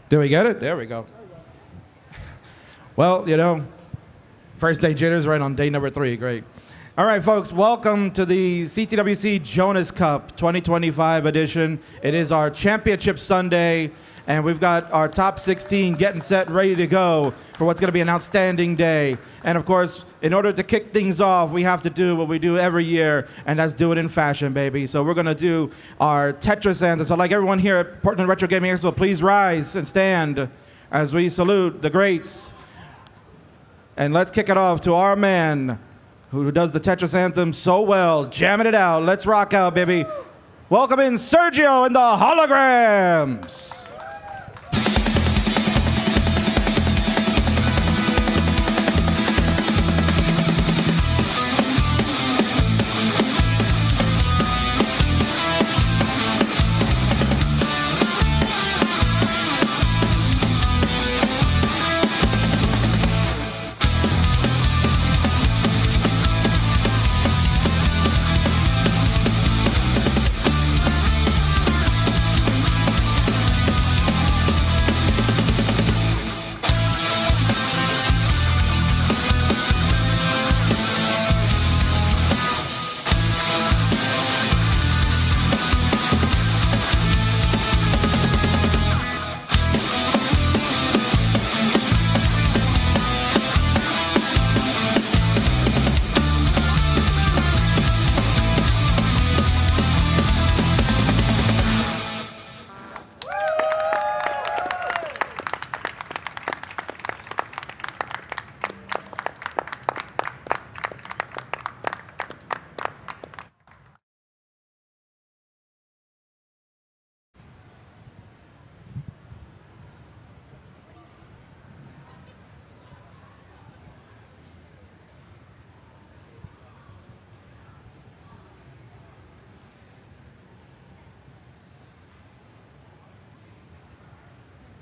Did we get it? There we go. Well, you know, first day jitters right on day number 3. Great. All right, folks, welcome to the CTWC Jonas Cup 2025 edition. It is our championship Sunday, and we've got our top 16 getting set and ready to go for what's going to be an outstanding day. And of course, in order to kick things off, we have to do what we do every year, and that's do it in fashion, baby. So we're going to do our Tetris Anthem. So like everyone here at Portland Retro Gaming Expo, please rise and stand as we salute the greats. And let's kick it off to our man who does the Tetris Anthem so well, jamming it out. Let's rock out, baby. Welcome in Sergio and the Holograms.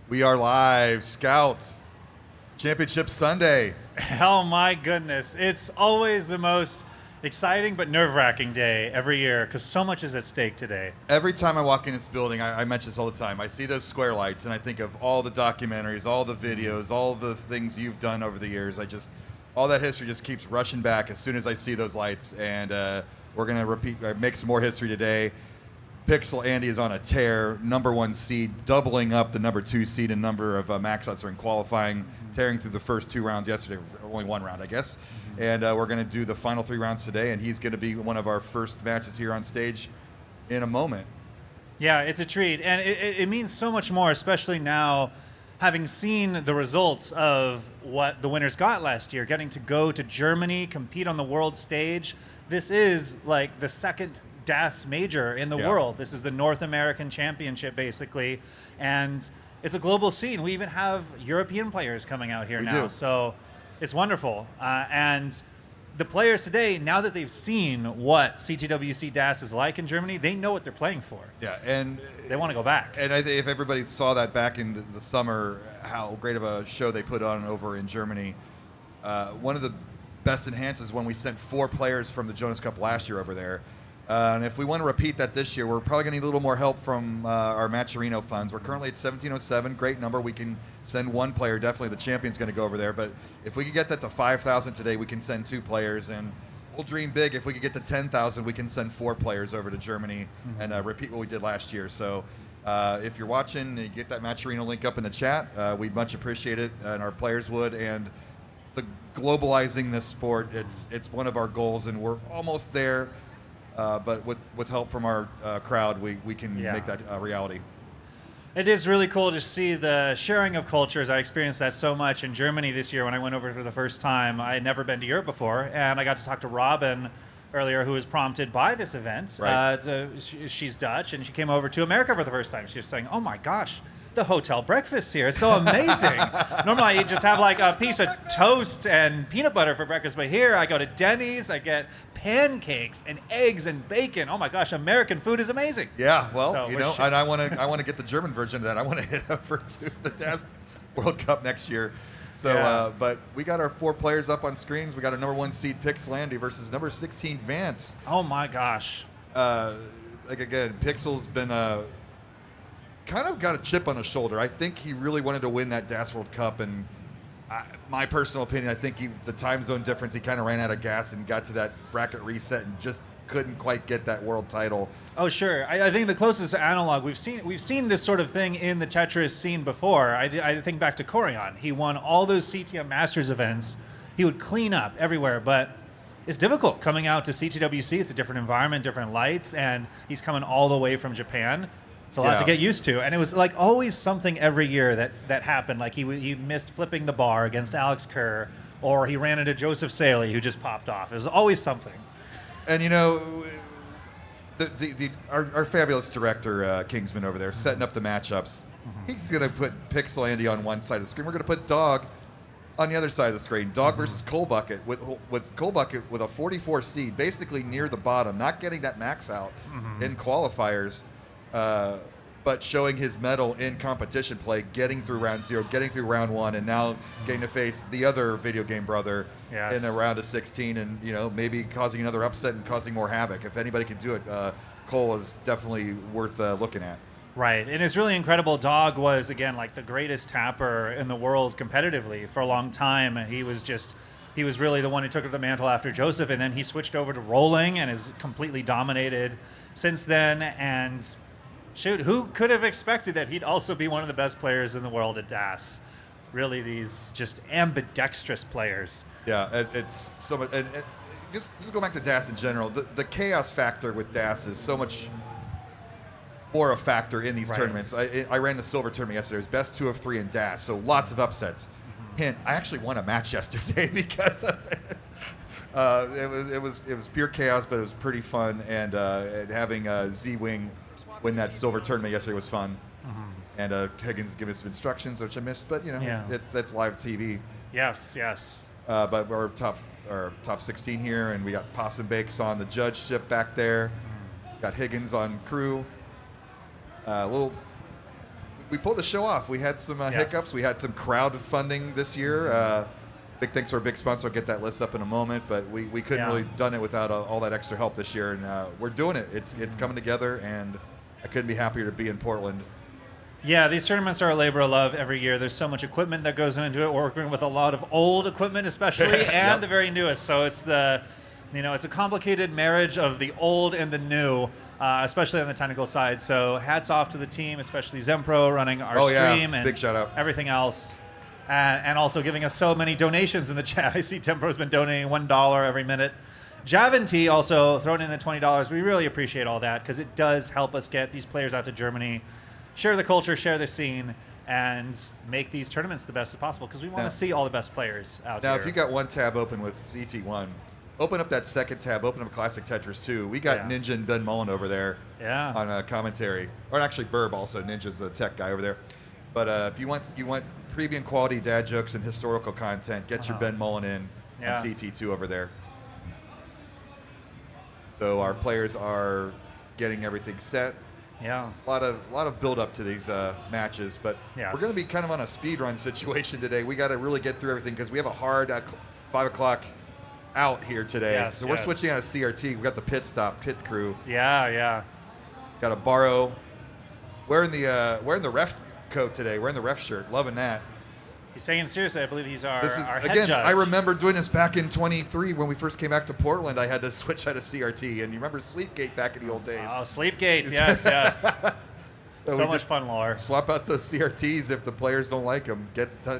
We are live, Scout, Championship Sunday. Oh my goodness. It's always the most exciting but nerve-wracking day every year because so much is at stake today. Every time I walk in this building, I mention this all the time, I see those square lights and I think of all the documentaries, all the videos, all the things you've done over the years. All that history just keeps rushing back as soon as I see those lights, and we're going to make some more history today. Pixel Andy is on a tear, #1 seed, doubling up the #2 seed in number of max outs in qualifying, tearing through the first 2 rounds yesterday, only 1 round, I guess. And we're going to do the final 3 rounds today, and he's going to be one of our first matches here on stage in a moment. Yeah, it's a treat, and it means so much more, especially now having seen the results of what the winners got last year, getting to go to Germany, compete on the world stage. This is like the second DAS major in the world. This is the North American Championship, basically, and it's a global scene. We even have European players coming out here now, so it's wonderful. And the players today, now that they've seen what CTWC DAS is like in Germany, they know what they're playing for. Yeah, and they want to go back. And I think if everybody saw that back in the summer, how great of a show they put on over in Germany, one of the best enhances when we sent 4 players from the Jonas Cup last year over there. And if we want to repeat that this year, we're probably going to need a little more help from our matcherino funds. We're currently at 1707, great number. We can send 1 player. Definitely the champion's going to go over there. But if we could get that to 5,000 today, we can send 2 players. And we'll dream big. If we could get to 10,000, we can send 4 players over to Germany and repeat what we did last year. So if you're watching, you get that matcherino link up in the chat. We'd much appreciate it, and our players would. And the globalizing this sport, it's one of our goals, and we're almost there. But with help from our crowd, we can make that a reality. It is really cool to see the sharing of cultures. I experienced that so much in Germany this year when I went over for the first time. I had never been to Europe before, and I got to talk to Robin earlier, who was prompted by this event. Right. She's Dutch, and she came over to America for the first time. She was saying, oh my gosh, the hotel breakfast here is so amazing. Normally you just have like a piece of toast and peanut butter for breakfast, but here I go to Denny's, I get pancakes and eggs and bacon. Oh my gosh, American food is amazing. Yeah, well, So you know, and I want to get the German version of that. I want to hit over to the DAS World Cup next year. So, but we got our 4 players up on screens. We got a #1 seed Pixel Andy versus #16 Vance. Oh my gosh. Like again, Pixel's been kind of got a chip on his shoulder. I think he really wanted to win that DAS World Cup, and my personal opinion, I think the time zone difference, he kind of ran out of gas and got to that bracket reset and just couldn't quite get that world title. Oh, sure. I think the closest analog we've seen this sort of thing in the Tetris scene before. I think back to Corian. He won all those CTM Masters events. He would clean up everywhere, but it's difficult coming out to CTWC. It's a different environment, different lights, and he's coming all the way from Japan. It's a lot to get used to, and it was like always something every year that happened. Like he missed flipping the bar against Alex Kerr, or he ran into Joseph Saley, who just popped off. It was always something. And you know, our fabulous director Kingsman over there setting up the matchups. He's going to put Pixel Andy on one side of the screen. We're going to put Dog on the other side of the screen. Dog versus Coal Bucket with Coal Bucket with a 44 seed, basically near the bottom, not getting that max out in qualifiers. But showing his mettle in competition play, getting through round 0, getting through round 1, and now getting to face the other video game brother in a round of 16, and maybe causing another upset and causing more havoc. If anybody can do it, Cole is definitely worth looking at. Right, and it's really incredible. Dog was, again, like the greatest tapper in the world competitively for a long time. He was really the one who took the mantle after Joseph, and then he switched over to rolling and has completely dominated since then. And shoot, who could have expected that he'd also be one of the best players in the world at DAS? Really, these just ambidextrous players. Yeah, it's so much. And just go back to DAS in general. The chaos factor with DAS is so much more a factor in these tournaments. I ran the silver tournament yesterday. It was best 2 of 3 in DAS, so lots of upsets. Hint, I actually won a match yesterday because of it. It was pure chaos, but it was pretty fun. And having Z-Wing win that silver tournament yesterday was fun. And Higgins gave us some instructions, which I missed, but it's live TV. Yes. But we're top 16 here, and we got Possum Bakes on the judgeship back there. Got Higgins on crew. We pulled the show off. We had some hiccups. We had some crowdfunding this year. Big thanks to our big sponsor. I'll get that list up in a moment, but we couldn't really done it without all that extra help this year, and we're doing it. It's coming together, and I couldn't be happier to be in Portland. Yeah, these tournaments are a labor of love every year. There's so much equipment that goes into it. We're working with a lot of old equipment, especially, and the very newest. So it's it's a complicated marriage of the old and the new, especially on the technical side. So hats off to the team, especially Zempro running our stream and big shout out. Everything else. And also giving us so many donations in the chat. I see Tempro's been donating $1 every minute. Javanti also throwing in the $20. We really appreciate all that because it does help us get these players out to Germany, share the culture, share the scene, and make these tournaments the best as possible because we want to see all the best players out here. Now, if you got one tab open with CT1, open up that second tab, open up Classic Tetris 2. We got Ninja and Ben Mullen over there on commentary. Or actually Burb also, Ninja's the tech guy over there. But if you want premium quality dad jokes and historical content, get your Ben Mullen in on CT2 over there. So our players are getting everything set. Yeah. A lot of build up to these matches, but we're going to be kind of on a speed run situation today. We got to really get through everything because we have a hard 5 o'clock out here today. So we're switching out of CRT. We got the pit crew. Yeah. Got to borrow. Wearing the ref coat today. Wearing the ref shirt. Loving that. He's taking it seriously. I believe he's our head again, judge. I remember doing this back in 23 when we first came back to Portland. I had to switch out of CRT, and you remember Sleepgate back in the old days. Oh, Sleepgate, yes. So much fun, Laura. Swap out the CRTs if the players don't like them.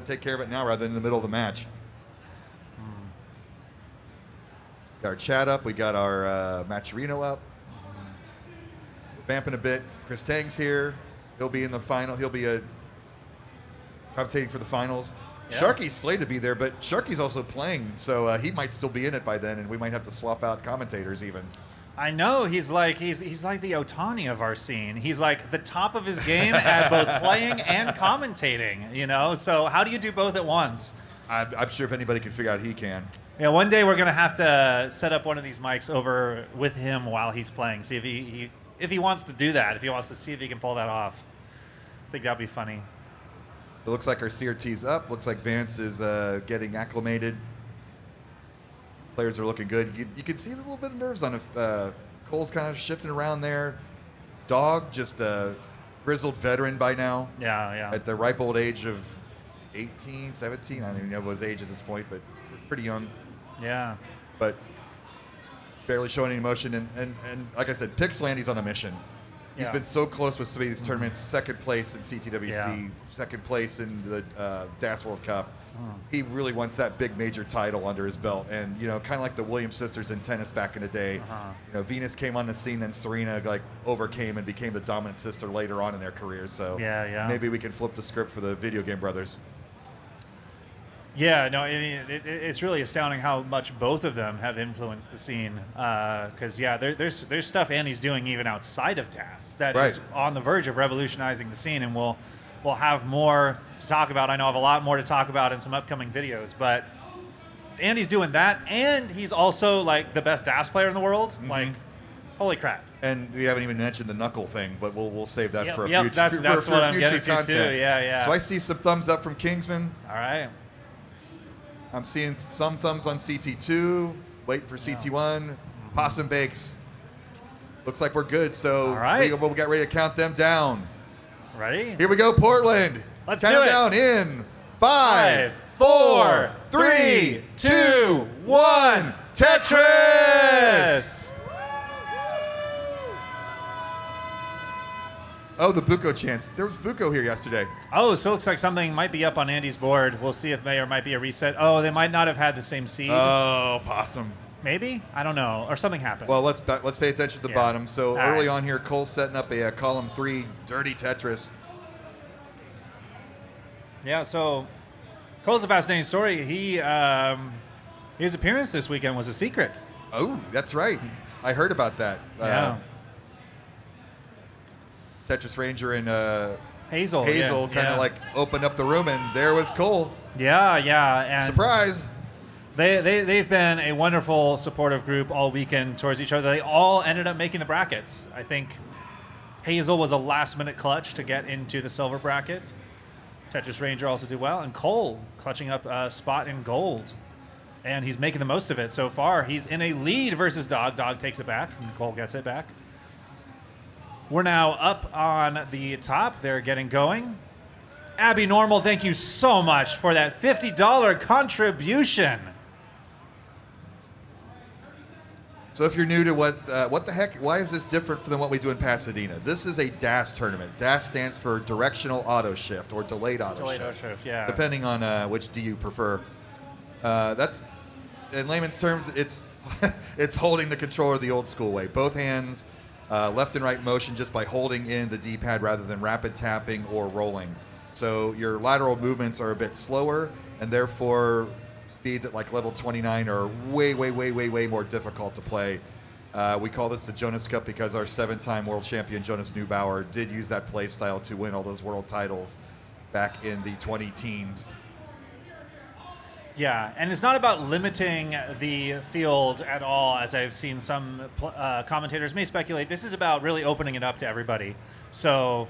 Take care of it now rather than in the middle of the match. Got our chat up. We got our matcherino up. We're vamping a bit. Chris Tang's here. He'll be in the final. He'll be commentating for the finals. Yeah. Sharky's slated to be there, but Sharky's also playing, so he might still be in it by then, and we might have to swap out commentators even. I know he's like the Otani of our scene. He's like the top of his game at both playing and commentating. So how do you do both at once? I'm sure if anybody can figure out, he can. Yeah, one day we're gonna have to set up one of these mics over with him while he's playing. See if he wants to do that. If he wants to see if he can pull that off. I think that'd be funny. So it looks like our CRT's up. Looks like Vance is getting acclimated. Players are looking good. You can see a little bit of nerves on if Cole's kind of shifting around there. Dog just grizzled veteran by now. Yeah. At the ripe old age of 18, 17. I don't even know his age at this point, but pretty young. Yeah. But barely showing any emotion. And like I said, Pixelandy's on a mission. He's Yeah. been so close with some of these tournaments. Second place in CTWC, Yeah. second place in the DAS World Cup. He really wants that big major title under his belt. And, you know, kind of like the Williams sisters in tennis back in the day. You know, Venus came on the scene, then Serena like overcame and became the dominant sister later on in their careers. So Yeah. maybe we can flip the script for the video game brothers. Yeah, no, I mean, it's really astounding how much both of them have influenced the scene. Because, there's stuff Andy's doing even outside of DAS that is on the verge of revolutionizing the scene, and we'll have more to talk about. I know I have a lot more to talk about in some upcoming videos, but Andy's doing that, and he's also, like, the best DAS player in the world. Like, holy crap. And we haven't even mentioned the knuckle thing, but we'll save that for a Yep, future, that's for what I'm future getting to, content. too. Yeah. So I see some thumbs up from Kingsman. All right. I'm seeing some thumbs on CT2, waiting for CT1. Possum Bakes. Looks like we're good, so All right. we'll get ready to count them down. Ready? Here we go, Portland. Let's count do them it. down in 5, 4, 3, 2, 1. Tetris! Oh, the Buko chance. There was Buko here yesterday. Oh, so it looks like something might be up on Andy's board. We'll see if there might be a reset. Oh, they might not have had the same seed. Oh, Possum. Maybe? I don't know. Or something happened. Well, let's pay attention to the Yeah. bottom. So All early right. on here, Cole's setting up a column 3 dirty Tetris. Yeah, so Cole's a fascinating story. His appearance this weekend was a secret. Oh, that's right. I heard about that. Yeah. Tetris Ranger and Hazel. Hazel kind of like opened up the room, and there was Cole. Yeah. And Surprise! They've been a wonderful supportive group all weekend towards each other. They all ended up making the brackets. I think Hazel was a last-minute clutch to get into the silver bracket. Tetris Ranger also did well, and Cole clutching up a spot in gold. And he's making the most of it so far. He's in a lead versus Dog. Dog takes it back, and Cole gets it back. We're now up on the top. They're getting going. Abby Normal, thank you so much for that $50 contribution. So if you're new to what the heck, why is this different than what we do in Pasadena? This is a DAS tournament. DAS stands for Directional Auto Shift or Delayed Auto Shift. Yeah. Depending on which D you prefer. That's, in layman's terms, it's it's holding the controller the old school way. Both hands, left and right motion just by holding in the D-pad rather than rapid tapping or rolling. So your lateral movements are a bit slower, and therefore speeds at like level 29 are way more difficult to play. We call this the Jonas Cup because our 7-time world champion Jonas Neubauer did use that play style to win all those world titles back in the 20-teens. Yeah, and it's not about limiting the field at all, as I've seen some commentators may speculate. This is about really opening it up to everybody. So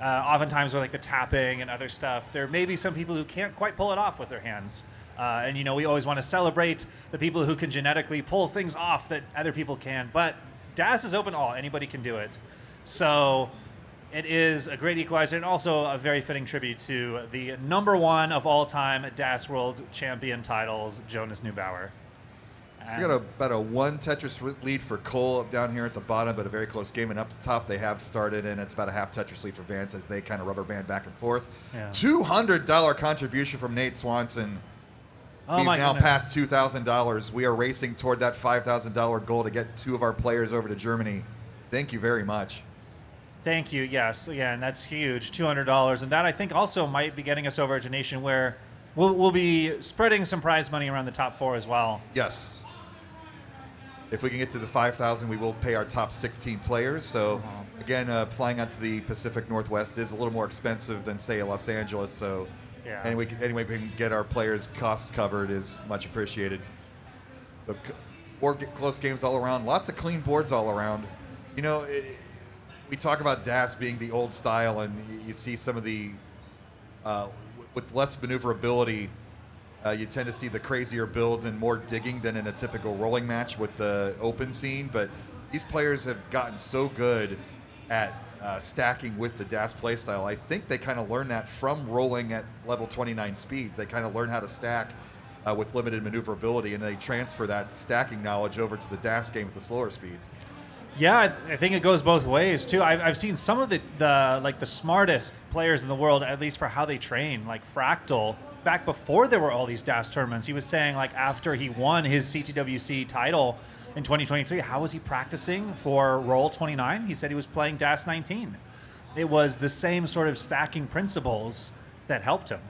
oftentimes with like the tapping and other stuff, there may be some people who can't quite pull it off with their hands. And, you know, we always want to celebrate the people who can genetically pull things off that other people can. But DAS is open to all. Anybody can do it. So it is a great equalizer and also a very fitting tribute to the #1 of all time DAS World Champion titles, Jonas Neubauer. So we got about a 1 Tetris lead for Cole up down here at the bottom, but a very close game. And up top, they have started, and it's about a half Tetris lead for Vance as they kind of rubber band back and forth. Yeah. $200 contribution from Nate Swanson. Oh We've my now goodness. passed $2,000. We are racing toward that $5,000 goal to get 2 of our players over to Germany. Thank you very much. Thank you. Yes, again, that's huge, $200, and that I think also might be getting us over to Nation, where we'll be spreading some prize money around the top 4 as well. Yes. If we can get to the 5,000, we will pay our top 16 players. So, again, flying out to the Pacific Northwest is a little more expensive than, say, Los Angeles. So, Yeah. any way we can get our players' cost covered is much appreciated. So, 4 close games all around. Lots of clean boards all around. You know, we talk about DAS being the old style, and you see some of the, with less maneuverability, you tend to see the crazier builds and more digging than in a typical rolling match with the open scene. But these players have gotten so good at stacking with the DAS playstyle. I think they kind of learned that from rolling at level 29 speeds. They kind of learn how to stack with limited maneuverability, and they transfer that stacking knowledge over to the DAS game with the slower speeds. Yeah, I think it goes both ways too. I've seen some of the smartest players in the world, at least for how they train, like Fractal. Back before there were all these DAS tournaments, he was saying like after he won his CTWC title in 2023, how was he practicing for Roll 29? He said he was playing DAS 19. It was the same sort of stacking principles that helped him.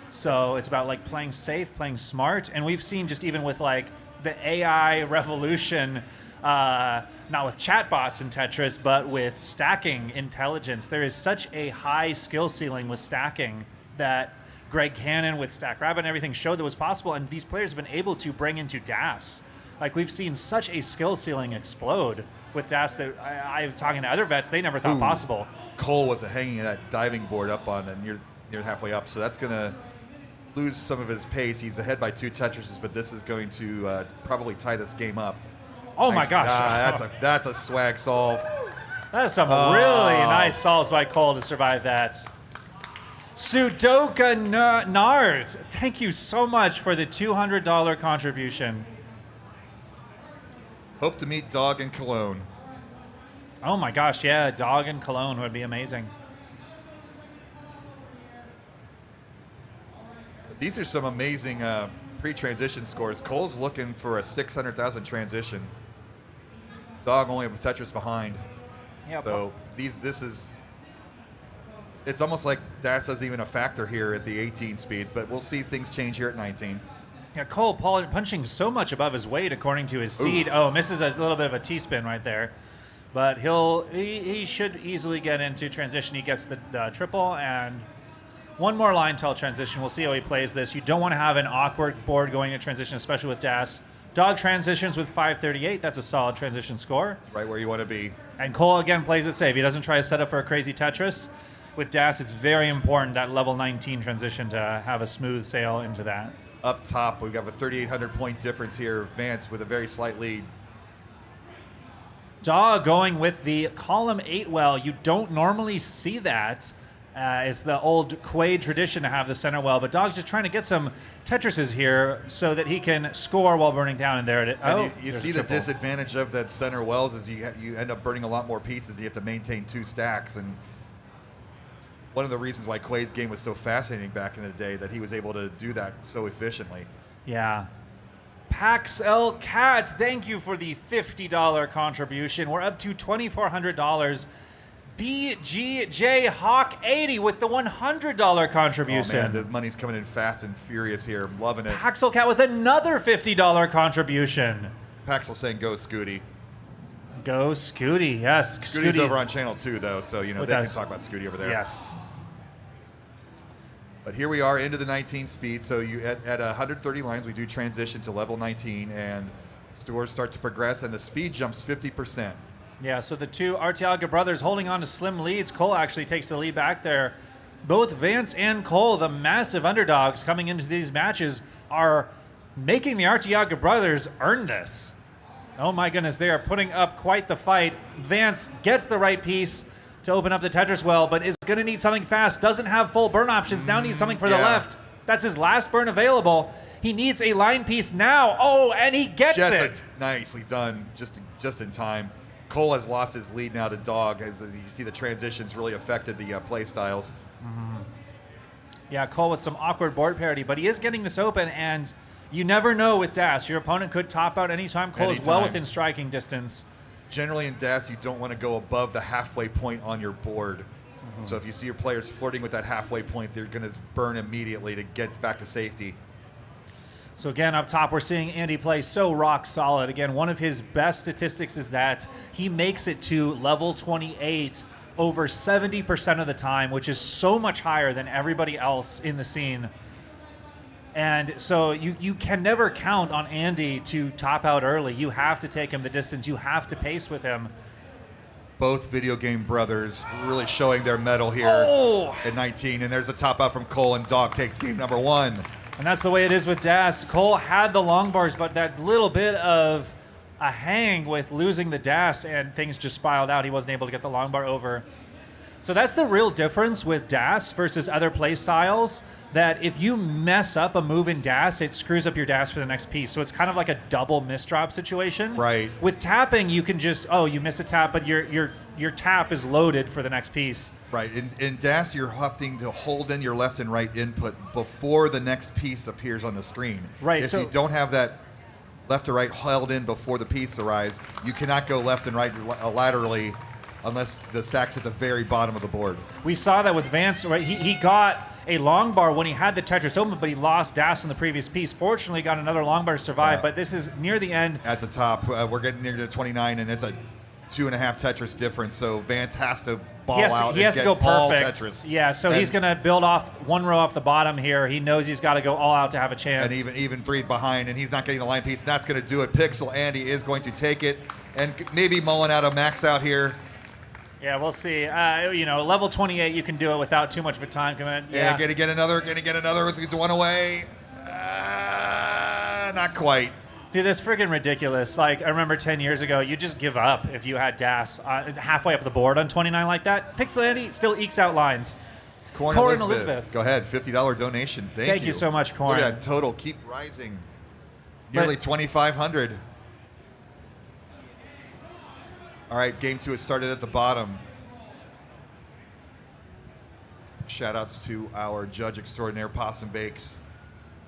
So it's about like playing safe, playing smart, and we've seen just even with like the AI revolution. Not with chatbots in Tetris, but with stacking intelligence. There is such a high skill ceiling with stacking that Greg Cannon with Stack Rabbit and everything showed that was possible, and these players have been able to bring into DAS. Like we've seen such a skill ceiling explode with DAS that I was talking to other vets, they never thought possible. Cole with the hanging of that diving board up on near halfway up, so that's going to lose some of his pace. He's ahead by 2 Tetrises, but this is going to probably tie this game up. Oh my gosh. That's a swag solve. That's some really nice solves by Cole to survive that. Sudoka Nard, thank you so much for the $200 contribution. Hope to meet Dog in Cologne. Oh my gosh, yeah, Dog in Cologne would be amazing. These are some amazing pre-transition scores. Cole's looking for a 600,000 transition. Dog only a Tetris behind. Yeah, so it's almost like DAS isn't even a factor here at the 18 speeds, but we'll see things change here at 19. Yeah, Cole punching so much above his weight according to his seed. Oh, misses a little bit of a T-spin right there. But he should easily get into transition. He gets the triple, and one more line till transition. We'll see how he plays this. You don't want to have an awkward board going into transition, especially with DAS. Dog transitions with 538. That's a solid transition score. It's right where you want to be. And Cole, again, plays it safe. He doesn't try to set up for a crazy Tetris. With DAS, it's very important that level 19 transition to have a smooth sail into that. Up top, we've got a 3,800 point difference here. Vance with a very slight lead. Dog going with the column 8 well. You don't normally see that. It's the old Quaid tradition to have the center well, but Dog's just trying to get some Tetrises here so that he can score while burning down. And there it is. And you see the disadvantage of that center wells is you end up burning a lot more pieces. You have to maintain 2 stacks, and it's one of the reasons why Quaid's game was so fascinating back in the day, that he was able to do that so efficiently. Yeah. Pax L Cat, thank you for the $50 contribution. We're up to $2,400. BGJ Hawk 80 with the $100 contribution. Oh man, the money's coming in fast and furious here. I'm loving it. Paxel Cat with another $50 contribution. Paxel saying go Scooty. Go Scooty, yes. Scooty's over on channel 2 though, so they can talk about Scooty over there. Yes. But here we are into the 19 speed. So you at 130 lines, we do transition to level 19, and stores start to progress, and the speed jumps 50%. Yeah, so the 2 Arteaga brothers holding on to slim leads. Cole actually takes the lead back there. Both Vance and Cole, the massive underdogs coming into these matches, are making the Arteaga brothers earn this. Oh my goodness, they are putting up quite the fight. Vance gets the right piece to open up the Tetris well, but is going to need something fast. Doesn't have full burn options. Now needs something for the left. That's his last burn available. He needs a line piece now. Oh, and he gets it. Nicely done, just in time. Cole has lost his lead now to Dog, as you see the transitions really affected the play styles. Mm-hmm. Yeah, Cole with some awkward board parity, but he is getting this open, and you never know with DAS. Your opponent could top out anytime. Cole is well within striking distance. Generally in DAS, you don't want to go above the halfway point on your board. Mm-hmm. So if you see your players flirting with that halfway point, they're going to burn immediately to get back to safety. So again, up top, we're seeing Andy play so rock solid. Again, one of his best statistics is that he makes it to level 28 over 70% of the time, which is so much higher than everybody else in the scene. And so you can never count on Andy to top out early. You have to take him the distance. You have to pace with him. Both video game brothers really showing their mettle here at 19. And there's a top out from Cole, and Dog takes game number 1. And that's the way it is with DAS. Cole had the long bars, but that little bit of a hang with losing the DAS, and things just spiraled out. He wasn't able to get the long bar over. So that's the real difference with DAS versus other play styles, that if you mess up a move in DAS, it screws up your DAS for the next piece. So it's kind of like a double misdrop situation. Right. With tapping, you can just, you miss a tap, but your tap is loaded for the next piece. Right. In DAS, you're having to hold in your left and right input before the next piece appears on the screen. Right. If you don't have that left or right held in before the piece arrives, you cannot go left and right laterally unless the stack's at the very bottom of the board. We saw that with Vance. Right? He got a long bar when he had the Tetris open, but he lost DAS in the previous piece. Fortunately, got another long bar to survive, but this is near the end. At the top, we're getting near to 29, and it's a 2.5 Tetris difference, so Vance has to ball out he has and to get go all perfect. Tetris. Yeah, so And- he's going to build off one row off the bottom here. He knows he's got to go all out to have a chance. And even three behind, and he's not getting the line piece. That's going to do it. Pixel Andy is going to take it, and maybe mulling out a max out here. Yeah, we'll see. Level 28, you can do it without too much of a time commit. Yeah, gonna get another with one away. Not quite. Dude, that's friggin' ridiculous. Like, I remember 10 years ago, you just give up if you had DAS halfway up the board on 29 like that. Pixel Andy still ekes out lines. Corn Elizabeth. Go ahead, $50 donation. Thank you. You so much, Corn. Look at that total, keep rising. Nearly 2,500. All right, game 2 has started at the bottom. Shout outs to our judge extraordinaire, Possum Bakes.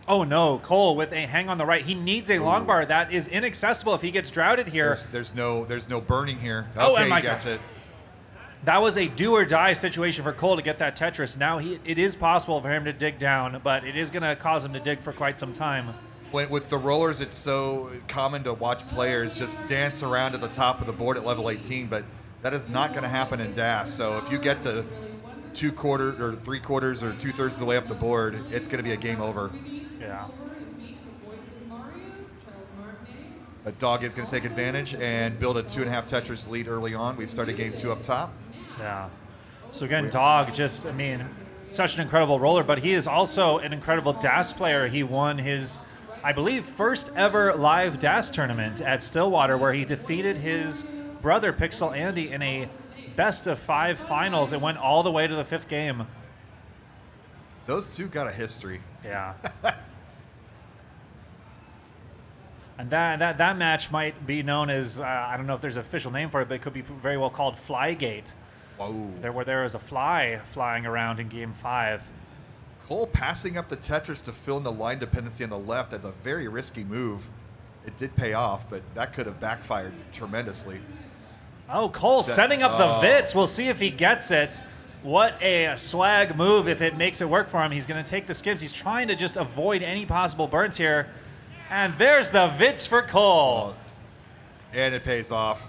Oh no, Cole with a hang on the right. He needs a long bar. That is inaccessible if he gets droughted here. There's no burning here. Oh, Okay, and my he gets God. it. That was a do or die situation for Cole to get that Tetris. Now it is possible for him to dig down, but it is going to cause him to dig for quite some time. With the rollers, it's so common to watch players just dance around at the top of the board at level 18, but that is not going to happen in DAS. So if you get to 2/4 or 3/4 or 2/3 of the way up the board, it's going to be a game over. Yeah. But Dog is going to take advantage and build a 2.5 Tetris lead early on. We've started game 2 up top. Yeah. So again, Dog such an incredible roller, but he is also an incredible DAS player. He won his, I believe, first ever live DAS tournament at Stillwater, where he defeated his brother Pixel Andy in a best-of-5 finals. It went all the way to the 5th game. Those two got a history. Yeah. And that match might be known as, I don't know if there's an official name for it, but it could be very well called Flygate. Whoa. There was a fly flying around in game 5. Cole passing up the Tetris to fill in the line dependency on the left. That's a very risky move. It did pay off, but that could have backfired tremendously. Oh, Cole setting up the Vits. We'll see if he gets it. What a swag move if it makes it work for him. He's going to take the skips. He's trying to just avoid any possible burns here. And there's the Vits for Cole. And it pays off.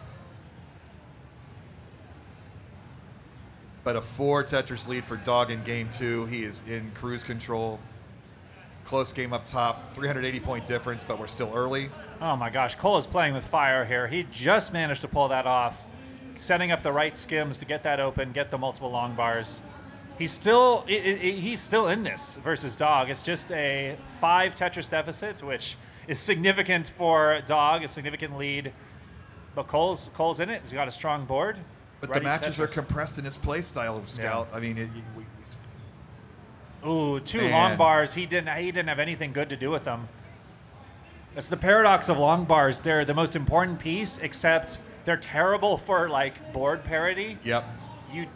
But a 4 Tetris lead for Dog in game 2. He is in cruise control. Close game up top. 380-point difference, but we're still early. Oh my gosh, Cole is playing with fire here. He just managed to pull that off. Setting up the right skims to get that open, get the multiple long bars. He's still in this versus Dog. It's just a 5 Tetris deficit, which is significant for Dog, a significant lead. But Cole's in it. He's got a strong board. But the matches are compressed in his play style, Scout. Yeah. I mean, Ooh, 2 Man. long bars. He didn't have anything good to do with them. That's the paradox of long bars. They're the most important piece, except they're terrible for like board parity. Yep.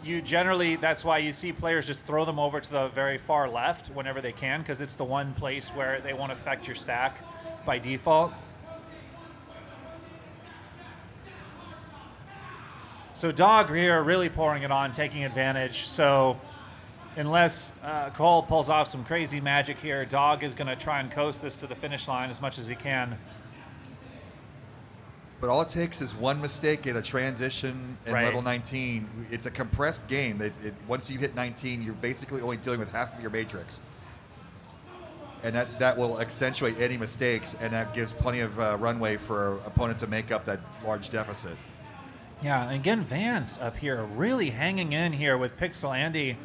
You generally, that's why you see players just throw them over to the very far left whenever they can, because it's the one place where they won't affect your stack by default. So Dog here really pouring it on, taking advantage. So unless Cole pulls off some crazy magic here, Dog is going to try and coast this to the finish line as much as he can. But all it takes is one mistake in a transition in Right. level 19. It's a compressed game. Once you hit 19, you're basically only dealing with half of your matrix. And that will accentuate any mistakes, and that gives plenty of runway for an opponent to make up that large deficit. Yeah, and again, Vance up here really hanging in here with Pixel Andy.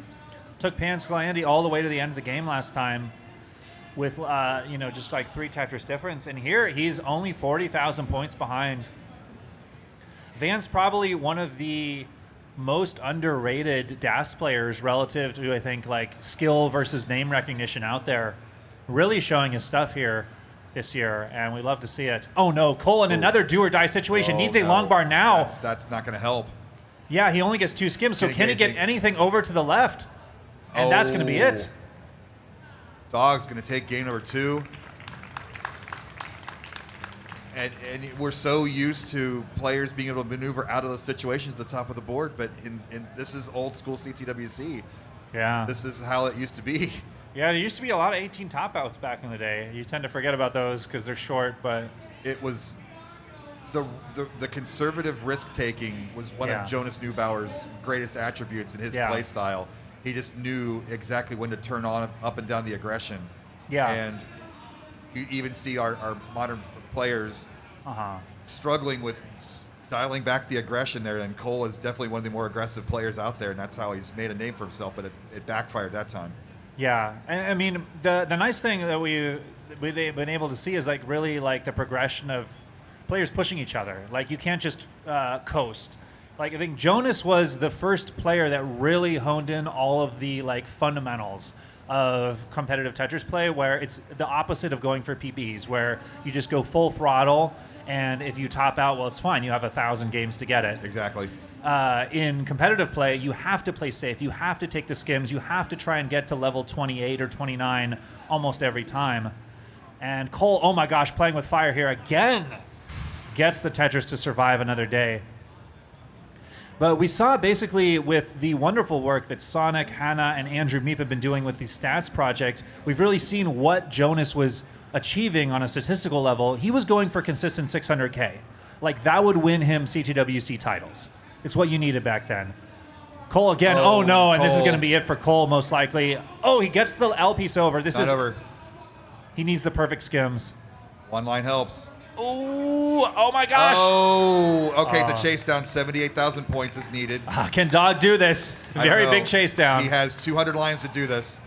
Took Pixel Andy all the way to the end of the game last time with, just like 3 Tetris difference. And here he's only 40,000 points behind. Vance probably one of the most underrated DAS players relative to, I think, like skill versus name recognition out there. Really showing his stuff here this year, and we love to see it. Oh no, Cole in another do or die situation. Needs a long bar now. That's not going to help. Yeah, he only gets 2 skims, so can he get anything over to the left? And that's going to be it. Dog's going to take game number 2. And we're so used to players being able to maneuver out of those situations at the top of the board, but in this is old school CTWC. Yeah. This is how it used to be. Yeah, there used to be a lot of 18 top outs back in the day. You tend to forget about those because they're short, but it was the conservative risk taking was one of Jonas Neubauer's greatest attributes in his play style. He just knew exactly when to turn on up and down the aggression. Yeah. And you even see our modern players struggling with dialing back the aggression there, and Cole is definitely one of the more aggressive players out there, and that's how he's made a name for himself, but it backfired that time. Yeah, and I mean, the nice thing that we've been able to see is like really like the progression of players pushing each other. Like you can't just coast. Like I think Jonas was the first player that really honed in all of the like fundamentals of competitive Tetris play, where it's the opposite of going for PBs, where you just go full throttle, and if you top out, well, it's fine. You have 1,000 games to get it. Exactly. In competitive play, you have to play safe. You have to take the skims. You have to try and get to level 28 or 29 almost every time. And Cole, oh my gosh, playing with fire here again, gets the Tetris to survive another day. But we saw basically with the wonderful work that Sonic, Hannah, and Andrew Meep have been doing with the stats project, we've really seen what Jonas was achieving on a statistical level. He was going for consistent 600K. Like that would win him CTWC titles. It's what you needed back then. Cole again. Oh no, and Cole. This is going to be it for Cole most likely. Oh, he gets the L piece over. This is over. He needs the perfect skims. One line helps. Oh my gosh. Oh, okay, it's a chase down. 78,000 points is needed. Can Dog do this? Very big chase down. He has 200 lines to do this.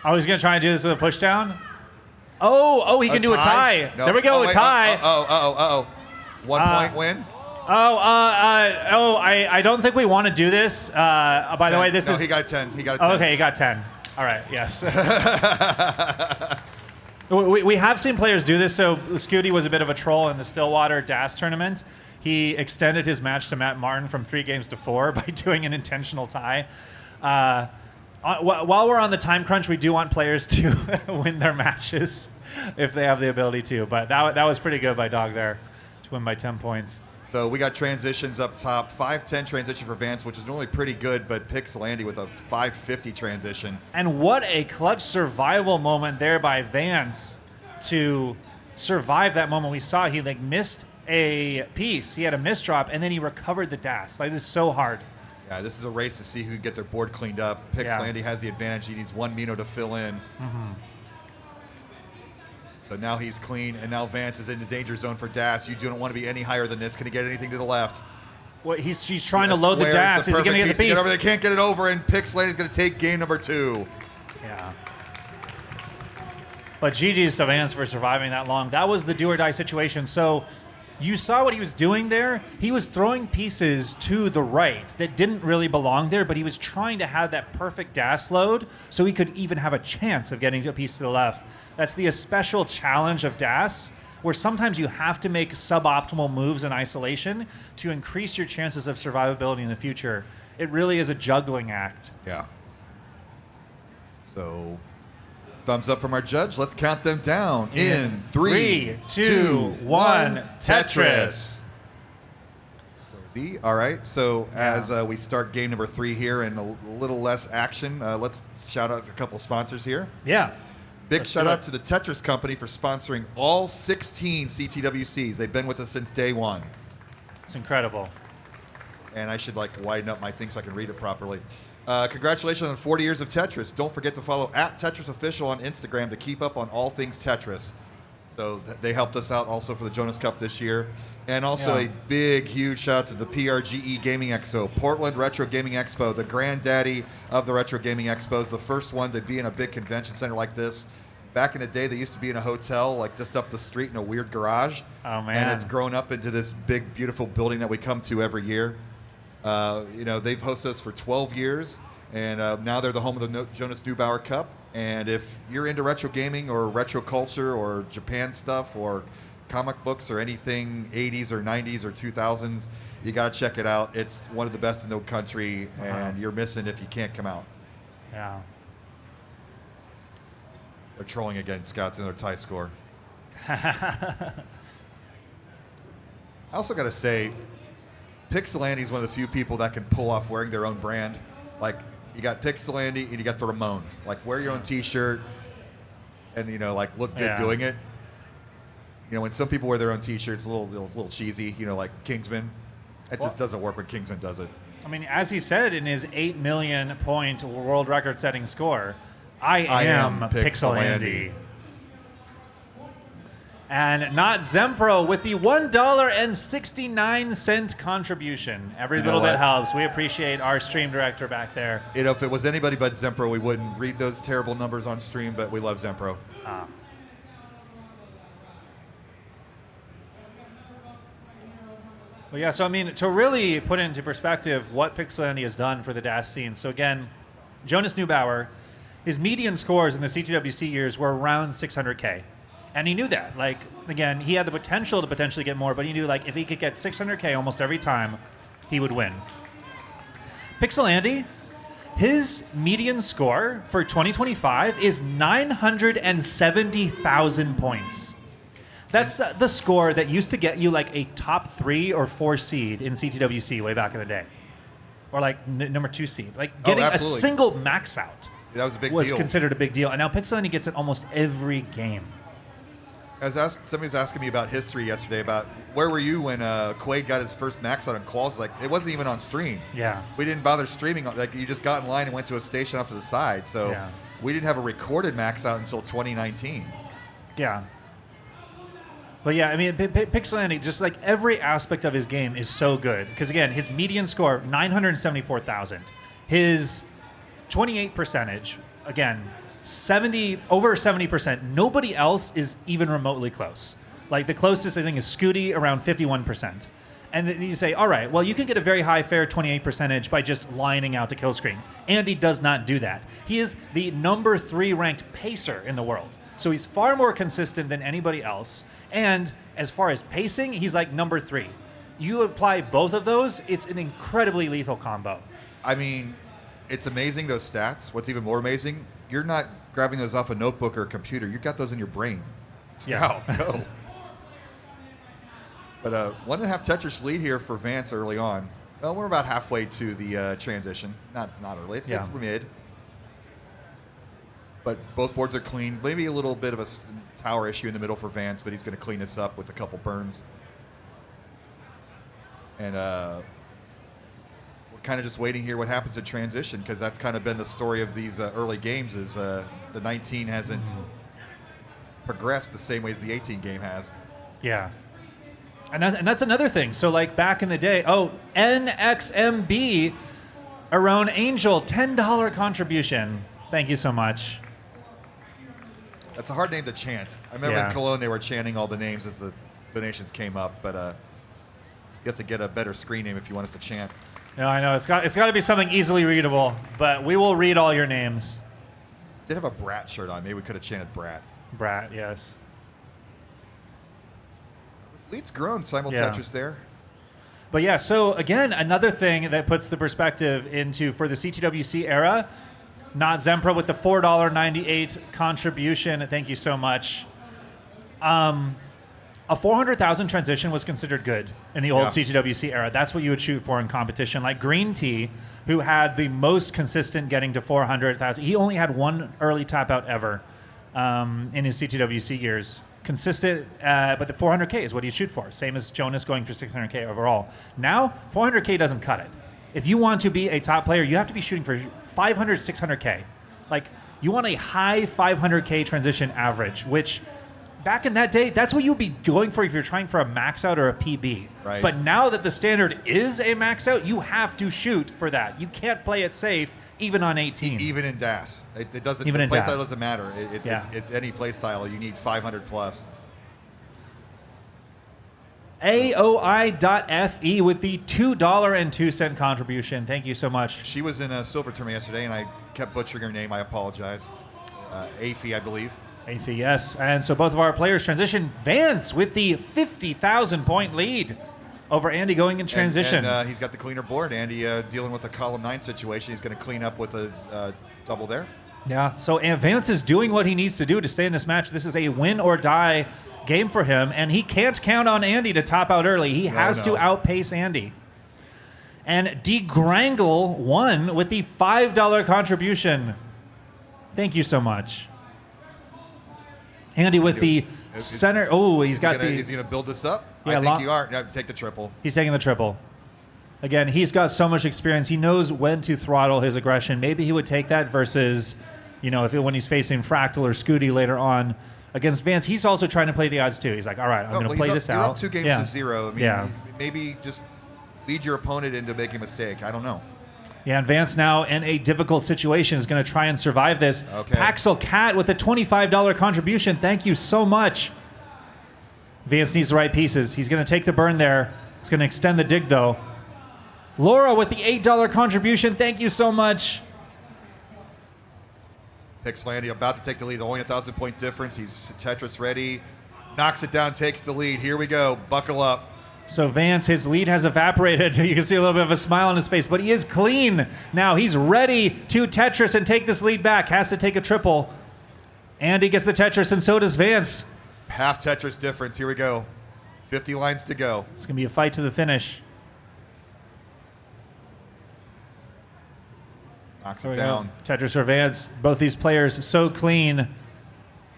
Oh, he's going to try and do this with a push down? Oh, he can do a tie. No. There we go, a tie. 1 point win. I don't think we want to do this. By the way, this is... he got 10. He got 10. Okay, he got 10. All right, yes. We have seen players do this. So Scooty was a bit of a troll in the Stillwater DAS tournament. He extended his match to Matt Martin from 3 games to 4 by doing an intentional tie. While we're on the time crunch, we do want players to win their matches if they have the ability to. But that was pretty good by Dog there to win by 10 points. So we got transitions up top. 510 transition for Vance, which is normally pretty good, but picks Landy with a 550 transition. And what a clutch survival moment there by Vance to survive that moment. We saw he like missed a piece. He had a misdrop, and then he recovered the DAS. Like, this is so hard. Yeah, this is a race to see who can get their board cleaned up. Pix Landy has the advantage. He needs 1 Mino to fill in. Mm-hmm. So now he's clean, and now Vance is in the danger zone for DAS. You don't want to be any higher than this. Can he get anything to the left? Well, he's trying to load the DAS. Is he going to get the piece? They can't get it over, and Pix Landy's going to take game number 2. Yeah. But GG's to Vance for surviving that long. That was the do-or-die situation. So you saw what he was doing there. He was throwing pieces to the right that didn't really belong there, but he was trying to have that perfect DAS load so he could even have a chance of getting a piece to the left. That's the special challenge of DAS, where sometimes you have to make suboptimal moves in isolation to increase your chances of survivability in the future. It really is a juggling act. Yeah. So, thumbs up from our judge. Let's count them down in 3, 2, 1, Tetris. All right, so as we start game number 3 here and a little less action, let's shout out a couple sponsors here. Yeah. Big shout out to the Tetris Company for sponsoring all 16 CTWCs. They've been with us since day 1. It's incredible. And I should widen up my thing so I can read it properly. Congratulations on 40 years of Tetris. Don't forget to follow @TetrisOfficial on Instagram to keep up on all things Tetris. So they helped us out also for the Jonas Cup this year. And also a big, huge shout out to the PRGE Gaming Expo, Portland Retro Gaming Expo, the granddaddy of the Retro Gaming Expos, the first one to be in a big convention center like this. Back in the day, they used to be in a hotel, like just up the street in a weird garage. Oh, man. And it's grown up into this big, beautiful building that we come to every year. They've hosted us for 12 years, and now they're the home of the Jonas Neubauer Cup. And if you're into retro gaming or retro culture or Japan stuff or comic books or anything 80s or 90s or 2000s, you got to check it out. It's one of the best in the country, and you're missing if you can't come out. Yeah. They're trolling again. Scott's another tie score. I also got to say, Pixelandy is one of the few people that can pull off wearing their own brand. Like, you got Pixelandy and you got the Ramones. Like, wear your own T-shirt and, look good doing it. When some people wear their own T-shirts, a little cheesy, like Kingsman. It just doesn't work when Kingsman does it. I mean, as he said in his 8 million point world record setting score, I am Pixelandy. And not Zempro with the $1.69 contribution. Every little bit helps. We appreciate our stream director back there. If it was anybody but Zempro, we wouldn't read those terrible numbers on stream, but we love Zempro. Well, yeah, so I mean, to really put into perspective what Pixelandy has done for the DAS scene. So again, Jonas Neubauer, his median scores in the CTWC years were around 600K. And he knew that. Like, again, he had the potential to potentially get more, but he knew, like, if he could get 600K almost every time, he would win. Pixelandy, his median score for 2025 is 970,000 points. That's the score that used to get you, like, a top 3 or 4 seed in CTWC way back in the day. Or, like, number 2 seed. Like, getting a single max out that was a big was deal. Considered a big deal. And now Pixelandy gets it almost every game. Somebody was asking me about history yesterday, about where were you when Quaid got his first max out on quals? Like, it wasn't even on stream. Yeah. We didn't bother streaming. Like, you just got in line and went to a station off to the side. So we didn't have a recorded max out until 2019. Yeah. But yeah, I mean, Pixelandy, just like every aspect of his game is so good. Because again, his median score, 974,000. His 28 percentage, again, over 70%. Nobody else is even remotely close. Like, the closest, I think, is Scooty, around 51%. And then you say, all right, well, you can get a very high fair 28 percentage by just lining out to kill screen. Andy does not do that. He is the number 3 ranked pacer in the world. So he's far more consistent than anybody else. And as far as pacing, he's like number 3. You apply both of those, it's an incredibly lethal combo. I mean, it's amazing, those stats. What's even more amazing, you're not grabbing those off a notebook or a computer. You got those in your brain. Scout, go. But 1.5 Tetris lead here for Vance early on. Well, we're about halfway to the transition. It's not early. It's mid. But both boards are clean. Maybe a little bit of a tower issue in the middle for Vance, but he's going to clean this up with a couple burns. And we're kind of just waiting here what happens in transition, because that's kind of been the story of these early games, is the 19 hasn't progressed the same way as the 18 game has. Yeah. And that's another thing. So, like, back in the day, NXMB, Aron Angel, $10 contribution. Thank you so much. That's a hard name to chant. I remember in Cologne they were chanting all the names as the donations came up, but you have to get a better screen name if you want us to chant. No, I know. It's got to be something easily readable, but we will read all your names. Did have a Brat shirt on. Maybe we could have chanted Brat. Brat, yes. This lead's grown, Tetris there. But yeah, so again, another thing that puts the perspective into, for the CTWC era, Not Zempro with the $4.98 contribution. Thank you so much. A 400,000 transition was considered good in the old CTWC era. That's what you would shoot for in competition. Like Green Tea, who had the most consistent getting to 400,000. He only had one early tap out ever in his CTWC years. Consistent, but the 400K is what you shoot for. Same as Jonas going for 600K overall. Now, 400K doesn't cut it. If you want to be a top player, you have to be shooting for 500, 600K. Like, you want a high 500K transition average, which back in that day, that's what you'd be going for if you're trying for a max out or a PB. Right. But now that the standard is a max out, you have to shoot for that. You can't play it safe even on 18. Even in DAS. It doesn't, even the in play DAS. style doesn't matter. It's any play style. You need 500 plus. AOI.FE with the $2.02 contribution. Thank you so much. She was in a silver tournament yesterday, and I kept butchering her name. I apologize. Afi, I believe. Afi, yes. And so both of our players transition. Vance with the 50,000-point lead over Andy going in transition. And he's got the cleaner board. Andy dealing with a column 9 situation. He's going to clean up with a double there. Yeah, so Vance is doing what he needs to do to stay in this match. This is a win or die game for him, and he can't count on Andy to top out early. He has to outpace Andy. And DeGrangle won with the $5 contribution. Thank you so much. Andy with the center. Oh, he's got the... Is he going to build this up? Yeah, I think you are. No, take the triple. He's taking the triple. Again, he's got so much experience. He knows when to throttle his aggression. Maybe he would take that versus, when he's facing Fractal or Scooty later on. Against Vance, he's also trying to play the odds too. He's like, all right, I'm going to play this out. You're up 2 games to 0. I mean, maybe just lead your opponent into making a mistake. I don't know. Yeah, and Vance now in a difficult situation is going to try and survive this. Okay. Paxel Cat with a $25 contribution. Thank you so much. Vance needs the right pieces. He's going to take the burn there. It's going to extend the dig, though. Laura with the $8 contribution. Thank you so much. Pixelandy about to take the lead. Only a 1,000-point difference. He's Tetris ready. Knocks it down, takes the lead. Here we go. Buckle up. So Vance, his lead has evaporated. You can see a little bit of a smile on his face, but he is clean. Now he's ready to Tetris and take this lead back. Has to take a triple. Andy gets the Tetris, and so does Vance. Half Tetris difference. Here we go. 50 lines to go. It's going to be a fight to the finish. Knocks it down. Tetris for Vance. Both these players so clean,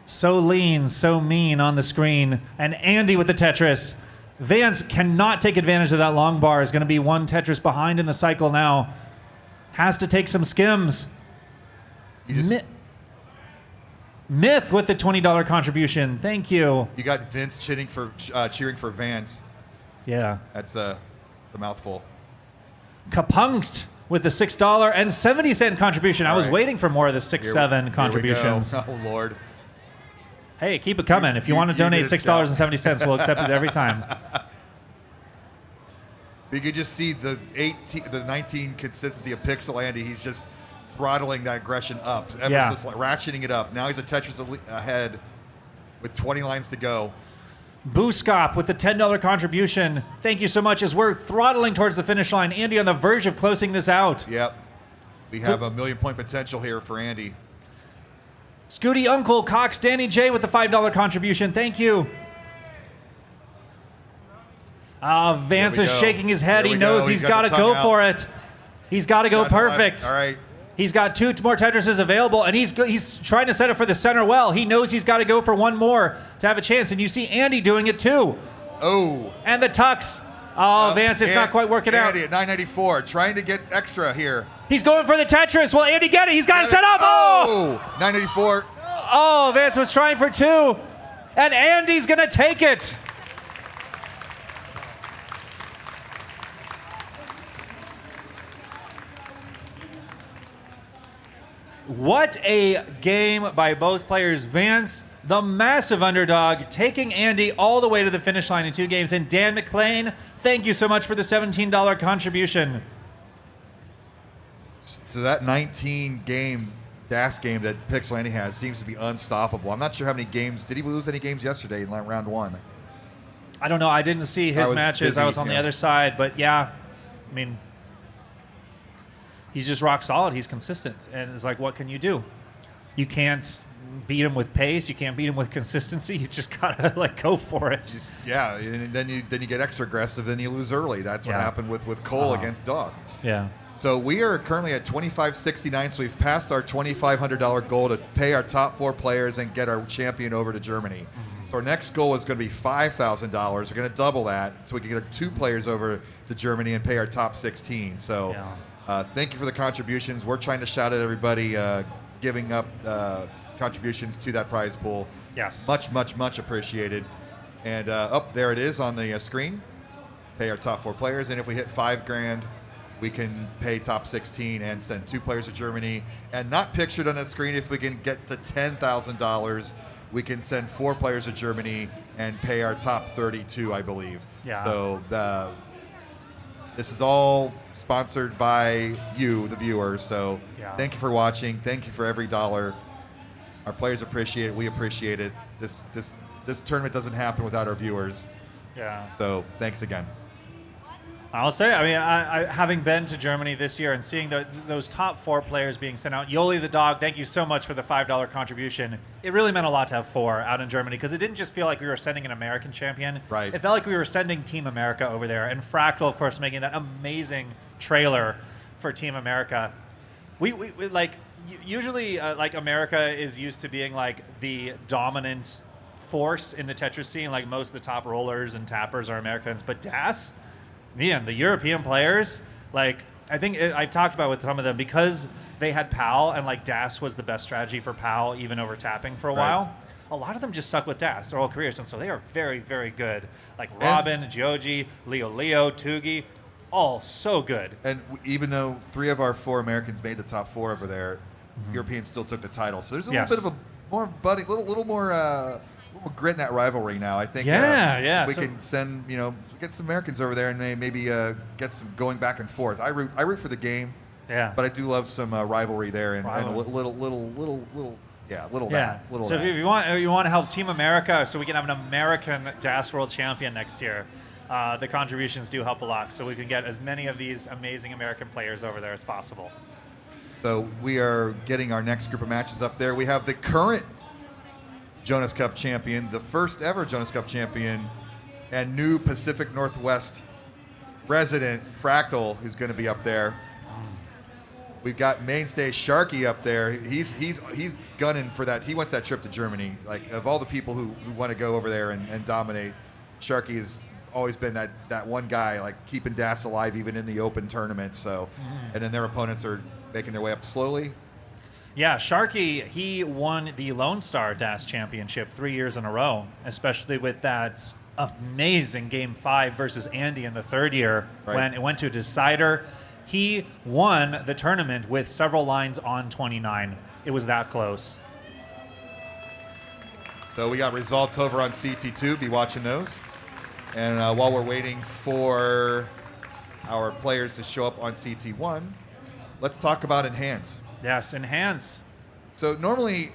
so lean, so mean on the screen. And Andy with the Tetris. Vance cannot take advantage of that long bar. Is going to be 1 Tetris behind in the cycle now. Has to take some skims. Myth with the $20 contribution. Thank you. You got Vince cheering for Vance. Yeah. That's a mouthful. Kapunkt with the $6.70 contribution. I was waiting for more of the 6-7 contributions. Oh, Lord. Hey, keep it coming. If you want to donate $6.70, we'll accept it every time. You can just see the 19 consistency of Pixel Andy. He's just throttling that aggression up. Just like ratcheting it up. Now he's a Tetris ahead with 20 lines to go. Booskop with the $10 contribution. Thank you so much as we're throttling towards the finish line. Andy on the verge of closing this out. Yep. We have a 1,000,000-point potential here for Andy. Scooty Uncle Cox Danny J with the $5 contribution. Thank you. Vance is shaking his head. He knows he's got to go for it. He's got to go perfect. All right. He's got 2 more Tetrises available, and he's trying to set it for the center well. He knows he's got to go for 1 more to have a chance, and you see Andy doing it too. Oh. And the tucks. Oh, Vance, it's not quite working out. Andy at 994, trying to get extra here. He's going for the Tetris. Will Andy get it? He's got it set up. Oh! 994. Oh, Vance was trying for 2, and Andy's going to take it. What a game by both players. Vance, the massive underdog, taking Andy all the way to the finish line in 2 games. And Dan McLean, thank you so much for the $17 contribution. So that 19-game DAS game that Pixel Andy has seems to be unstoppable. I'm not sure how many games. Did he lose any games yesterday in round 1? I don't know. I didn't see his matches. I was on the other side. But yeah, I mean, he's just rock solid. He's consistent. And it's like, what can you do? You can't beat him with pace. You can't beat him with consistency. You just got to go for it. And then you get extra aggressive, then you lose early. That's what happened with Cole against Dog. Yeah. So we are currently at $25.69, so we've passed our $2,500 goal to pay our top 4 players and get our champion over to Germany. Mm-hmm. So our next goal is going to be $5,000. We're going to double that so we can get our 2 players over to Germany and pay our top 16. So thank you for the contributions. We're trying to shout at everybody giving up contributions to that prize pool. Yes. Much, much, much appreciated. And there it is on the screen. Pay our top 4 players, and if we hit $5,000, we can pay top 16 and send 2 players to Germany. And not pictured on the screen, if we can get to $10,000, we can send 4 players to Germany and pay our top 32, I believe. Yeah. So this is all sponsored by you, the viewers. So thank you for watching. Thank you for every dollar. Our players appreciate it. We appreciate it. This tournament doesn't happen without our viewers. Yeah. So thanks again. I'll say, I mean, I having been to Germany this year and seeing those top 4 players being sent out, Yoli the dog, thank you so much for the $5 contribution. It really meant a lot to have 4 out in Germany because it didn't just feel like we were sending an American champion. Right. It felt like we were sending Team America over there. And Fractal, of course, making that amazing trailer for Team America. We like, usually, like, America is used to being, like, the dominant force in the Tetris scene. Like, most of the top rollers and tappers are Americans. But DAS... Man, the European players, like, I think I've talked about with some of them because they had PAL and like DAS was the best strategy for PAL even over tapping for a while. A lot of them just stuck with DAS their whole careers, and so they are very, very good. Like Robin, Joji, Leo, Tugi, all so good. And even though 3 of our 4 Americans made the top 4 over there, Europeans still took the title. So there's a little bit of a more budding, little more grit in that rivalry now. I think. If we can send, get some Americans over there and maybe get some going back and forth. I root for the game. Yeah. But I do love some rivalry there and a little. So if you want to help Team America, so we can have an American DAS World Champion next year, the contributions do help a lot. So we can get as many of these amazing American players over there as possible. So we are getting our next group of matches up there. We have the current Jonas Cup champion, the first ever Jonas Cup champion, and new Pacific Northwest resident Fractal, who's going to be up there. We've got mainstay Sharky up there. He's gunning for that. He wants that trip to Germany. Like, of all the people who want to go over there and dominate, Sharky has always been that one guy, like keeping DAS alive even in the open tournaments. So, and then their opponents are making their way up slowly. Yeah, Sharky, he won the Lone Star DAS Championship 3 years in a row, especially with that amazing Game 5 versus Andy in the 3rd year when it went to a decider. He won the tournament with several lines on 29. It was that close. So we got results over on CT2. Be watching those. And while we're waiting for our players to show up on CT1, let's talk about Enhance. Yes, Enhance. So normally,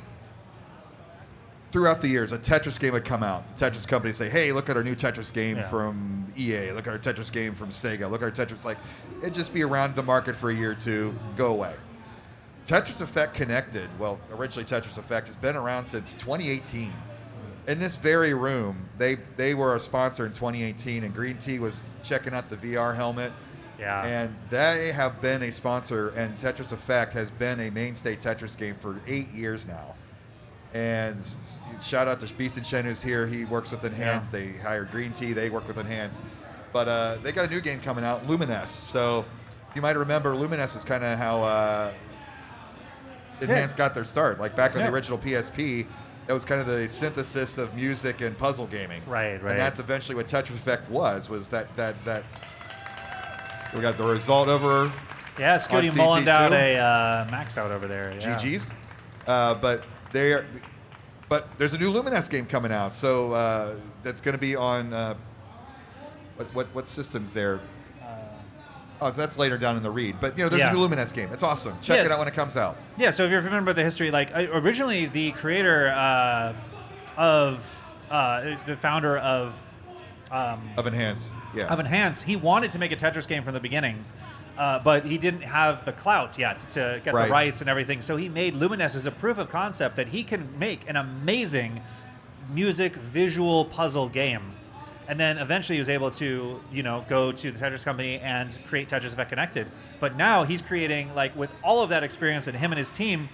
throughout the years, a Tetris game would come out. The Tetris company would say, hey, look at our new Tetris game from EA. Look at our Tetris game from Sega. Look at our Tetris. Like, it'd just be around the market for a year or two, go away. Tetris Effect Connected, well, originally Tetris Effect, has been around since 2018. In this very room, they were a sponsor in 2018, and Green Tea was checking out the VR helmet. Yeah. And they have been a sponsor, and Tetris Effect has been a mainstay Tetris game for 8 years now. And shout out to Beast and Shen, who's here. He works with Enhance. Yeah. They hired Green Tea. They work with Enhance. But they got a new game coming out, Lumines. So you might remember Lumines is kind of how Enhance got their start. Like back on the original PSP, that was kind of the synthesis of music and puzzle gaming. Right. And that's eventually what Tetris Effect was that we got the result over. Yeah, Scooty mulling out a max out over there. Yeah. GG's. But there's a new Lumines game coming out, so that's going to be on what systems there? So that's later down in the read. But there's a new Lumines game. It's awesome. Check it out when it comes out. Yeah. So if you remember the history, like originally the creator the founder of Enhance. Yeah. Of Enhance, he wanted to make a Tetris game from the beginning, but he didn't have the clout yet to get the rights and everything. So he made Lumines as a proof of concept that he can make an amazing music visual puzzle game. And then eventually he was able to, go to the Tetris company and create Tetris Effect Connected. But now he's creating, like, with all of that experience and him and his team,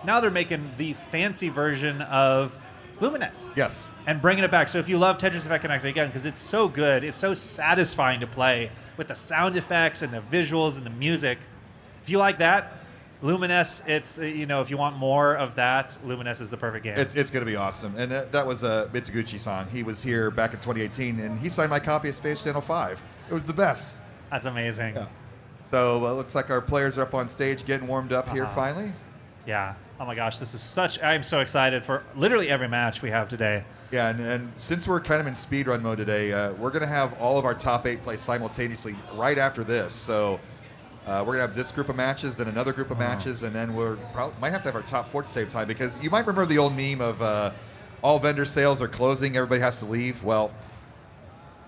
now they're making the fancy version of Lumines. Yes. And bringing it back. So if you love Tetris Effect Connected, again, because it's so good, it's so satisfying to play with the sound effects and the visuals and the music. If you like that, Lumines, it's, if you want more of that, Lumines is the perfect game. It's going to be awesome. And that was Mitsuguchi-san. He was here back in 2018, and he signed my copy of Space Channel 5. It was the best. That's amazing. Yeah. So it looks like our players are up on stage getting warmed up here finally. Yeah. Oh my gosh, this is I'm so excited for literally every match we have today. Yeah, and since we're kind of in speedrun mode today, we're going to have all of our top 8 play simultaneously right after this. So we're going to have this group of matches, then another group of matches, and then might have to have our top 4 at the same time, because you might remember the old meme of all vendor sales are closing, everybody has to leave. Well,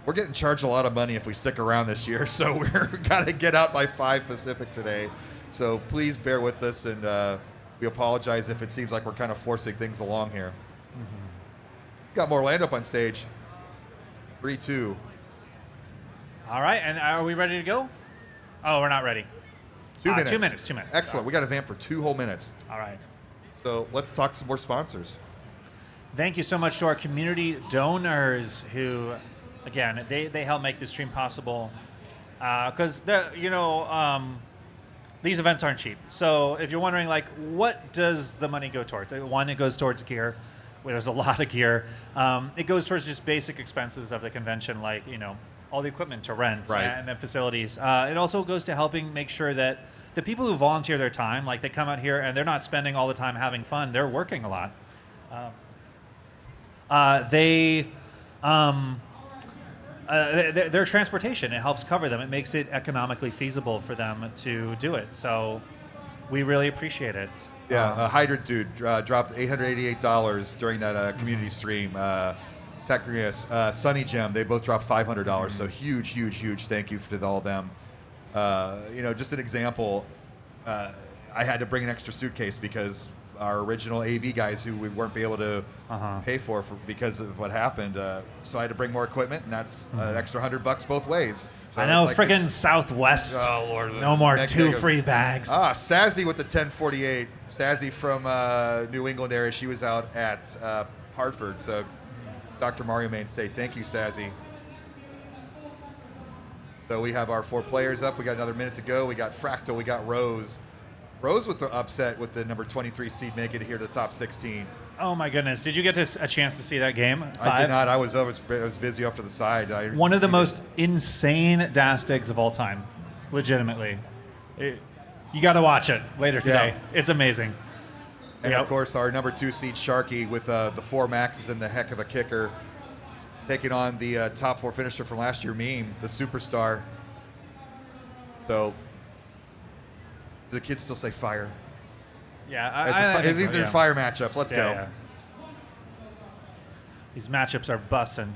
we're getting charged a lot of money if we stick around this year, so we're got to get out by 5 Pacific today. So please bear with us, and we apologize if it seems like we're kind of forcing things along here. Got more land up on stage. 3-2. All right, and are we ready to go? Oh, we're not ready. 2 minutes. 2 minutes, 2 minutes. Excellent. We got a vamp for 2 whole minutes. All right. So let's talk some more sponsors. Thank you so much to our community donors who, again, they help make this stream possible. Because, these events aren't cheap. So if you're wondering, like, what does the money go towards? One, it goes towards gear. Well, there's a lot of gear. It goes towards just basic expenses of the convention, like, all the equipment to rent and the facilities. It also goes to helping make sure that the people who volunteer their time, like they come out here and they're not spending all the time having fun, they're working a lot. Their transportation, it helps cover them. It makes it economically feasible for them to do it. So we really appreciate it. Yeah, a Hydrant Dude dropped $888 during that community stream. Technius, Sunny Gem, they both dropped $500. So huge, huge, huge thank you to all of them. Just an example, I had to bring an extra suitcase because our original AV guys who we weren't able to pay for because of what happened. So I had to bring more equipment, and that's an extra $100 both ways. So I know, like freaking Southwest. Oh, Lord. No more 2 free bags. Sazzy with the 1048. Sazzy from New England area. She was out at Hartford. So Dr. Mario Mainstay. Thank you, Sazzy. So we have our 4 players up. We got another minute to go. We got Fractal. We got Rose. Rose with the upset with the number 23 seed making it here to the top 16. Oh my goodness! Did you get a chance to see that game? 5? I did not. I was busy off to the side. One of the most insane Dastigs of all time, legitimately. You got to watch it later today. Yeah. It's amazing. And of course, our number 2 seed Sharky with the 4 maxes and the heck of a kicker, taking on the top 4 finisher from last year, Meme, the superstar. So. Do the kids still say fire? Yeah, these are fire matchups. Let's go. Yeah. These matchups are bussin'.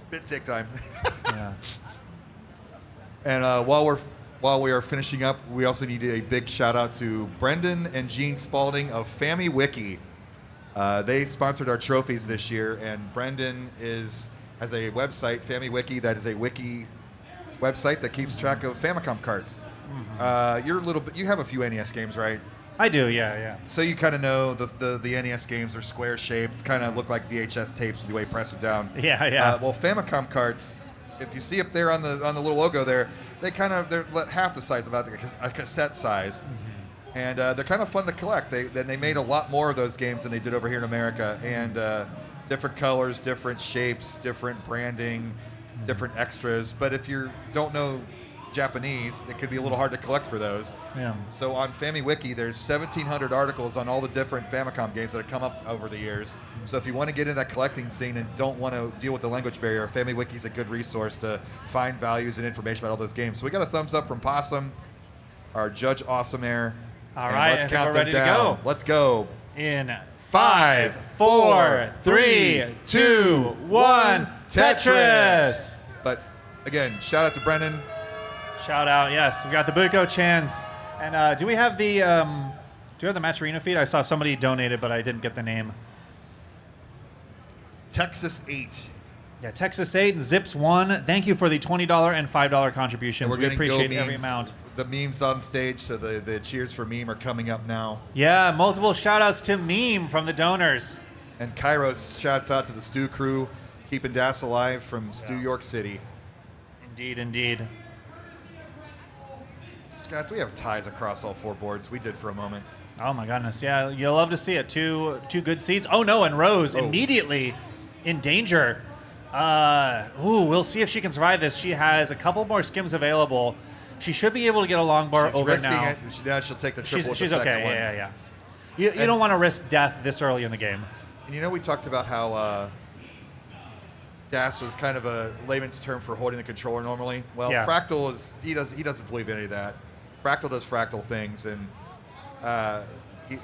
Spit take time. Yeah. And while we are finishing up, we also need a big shout out to Brendan and Gene Spalding of Fammy Wiki. They sponsored our trophies this year, and Brendan has a website, Fammy Wiki, that is a wiki website that keeps track of Famicom carts. You have a few NES games, right? I do, yeah. So you kind of know the NES games are square shaped, kind of look like VHS tapes with the way you press it down. Yeah. Well, Famicom carts, if you see up there on the little logo there, they're half the size, about a cassette size, and they're kind of fun to collect. They made a lot more of those games than they did over here in America, and different colors, different shapes, different branding, different extras. But if you don't know Japanese, it could be a little hard to collect for those. Yeah. So on Fammy Wiki, there's 1,700 articles on all the different Famicom games that have come up over the years. So if you want to get in that collecting scene and don't want to deal with the language barrier, Fammy Wiki is a good resource to find values and information about all those games. So we got a thumbs up from Possum, our Judge Awesome Air. All right, let's count them ready down. To go. Let's go. In 5, 4, 3, 2, 1. Tetris. But again, shout out to Brendan. Shout out, yes. We got the Buko Chans. And do we have the matcherino feed? I saw somebody donated, but I didn't get the name. Texas 8. Yeah, Texas 8 and Zips 1. Thank you for the $20 and $5 contributions. We appreciate every amount. The memes on stage, so the cheers for Meme are coming up now. Yeah, multiple shout outs to Meme from the donors. And Kairos shouts out to the Stew crew, keeping DAS alive from Stew York City. Indeed. Scott, we have ties across all 4 boards. We did for a moment. Oh my goodness, yeah, you'll love to see it. Two good seats. Oh no, and Rose immediately in danger. We'll see if she can survive this. She has a couple more skims available. She should be able to get a long bar She's over risking now. it. Now she'll take the triple with the She's second okay. one. Yeah. You don't want to risk death this early in the game. And we talked about how gas was kind of a layman's term for holding the controller normally. Well, Yeah. Fractal he doesn't believe any of that. Fractal does Fractal things, and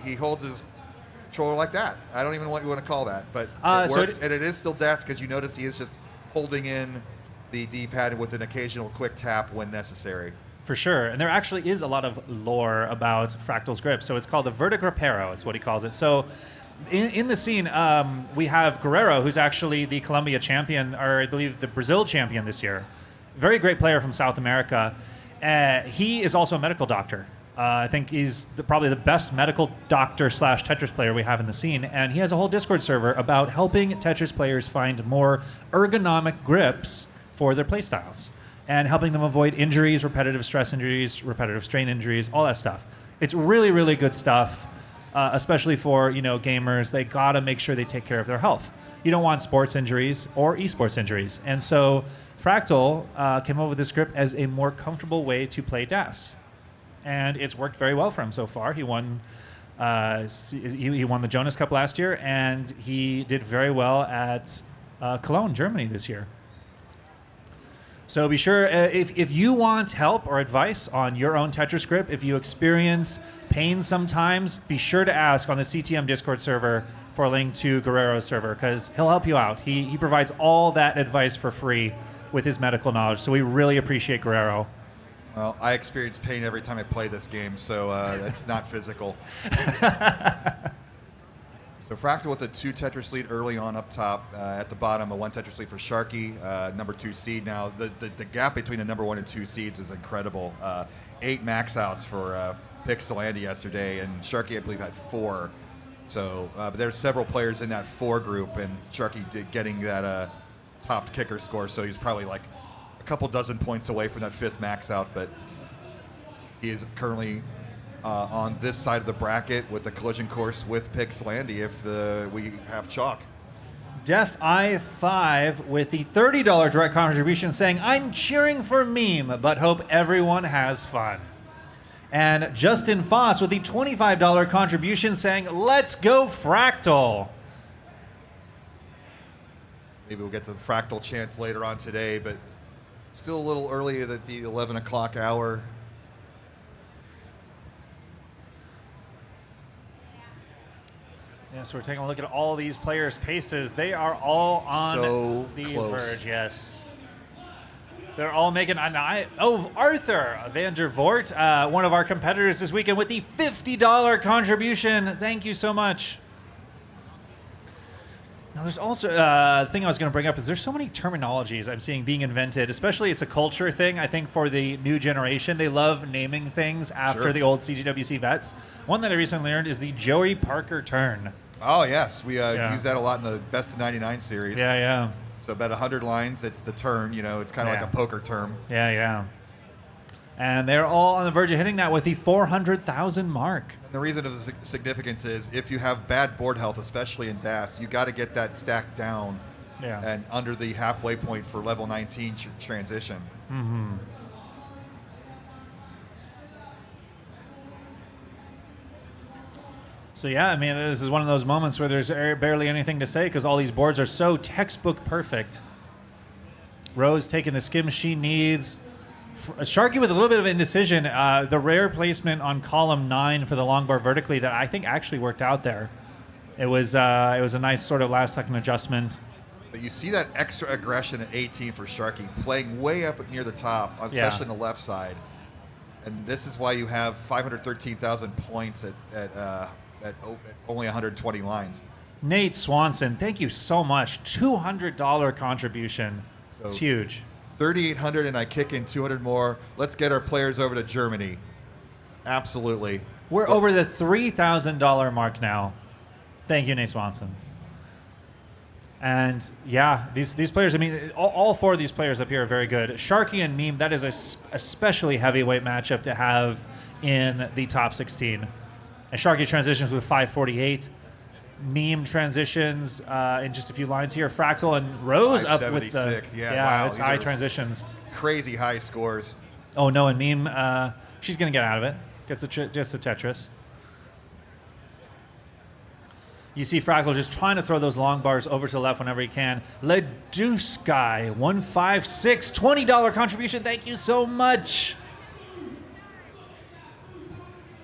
he holds his controller like that. I don't even know what you want to call that, but it works, and it is still DAS because you notice he is just holding in the D-pad with an occasional quick tap when necessary. For sure. And there actually is a lot of lore about Fractal's grip. So it's called the Vertigrapero. It's what he calls it. So in the scene, we have Guerrero, who's actually the Colombia champion, or I believe the Brazil champion this year. Very great player from South America. He is also a medical doctor. I think he's probably the best medical doctor / Tetris player we have in the scene. And he has a whole Discord server about helping Tetris players find more ergonomic grips for their playstyles and helping them avoid injuries, repetitive stress injuries, repetitive strain injuries, all that stuff. It's really, really good stuff, especially for gamers. They gotta make sure they take care of their health. You don't want sports injuries or esports injuries. And so Fractal came up with this grip as a more comfortable way to play DAS. And it's worked very well for him so far. He won he won the Jonas Cup last year, and he did very well at Cologne, Germany this year. So be sure, if you want help or advice on your own Tetris grip, if you experience pain sometimes, be sure to ask on the CTM Discord server for a link to Guerrero's server, because he'll help you out. He provides all that advice for free with his medical knowledge, so we really appreciate Guerrero. Well, I experience pain every time I play this game, so it's not physical. So Fractal with a 2 Tetris lead early on up top. At the bottom, a 1 Tetris lead for Sharky, number 2 seed. Now, the gap between the number 1 and 2 seeds is incredible. 8 max outs for Pixelandi yesterday, and Sharky, I believe, had 4. So but there's several players in that 4 group, and Sharky getting that top kicker score, so he's probably like a couple dozen points away from that 5th max out, but he is currently on this side of the bracket with the collision course with Pixelandi if we have chalk. Def I5 with the $30 direct contribution saying, I'm cheering for Meme, but hope everyone has fun. And Justin Foss with the $25 contribution saying, let's go Fractal. Maybe we'll get some Fractal chants later on today, but still a little early at the 11 o'clock hour. Yeah, so we're taking a look at all these players' paces. They are all on the verge, yes. They're all making an eye. Oh, Arthur van der Voort, one of our competitors this weekend with the $50 contribution. Thank you so much. Now, there's also the thing I was going to bring up is there's so many terminologies I'm seeing being invented, especially it's a culture thing, I think, for the new generation. They love naming things after the old CTWC vets. One that I recently learned is the Joey Parker turn. Oh, yes. We use that a lot in the Best of 99 series. Yeah. So about 100 lines, it's the turn. It's kind of like a poker term. Yeah. And they're all on the verge of hitting that with the 400,000 mark. And the reason of the significance is if you have bad board health, especially in DAS, you got to get that stack down and under the halfway point for level 19 transition. Mm-hmm. So yeah, I mean, this is one of those moments where there's barely anything to say because all these boards are so textbook perfect. Rose taking the skims she needs. Sharky with a little bit of indecision. The rare placement on column 9 for the long bar vertically that I think actually worked out there. It was a nice sort of last second adjustment. But you see that extra aggression at 18 for Sharky, playing way up near the top, especially on the left side. And this is why you have 513,000 points at only 120 lines. Nate Swanson, thank you so much. $200 contribution. So it's huge. 3,800 and I kick in 200 more. Let's get our players over to Germany. Absolutely. We're over the $3,000 mark now. Thank you, Nate Swanson. And yeah, these players, I mean, all 4 of these players up here are very good. Sharky and Meme, that is a especially heavyweight matchup to have in the top 16. And Sharky transitions with 548. Meme transitions in just a few lines here. Fractal and Rose up with the... Wow, it's high transitions. Crazy high scores. Oh, no, and Meme, she's going to get out of it. Gets the Tetris. You see Fractal just trying to throw those long bars over to the left whenever he can. Leduce Guy, 156, $20 contribution. Thank you so much.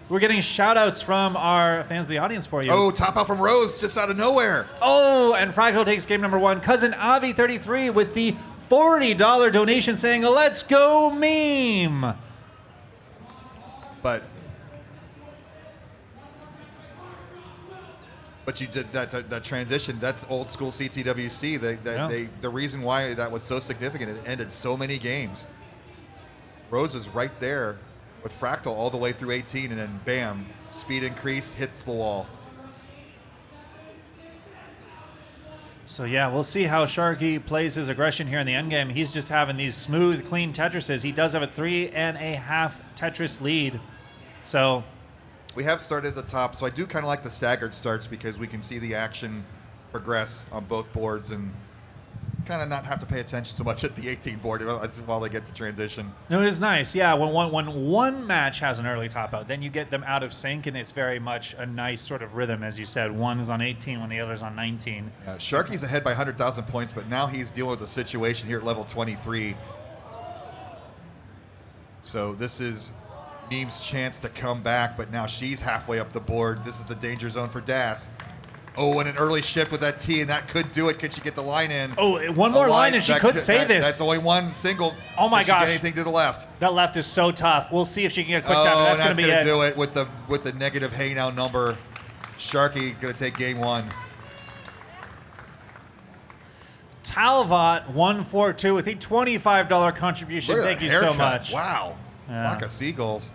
We're getting shout-outs from our fans of the audience for you. Oh, top out from Rose, just out of nowhere. Oh, and Fractal takes game number 1. Cousin Avi33 with the $40 donation saying, let's go Meme. But you did that transition. That's old school CTWC. The reason why that was so significant, it ended so many games. Rose is right there with Fractal all the way through 18, and then bam, speed increase, hits the wall. So yeah, we'll see how Sharky plays his aggression here in the endgame. He's just having these smooth, clean Tetrises. He does have a 3.5 Tetris lead. So we have started at the top, so I do kind of like the staggered starts because we can see the action progress on both boards and kind of not have to pay attention so much at the 18 board while they get to transition. No, it is nice. Yeah, when one match has an early top out, then you get them out of sync, and it's very much a nice sort of rhythm, as you said. One is on 18 when the other's on 19. Yeah, Sharky's ahead by 100,000 points, but now he's dealing with a situation here at level 23. So this is Meme's chance to come back, but now she's halfway up the board. This is the danger zone for Das. Oh, and an early shift with that T, and that could do it. Could she get the line in? Oh, one more line, and she could say this. That's only one single. Oh my gosh! Get anything to the left? That left is so tough. We'll see if she can get a quick tap. Oh, That's going to be it. Do it with the negative hey now number. Sharky going to take game 1. Talvot 142 with a $25 contribution. Look at Thank that you haircut. so much. Wow, Yeah. flock of seagulls.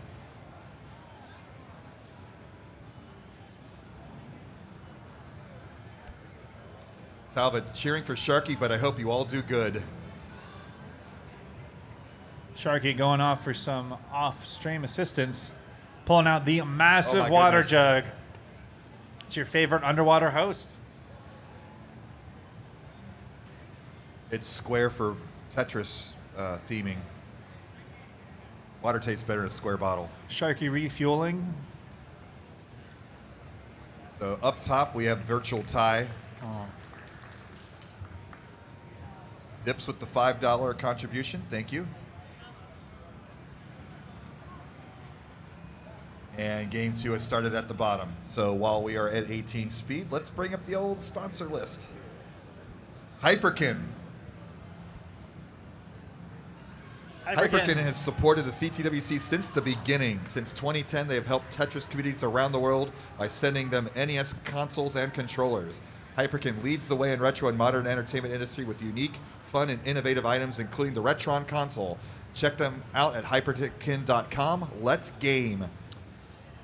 Talbot cheering for Sharky, but I hope you all do good. Sharky going off for some off-stream assistance, pulling out the Oh massive my water goodness. jug. It's your favorite underwater host. It's square for Tetris theming. Water tastes better in a square bottle. Sharky refueling. So up top we have virtual tie. Oh. Zips with the $5 contribution. Thank you. And game 2 has started at the bottom. So while we are at 18 speed, let's bring up the old sponsor list. Hyperkin. Hyperkin has supported the CTWC since the beginning. Since 2010, they have helped Tetris communities around the world by sending them NES consoles and controllers. Hyperkin leads the way in retro and modern entertainment industry with unique, fun, and innovative items, including the Retron console. Check them out at hyperkin.com. Let's game.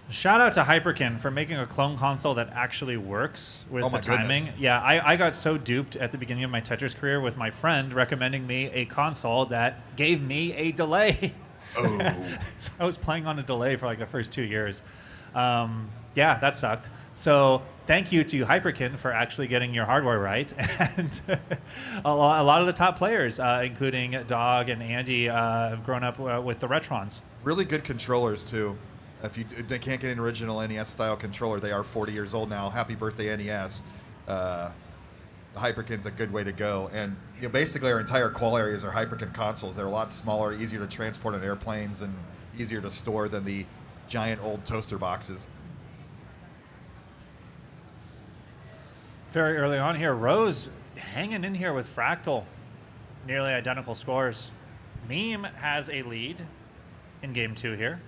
Shout out to Hyperkin for making a clone console that actually works with the timing. Goodness. Yeah, I got so duped at the beginning of my Tetris career with my friend recommending me a console that gave me a delay. Oh. So I was playing on a delay for like the first 2 years. Yeah, that sucked. So thank you to Hyperkin for actually getting your hardware right. And a lot of the top players, including Dog and Andy, have grown up with the Retrons. Really good controllers, too. If they can't get an original NES-style controller, they are 40 years old now. Happy birthday, NES. The Hyperkin's a good way to go. And basically our entire qual areas are Hyperkin consoles. They're a lot smaller, easier to transport on airplanes, and easier to store than the giant old toaster boxes. Very early on here, Rose hanging in here with Fractal. Nearly identical scores. Meme has a lead in game 2 here.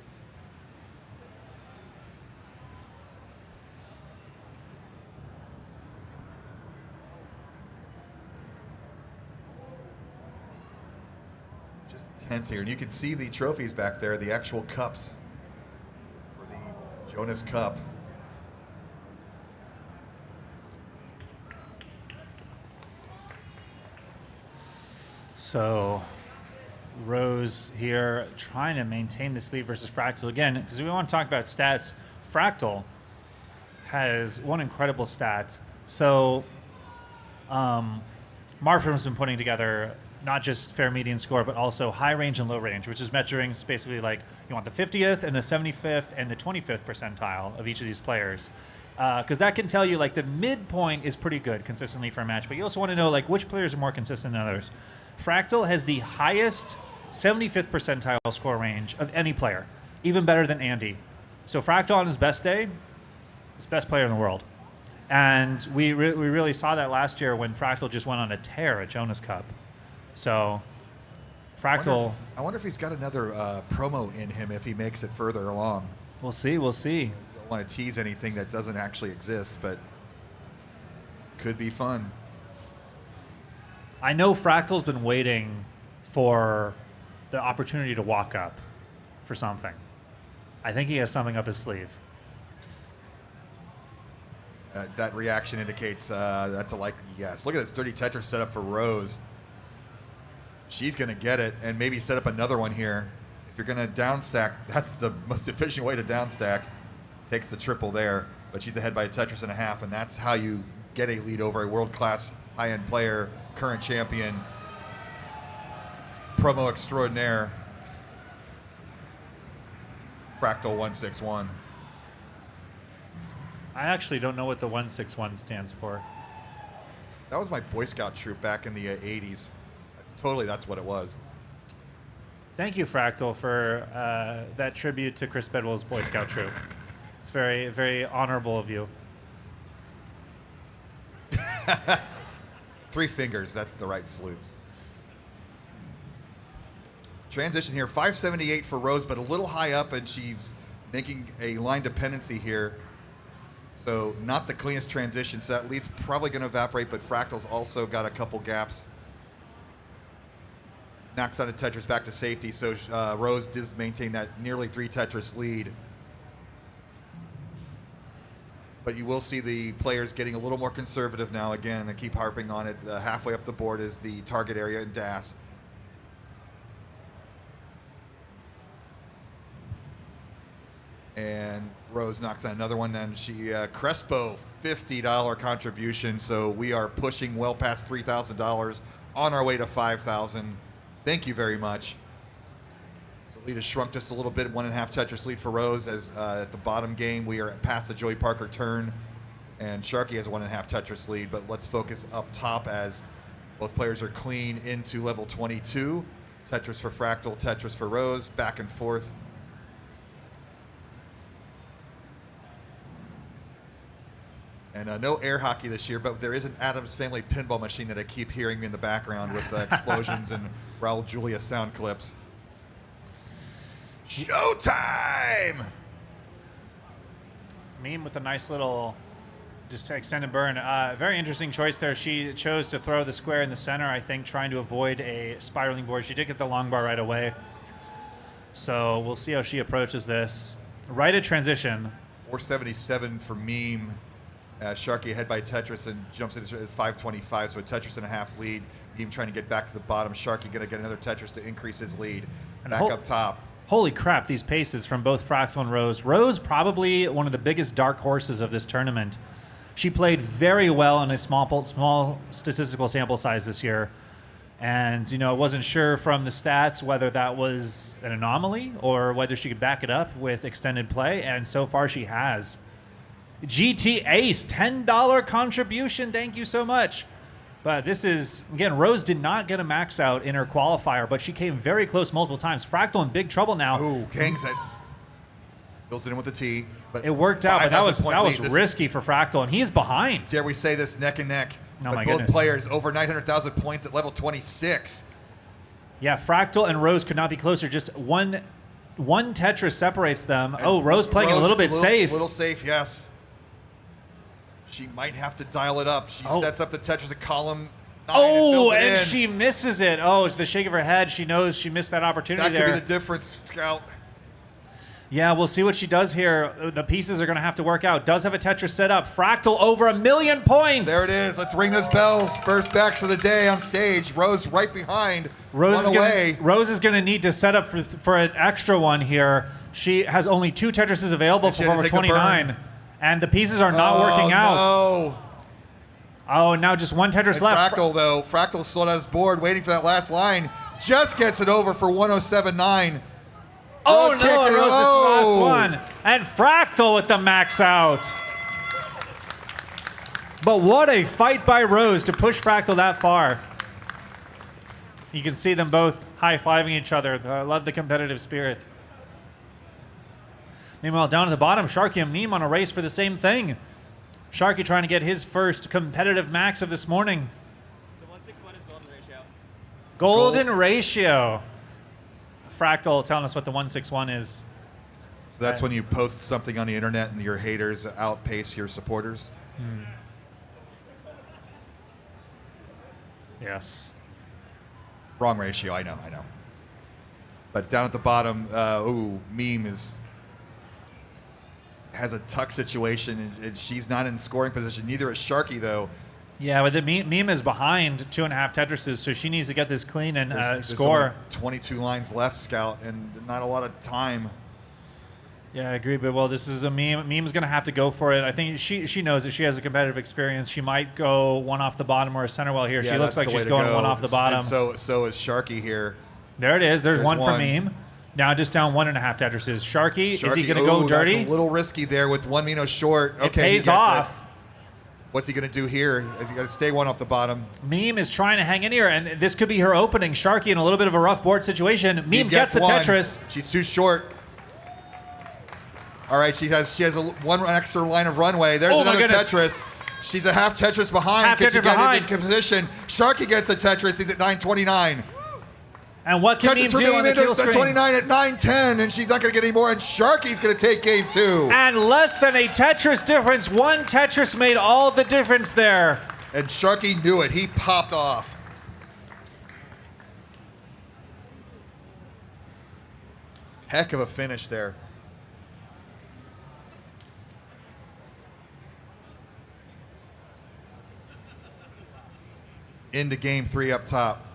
Just tense here. And you can see the trophies back there, the actual cups for the Jonas Cup. So Rose here trying to maintain this lead versus Fractal again, because we want to talk about stats. Fractal has one incredible stat. So Marfram's been putting together not just fair median score, but also high range and low range, which is measuring basically like you want the 50th and the 75th and the 25th percentile of each of these players. Because that can tell you like the midpoint is pretty good consistently for a match, but you also want to know like which players are more consistent than others. Fractal has the highest 75th percentile score range of any player, even better than Andy. So Fractal on his best day is the best player in the world. And we really saw that last year when Fractal just went on a tear at Jonas Cup. So Fractal... I wonder if he's got another promo in him if he makes it further along. We'll see, we'll see. Don't want to tease anything that doesn't actually exist, but could be fun. I know Fractal's been waiting for the opportunity to walk up for something. I think he has something up his sleeve. That reaction indicates that's a likely yes. Look at this dirty Tetris setup for Rose. She's going to get it and maybe set up another one here. If you're going to downstack, that's the most efficient way to downstack. Takes the triple there, but she's ahead by a Tetris and a half, and that's how you get a lead over a world-class high-end player, current champion, promo extraordinaire, Fractal 161. I actually don't know what the 161 stands for. That was my Boy Scout troop back in the 80s. That's what it was. Thank you, Fractal, for that tribute to Chris Bedwell's Boy Scout troop. It's very, very honorable of you. 3 fingers, that's the right salute. Transition here, 578 for Rose, but a little high up, and she's making a line dependency here. So not the cleanest transition, so that lead's probably going to evaporate, but Fractal's also got a couple gaps. Knocks out a Tetris back to safety, so Rose does maintain that nearly 3 Tetris lead. But you will see the players getting a little more conservative now. Again, I keep harping on it. Halfway up the board is the target area in DAS. And Rose knocks out another one, and she Crespo $50 contribution. So we are pushing well past $3,000, on our way to $5,000. Thank you very much. So lead has shrunk just a little bit, 1.5 Tetris lead for Rose. As at the bottom game, we are past the Joey Parker turn, and Sharky has a 1.5 Tetris lead. But let's focus up top as both players are clean into level 22. Tetris for Fractal, Tetris for Rose, back and forth. And no air hockey this year, but there is an Addams Family pinball machine that I keep hearing in the background with explosions and Raul Julia sound clips. Showtime! Meme with a nice little just extended burn. Very interesting choice there. She chose to throw the square in the center, I think, trying to avoid a spiraling board. She did get the long bar right away. So we'll see how she approaches this. Right at transition. 477 for Meme. Sharky ahead by Tetris and jumps into 525, so a Tetris and a half lead. Meme trying to get back to the bottom. Sharky going to get another Tetris to increase his lead. Back up top. Holy crap, these paces from both Fractal and Rose. Rose probably one of the biggest dark horses of this tournament. She played very well in a small statistical sample size this year. And, you know, I wasn't sure from the stats whether that was an anomaly or whether she could back it up with extended play. And so far she has. GT Ace, $10 contribution. Thank you so much. But this is, again, Rose did not get a max out in her qualifier, but she came very close multiple times. Fractal in big trouble now. Ooh, Kang's it. Fills it in with the T. But it worked out, but that was risky for Fractal, and he's behind. Dare we say this, neck and neck. Oh, but my both goodness. players over 900,000 points at level 26. Yeah, Fractal and Rose could not be closer. Just one Tetris separates them. And Rose playing a little bit safe. A little safe, yes. She might have to dial it up. She sets up the Tetris at column 9 and she misses it. Oh, it's the shake of her head. She knows she missed that opportunity there. That could be the difference, Scout. Yeah, we'll see what she does here. The pieces are going to have to work out. Does have a Tetris set up. Fractal over 1 million points. There it is. Let's ring those bells. First backs of the day on stage. Rose right behind. Rose is going to need to set up for an extra one here. She has only 2 Tetrises available for over 29. And the pieces are not working out. No. Oh, now just one Tetris And left. Fractal, though, Fractal's still on his board, waiting for that last line. Just gets it over for 107.9. Oh, Rose no, kick and it. Rose missed the last Oh. one. And Fractal with the max out. But what a fight by Rose to push Fractal that far. You can see them both high-fiving each other. I love the competitive spirit. Meanwhile, down at the bottom, Sharky and Meme on a race for the same thing. Sharky trying to get his first competitive max of this morning. The 161 is golden ratio. Golden ratio. Fractal telling us what the 161 is. So that's when you post something on the internet and your haters outpace your supporters. Yes. Wrong ratio, I know. But down at the bottom, Meme has a tuck situation, and she's not in scoring position. Neither is Sharky, though. Yeah, but the Meme is behind 2.5 Tetrises, so she needs to get this clean and There's score. only 22 lines left, Scout, and not a lot of time. Yeah, I agree, but well, this is a Meme. Meme's going to have to go for it. I think she knows that she has a competitive experience. She might go one off the bottom or a center well here. Yeah, she looks that's like the she's way to going go. one off the bottom. And so is Sharky here. There it is. There's one for one. Meme. Now just down 1.5 Tetrises. Sharky, is he Sharky, going to go dirty? That's a little risky there with one Mino short. It Okay, pays he gets off. it. What's he going to do here? Is he going to stay one off the bottom? Meme is trying to hang in here, and this could be her opening. Sharky in a little bit of a rough board situation. Meme gets the one. Tetris. She's too short. All right, she has one extra line of runway. There's Oh, my another goodness. Tetris. She's a half Tetris behind. Half Can she Tetris get behind. into position? Sharky gets a Tetris. He's at 929. And what can Meme Tetris for do on the Meme kill at screen? 29 at 910, and she's not going to get any more. And Sharky's going to take game 2. And less than a Tetris difference. One Tetris made all the difference there. And Sharky knew it. He popped off. Heck of a finish there. Into game 3 up top.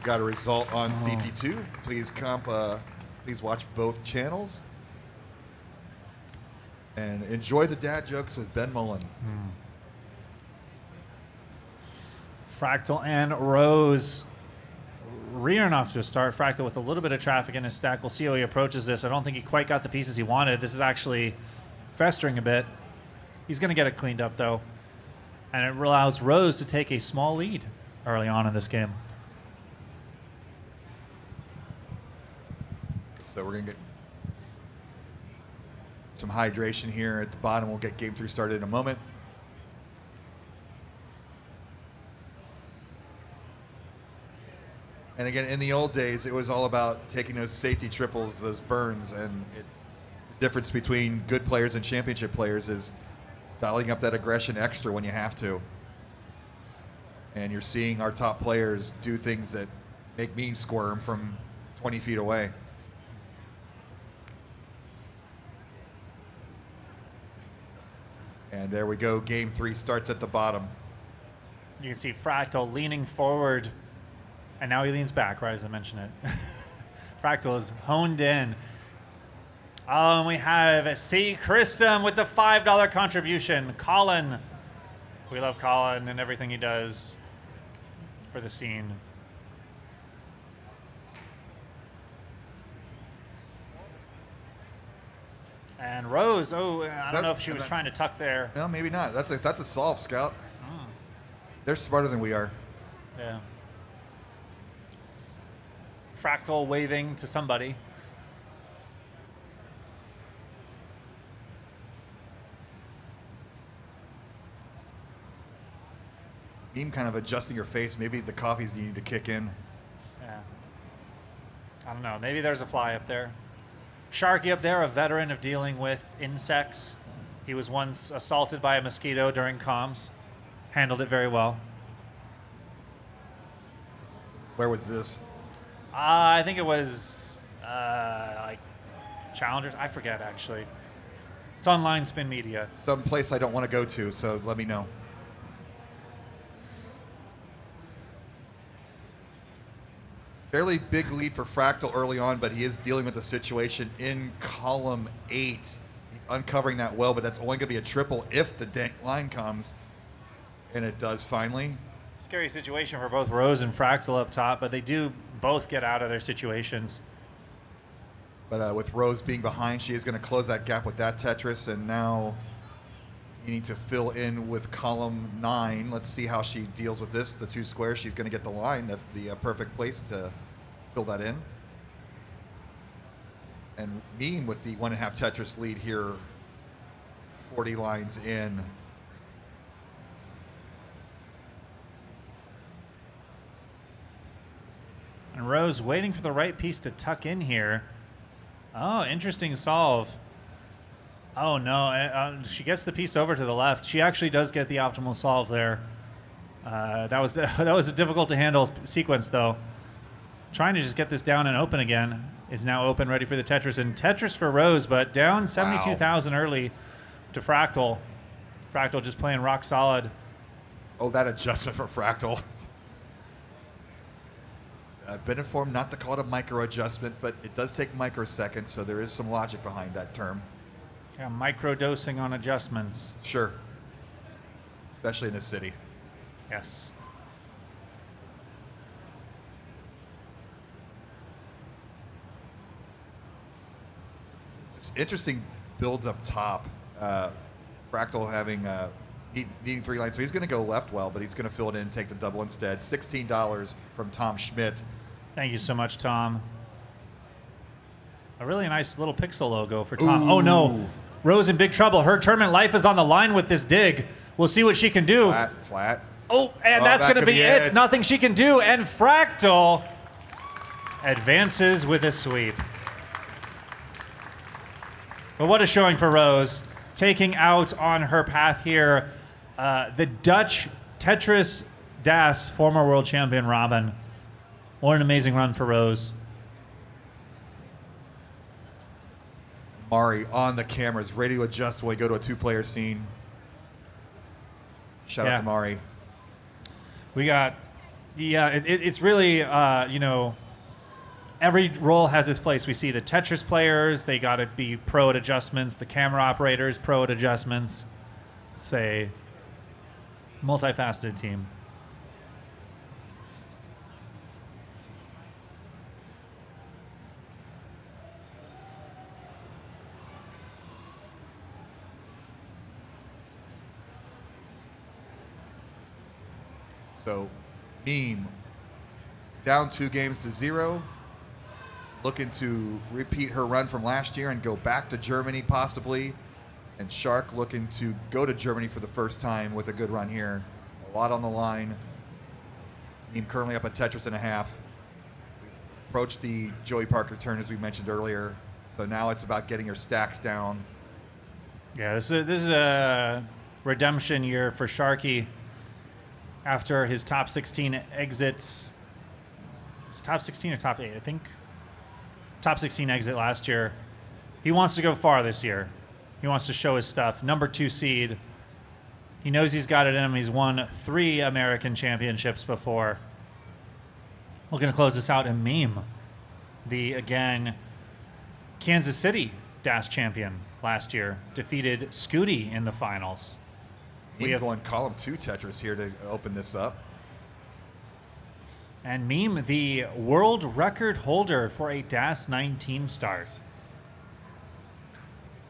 Got a result on CT2. Please watch both channels. And enjoy the dad jokes with Ben Mullen. Fractal and Rose rearing off to a start. Fractal with a little bit of traffic in his stack. We'll see how he approaches this. I don't think he quite got the pieces he wanted. This is actually festering a bit. He's going to get it cleaned up, though. And it allows Rose to take a small lead early on in this game. So we're going to get some hydration here at the bottom. We'll get game 3 started in a moment. And again, in the old days, it was all about taking those safety triples, those burns, and it's the difference between good players and championship players is dialing up that aggression extra when you have to. And you're seeing our top players do things that make me squirm from 20 feet away. And there we go. Game 3 starts at the bottom. You can see Fractal leaning forward, and now he leans back, right as I mentioned it. Fractal is honed in. Oh, and we have C. Christum with the $5 contribution. Colin. We love Colin and everything he does for the scene. And Rose, I don't know if she was trying to tuck there. No, maybe not. That's a solve, Scout. They're smarter than we are. Yeah. Fractal waving to somebody. Meme kind of adjusting her face. Maybe the coffee's needing to kick in. Yeah. I don't know. Maybe there's a fly up there. Sharky up there, a veteran of dealing with insects. He was once assaulted by a mosquito during comms. Handled it very well. Where was this? I think it was like Challengers. I forget, actually. It's online Spin Media. Some place I don't want to go to, so let me know. Fairly big lead for Fractal early on, but he is dealing with the situation in column 8. He's uncovering that well, but that's only going to be a triple if the dank line comes. And it does finally. Scary situation for both Rose and Fractal up top, but they do both get out of their situations. But with Rose being behind, she is going to close that gap with that Tetris. And now you need to fill in with column 9. Let's see how she deals with this. The 2 squares, she's going to get the line. That's the perfect place to fill that in. And Meme with the 1.5 Tetris lead here, 40 lines in. And Rose waiting for the right piece to tuck in here. Oh, interesting solve. Oh, no. She gets the piece over to the left. She actually does get the optimal solve there. That was a difficult to handle sequence, though. Trying to just get this down and open again. Is now open, ready for the Tetris. And Tetris for Rose, but down 72,000 early to Fractal. Fractal just playing rock solid. Oh, that adjustment for Fractal. I've been informed not to call it a micro adjustment, but it does take microseconds, so there is some logic behind that term. Yeah, micro dosing on adjustments. Sure. Especially in this city. Yes. It's interesting builds up top. Fractal having needing 3 lines, so he's going to go left well, but he's going to fill it in and take the double instead. $16 from Tom Schmidt. Thank you so much, Tom. A really nice little pixel logo for Tom. Ooh. Oh, no. Rose in big trouble. Her tournament life is on the line with this dig. We'll see what she can do. Flat. Oh, and that's that going to could be be it. it. Nothing she can do. And Fractal advances with a sweep. But what a showing for Rose. Taking out on her path here the Dutch Tetris Das former world champion Robin. What an amazing run for Rose. Mari on the cameras, ready to adjust when we go to a 2-player scene. Shout out to Mari. We got, it's really, every role has its place. We see the Tetris players, they got to be pro at adjustments. The camera operators, pro at adjustments. It's a multifaceted team. So, Meme down 2-0, looking to repeat her run from last year and go back to Germany possibly. And Shark looking to go to Germany for the first time with a good run here. A lot on the line. Meme currently up a Tetris and a half. Approached the Joey Parker turn as we mentioned earlier. So now it's about getting her stacks down. Yeah, this is a redemption year for Sharky. After his top 16 exits, it's top 16 or top 8, I think. Top 16 exit last year. He wants to go far this year. He wants to show his stuff. Number 2 seed. He knows he's got it in him. He's won 3 American championships before. We're going to close this out in Meme. The, again, Kansas City DAS champion last year. Defeated Scooty in the finals. We have going column 2 Tetris here to open this up. And Meme, the world record holder for a DAS 19 start.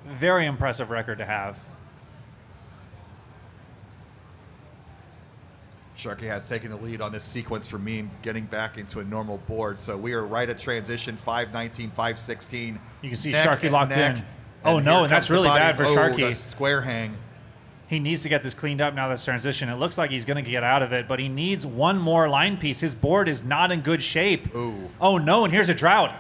Very impressive record to have. Sharky has taken the lead on this sequence for Meme, getting back into a normal board. So we are right at transition, 5-19, 5-16. You can see Sharky locked in. Oh, no, and that's really bad for Sharky. The square hang. He needs to get this cleaned up now, this transition. It looks like he's going to get out of it, but he needs one more line piece. His board is not in good shape. Ooh. Oh, no, and here's a drought.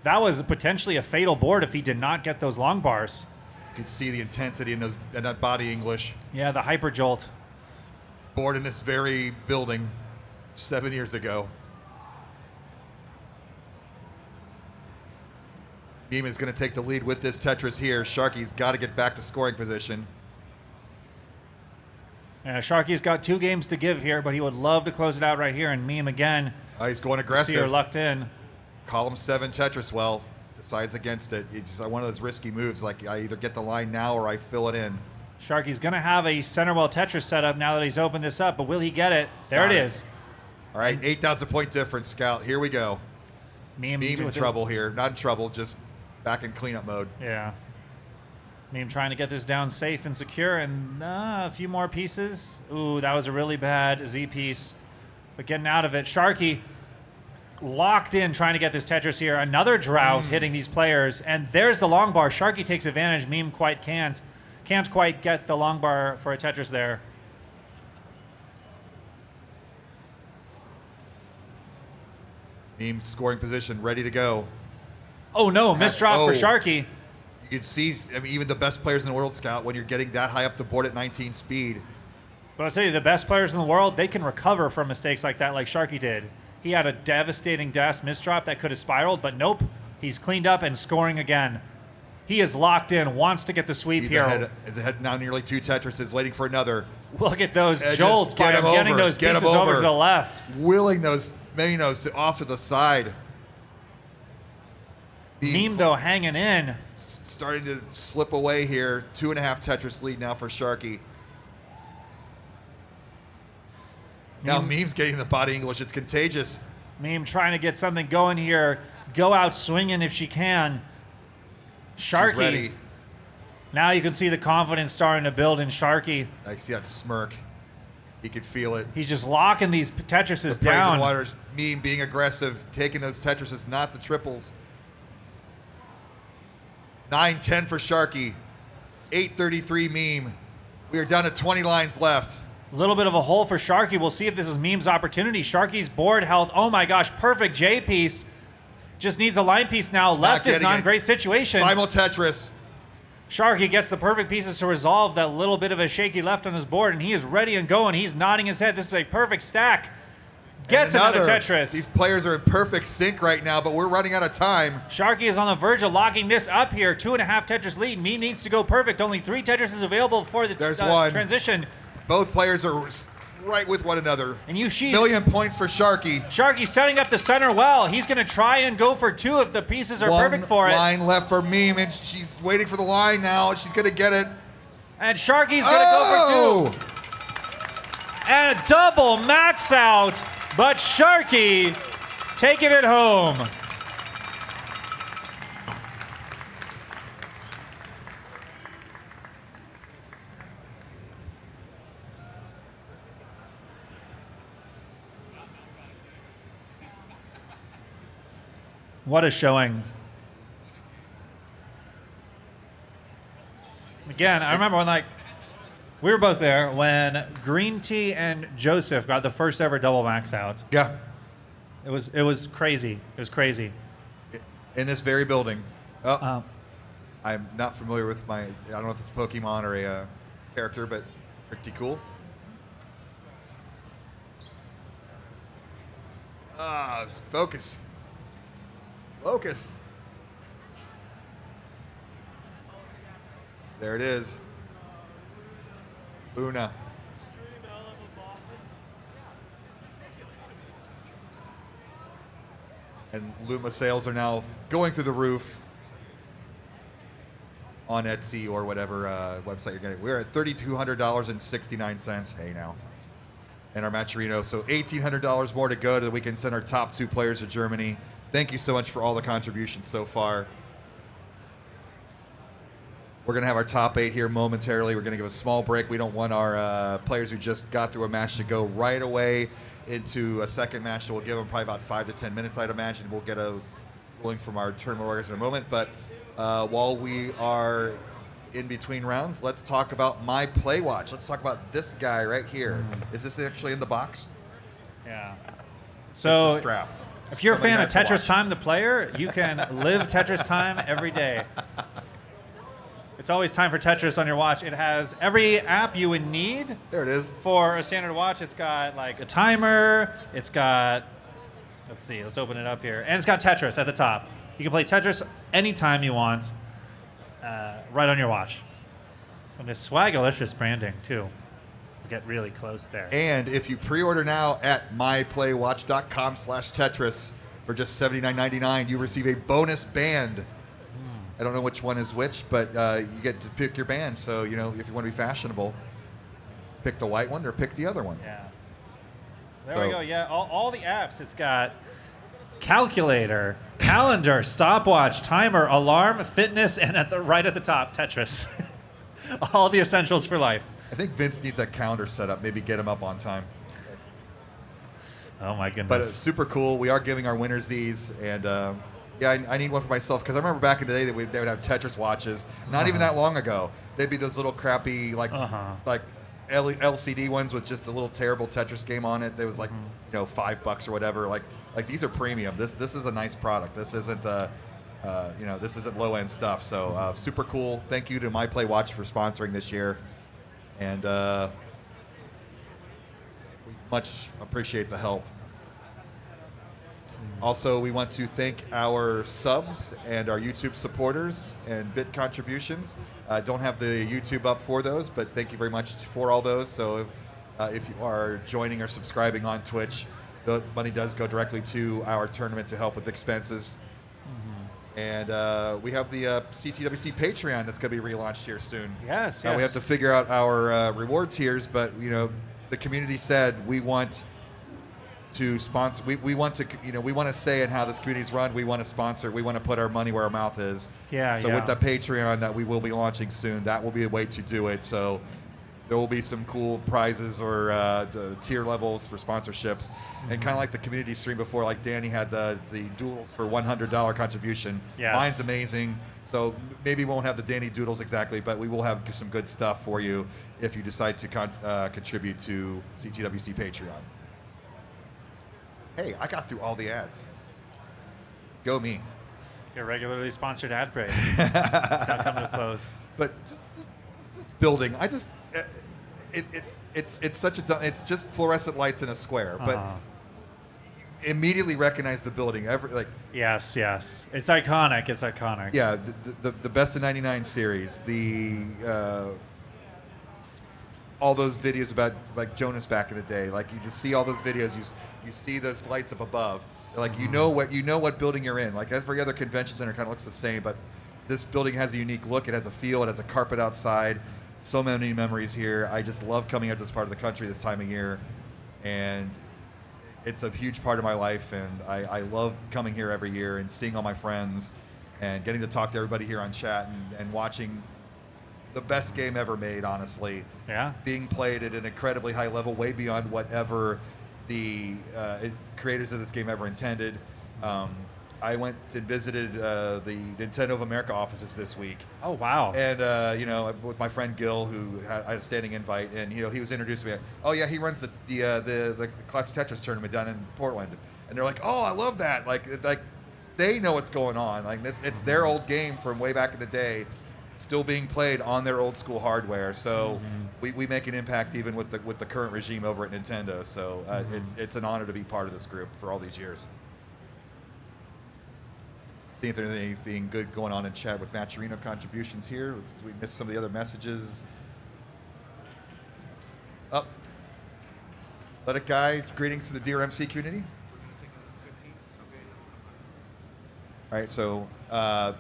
That was potentially a fatal board if he did not get those long bars. You can see the intensity in that body English. Yeah, the hyper jolt. Board in this very building 7 years ago. Meme is going to take the lead with this Tetris here. Sharky's got to get back to scoring position. Sharky's got 2 games to give here, but he would love to close it out right here. And Meme again Oh, he's going See her aggressive. lucked in. Column 7 Tetris, well, decides against it. It's one of those risky moves, like I either get the line now or I fill it in. Sharky's going to have a center well Tetris set up now that he's opened this up, but will he get it? There Got it it. is. All right, 8,000 point difference, Scout. Here we go. Meme in with trouble here. Not in trouble, just back in cleanup mode. Yeah. Meme trying to get this down safe and secure, and a few more pieces. Ooh, that was a really bad Z piece. But getting out of it. Sharky locked in trying to get this Tetris here. Another drought hitting these players. And there's the long bar. Sharky takes advantage. Meme quite can't. Can't quite get the long bar for a Tetris there. Meme scoring position, ready to go. Oh no, missed drop for Sharky. You can see, I mean, even the best players in the world, Scout, when you're getting that high up the board at 19 speed. But I'll tell you, the best players in the world, they can recover from mistakes like that, like Sharky did. He had a devastating DAS misdrop that could have spiraled, but nope. He's cleaned up and scoring again. He is locked in, wants to get the sweep here. He's ahead now, nearly 2 Tetrises, waiting for another. Look at those Just jolts by get him him getting over, those get him pieces over over. to the left. Willing those Minos to off to the side. Meme, though, hanging in. Starting to slip away here. 2.5 Tetris lead now for Sharky. Now Meme's getting the body English. It's contagious. Meme trying to get something going here. Go out swinging if she can. She's Sharky. ready. Now you can see the confidence starting to build in Sharky. I see that smirk. He could feel it. He's just locking these Tetrises The praise and down. waters. Meme being aggressive, taking those Tetrises, not the triples. 9-10 for Sharky. 8:33 Meme. We are down to 20 lines left. A little bit of a hole for Sharky. We'll see if this is Meme's opportunity. Sharky's board health. Oh my gosh, perfect J piece. Just needs a line piece now. Left is not in great situation. Simul Tetris. Sharky gets the perfect pieces to resolve that little bit of a shaky left on his board, and he is ready and going. He's nodding his head. This is a perfect stack. Gets another Tetris. These players are in perfect sync right now, but we're running out of time. Sharky is on the verge of locking this up here. 2.5 Tetris lead. Meme needs to go perfect. Only 3 Tetris is available for the There's one. transition. Both players are right with one another. And you see million points for Sharky. Sharky setting up the center well. He's going to try and go for 2 if the pieces are perfect for it. One line left for Meme, and she's waiting for the line now. She's going to get it. And Sharky's going to go for 2. And a double max out, but Sharky taking it home. What a showing. Again, I remember when we were both there when Green Tea and Joseph got the first ever double max out. Yeah. It was crazy. It was crazy. In this very building. Oh, Um, I'm not familiar with I don't know if it's a Pokemon or a character, but pretty cool. Focus. Focus. There it is. Luna. And Luma sales are now going through the roof on Etsy or whatever website you're getting. We're at $3,200.69. Hey now. And our matcherino. So $1,800 more to go that we can send our top 2 players to Germany. Thank you so much for all the contributions so far. We're going to have our top 8 here momentarily. We're going to give a small break. We don't want our players who just got through a match to go right away into a second match. So we'll give them probably about 5 to 10 minutes, I'd imagine. We'll get a ruling from our tournament organizers in a moment. But while we are in between rounds, let's talk about my play watch. Let's talk about this guy right here. Is this actually in the box? yeah. It's So a strap. if you're a Somebody fan of has to Tetris watch. Time, the player, you can live Tetris Time every day. It's always time for Tetris on your watch. It has every app you would need There it is. for a standard watch. It's got like a timer. It's got, let's see, let's open it up here. And it's got Tetris at the top. You can play Tetris anytime you want, right on your watch. And this Swagalicious branding too. get really close there. And if you pre-order now at myplaywatch.com/Tetris for just $79.99, you receive a bonus band. I don't know which one is which, but you get to pick your band. So, you know, if you want to be fashionable, pick the white one or pick the other one. Yeah. There we go. Yeah, all the apps. It's got calculator, calendar, stopwatch, timer, alarm, fitness, and right at the top, Tetris. All the essentials for life. I think Vince needs that calendar set up. Maybe get him up on time. Oh, my goodness. But it's super cool. We are giving our winners these. And, yeah, I need one for myself. Because I remember back in the day that they would have Tetris watches. Not even that long ago. They'd be those little crappy, like LCD ones with just a little terrible Tetris game on it. That was like, you know, $5 or whatever. Like these are premium. This is a nice product. This isn't you know, this isn't low end stuff. So super cool. Thank you to My Play Watch for sponsoring this year, and we much appreciate the help. Also, we want to thank our subs and our YouTube supporters and bit contributions. Don't have the YouTube up for those, but thank you very much for all those. So if you are joining or subscribing on Twitch, the money does go directly to our tournament to help with expenses. And we have the CTWC Patreon that's going to be relaunched here soon. Yes. We have to figure out our reward tiers, but you know, the community said we want to sponsor. We want to, you know, we want to say in how this community is run. We want to sponsor. We want to put our money where our mouth is. Yeah. So with the Patreon that we will be launching soon, that will be a way to do it. So there will be some cool prizes or tier levels for sponsorships, and kind of like the community stream before. Like Danny had the doodles for $100 contribution. Yes. Mine's amazing. So maybe we won't have the Danny doodles exactly, but we will have some good stuff for you if you decide to contribute to CTWC Patreon. Hey, I got through all the ads. Go me. Your regularly sponsored ad break. It's now coming to a close. But just this building, I just it's such a it's just fluorescent lights in a square, but you immediately recognize the building. Yes, it's iconic. It's iconic. Yeah, the best of '99 series, all those videos about like Jonas back in the day. Like you just see all those videos, you see those lights up above. Like you know what building you're in. Like every other convention center kind of looks the same, but this building has a unique look. It has a feel. It has a carpet outside. So many memories here. I just love coming out to this part of the country this time of year, and it's a huge part of my life. And I love coming here every year and seeing all my friends and getting to talk to everybody here on chat and watching the best game ever made, honestly. Yeah. Being played at an incredibly high level, way beyond whatever the creators of this game ever intended. I went and visited the Nintendo of America offices this week. Oh, wow. And, you know, with my friend Gil, who had a standing invite, and, you know, he was introduced to me. Oh, yeah, he runs the Classic Tetris tournament down in Portland. And they're like, oh, I love that. Like they know what's going on. Like, it's their old game from way back in the day, still being played on their old school hardware. So we make an impact even with the current regime over at Nintendo. So it's an honor to be part of this group for all these years. See if there's anything good going on in chat with Matcherino contributions here. We missed some of the other messages. Up. Let it guy. Greetings from the Dear MC community. All right, so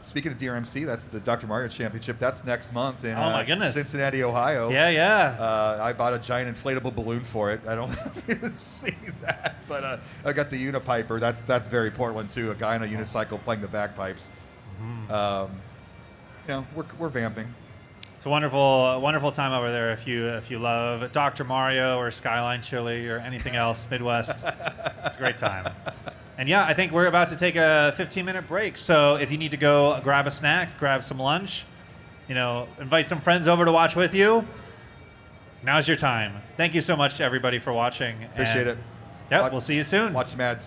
speaking of DRMC, that's the Dr. Mario Championship. That's next month in my goodness. Cincinnati, Ohio. Yeah. I bought a giant inflatable balloon for it. I don't know if you can see that, but I got the Unipiper. That's very Portland too. A guy on a unicycle playing the bagpipes. You know, we're vamping. It's a wonderful time over there if you love Dr. Mario or Skyline Chili or anything else Midwest. It's a great time. And yeah, I think we're about to take a 15-minute break. So if you need to go grab a snack, grab some lunch, you know, invite some friends over to watch with you, now's your time. Thank you so much to everybody for watching. Appreciate it. Yep, we'll see you soon. Watch some ads.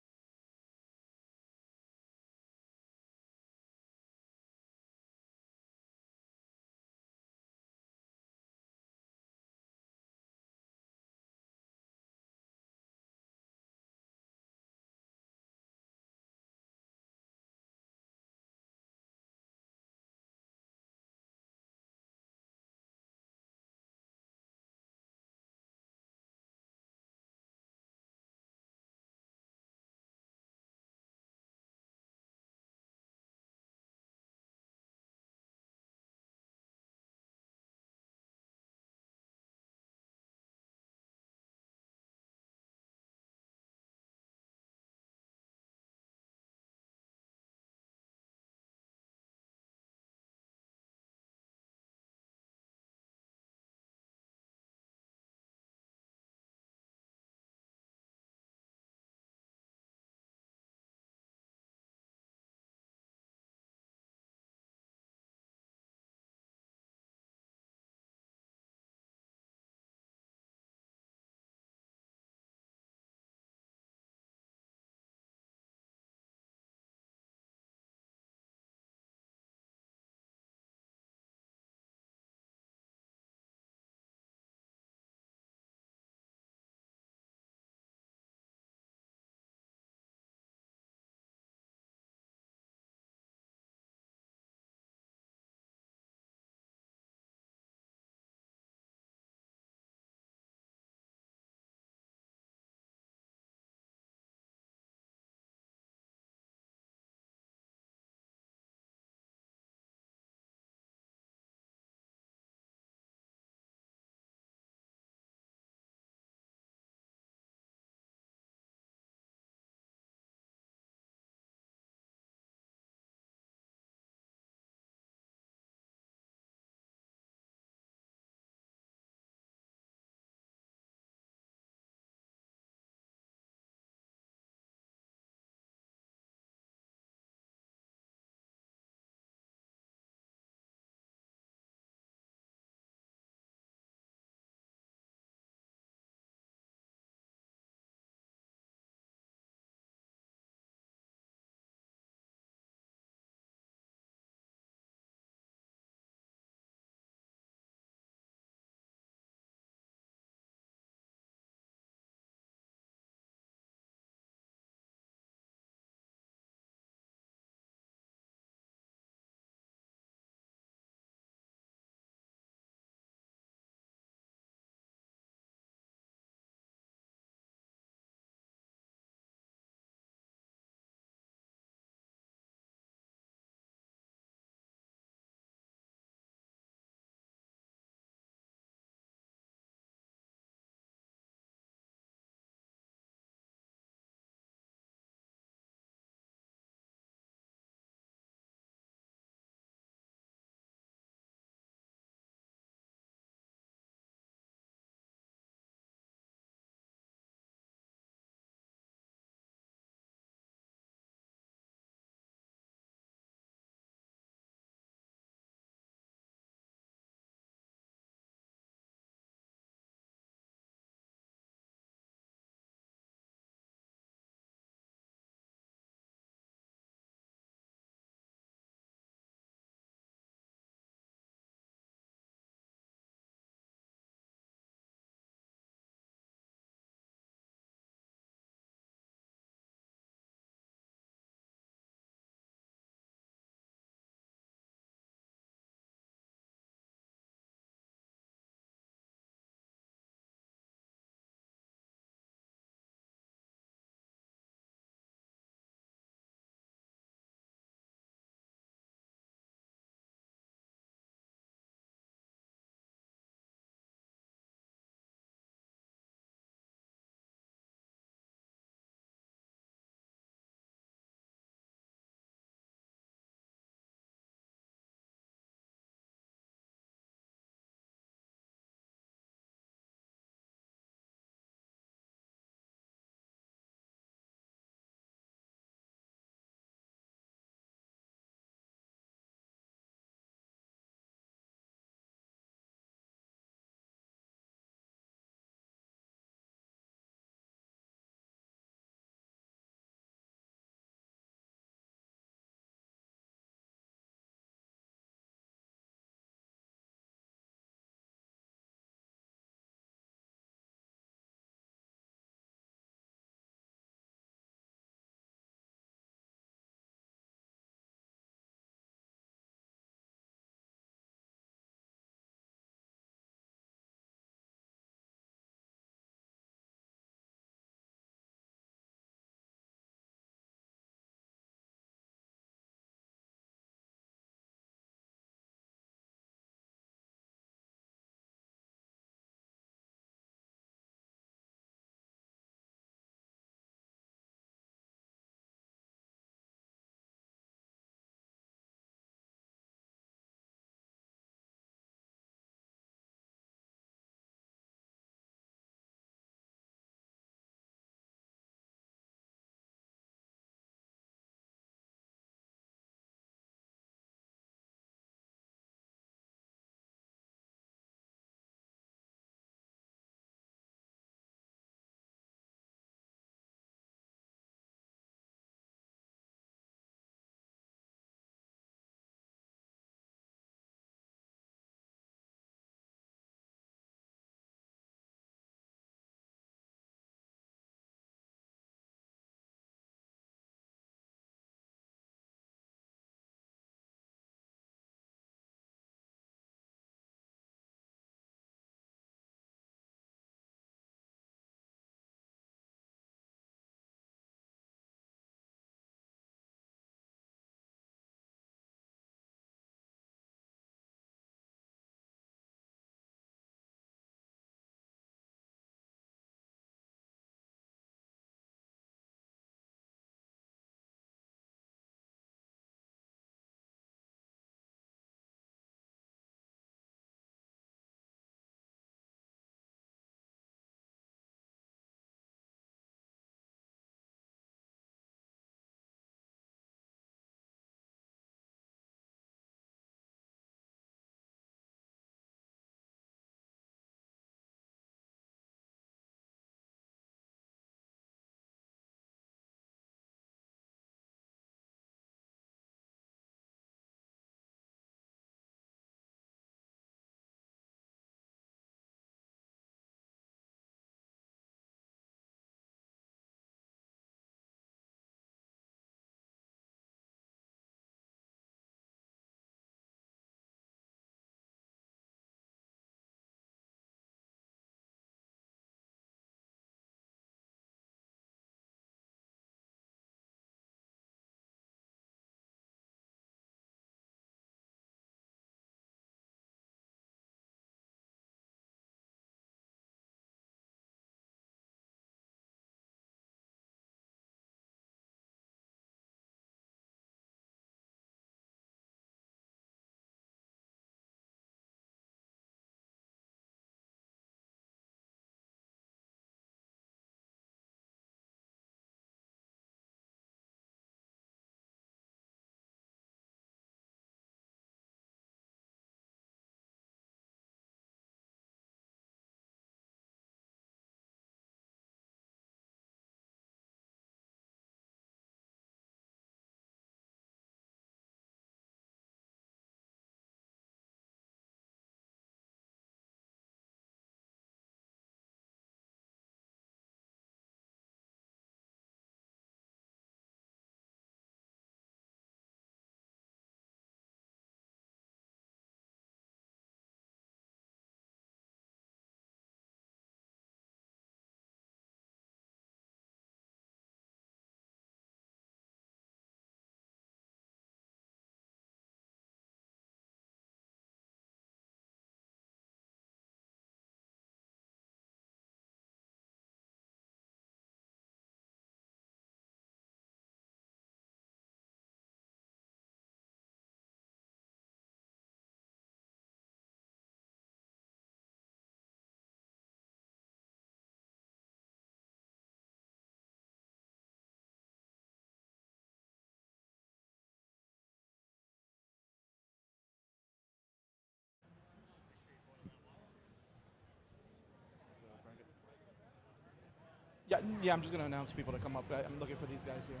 Yeah, I'm just going to announce people to come up. I'm looking for these guys here.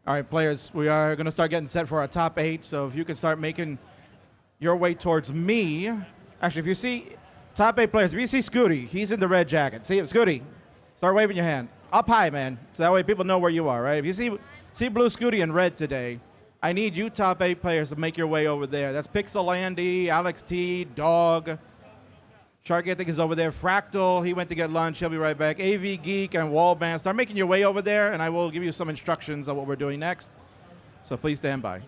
All right, players, we are going to start getting set for our top 8. So if you can start making your way towards me. Actually, if you see top 8 players, if you see Scooty, he's in the red jacket. See him, Scooty? Start waving your hand. Up high, man. So that way people know where you are, right? If you see Blue Scooty in red today, I need you top 8 players to make your way over there. That's Pixel Andy, Alex T, Dog. Sharky, I think, is over there. Fractal, he went to get lunch. He'll be right back. AV Geek and Wallband. Start making your way over there, and I will give you some instructions on what we're doing next. So please stand by.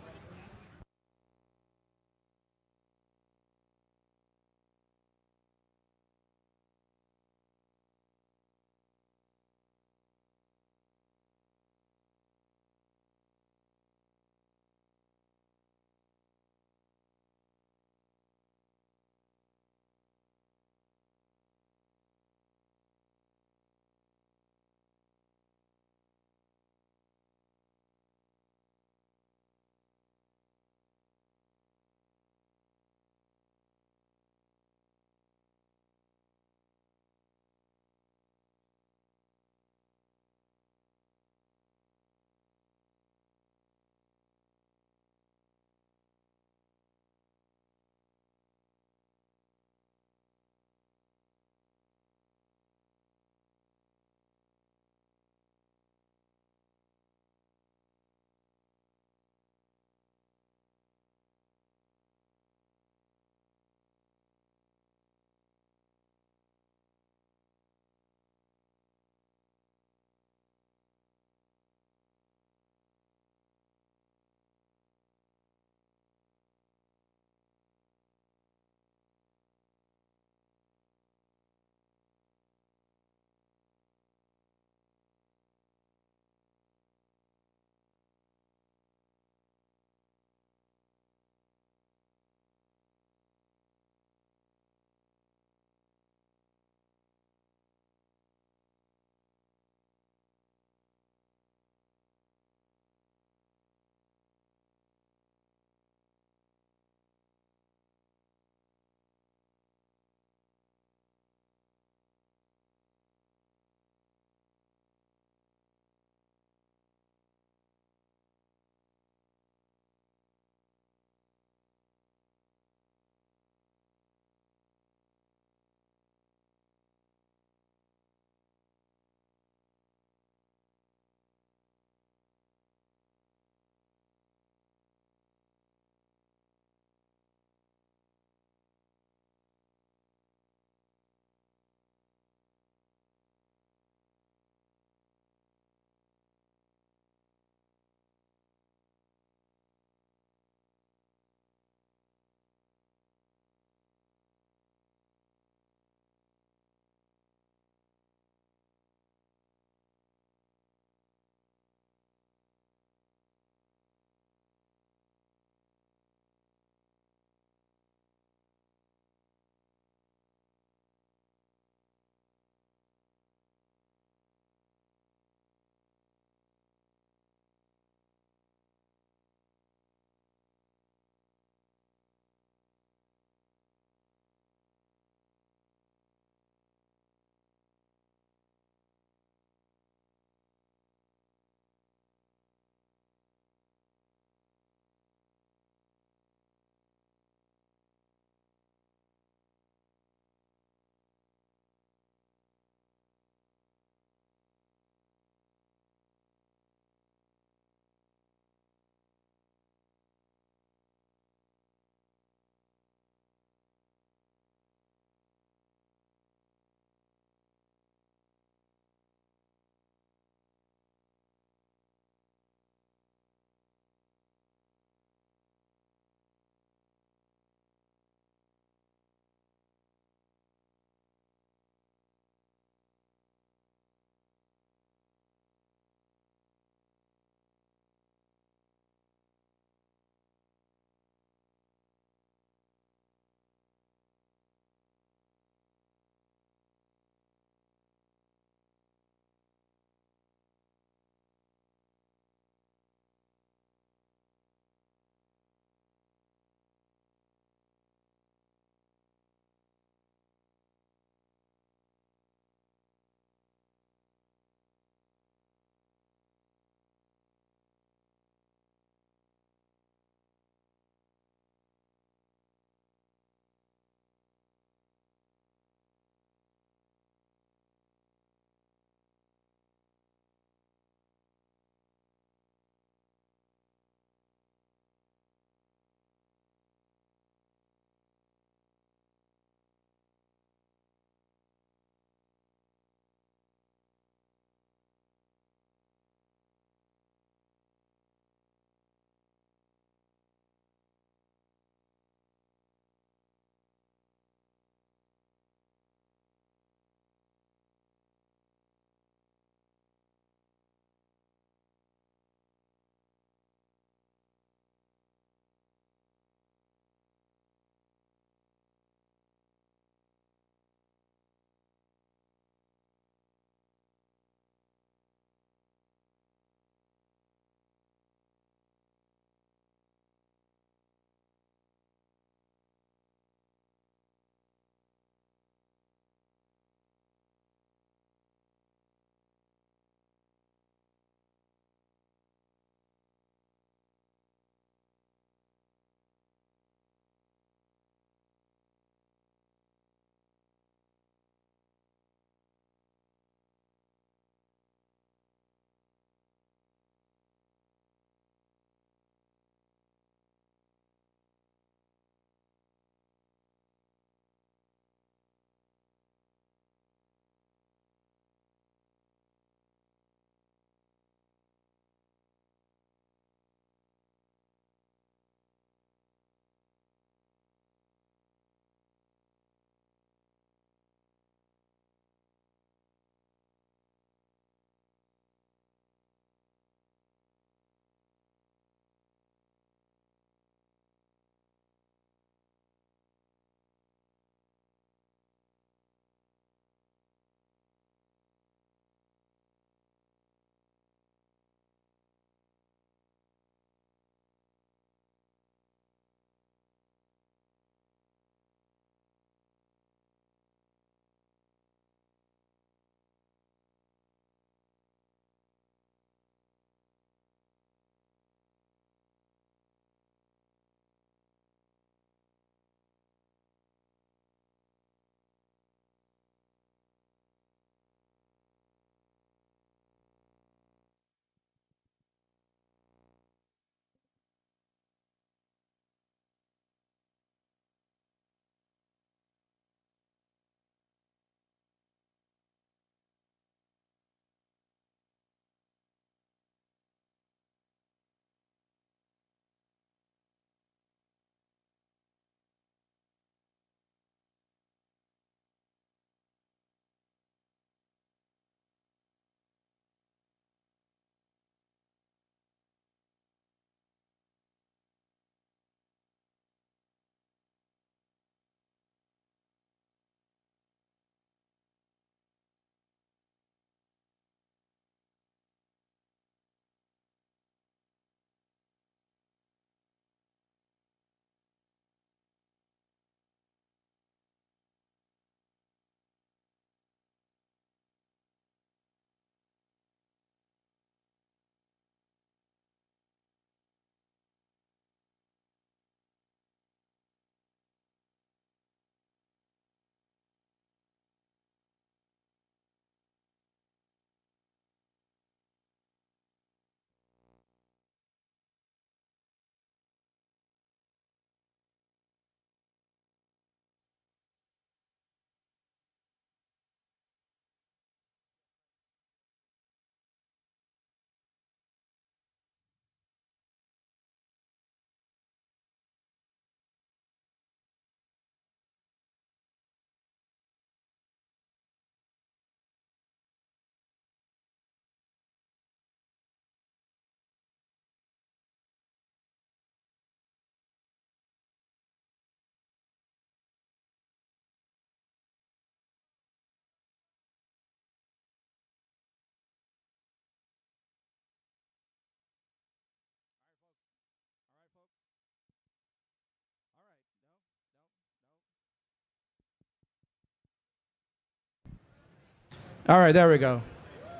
All right, there we go.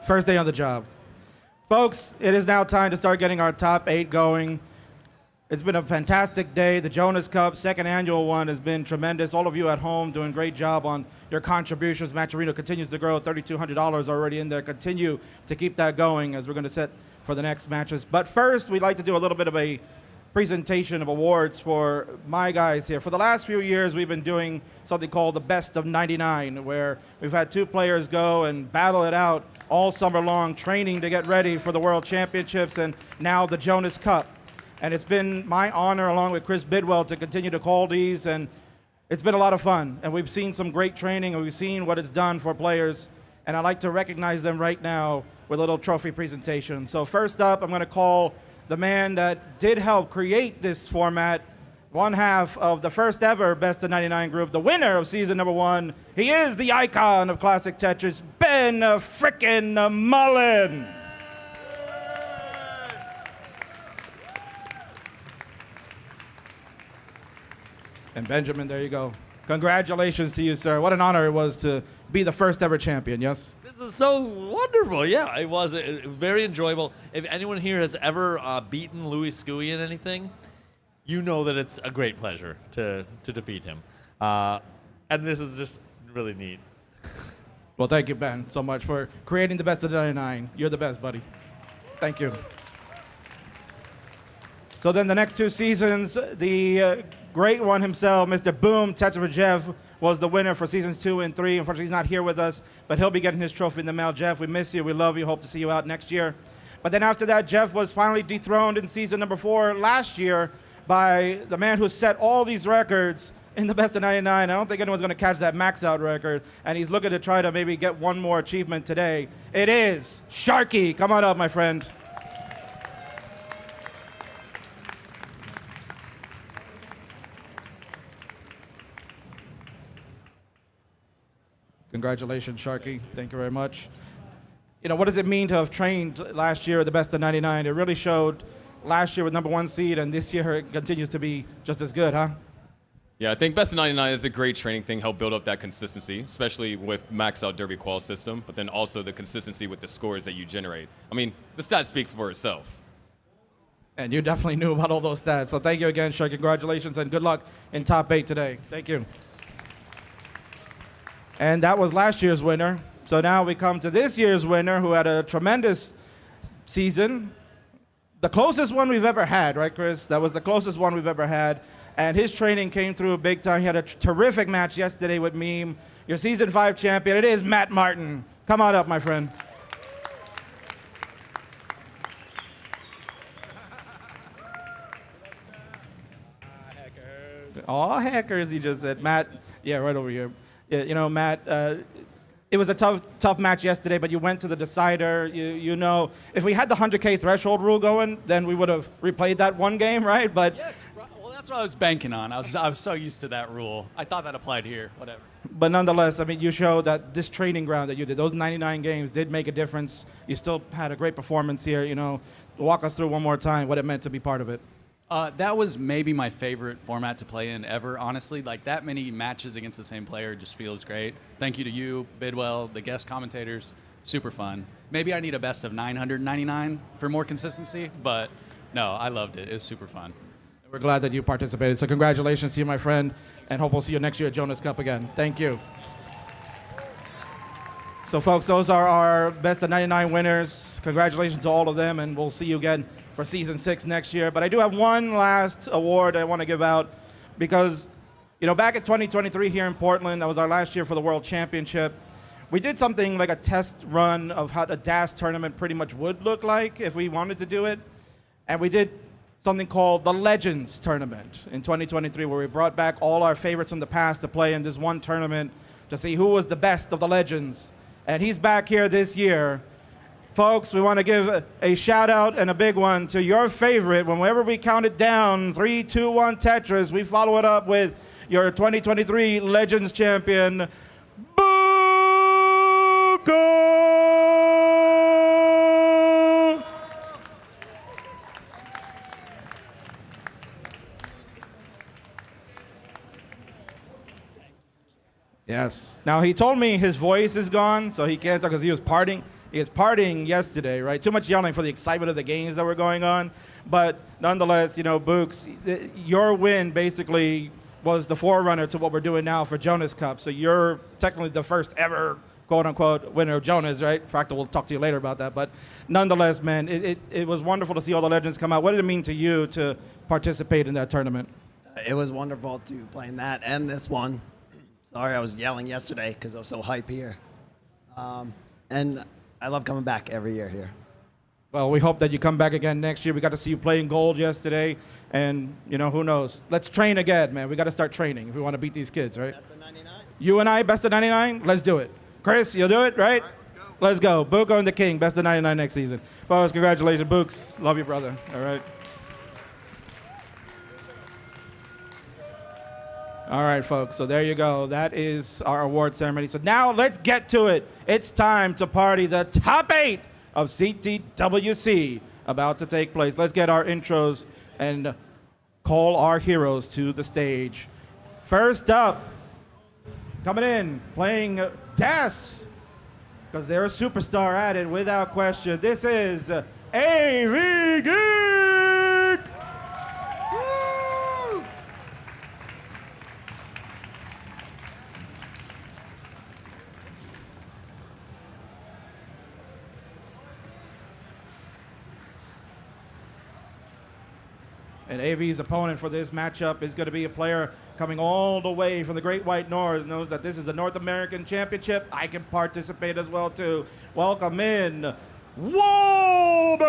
First day on the job. Folks, it is now time to start getting our top 8 going. It's been a fantastic day. The Jonas Cup, second annual one, has been tremendous. All of you at home doing a great job on your contributions. Matcherino continues to grow. $3,200 already in there. Continue to keep that going as we're going to set for the next matches. But first, we'd like to do a little bit of a presentation of awards for my guys here. For the last few years, we've been doing something called the Best of 99, where we've had 2 players go and battle it out all summer long, training to get ready for the World Championships and now the Jonas Cup. And it's been my honor, along with Chris Bidwell, to continue to call these, and it's been a lot of fun. And we've seen some great training, and we've seen what it's done for players, and I'd like to recognize them right now with a little trophy presentation. So first up, I'm going to call the man that did help create this format, one half of the first ever Best of 99 group, the winner of season number 1. He is the icon of classic Tetris, Ben frickin' Mullen. And Benjamin, there you go. Congratulations to you, sir. What an honor it was to be the first ever champion, yes? This is so wonderful. Yeah, it was very enjoyable. If anyone here has ever beaten Louis Scuy in anything, you know that it's a great pleasure to defeat him. And this is just really neat. Well, thank you, Ben, so much for creating the Best of 99. You're the best, buddy. Thank you. So then the next 2 seasons, the great one himself, Mr. Boom Tetrajev, was the winner for seasons 2 and 3. Unfortunately, he's not here with us, but he'll be getting his trophy in the mail. Jeff, we miss you. We love you. Hope to see you out next year. But then after that, Jeff was finally dethroned in season number 4 last year by the man who set all these records in the Best of 99. I don't think anyone's going to catch that max out record, and he's looking to try to maybe get one more achievement today. It is Sharky. Come on up, my friend. Congratulations, Sharky. Thank you very much. You know, what does it mean to have trained last year at the Best of 99? It really showed last year with number 1 seed, and this year it continues to be just as good, huh? Yeah, I think Best of 99 is a great training thing, help build up that consistency, especially with max out Derby Qual system, but then also the consistency with the scores that you generate. I mean, the stats speak for itself. And you definitely knew about all those stats. So thank you again, Sharky. Congratulations, and good luck in top 8 today. Thank you. And that was last year's winner. So now we come to this year's winner, who had a tremendous season. The closest one we've ever had, right, Chris? That was the closest one we've ever had. And his training came through big time. He had a terrific match yesterday with Meme. Your season 5 champion, it is Matt Martin. Come on up, my friend. All hackers, he just said. Matt, yeah, right over here. You know, Matt, it was a tough match yesterday, but you went to the decider. You know, if we had the 100K threshold rule going, then we would have replayed that one game, right? But yes, well, that's what I was banking on. I was so used to that rule. I thought that applied here, whatever. But nonetheless, I mean, you showed that this training ground that you did, those 99 games did make a difference. You still had a great performance here. You know, walk us through one more time what it meant to be part of it. That was maybe my favorite format to play in ever, honestly. Like, that many matches against the same player just feels great. Thank you to you, Bidwell, the guest commentators. Super fun. Maybe I need a best of 999 for more consistency, but no, I loved it. It was super fun. We're glad that you participated. So congratulations to you, my friend, and hope we'll see you next year at Jonas Cup again. Thank you. So, folks, those are our Best of 99 winners. Congratulations to all of them, and we'll see you again for season 6 next year. But I do have one last award I want to give out because, you know, back at 2023 here in Portland, that was our last year for the World Championship. We did something like a test run of how a DAS tournament pretty much would look like if we wanted to do it. And we did something called the Legends Tournament in 2023, where we brought back all our favorites from the past to play in this one tournament to see who was the best of the legends. And he's back here this year. Folks, we want to give a shout out and a big one to your favorite. Whenever we count it down, 3, 2, 1 Tetris, we follow it up with your 2023 Legends champion, Boogo! Yes. Now, he told me his voice is gone, so he can't talk because he was partying. He was partying yesterday, right? Too much yelling for the excitement of the games that were going on. But nonetheless, you know, Books, your win basically was the forerunner to what we're doing now for Jonas Cup. So you're technically the first ever quote-unquote winner of Jonas, right? Fractal will talk to you later about that. But nonetheless, man, it was wonderful to see all the legends come out. What did it mean to you to participate in that tournament? It was wonderful to play in that and this one. Sorry, I was yelling yesterday because I was so hype here. And I love coming back every year here. Well, we hope that you come back again next year. We got to see you play in gold yesterday. And, you know, who knows? Let's train again, man. We got to start training if we want to beat these kids, right? Best of 99? You and I, best of 99? Let's do it. Chris, you'll do it, right? Let's go. Buko and the King, best of 99 next season. Folks, congratulations, Books. Love you, brother. All right. All right, folks. So there you go. That is our award ceremony. So now let's get to it. It's time to party. The top 8 of CTWC about to take place. Let's get our intros and call our heroes to the stage. First up, coming in, playing Das, because they're a superstar at it without question. This is AV Geek! Woo! And AV's opponent for this matchup is going to be a player coming all the way from the Great White North, knows that this is a North American Championship. I can participate as well, too. Welcome in, Woburn!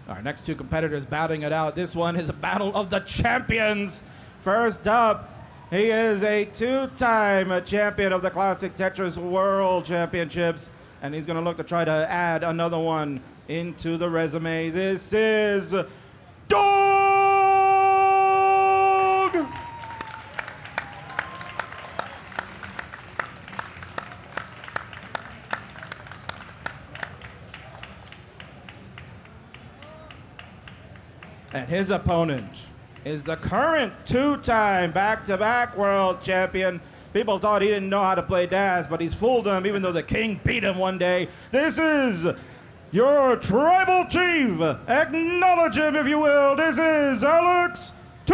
Our next two competitors battling it out. This one is a battle of the champions. First up, he is a 2-time champion of the Classic Tetris World Championships, and he's going to look to try to add another one into the resume. This is Dog! And his opponent is the current 2-time back-to-back world champion. People thought he didn't know how to play Das, but he's fooled them even though the king beat him one day. This is your tribal chief. Acknowledge him, if you will. This is Alex T.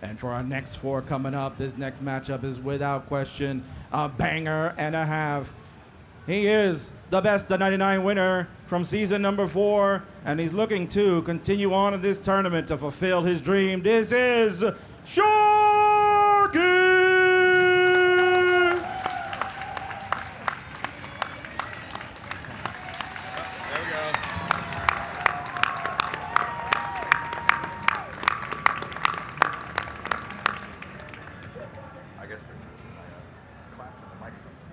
And for our next 4 coming up, this next matchup is without question a banger and a half. He is the best of 99 winner from season number 4, and he's looking to continue on in this tournament to fulfill his dream. This is Sharky!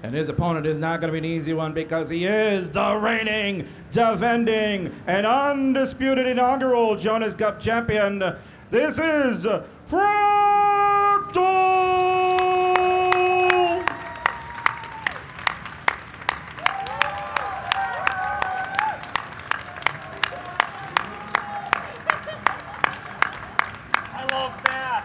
And his opponent is not going to be an easy one because he is the reigning, defending, and undisputed inaugural Jonas Cup champion. This is Fractal! I love that.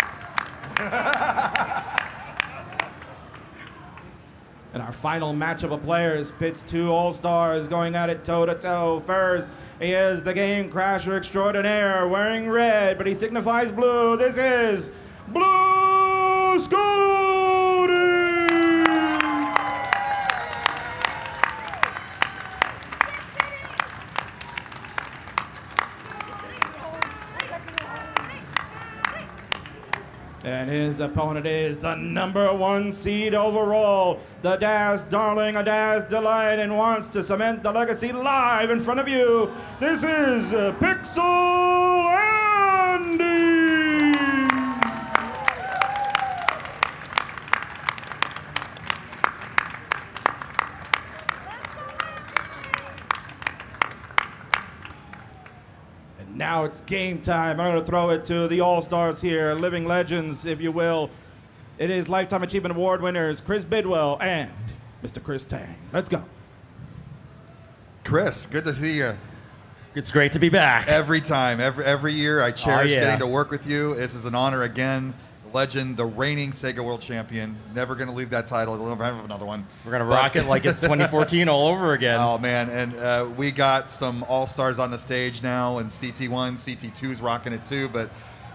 And our final matchup of players pits 2 all-stars going at it toe-to-toe. First, he is the game crasher extraordinaire wearing red, but he signifies blue. This is Blue Scooty! And his opponent is the number 1 seed overall, the Das Darling, a Das Delight, and wants to cement the legacy live in front of you. This is Pixel Andy! Now it's game time. I'm going to throw it to the All-Stars here, living legends, if you will. It is Lifetime Achievement Award winners Chris Bidwell and Mr. Chris Tang. Let's go. Chris, good to see you. It's great to be back. Every time, every year, I cherish yeah. getting to work with you. This is an honor again. Legend, the reigning Sega World Champion. Never going to leave that title. We'll never have another one. We're going to rock it like it's 2014 all over again. Oh, man. And we got some all-stars on the stage now, and CT1, CT2's rocking it too. But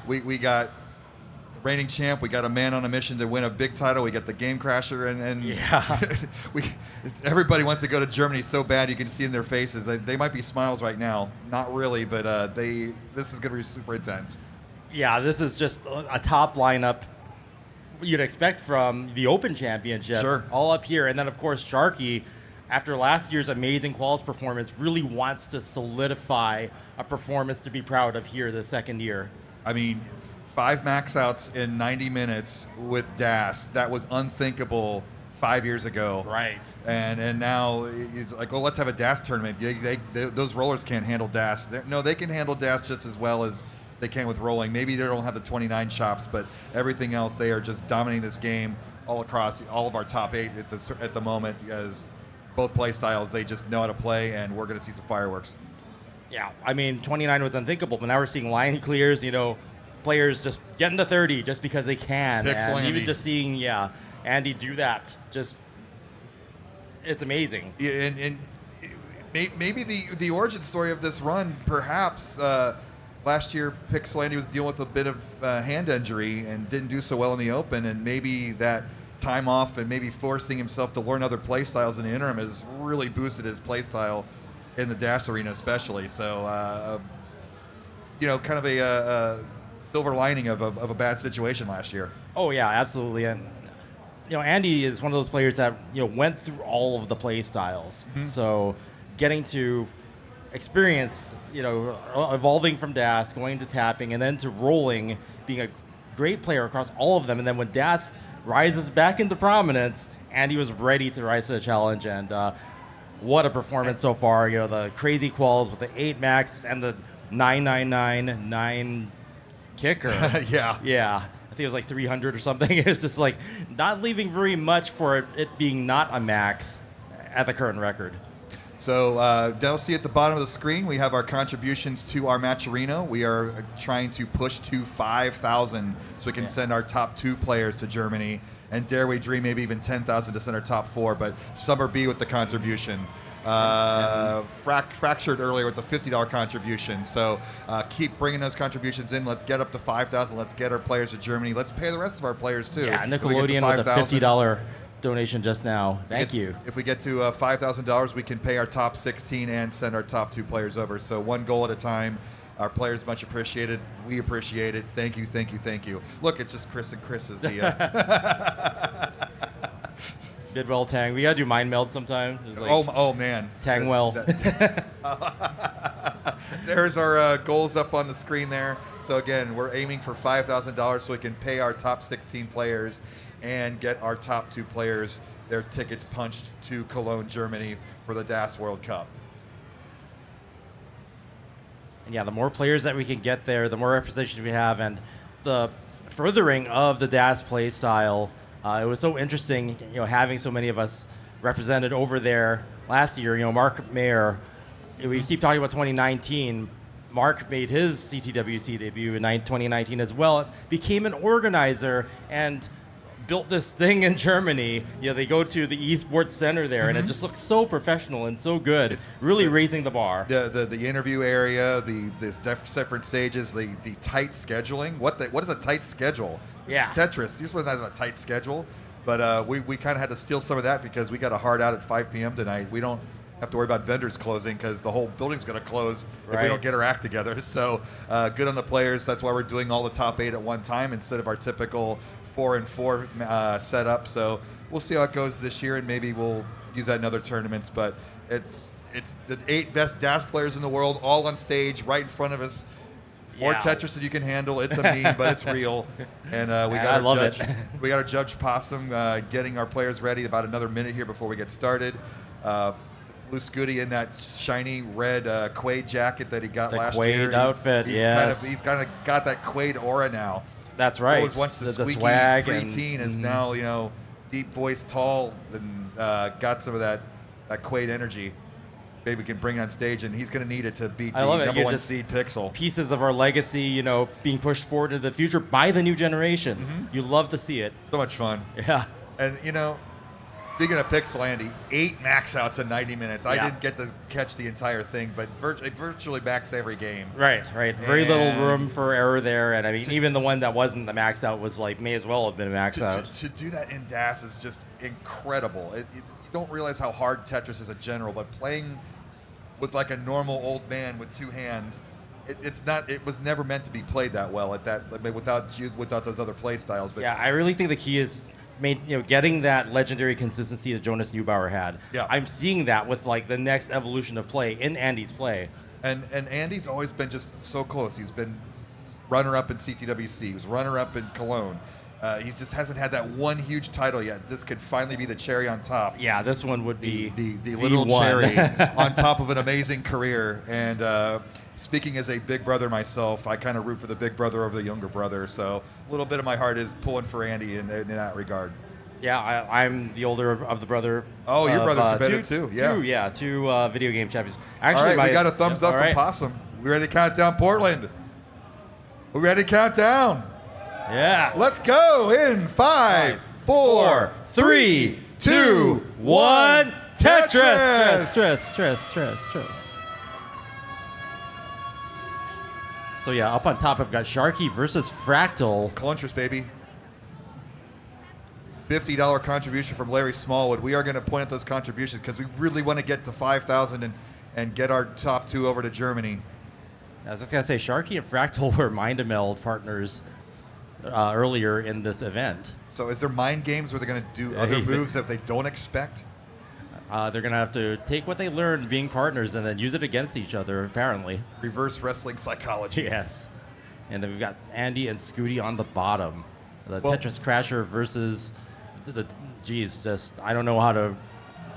we got the reigning champ. We got a man on a mission to win a big title. We got the Game Crasher. And Yeah. everybody wants to go to Germany so bad. You can see in their faces. They might be smiles right now. Not really, but this is going to be super intense. Yeah, this is just a top lineup you'd expect from the Open Championship. Sure. All up here. And then, of course, Sharky, after last year's amazing quals performance, really wants to solidify a performance to be proud of here the second year. I mean, 5 max outs in 90 minutes with DAS. That was unthinkable 5 years ago. Right. And now it's like, well, let's have a DAS tournament. Those rollers can't handle DAS. They can handle DAS just as well as they can with rolling. Maybe they don't have the 29 chops, but everything else, they are just dominating this game all across all of our top 8 at the moment, as both play styles, they just know how to play, and we're going to see some fireworks. Yeah, I mean, 29 was unthinkable, but now we're seeing line clears, players just getting to 30 just because they can. Pixel and Andy. even just seeing, Andy do that, it's amazing. Yeah, and maybe the origin story of this run, perhaps, last year, Pixel Andy was dealing with a bit of hand injury and didn't do so well in the Open, and maybe that time off and maybe forcing himself to learn other play styles in the interim has really boosted his play style in the Dash arena especially. So, kind of a silver lining of a bad situation last year. Oh, yeah, absolutely. And, Andy is one of those players that, went through all of the play styles. Mm-hmm. So getting to experience, evolving from DAS, going to tapping, and then to rolling, being a great player across all of them. And then when DAS rises back into prominence, Andy was ready to rise to the challenge. And what a performance so far. The crazy quals with the 8 max and the 9 kicker. Yeah. Yeah. I think it was like 300 or something. It was just like not leaving very much for it being not a max at the current record. So they'll see at the bottom of the screen, we have our contributions to our matcherino. We are trying to push to 5,000 so we can send our top 2 players to Germany. And dare we dream maybe even 10,000 to send our top 4, but Summer B with the contribution. Fractured earlier with the $50 contribution. So keep bringing those contributions in. Let's get up to 5,000. Let's get our players to Germany. Let's pay the rest of our players too. Yeah, Nickelodeon with a $50 donation just now. Thank you. If we get to $5,000, we can pay our top 16 and send our top 2 players over. So one goal at a time. Our players much appreciated. We appreciate it. Thank you, thank you, thank you. Look, it's just Chris and Chris is the. Bidwell Tang. We gotta do mind meld sometime. Like oh man. Tangwell. There's our goals up on the screen there. So again, we're aiming for $5,000 so we can pay our top 16 players and get our top 2 players their tickets punched to Cologne, Germany for the DAS World Cup. And yeah, the more players that we can get there, the more representation we have, and the furthering of the DAS play style. It was so interesting, having so many of us represented over there last year. Mark Mayer, we keep talking about 2019. Mark made his CTWC debut in 2019 as well. Became an organizer and built this thing in Germany. They go to the esports center there, and it just looks so professional and so good. It's really raising the bar. The interview area, the different stages, the tight scheduling. What is a tight schedule? Yeah. Tetris. You're supposed to have a tight schedule, but we kind of had to steal some of that because we got a hard out at 5 p.m. tonight. We don't have to worry about vendors closing because the whole building's going to close if we don't get our act together. So good on the players. That's why we're doing all the top 8 at one time instead of our typical 4-and-4 setup. So we'll see how it goes this year, and maybe we'll use that in other tournaments. But it's the 8 best DAS players in the world all on stage right in front of us. More Tetris than you can handle. It's a meme, but it's real. And we got our judge Possum getting our players ready. About another minute here before we get started. Luis Goody in that shiny red Quaid jacket that he got The last Quaid year. outfit, yes. He's kind of got that Quaid aura now. That's right. What was once the squeaky swag preteen is now, deep voice, tall, and got some of that Quaid energy. Maybe we can bring it on stage, and he's going to need it to beat the number one seed Pixel. Pieces of our legacy, being pushed forward into the future by the new generation. You love to see it. So much fun. Yeah. And, speaking of Pixel, Andy, 8 max outs in 90 minutes. I didn't get to catch the entire thing, but virtually max every game. Right. Very little room for error there. And, I mean, even the one that wasn't the max out was may as well have been a max out. To do that in DAS is just incredible. You don't realize how hard Tetris is in general, but playing with like a normal old man with 2 hands, it was never meant to be played that well without those other play styles. But yeah, I really think the key is getting that legendary consistency that Jonas Neubauer had. Yeah. I'm seeing that with the next evolution of play in Andy's play. And Andy's always been just so close. He's been runner-up in CTWC. He was runner-up in Cologne. He just hasn't had that one huge title yet. This could finally be the cherry on top. Yeah, this one would be the little cherry on top of an amazing career. And speaking as a big brother myself, I kind of root for the big brother over the younger brother. So a little bit of my heart is pulling for Andy in that regard. Yeah, I'm the older of the brother. Oh, your brother's competitive too. Yeah. Two video game champions. Actually, all right, we got a thumbs up from Possum. We ready to count down Portland? We ready to count down? Yeah. Let's go in 5, 4, 3, 2, 1. Tetris! Stress. So yeah, up on top I've got Sharky versus Fractal. Cluntress, baby. $50 contribution from Larry Smallwood. We are going to point at those contributions because we really want to get to 5,000 and get our top 2 over to Germany. I was just going to say, Sharky and Fractal were Mind-Meld partners earlier in this event. So is there mind games where they're going to do other moves that they don't expect? They're going to have to take what they learned being partners and then use it against each other, apparently. Reverse wrestling psychology. Yes. And then we've got Andy and Scooty on the bottom. The Tetris Crasher versus I don't know how to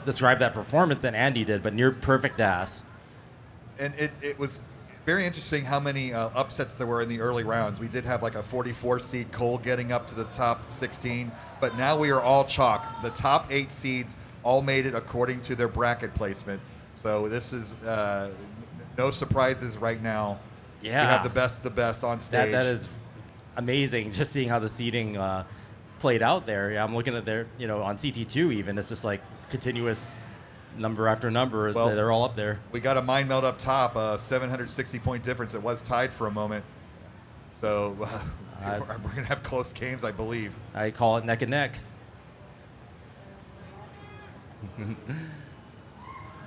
describe that performance that Andy did, but near perfect ass. And it was very interesting how many upsets there were in the early rounds. We did have like a 44 seed Cole getting up to the top 16, but now we are all chalk. The top 8 seeds all made it according to their bracket placement. So this is no surprises right now. Yeah. We have the best on stage. That is amazing, just seeing how the seeding played out there. Yeah, I'm looking at their, on CT2 even, it's just like continuous number after number. Well, they're all up there. We got a mind meld up top, 760-point difference. It was tied for a moment. So we're going to have close games, I believe. I call it neck and neck.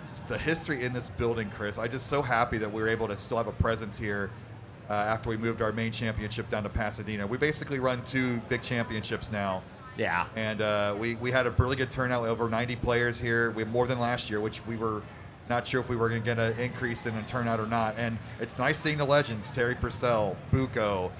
Just the history in this building, Chris. I'm just so happy that we were able to still have a presence here after we moved our main championship down to Pasadena. We basically run 2 big championships now. Yeah. And we had a really good turnout, over 90 players here. We have more than last year, which we were not sure if we were going to get an increase in a turnout or not. And it's nice seeing the legends, Terry Purcell, Bucco,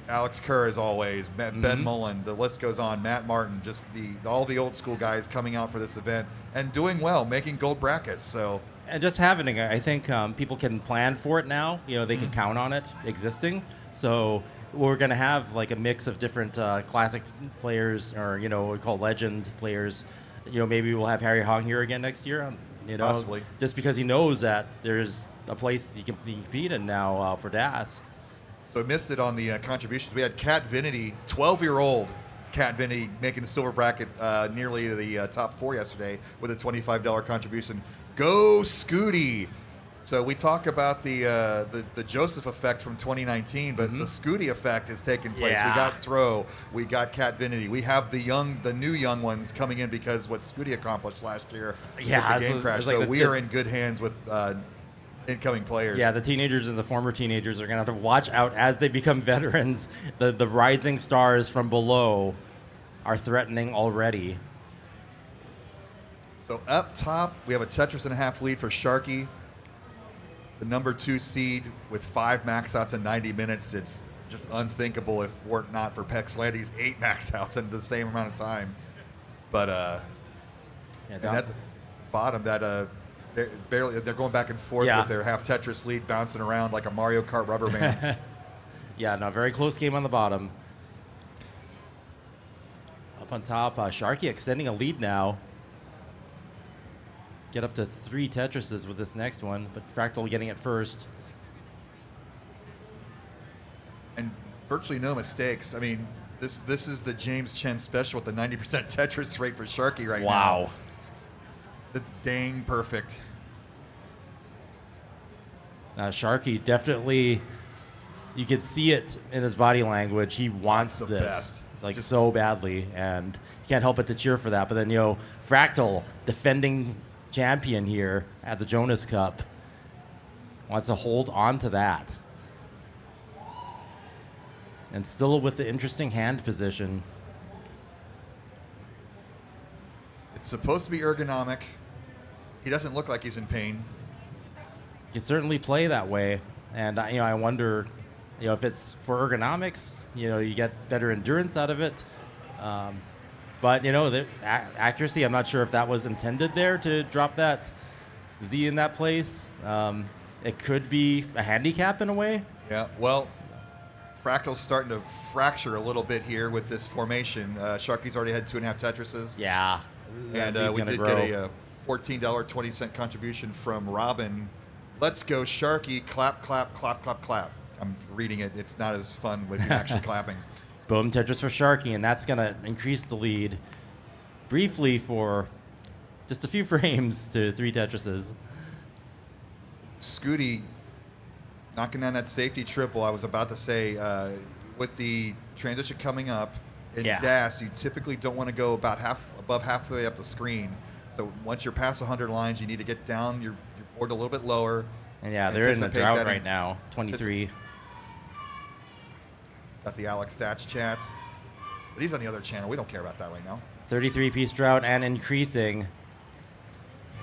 Alex Kerr as always, Ben Mullen, the list goes on, Matt Martin, just all the old school guys coming out for this event and doing well, making gold brackets. So. And just having it, I think people can plan for it now. They can count on it existing. So we're going to have like a mix of different classic players, or what we call legend players. Maybe we'll have Harry Hong here again next year. Possibly. Just because he knows that there's a place you can compete in now for DAS. So I missed it on the contributions. We had Kat Vinity, 12-year-old Kat Vinity, making the silver bracket nearly the top 4 yesterday with a $25 contribution. Go Scooty! So we talk about the Joseph effect from 2019, but the Scooty effect is taking place. Yeah. We got Throw, we got Kat Vinity, we have the new young ones coming in because what Scooty accomplished last year with the game crash. Like so we are in good hands with incoming players. Yeah, the teenagers and the former teenagers are going to have to watch out as they become veterans. The rising stars from below are threatening already. So up top, we have a Tetris and a half lead for Sharky. The number 2 seed with 5 max outs in 90 minutes. It's just unthinkable if it were not for Pexlandy's 8 max outs in the same amount of time. But bottom that they're going back and forth Yeah. with their half Tetris lead, bouncing around like a Mario Kart rubber band. Yeah, no, very close game on the bottom. Up on top, Sharky extending a lead now. Get up to 3 Tetrises with this next one, but Fractal getting it first. And virtually no mistakes. I mean, this is the James Chen special with the 90% Tetris rate for Sharky right now. Wow. That's dang perfect. Sharky definitely, you could see it in his body language. He wants the this best. like Just- so badly, and you can't help but to cheer for that. But then, Fractal, defending champion here at the Jonas Cup, wants to hold on to that. And still with the interesting hand position. It's supposed to be ergonomic. He doesn't look like he's in pain. You can certainly play that way, and I wonder, if it's for ergonomics, you get better endurance out of it. But the accuracy, I'm not sure if that was intended there to drop that Z in that place. It could be a handicap in a way. Yeah, well, Fractal's starting to fracture a little bit here with this formation. Sharky's already had 2.5 Tetrises. Yeah, And that lead's we gonna did grow. get a $14.20 contribution from Robin. Let's go, Sharky. Clap, clap, clap, clap, clap. I'm reading it. It's not as fun with you actually clapping. Boom, Tetris for Sharky, and that's going to increase the lead briefly for just a few frames to 3 Tetrises. Scooty knocking down that safety triple. I was about to say, with the transition coming up in Yeah. DAS, you typically don't want to go above halfway up the screen. So once you're past 100 lines, you need to get down your board a little bit lower. And yeah, they're in the Anticipate drought that right now, 23. Got the Alex Stats chat. But he's on the other channel. We don't care about that right now. 33-piece drought and increasing.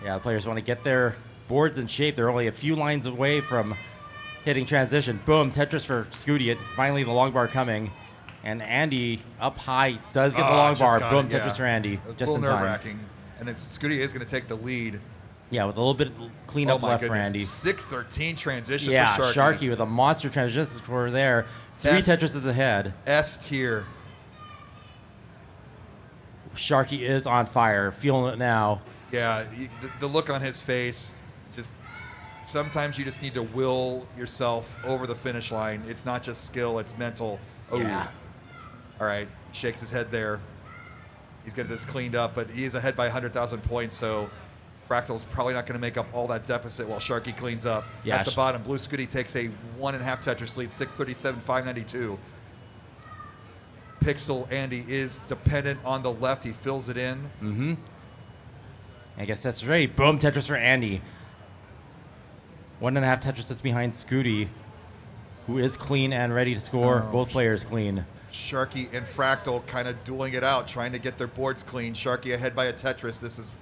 Yeah, the players want to get their boards in shape. They're only a few lines away from hitting transition. Boom, Tetris for Scooty. Finally, the long bar coming. And Andy up high does get the long Just bar. got Boom, it, yeah. Tetris for Andy. It was Just a in little time. nerve-wracking. And Scooty is going to take the lead. Yeah, with a little bit cleanup Oh my left goodness. for Andy. 6:13 transition Yeah, for Sharky. Sharky with a monster transition score there. 3 S- Tetrises ahead. S tier. Sharky is on fire. Feeling it now. Yeah, the look on his face, just sometimes you just need to will yourself over the finish line. It's not just skill, it's mental. Oh, Yeah. All right, shakes his head there. He's getting this cleaned up, but he's ahead by 100,000 points, so Fractal's probably not going to make up all that deficit while Sharky cleans up. Yeah, At the bottom, Blue Scooty takes a 1.5 Tetris lead, 637, 592. Pixel Andy is dependent on the left. He fills it in. Mm-hmm. I guess that's right. Boom, Tetris for Andy. 1.5 Tetrises behind Scooty, who is clean and ready to score. Oh, Both players clean. Sharky and Fractal kind of dueling it out, trying to get their boards clean. Sharky ahead by a Tetris. This is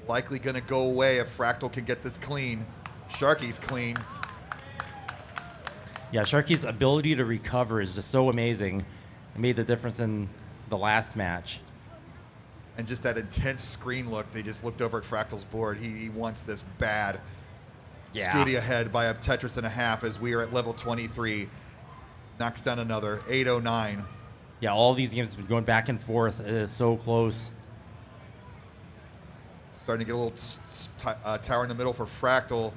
likely going to go away if Fractal can get this clean. Sharky's clean. Yeah, Sharky's ability to recover is just so amazing. It made the difference in the last match. And just that intense screen look. They just looked over at Fractal's board. He wants this bad. Yeah. Scooty ahead by a Tetris and a half as we are at level 23. Knocks down another. 809. Yeah, all these games have been going back and forth. It is so close. Starting to get a little tower in the middle for Fractal.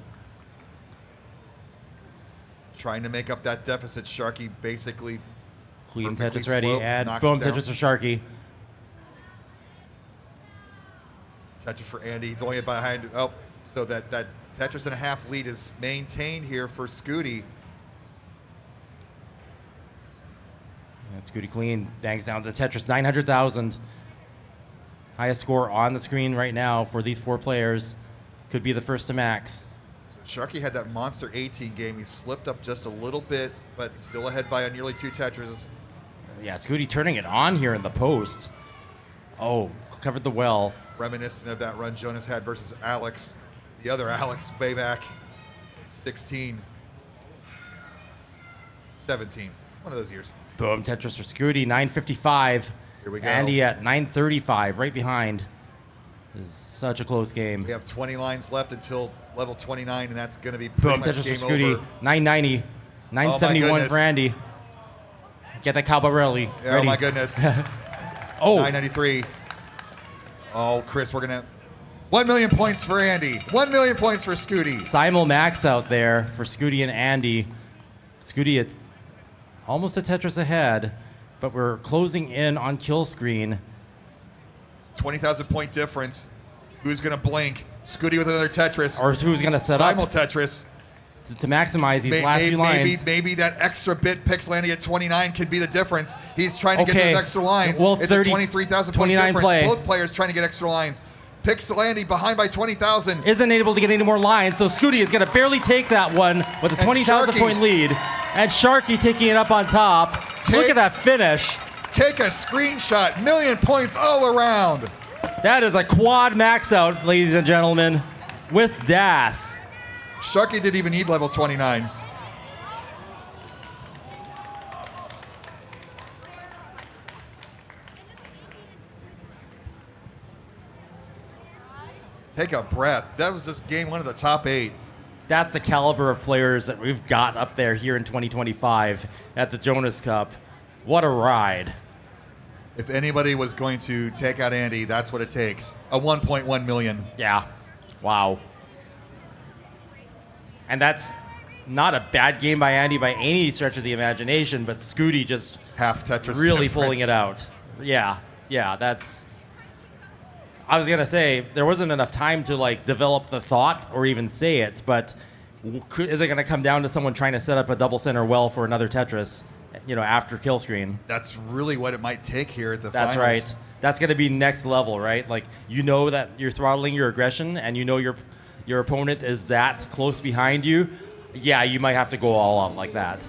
Trying to make up that deficit. Sharky basically Clean perfectly Tetris ready, sloped, and knocks boom, it down. Tetris for Sharky. Tetris for Andy. He's only behind. Oh, so that Tetris and a half lead is maintained here for Scooty. And Scooty clean bangs down to Tetris 900,000. Highest score on the screen right now for these 4 players. Could be the first to max. Sharky had that monster 18 game. He slipped up just a little bit, but still ahead by nearly 2 Tetrises. Yeah, Scooty turning it on here in the post. Oh, covered the well. Reminiscent of that run Jonas had versus Alex. The other Alex way back. 16. 17. One of those years. Boom, Tetris for Scooty, 955. Here we go. Andy at 935, right behind. This is such a close game. We have 20 lines left until level 29, and that's going to be pretty Boom, much Tetris for game Scooty. over. 990. 971 goodness. for Andy. Get that Cabarelli. Oh, ready. my goodness. Oh, 993. Oh, Chris, we're going to... 1 million points for Andy. 1 million points for Scooty. Simul Max out there for Scooty and Andy. Scooty at almost a Tetris ahead, but we're closing in on kill screen. 20,000 point difference. Who's going to blink? Scooty with another Tetris. Or who's going to set Simul up Tetris. to maximize these last few lines. Maybe that extra bit Pixelandy at 29 could be the difference. He's trying to get those extra lines. Well, it's 30, a 23,000 point 29 difference. play. Both players trying to get extra lines. Pixelandy behind by 20,000. Isn't able to get any more lines, so Scooty is going to barely take that one with a 20,000 point lead. And Sharky taking it up on top. Look at that finish. Take a screenshot. Million points all around. That is a quad max out, ladies and gentlemen, with DAS. Sharky didn't even need level 29. Take a breath. That was just game one of the top 8. That's the caliber of players that we've got up there here in 2025 at the Jonas Cup. What a ride. If anybody was going to take out Andy, that's what it takes. A 1.1 million. Yeah. Wow. And that's not a bad game by Andy by any stretch of the imagination, but Scooty just half Tetris really difference. pulling it out. Yeah, that's... I was gonna say there wasn't enough time to like develop the thought or even say it, but is it gonna come down to someone trying to set up a double center well for another Tetris, after kill screen? That's really what it might take here at the That's finals. right. That's gonna be next level, right? Like that you're throttling your aggression, and your opponent is that close behind you. Yeah, you might have to go all out like that.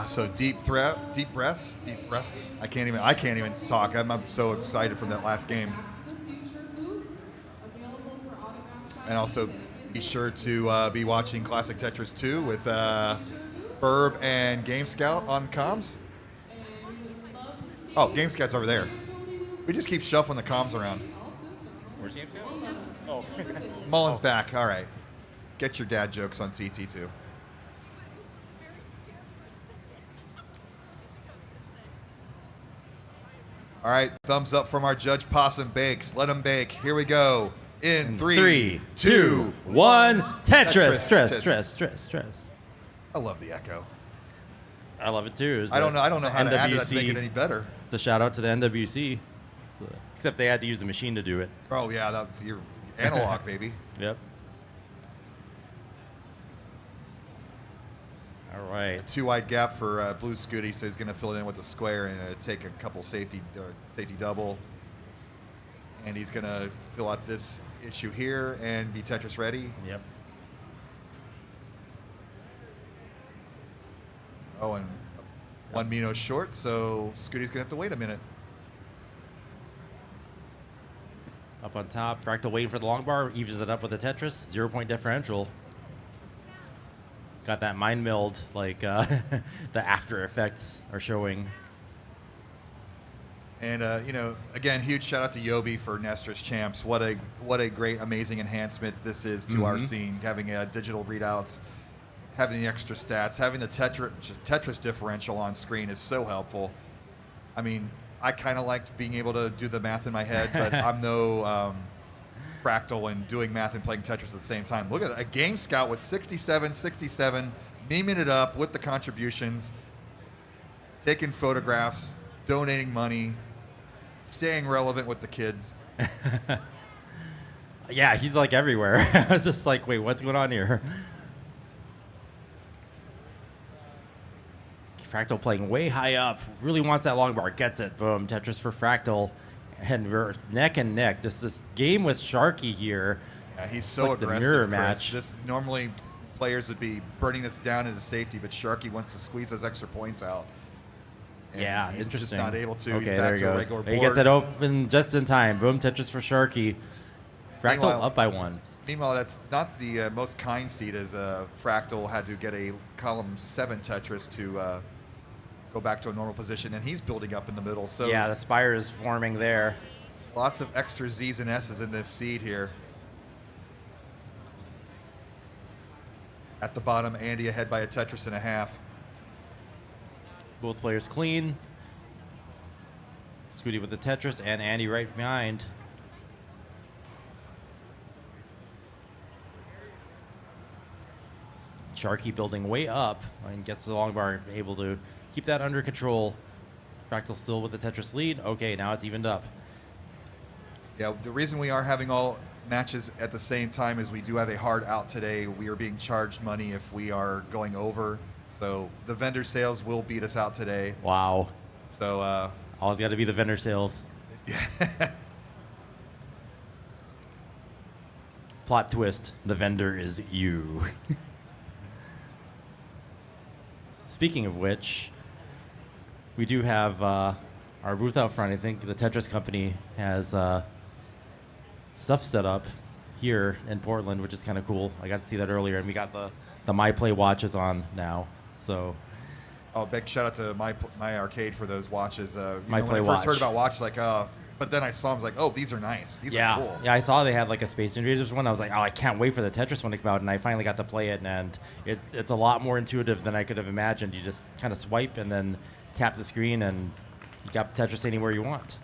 So deep breaths. I can't even talk. I'm so excited from that last game. And also be sure to be watching Classic Tetris 2 with Burb and Game Scout on comms. Oh, Game Scout's over there. We just keep shuffling the comms around. Where's Game Scout? Oh. Mullen's back. All right. Get your dad jokes on CT2. All right, thumbs up from our judge Possum Bakes. Let him bake. Here we go. In 3, 2, 1. Tetris. Stress. I love the echo. I love it too. I don't know how to add to that to make it any better. It's a shout out to the NWC. Except they had to use the machine to do it. Oh yeah, that's your analog, baby. Yep. All right. A 2 wide gap for Blue Scooty, so he's going to fill it in with a square and take a couple safety double. And he's going to fill out this issue here and be Tetris ready. Yep. Oh, and 1 Mino short, so Scooty's going to have to wait a minute. Up on top, Fractal waiting for the long bar, evens it up with a Tetris, 0-point differential. Got that mind meld, like the after effects are showing. And again, huge shout out to Yobi for Nestra's champs. What a great, amazing enhancement this is to our scene. Having digital readouts, having the extra stats, having the Tetris differential on screen is so helpful. I mean, I kind of liked being able to do the math in my head, but I'm no Fractal and doing math and playing Tetris at the same time. Look at a Game Scout with 67, memeing it up with the contributions, taking photographs, donating money, staying relevant with the kids. Yeah, he's like everywhere. I was just like, wait, what's going on here? Fractal playing way high up, really wants that long bar, gets it, boom, Tetris for Fractal. And we're neck and neck. Just this game with Sharky here. Yeah, he's so like aggressive, the mirror Chris. match. This normally players would be burning this down into safety, but Sharky wants to squeeze those extra points out. And Yeah, he's interesting. just not able to. Okay, He's there back he to a goes. regular board. He gets it open just in time. Boom, Tetris for Sharky. Fractal Meanwhile- up by 1. Meanwhile, that's not the most kind seat, as Fractal had to get a column 7 Tetris to go back to a normal position, and he's building up in the middle. So Yeah, the spire is forming there. Lots of extra Z's and S's in this seed here. At the bottom, Andy ahead by a Tetris and a half. Both players clean. Scooty with the Tetris and Andy right behind. Sharky building way up and gets the long bar, able to keep that under control. Fractal still with the Tetris lead. Okay, now it's evened up. Yeah, the reason we are having all matches at the same time is we do have a hard out today. We are being charged money if we are going over. So the vendor sales will beat us out today. Wow. So always got to be the vendor sales. yeah. Plot twist, the vendor is you. Speaking of which, we do have our booth out front. I think the Tetris company has stuff set up here in Portland, which is kind of cool. I got to see that earlier, and we got the My Play watches on now. So, oh, big shout out to my arcade for those watches. My Play when I first watch. heard about watches, like, but then I saw them, I was like, oh, these are nice. These are cool. Yeah, I saw they had like a Space Invaders one. I was like, oh, I can't wait for the Tetris one to come out, and I finally got to play it, and it's a lot more intuitive than I could have imagined. You just kind of swipe and then tap the screen, and you got Tetris anywhere you want.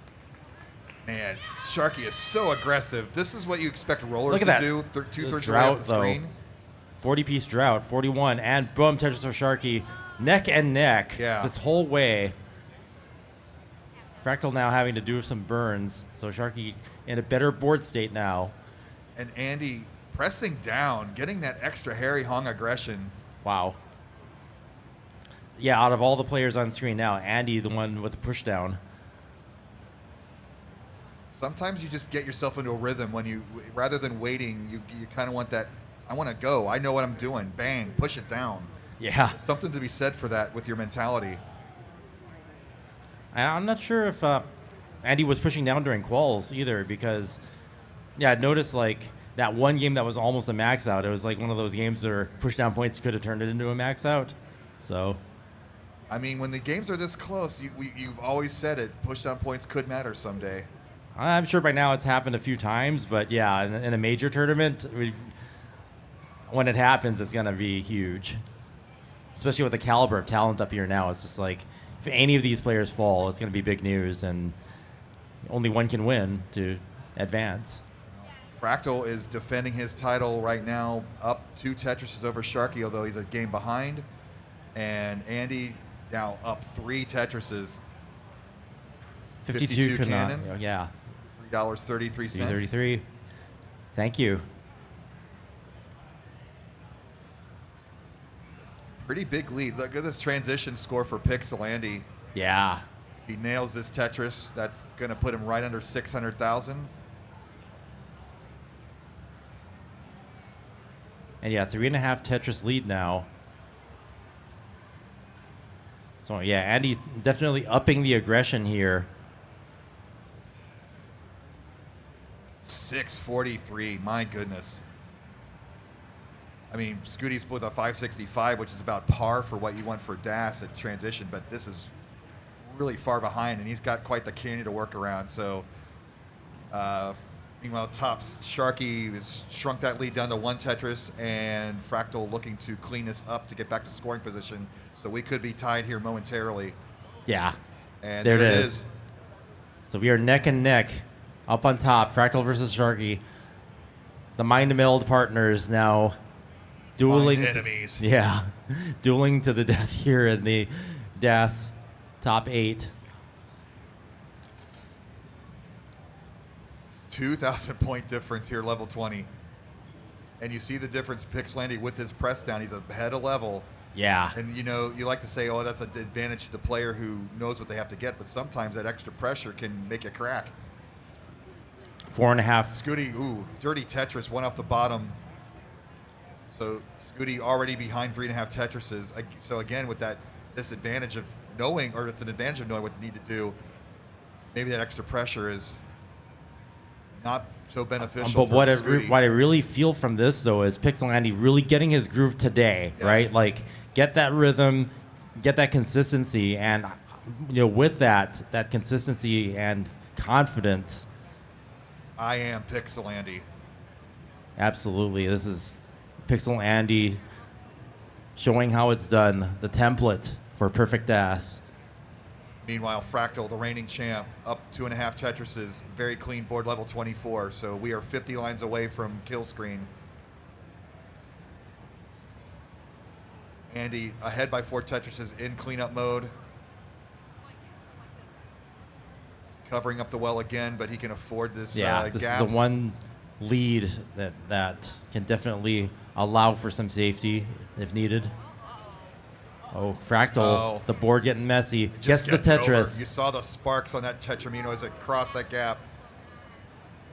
Man, Sharky is so aggressive. This is what you expect rollers Look at to that. do. Two-thirds The way up drought, the screen. 40-piece drought, 41, and boom, Tetris for Sharky, neck and neck this whole way. Fractal now having to do some burns, so Sharky in a better board state now. And Andy pressing down, getting that extra Harry Hong aggression. Wow. Yeah, out of all the players on screen now, Andy the one with the push down. Sometimes you just get yourself into a rhythm when you, rather than waiting, you kind of want that, I want to go. I know what I'm doing. Bang, push it down. Yeah. Something to be said for that with your mentality. I'm not sure if Andy was pushing down during quals either, because, yeah, I noticed like that one game that was almost a max out. It was like one of those games where push down points could have turned it into a max out. So, I mean, when the games are this close, you've always said it. Push down points could matter someday. I'm sure by now it's happened a few times, but yeah, in a major tournament, when it happens, it's going to be huge. Especially with the caliber of talent up here now. It's just like, if any of these players fall, it's going to be big news, and only one can win to advance. Fractal is defending his title right now, up 2 Tetrises over Sharky, although he's a game behind. And Andy now up 3 Tetrises. 52 cannon. Yeah. $3.33. $3.33. Thank you. Pretty big lead. Look at this transition score for Pixel Andy. Yeah. He nails this Tetris. That's going to put him right under 600,000. And yeah, 3.5 Tetris lead now. So yeah, Andy definitely upping the aggression here. 643. My goodness. I mean, Scooty's with a 565, which is about par for what you want for DAS at transition, but this is really far behind, and he's got quite the canyon to work around. So, meanwhile, Tops Sharky has shrunk that lead down to 1 Tetris, and Fractal looking to clean this up to get back to scoring position. So we could be tied here momentarily. Yeah. And there it is. So we are neck and neck up on top. Fractal versus Sharky. The mind meld partners now dueling. Enemies. Yeah. Dueling to the death here in the DAS top 8. 2,000 point difference here, level 20. And you see the difference, Pixlandy with his press down. He's ahead of level. Yeah. And you know, you like to say, oh, that's an advantage to the player who knows what they have to get, but sometimes that extra pressure can make you crack. 4.5. Scooty, ooh, dirty Tetris, 1 off the bottom. So Scooty already behind 3.5 Tetrises. So again, with that disadvantage of knowing, or it's an advantage of knowing what you need to do, maybe that extra pressure is not so beneficial. But for what Scooty. I really feel from this, though, is Pixel Andy really getting his groove today, Yes. right? Like, get that rhythm, get that consistency, and with that consistency and confidence, I am Pixel Andy. Absolutely. This is Pixel Andy showing how it's done, the template for perfect DAS. Meanwhile, Fractal, the reigning champ, up 2.5 Tetrises, very clean board level 24. So we are 50 lines away from kill screen. Andy ahead by 4 Tetrises in cleanup mode. Covering up the well again, but he can afford this This gap. is the one lead that can definitely allow for some safety if needed. Oh, Fractal, the board getting messy. Gets the Tetris. Over. You saw the sparks on that Tetramino as it crossed that gap.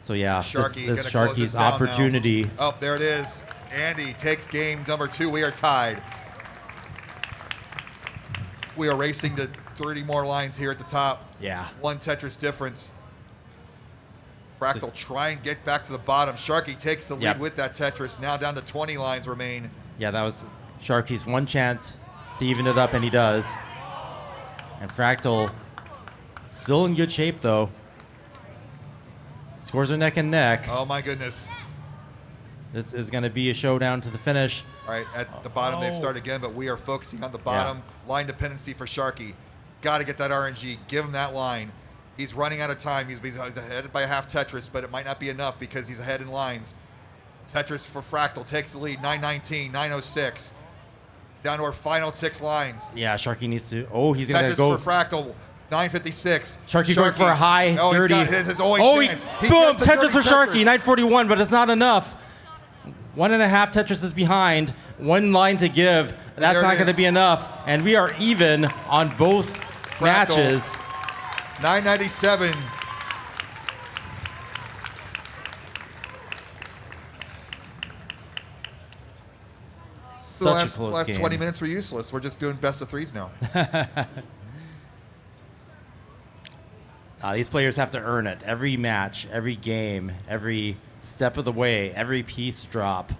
So yeah, Sharky this Sharky's opportunity. Now. Oh, there it is. Andy takes game number 2. We are tied. We are racing to 30 more lines here at the top. Yeah. 1 Tetris difference. Fractal try and get back to the bottom. Sharky takes the lead with that Tetris. Now down to 20 lines remain. Yeah, that was Sharky's one chance to even it up, and he does. And Fractal still in good shape, though. Scores are neck and neck. Oh, my goodness. This is going to be a showdown to the finish. All right, at the bottom, they've started again, but we are focusing on the bottom. Line dependency for Sharky. Got to get that RNG. Give him that line. He's running out of time. He's ahead by a half Tetris, but it might not be enough because he's ahead in lines. Tetris for Fractal takes the lead, 9:19, 9:06. Down to our final 6 lines. Yeah, Sharky needs to. Oh, he's going to go. Tetris for Fractal, 9:56. Sharky going for a high, dirty. He's got his only chance. Boom, Tetris for Sharky, 9:41, but it's not enough. 1.5 Tetrises behind, 1 line to give. That's not going to be enough, and we are even on both matches. 9:97. Such a close last game. 20 minutes were useless. We're just doing best of 3s now. These players have to earn it. Every match, every game, every step of the way, every piece drop.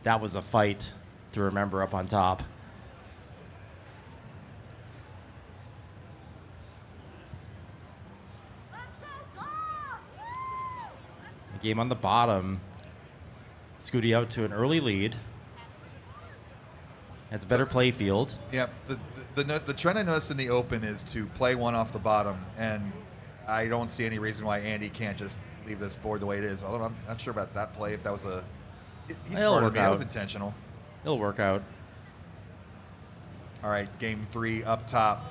That was a fight to remember up on top. The game on the bottom. Scooty out to an early lead. Has a better play field. Yeah, the trend I noticed in the Open is to play one off the bottom, and I don't see any reason why Andy can't just leave this board the way it is. Although I'm not sure about that play. If that was he's It'll smarter work than me. That was out. intentional. It'll work out. All right, game 3 up top.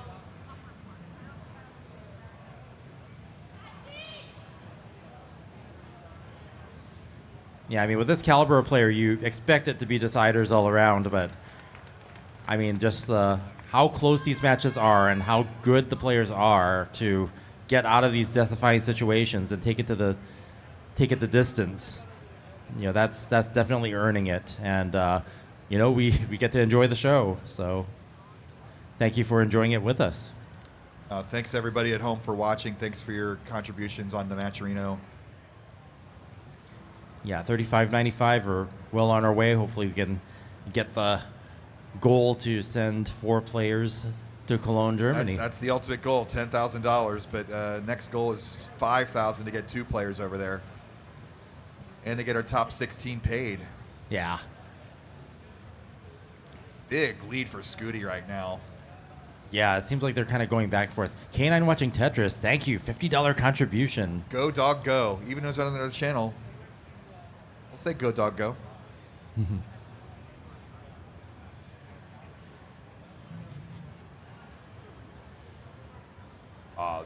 Yeah, I mean, with this caliber of player, you expect it to be deciders all around, but I mean, just how close these matches are and how good the players are to get out of these death-defying situations and take it the distance. You know, that's definitely earning it, and you know, we get to enjoy the show. So, thank you for enjoying it with us. Thanks everybody at home for watching. Thanks for your contributions on the matcherino. Yeah, 35.95. We're well on our way. Hopefully, we can get the goal to send 4 players to Cologne, Germany. That's the ultimate goal, $10,000. But next goal is $5,000 to get 2 players over there, and to get our top 16 paid. Yeah. Big lead for Scooty right now. Yeah, it seems like they're kind of going back and forth. K9 watching Tetris, thank you. $50 contribution. Go dog go. Even though it's on another channel, we'll say go dog go.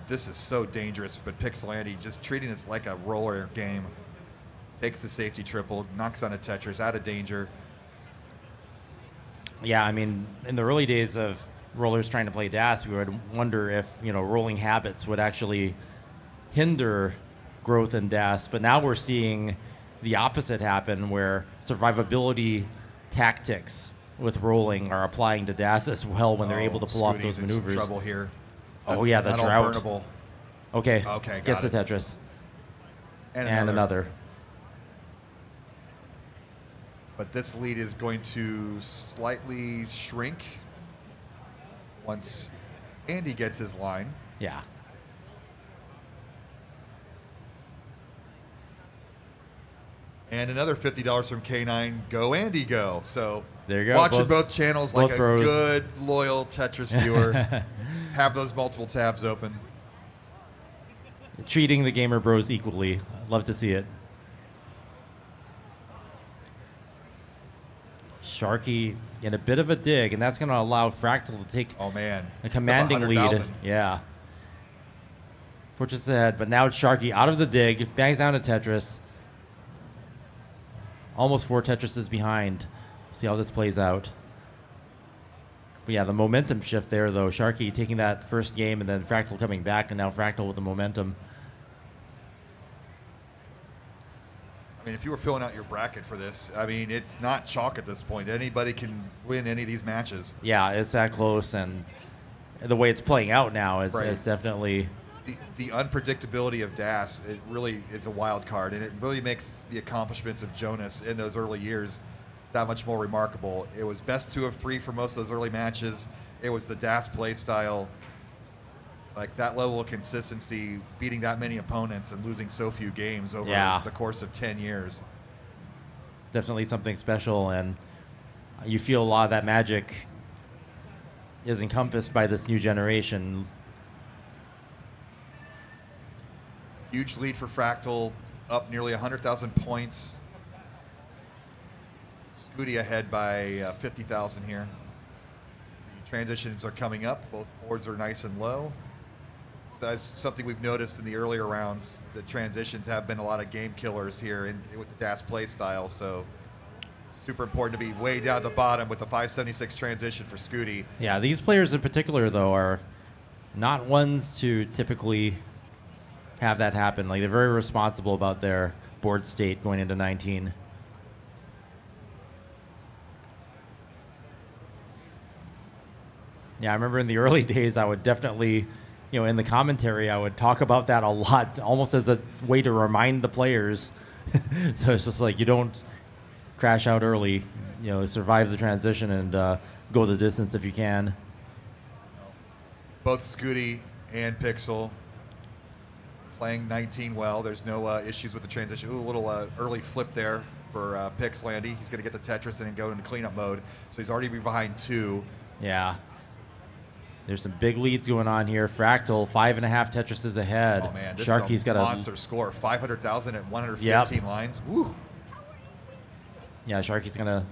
This is so dangerous, but Pixel Andy just treating this like a roller game. Takes the safety triple, knocks on a Tetris, out of danger. Yeah, I mean, in the early days of rollers trying to play DAS, we would wonder if, you know, rolling habits would actually hinder growth in DAS. But now we're seeing the opposite happen, where survivability tactics with rolling are applying to DAS as well when they're able to pull off those Scooty's in maneuvers. some trouble here. Oh yeah, the not all drought. burnable. Okay. Okay, Gets got the it. Tetris. And another. But this lead is going to slightly shrink once Andy gets his line. Yeah. And another $50 from K9. Go Andy, go. So There you go. watching both channels like both a bros. good, loyal Tetris viewer. Have those multiple tabs open. Treating the gamer bros equally. Love to see it. Sharky in a bit of a dig, and that's going to allow Fractal to take Oh, man. a commanding It's up lead. 100,000. Yeah. Pushes ahead, but now it's Sharky out of the dig, bangs down to Tetris. Almost 4 Tetrises behind. See how this plays out. But yeah, the momentum shift there, though. Sharky taking that first game, and then Fractal coming back, and now Fractal with the momentum. I mean, if you were filling out your bracket for this, I mean, it's not chalk at this point. Anybody can win any of these matches. Yeah, it's that close, and the way it's playing out now, it's, Right. it's definitely... The unpredictability of DAS, it really is a wild card, and it really makes the accomplishments of Jonas in those early years that much more remarkable. It was best 2 of 3 for most of those early matches. It was the DAS play style, like that level of consistency, beating that many opponents and losing so few games over the course of 10 years. Definitely something special, and you feel a lot of that magic is encompassed by this new generation. Huge lead for Fractal, up nearly 100,000 points. Scooty ahead by 50,000 here. The transitions are coming up. Both boards are nice and low. So that's something we've noticed in the earlier rounds. The transitions have been a lot of game killers here with the DAS play style. So super important to be way down at the bottom with the 576 transition for Scooty. Yeah, these players in particular, though, are not ones to typically have that happen. Like, they're very responsible about their board state going into 19. Yeah, I remember in the early days, I would definitely, in the commentary, I would talk about that a lot, almost as a way to remind the players. So it's just like, you don't crash out early, survive the transition and go the distance if you can. Both Scooty and Pixel playing 19 well. There's no issues with the transition. Ooh, a little early flip there for Pixlandy. He's going to get the Tetris and then go into cleanup mode. So he's already behind 2. Yeah. There's some big leads going on here. Fractal, 5.5 Tetrises ahead. Oh, man. This Sharky's is a got monster score. 500,000 at 115 lines. Woo. Yeah, Sharky's going to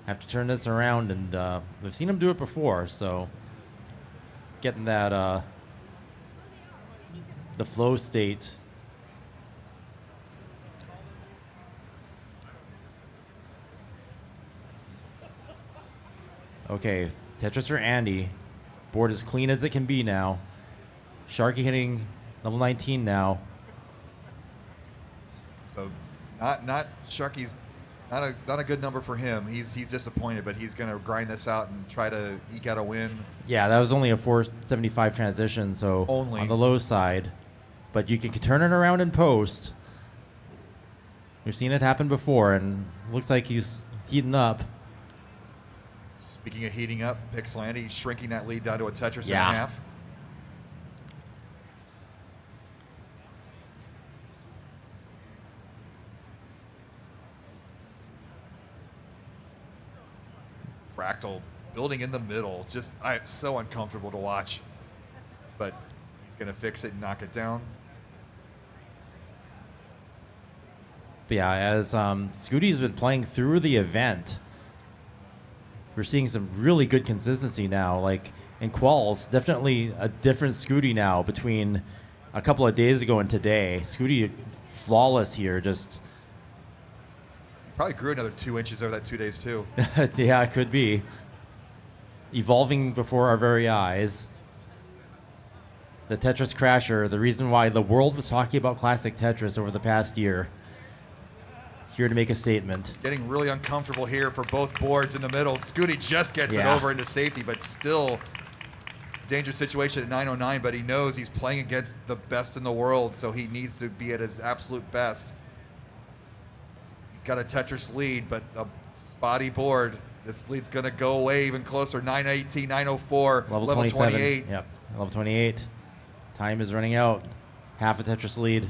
have to turn this around, and we've seen him do it before, so getting that the flow state. Okay, Tetris for Andy. Board as clean as it can be now. Sharky hitting level 19 now. So not Sharky's not a good number for him. He's disappointed, but he's going to grind this out and try to eke out a win. Yeah, that was only a 475 transition, so Only. on the low side. But you can turn it around in post. We've seen it happen before, and looks like he's heating up. Speaking of heating up, Pixlandy shrinking that lead down to a Tetris and a Yeah. half. Fractal building in the middle. Just it's so uncomfortable to watch. But he's going to fix it and knock it down. But yeah, as Scooty's been playing through the event, we're seeing some really good consistency now. Like in quals, definitely a different Scooty now between a couple of days ago and today. Scooty flawless here, just Probably grew another 2 inches over that 2 days too. yeah, it could be. Evolving before our very eyes. The Tetris Crasher, the reason why the world was talking about classic Tetris over the past year. Here to make a statement. Getting really uncomfortable here for both boards in the middle. Scooty just gets it over into safety, but still dangerous situation at 909, but he knows he's playing against the best in the world, so he needs to be at his absolute best. He's got a Tetris lead, but a spotty board. This lead's going to go away even closer. 918, 904, Level 28. Yep, level 28. Time is running out. Half a Tetris lead.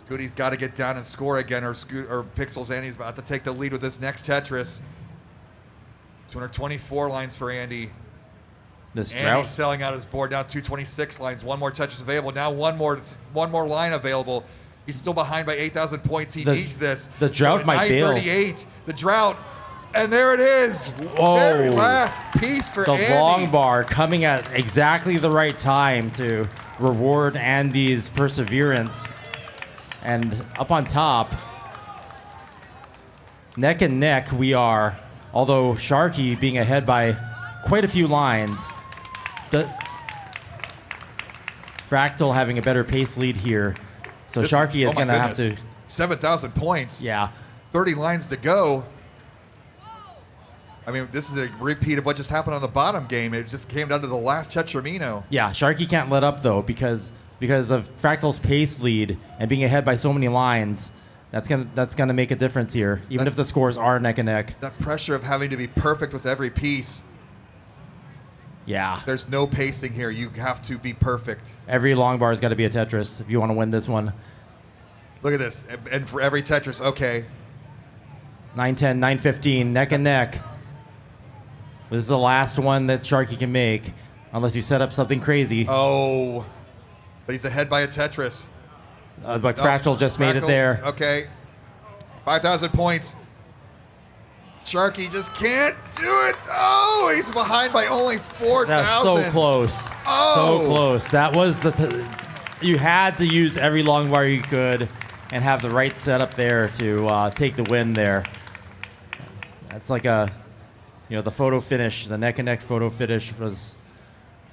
Scooty's got to get down and score again, or Pixels Andy's about to take the lead with this next Tetris. 224 lines for Andy. This Andy's drought. selling out his board now. 226 lines. One more Tetris available. Now one more line available. He's still behind by 8,000 points. He needs this. The drought so might bail. 938. The drought. And there it is. Oh. Very last piece for The Andy. long bar coming at exactly the right time to reward Andy's perseverance. And up on top, neck and neck we are, although Sharky being ahead by quite a few lines. The Fractal having a better pace lead here. So Sharky is going to have to... 7,000 points. Yeah. 30 lines to go. I mean, this is a repeat of what just happened on the bottom game. It just came down to the last Tetramino. Yeah, Sharky can't let up, though, because of Fractal's pace lead and being ahead by so many lines. That's gonna make a difference here, even if the scores are neck and neck. That pressure of having to be perfect with every piece. Yeah. There's no pacing here. You have to be perfect. Every long bar has got to be a Tetris if you want to win this one. Look at this. And for every Tetris, okay. 9-10, 9-15, neck and neck. This is the last one that Sharky can make, unless you set up something crazy. Oh, but he's ahead by a Tetris. But Fractal just made it there. Okay. 5,000 points. Sharky just can't do it. Oh, he's behind by only 4,000. That's so close. Oh. So close. That was you had to use every long bar you could and have the right setup there to take the win there. That's like the photo finish, the neck and neck photo finish was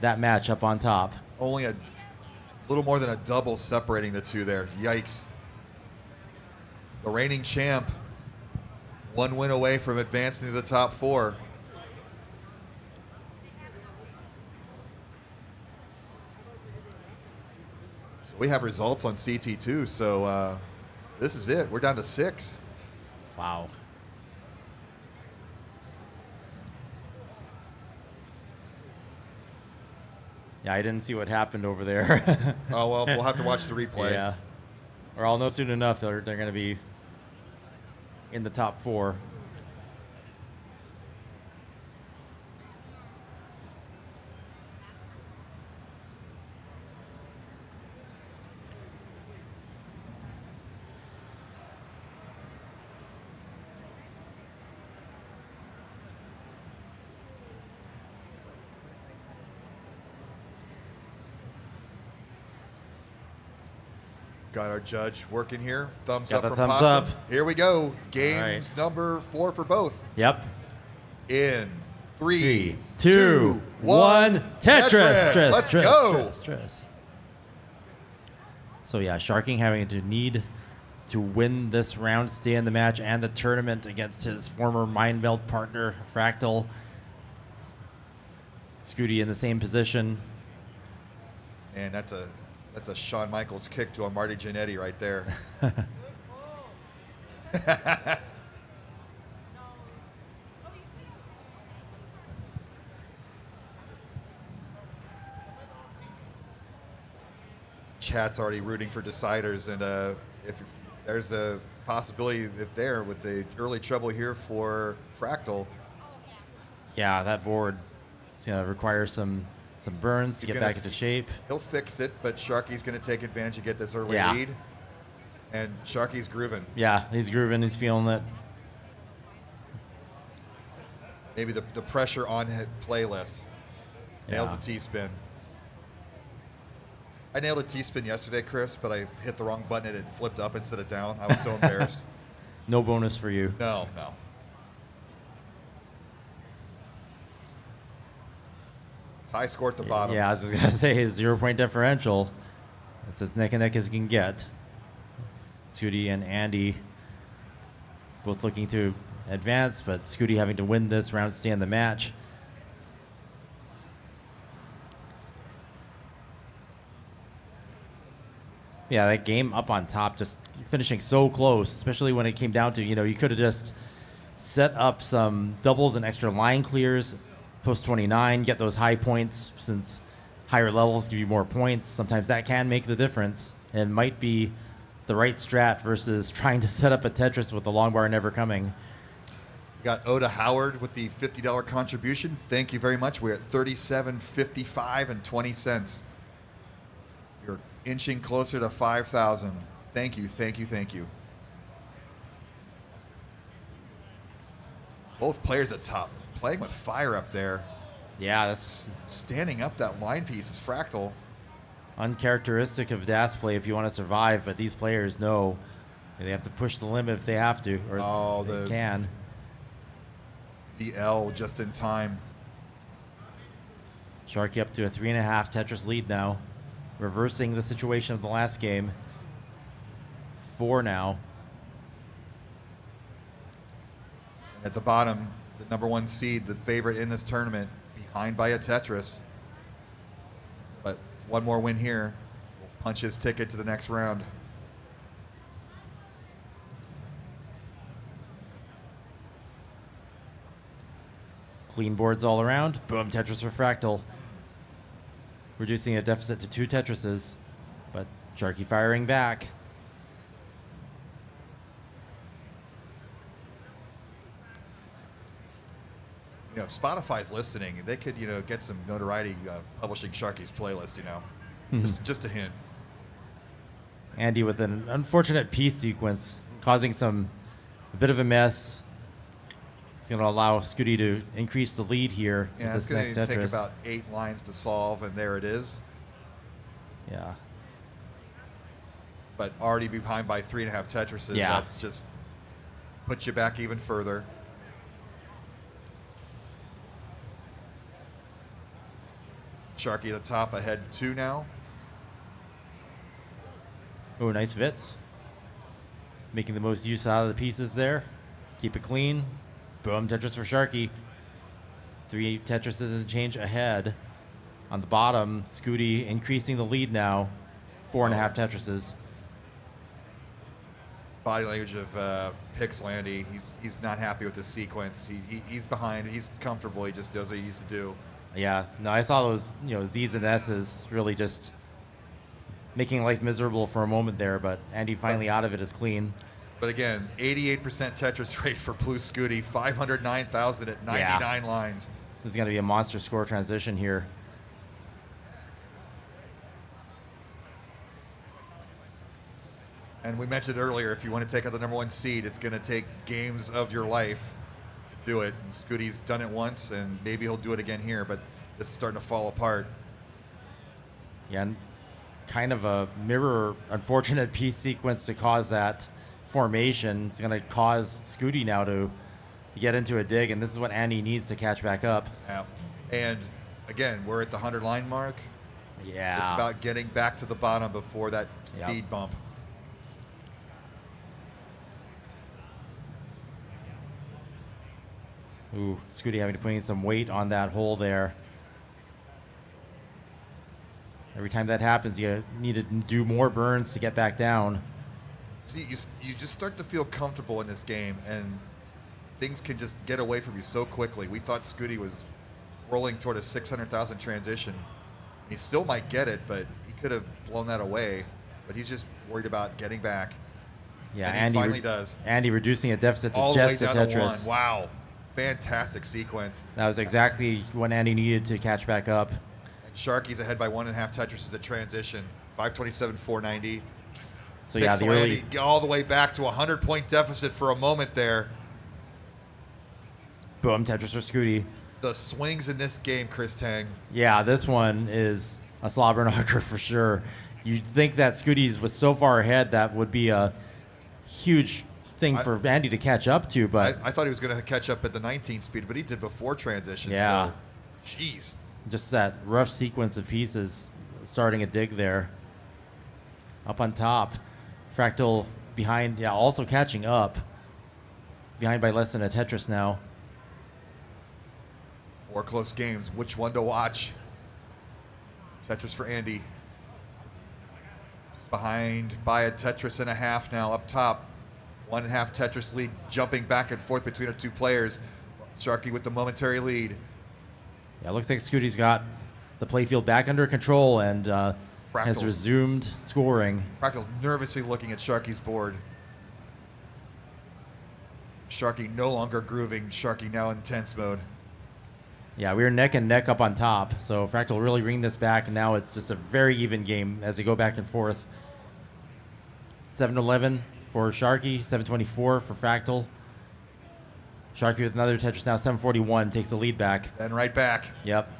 that match up on top. Only a little more than a double separating the two there. Yikes. The reigning champ, one win away from advancing to the top four. So we have results on CT2, so this is it. We're down to 6. Wow. Yeah, I didn't see what happened over there. Oh, well, we'll have to watch the replay. Yeah. Or I'll know soon enough they're going to be in the top 4. Got our judge working here. Thumbs Got up the from thumbs Possum. up. Here we go. Games right. number 4 for both. Yep. In 3, 2, 1. Tetris. Let's go. So yeah, Sharking having to need to win this round, stay in the match and the tournament against his former Mind Meld partner, Fractal. Scooty in the same position. And that's a Shawn Michaels kick to a Marty Jannetty right there. Chat's already rooting for deciders, and if there's a possibility if there with the early trouble here for Fractal. Yeah, that board is going to require some burns to get back into shape. He'll fix it, but Sharky's going to take advantage and get this early lead. And Sharky's grooving. Yeah, he's grooving. He's feeling it. Maybe the pressure on his playlist. Nails Yeah. a T-spin. I nailed a T-spin yesterday, Chris, but I hit the wrong button and it flipped up instead of down. I was so embarrassed. No bonus for you. No. Tie score at the bottom. Yeah, I was just going to say, 0-point differential. It's as neck and neck as you can get. Scooty and Andy both looking to advance, but Scooty having to win this round, stay in the match. Yeah, that game up on top, just finishing so close, especially when it came down to, you could have just set up some doubles and extra line clears, post 29, get those high points, since higher levels give you more points. Sometimes that can make the difference and might be the right strat versus trying to set up a Tetris with the long bar never coming. We got Oda Howard with the $50 contribution. Thank you very much. We're at $37.55 and 20 cents. You're inching closer to 5,000. Thank you, thank you, thank you. Both players at top, playing with fire up there. Yeah, that's Standing up that line piece is Fractal. uncharacteristic of DAS play if you want to survive, but these players know they have to push the limit if they have to, or they can. The L just in time. Sharky up to a 3.5 Tetris lead now, reversing the situation of the last game. 4 now. At the bottom, the number 1 seed, the favorite in this tournament, behind by a Tetris. But one more win here will punch his ticket to the next round. Clean boards all around. Boom, Tetris for Fractal. Reducing a deficit to 2 Tetrises, but Sharky firing back. You know, if Spotify's listening, they could, get some notoriety publishing Sharky's playlist, just a hint. Andy with an unfortunate piece sequence, causing a bit of a mess. It's going to allow Scooty to increase the lead here. Yeah, with it's this going next to take Tetris. about 8 lines to solve, and there it is. Yeah. But already behind by 3.5 Tetrises, Yeah. That's just puts you back even further. Sharky at the top, ahead 2 now. Oh, nice Vits. Making the most use out of the pieces there. Keep it clean. Boom, Tetris for Sharky. 3 Tetrises and change ahead. On the bottom, Scooty increasing the lead now. 4.5 Tetrises. Body language of Pixel Andy. He's not happy with this sequence. He's behind. He's comfortable. He just does what he needs to do. Yeah, no, I saw those, Z's and S's really just making life miserable for a moment there, but Andy finally out of it is clean. But again, 88% Tetris rate for Blue Scooty, 509,000 at 99 lines. This is going to be a monster score transition here. And we mentioned earlier, if you want to take out the number 1 seed, it's going to take games of your life to do it. And Scooty's done it once, and maybe he'll do it again here, but this is starting to fall apart. Yeah, and kind of a mirror unfortunate piece sequence to cause that formation. It's going to cause Scooty now to get into a dig, and this is what Andy needs to catch back up. Yeah. And again, we're at the 100 line mark. Yeah. It's about getting back to the bottom before that speed bump. Ooh, Scooty having to put in some weight on that hole there. Every time that happens, you need to do more burns to get back down. See, you just start to feel comfortable in this game, and things can just get away from you so quickly. We thought Scooty was rolling toward a 600,000 transition. He still might get it, but he could have blown that away. But he's just worried about getting back. Yeah, and Andy he finally does. Andy reducing a deficit to All the way just a down to Tetris. 1. Wow. Fantastic sequence. That was exactly what Andy needed to catch back up. And Sharky's ahead by 1.5 Tetrises at transition. 527, 490. So yeah, the early Andy all the way back to a 100-point deficit for a moment there. boom Tetris for Scooty. The swings in this game, Chris Tang. Yeah, this one is a slobber knocker for sure. You'd think that Scooty's was so far ahead that would be a huge thing for Andy to catch up to, but I thought he was going to catch up at the 19 speed, but he did before transition. Yeah. So, jeez. just that rough sequence of pieces starting a dig there. Up on top. Fractal behind, yeah, also catching up. Behind by less than a Tetris now. 4 close games. Which one to watch? Tetris for Andy. He's behind by a Tetris and a half now up top. 1.5 Tetris lead, jumping back and forth between our 2 players. Sharky with the momentary lead. Yeah, looks like Scooty's got the playfield back under control, and has resumed scoring. Fractal's nervously looking at Sharky's board. Sharky no longer grooving. Sharky now in tense mode. Yeah, we were neck and neck up on top. So Fractal really bringing this back, and now it's just a very even game as they go back and forth. 7-11 for Sharky, 7-24 for Fractal. Sharky with another Tetris now, 7-41, takes the lead back. And right back. Yep.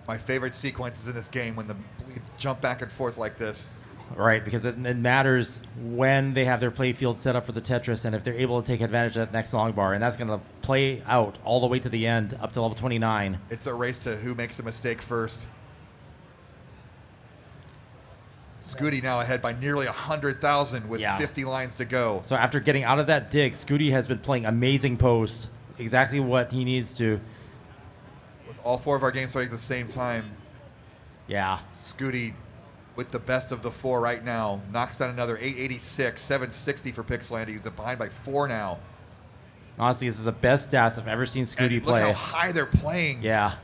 My favorite sequences in this game when the bleeds jump back and forth like this. Right, because it matters when they have their play field set up for the Tetris and if they're able to take advantage of that next long bar. And that's going to play out all the way to the end, up to level 29. It's a race to who makes a mistake first. Scooty now ahead by nearly 100,000 with 50 lines to go. So after getting out of that dig, Scooty has been playing amazing post, exactly what he needs to. With all 4 of our games playing at the same time. Yeah. Scooty with the best of the 4 right now. Knocks down another 886, 760 for Pixelandy. He's behind by 4 now. Honestly, this is the best stats I've ever seen Scooty play. Look how high they're playing. Yeah.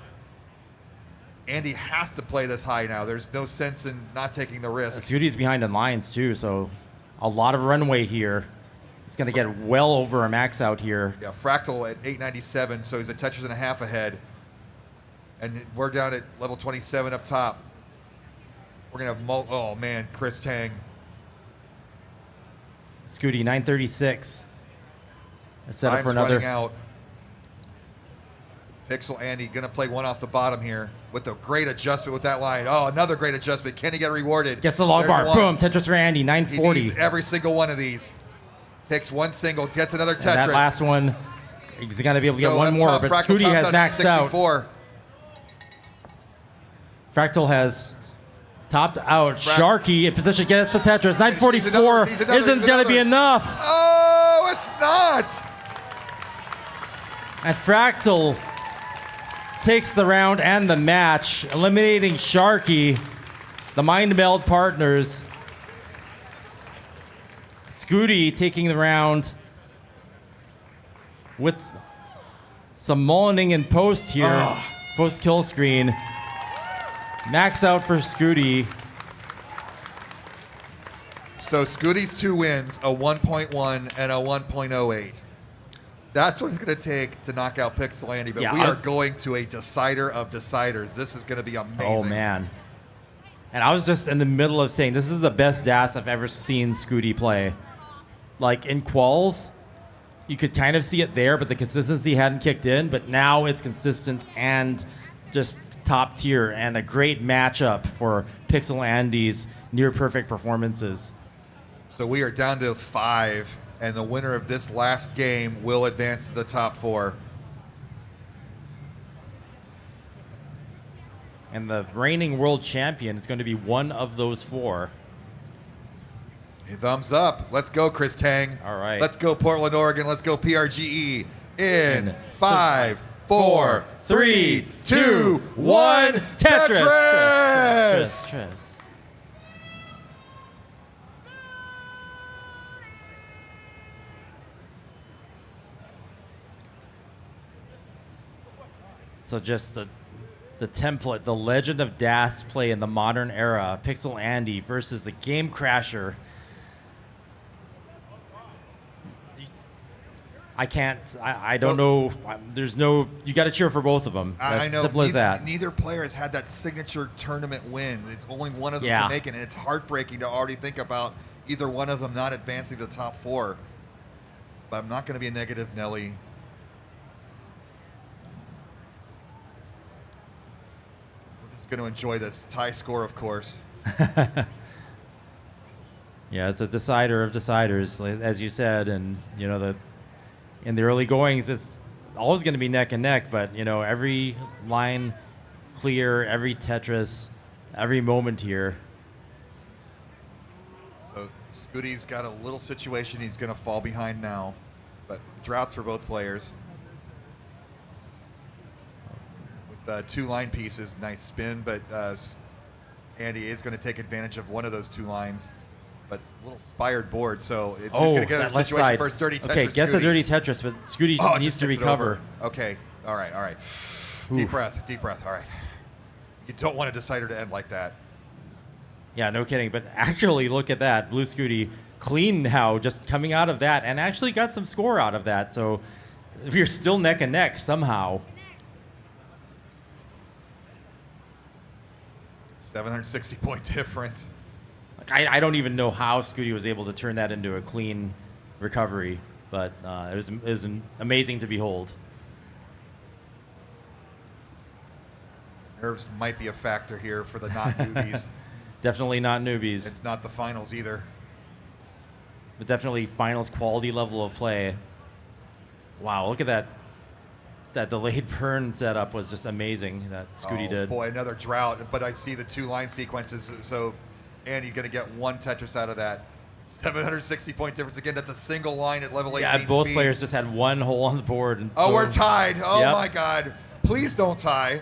Andy has to play this high now. There's no sense in not taking the risk. Scooty's behind in lines too, so a lot of runway here. He's going to get well over a max out here. Yeah, Fractal at 897, so he's a Tetris and a half ahead. And we're down at level 27 up top. We're going to have, oh man, Chris Tang. Scooty, 936. Let's set up Time's for another. running out. Pixel Andy going to play one off the bottom here with a great adjustment with that line. Oh, another great adjustment. Can he get rewarded? Gets the long bar. Boom. Tetris for Andy. 940. He needs every single one of these. Takes one single, gets another Tetris. And that last one, he's going to be able to get one more, but Fractal Scooty has maxed out. 964. Fractal has topped out. Sharky in position, gets the Tetris. 944 isn't going to be enough. Oh, it's not. And Fractal takes the round and the match, eliminating Sharky, the Mind Meld partners. Scooty taking the round with some mullining in post here. Post kill screen. Max out for Scooty. So Scooty's 2 wins, a 1.1 and a 1.08. That's what it's going to take to knock out Pixelandy, but we are going to a decider of deciders. This is going to be amazing. Oh, man. And I was just in the middle of saying, this is the best DAS I've ever seen Scooty play. Like, in quals, you could kind of see it there, but the consistency hadn't kicked in. But now it's consistent and just top tier, and a great matchup for Pixelandy's near-perfect performances. So we are down to 5. And the winner of this last game will advance to the top 4. And the reigning world champion is going to be one of those 4. Hey, thumbs up. Let's go, Chris Tang. All right. Let's go, Portland, Oregon. Let's go, PRGE. In 5, 4, 3, 2, 1. Tetris! So just the template, the legend of DAS play in the modern era, Pixelandy versus the Game Crasher. I don't know. There's no, you got to cheer for both of them. I know. Simple as that. Neither player has had that signature tournament win. It's only one of them to make it, and it's heartbreaking to already think about either one of them not advancing to the top 4. But I'm not going to be a negative Nelly. Going to enjoy this tie score, of course. Yeah, it's a decider of deciders, as you said, and you know in the early goings, it's always going to be neck and neck. But you know, every line clear, every Tetris, every moment here. So Scooty's got a little situation he's going to fall behind now, but droughts for both players. 2 line pieces, nice spin, but Andy is going to take advantage of one of those 2 lines. But a little spired board, so it's going to get a situation side. first. Dirty Tetris. Okay, gets a dirty Tetris, but Scooty needs to recover. Okay, all right. Deep breath. All right. You don't want a decider to end like that. Yeah, no kidding. But actually, look at that. Blue Scooty clean now, just coming out of that, and actually got some score out of that. So we're still neck and neck somehow. 760-point difference. Like, I don't even know how Scooty was able to turn that into a clean recovery, but it was amazing to behold. Nerves might be a factor here for the non-newbies. Definitely not newbies, It's not the finals either. but definitely finals quality level of play. Wow, look at that. That delayed burn setup was just amazing that Scooty did. Boy, another drought. But I see the 2 line sequences. So Andy's going to get 1 Tetris out of that. 760-point difference. Again, that's a single line at level 18 Yeah, both speed. players just had 1 hole on the board. And Oh, so- we're tied. Oh, Yep. my God. Please don't tie.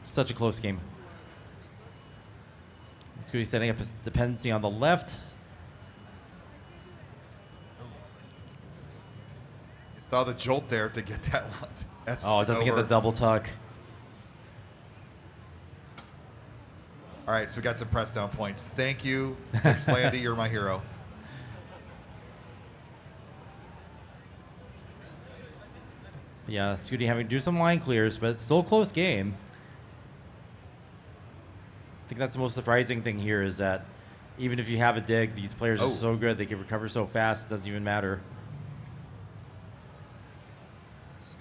Such a close game. Scooty setting up his dependency on the left. You saw the jolt there to get that one. That's Oh, it doesn't get over. the double tuck. All right, so we got some press down points. Thank you, Clemente. You're my hero. Yeah, Scooty having to do some line clears, but it's still a close game. I think that's the most surprising thing here is that even if you have a dig, these players are so good, they can recover so fast, it doesn't even matter.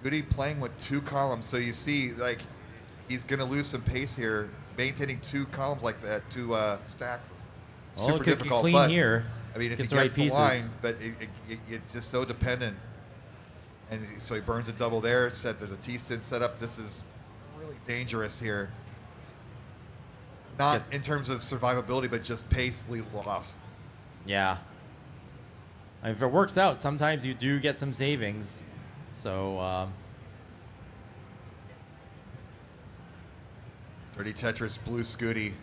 Scooty playing with 2 columns, so you see, like, he's going to lose some pace here. Maintaining 2 columns like that, 2 stacks, is super Oh, it could get difficult. clean but, here. I mean, if Gets he the right gets the pieces. line, but it's just so dependent. And so he burns a double there. Said there's a T-Sin set up. This is really dangerous here. Not in terms of survivability, but just pace loss. Yeah. I mean, if it works out, sometimes you do get some savings. So, Dirty Tetris, Blue Scooty.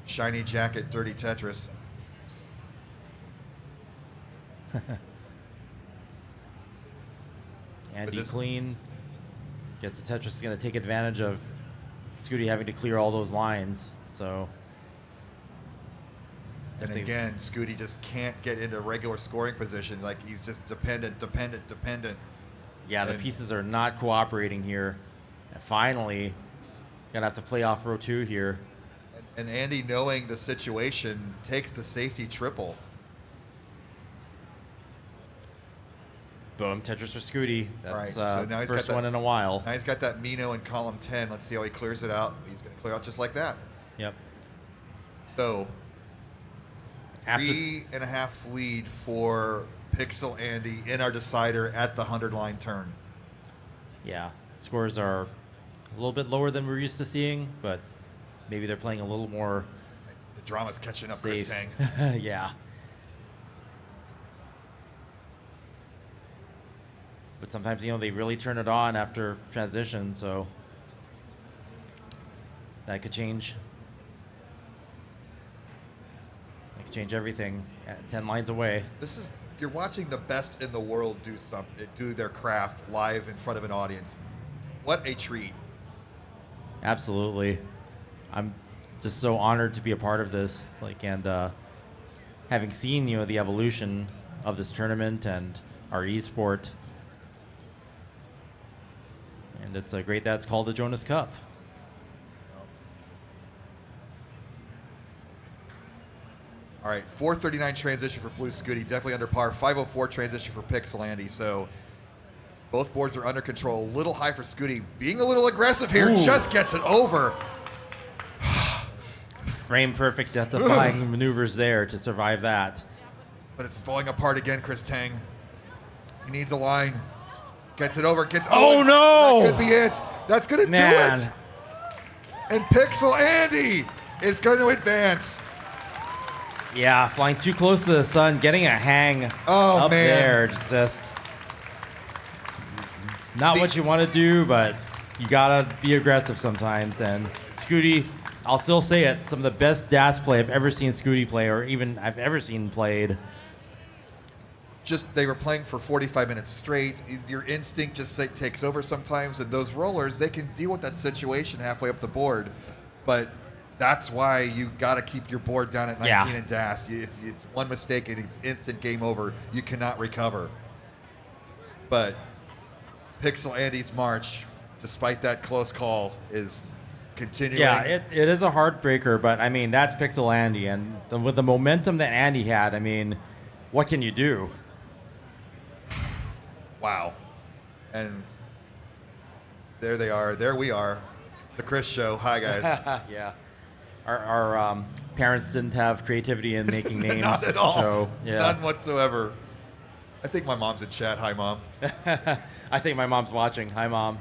Shiny jacket, Dirty Tetris. Andy this- clean. Gets the Tetris is going to take advantage of Scooty having to clear all those lines. So, And definitely- again, Scooty just can't get into regular scoring position. Like, he's just dependent. yeah, the and- pieces are not cooperating here. And finally, gonna have to play off row 2 here. And Andy, knowing the situation, takes the safety triple. Boom, Tetris for Scooty. All right, That's so now he's first got that- one in a while. Now he's got that Mino in column 10. Let's see how he clears it out. He's going to clear out just like that. Yep. So, After 3.5 lead for Pixel Andy in our decider at the 100-line turn. Yeah, scores are a little bit lower than we're used to seeing, but maybe they're playing a little more The drama's catching up, safe. Chris Tang. Yeah. But sometimes, they really turn it on after transition, so that could change. That could change everything at 10 lines away. You're watching the best in the world do their craft live in front of an audience. What a treat. Absolutely. I'm just so honored to be a part of this, and having seen, the evolution of this tournament and our esport. And it's great that it's called the Jonas Cup. All right, 439 transition for Blue Scooty, definitely under par. 504 transition for Pixel Andy. So both boards are under control. A little high for Scooty. Being a little aggressive here, Ooh. just gets it over. Frame perfect death-defying maneuvers there to survive that. But it's falling apart again, Chris Tang. He needs a line. Gets it over. Oh, no! That could be it. That's going to do Man. it. And Pixel Andy is going to advance. Yeah, flying too close to the sun, getting a hang up man. there. Just not what you want to do, but you gotta be aggressive sometimes. And Scooty, I'll still say it, some of the best DAS play I've ever seen Scooty play, or even I've ever seen played. they were playing for 45 minutes straight. Your instinct just takes over sometimes, and those rollers, they can deal with that situation halfway up the board, but that's why you got to keep your board down at 19 and DAS. If it's one mistake and it's instant game over, you cannot recover. But Pixel Andy's march, despite that close call, is continuing. Yeah, it is a heartbreaker, but I mean, that's Pixel Andy, and with the momentum that Andy had, I mean, what can you do? Wow. And there they are. There we are. The Chris Show. Hi, guys. Yeah. Our parents didn't have creativity in making names. Not at all. So, yeah. None whatsoever. I think my mom's in chat. Hi, Mom. I think my mom's watching. Hi, Mom.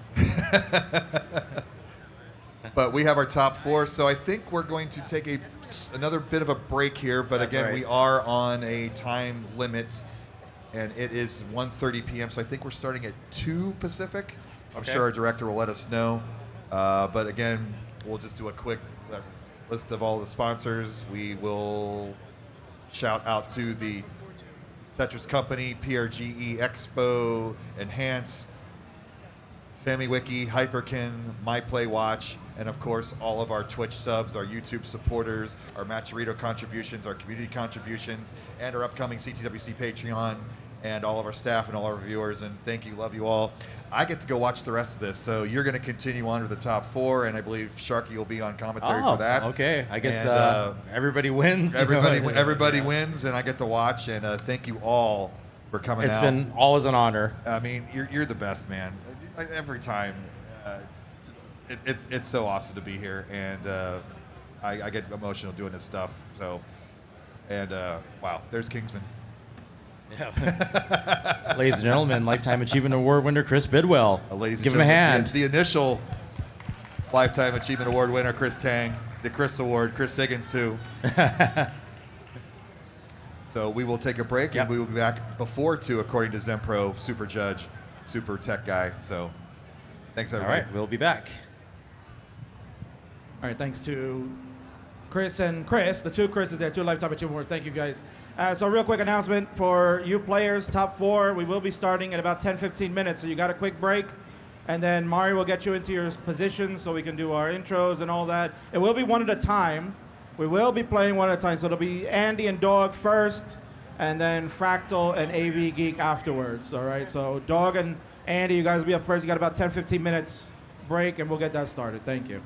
But we have our top 4, so I think we're going to take another bit of a break here. But That's again, right. we are on a time limit, and it is 1:30 p.m. So I think we're starting at 2 Pacific. I'm Okay. sure our director will let us know. But again, we'll just do a quick list of all the sponsors. We will shout out to the Tetris Company, PRGE Expo, Enhance, FamiWiki, Hyperkin, MyPlayWatch, and of course all of our Twitch subs, our YouTube supporters, our Matcherino contributions, our community contributions, and our upcoming CTWC Patreon, and all of our staff and all our viewers. And thank you, love you all. I get to go watch the rest of this, so you're going to continue on to the top 4, and I believe Sharky will be on commentary for that. Okay. I guess And, everybody wins. Everybody wins, and I get to watch. And thank you all for coming It's out. been always an honor. I mean, you're the best, man. Every time, it's so awesome to be here, and I get emotional doing this stuff. So, and wow, there's Kingsman. Yeah. Ladies and gentlemen, Lifetime Achievement Award winner Chris Bidwell. Ladies and Give him a gentlemen, hand. The initial Lifetime Achievement Award winner, Chris Tang. The Chris Award, Chris Higgins too. So we will take a break, and we will be back before 2, according to Zempro, Super Judge, Super Tech Guy. So thanks, everybody. All right, we'll be back. All right, thanks to Chris and Chris, the 2 Chris's there, 2 Lifetime Achievement Awards. Thank you, guys. So real quick announcement for you players, top 4. We will be starting in about 10-15 minutes, so you got a quick break. And then Mario will get you into your positions so we can do our intros and all that. It will be one at a time. We will be playing one at a time, so it'll be Andy and Dog first, and then Fractal and AV Geek afterwards, all right? So Dog and Andy, you guys will be up first. You got about 10-15 minutes break, and we'll get that started. Thank you.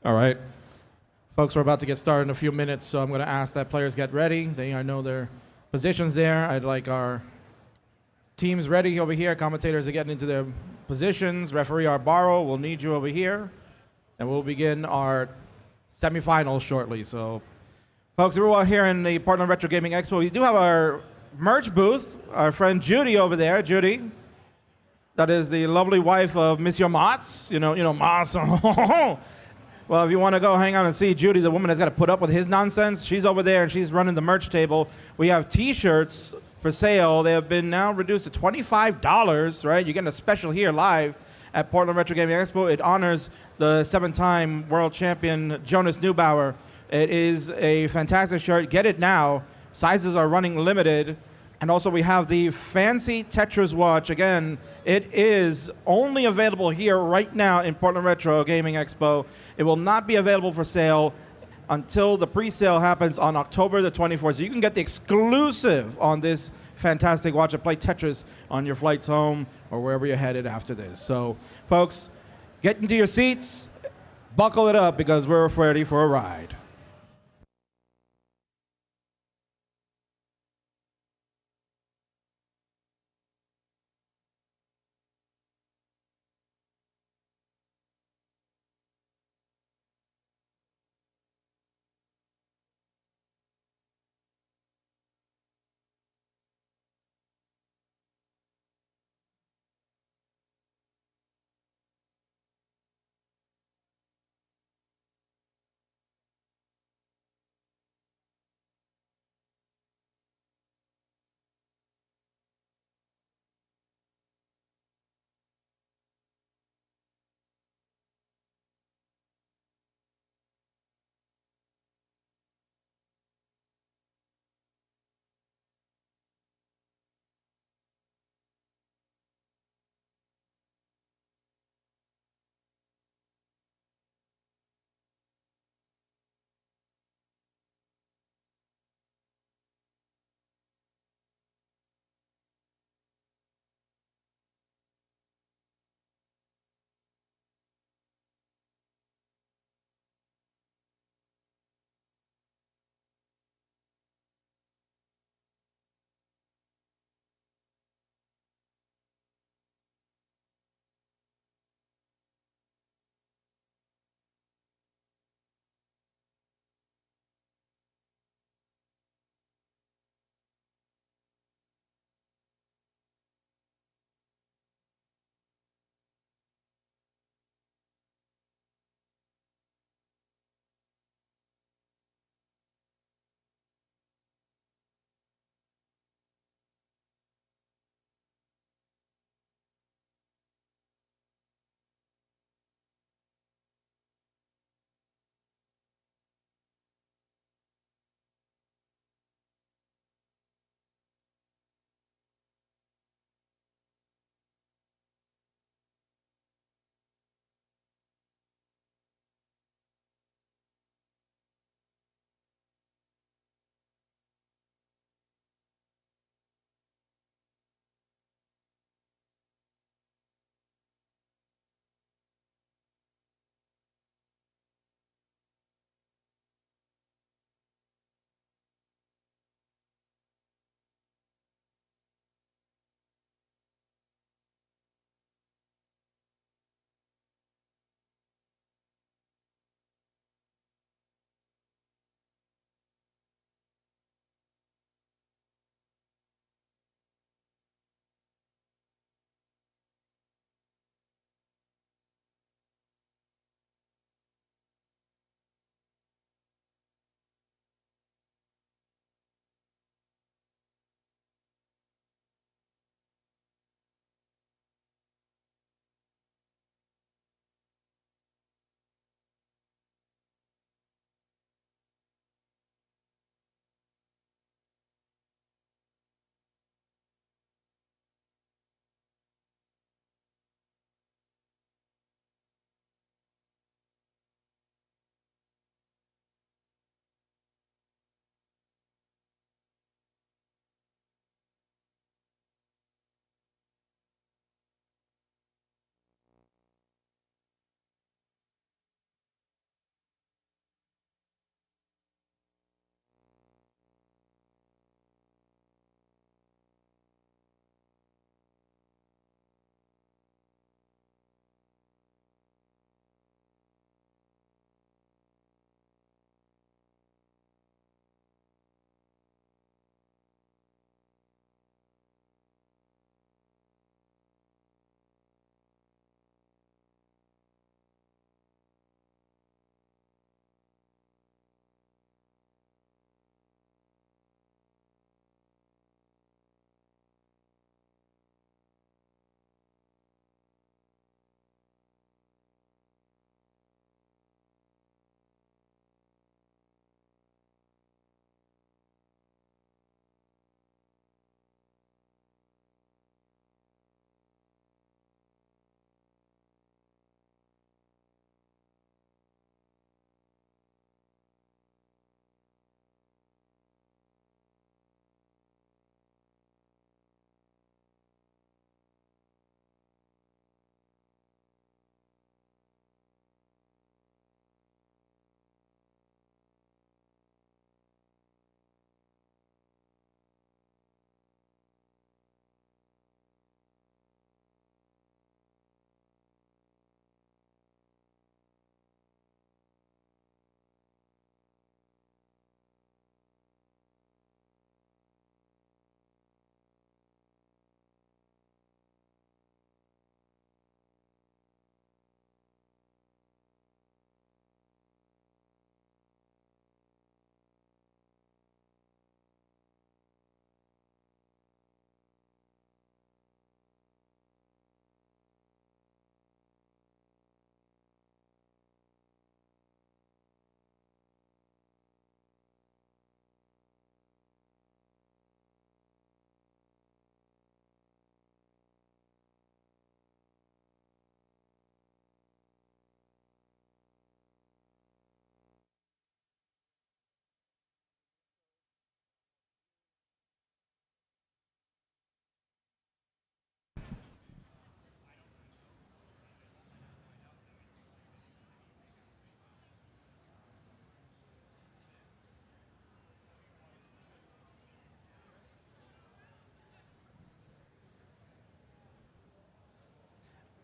All right. Folks, we're about to get started in a few minutes, so I'm going to ask that players get ready. I know their positions there. I'd like our teams ready over here. Commentators are getting into their positions. Referee Arbaro will need you over here. And we'll begin our semifinals shortly. So, folks, we're all here in the Portland Retro Gaming Expo. We do have our merch booth. Our friend Judy over there. Judy, that is the lovely wife of Monsieur Mats. You know, Mats. Well, if you want to go hang out and see Judy, the woman that's got to put up with his nonsense, she's over there and she's running the merch table. We have T-shirts for sale. They have been now reduced to $25, right? You're getting a special here live at Portland Retro Gaming Expo. It honors the 7-time world champion Jonas Neubauer. It is a fantastic shirt. Get it now. Sizes are running limited. And also we have the fancy Tetris watch. Again, it is only available here right now in Portland Retro Gaming Expo. It will not be available for sale until the pre-sale happens on October the 24th. So you can get the exclusive on this fantastic watch and play Tetris on your flights home or wherever you're headed after this. So, folks, get into your seats, buckle it up because we're ready for a ride.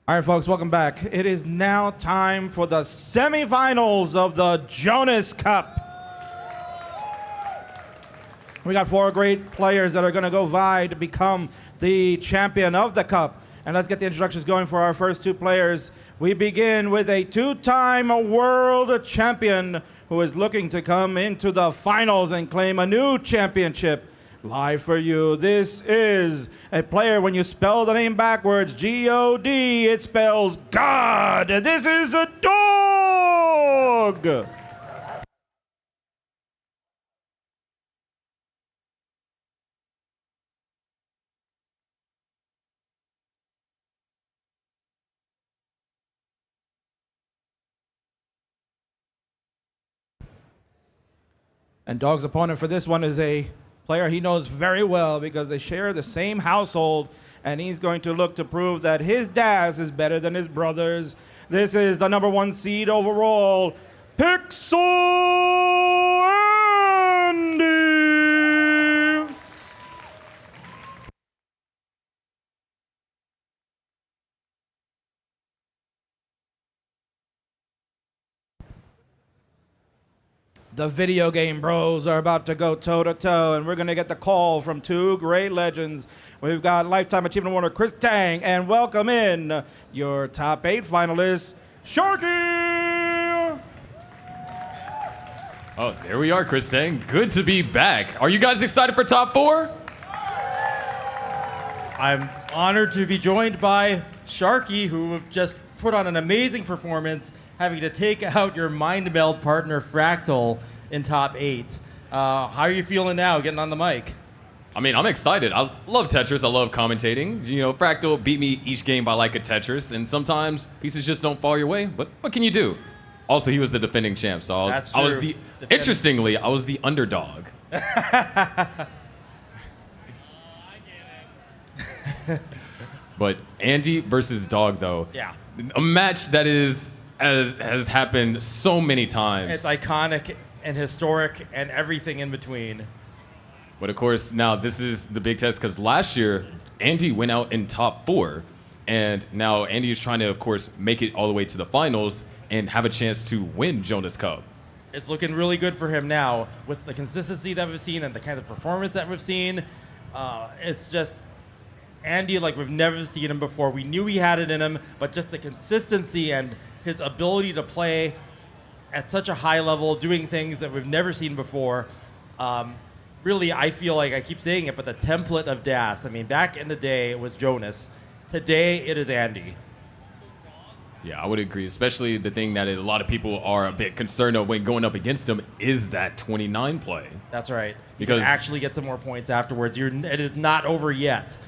All right, folks, welcome back. It is now time for the semifinals of the Jonas Cup. We got 4 great players that are going to go vie to become the champion of the Cup. And let's get the introductions going for our first 2 players. We begin with a 2-time world champion who is looking to come into the finals and claim a new championship. Live for you, this is a player, when you spell the name backwards, G-O-D, it spells God. This is a dog. And Dog's opponent for this one is a player he knows very well because they share the same household, and he's going to look to prove that his dad is better than his brothers. This is the number 1 seed overall, Pixel Andy. The video game bros are about to go toe-to-toe, and we're going to get the call from 2 great legends. We've got Lifetime Achievement Award Chris Tang, and welcome in your top 8 finalists, Sharky! Oh, there we are, Chris Tang. Good to be back. Are you guys excited for top 4? I'm honored to be joined by Sharky, who have just put on an amazing performance, having to take out your mind meld partner Fractal in top 8. How are you feeling now, getting on the mic? I mean, I'm excited. I love Tetris. I love commentating. You know, Fractal beat me each game by like a Tetris, and sometimes pieces just don't fall your way. But what can you do? Also, he was the defending champ, so I was the interestingly, I was the underdog. But Andy versus Dog, though. Yeah. A match that has happened so many times. It's iconic and historic and everything in between. But of course, now this is the big test because last year, Andy went out in top 4. And now Andy is trying to, of course, make it all the way to the finals and have a chance to win Jonas Cup. It's looking really good for him now with the consistency that we've seen and the kind of performance that we've seen. It's just Andy like we've never seen him before. We knew he had it in him, but just the consistency and his ability to play at such a high level, doing things that we've never seen before. Really, I feel like I keep saying it, but the template of Das. I mean, back in the day, it was Jonas. Today, it is Andy. Yeah, I would agree, especially the thing that a lot of people are a bit concerned of when going up against him is that 29 play. That's right. You Because can actually get some more points afterwards. It is not over yet.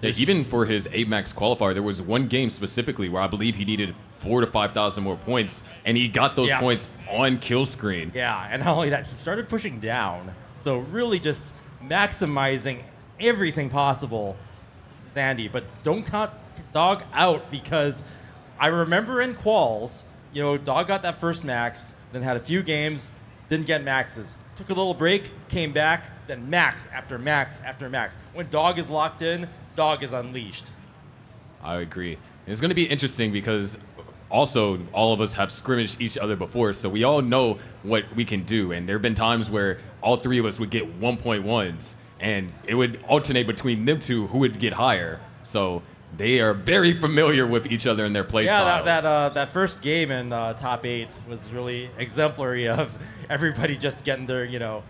Yeah, even for his 8 max qualifier, there was one game specifically where I believe he needed 4,000 to 5,000 more points, and he got those points on kill screen. Yeah, and not only that, he started pushing down. So really just maximizing everything possible with Andy. But don't count Dog out, because I remember in quals, you know, Dog got that first max, then had a few games, didn't get maxes. Took a little break, came back, then max after max after max. When Dog is locked in, Dog is unleashed. I agree. It's going to be interesting because also all of us have scrimmaged each other before, so we all know what we can do. And there have been times where all 3 of us would get 1.1s, and it would alternate between them 2 who would get higher. So they are very familiar with each other in their play styles. That first game in top 8 was really exemplary of everybody just getting their, you know,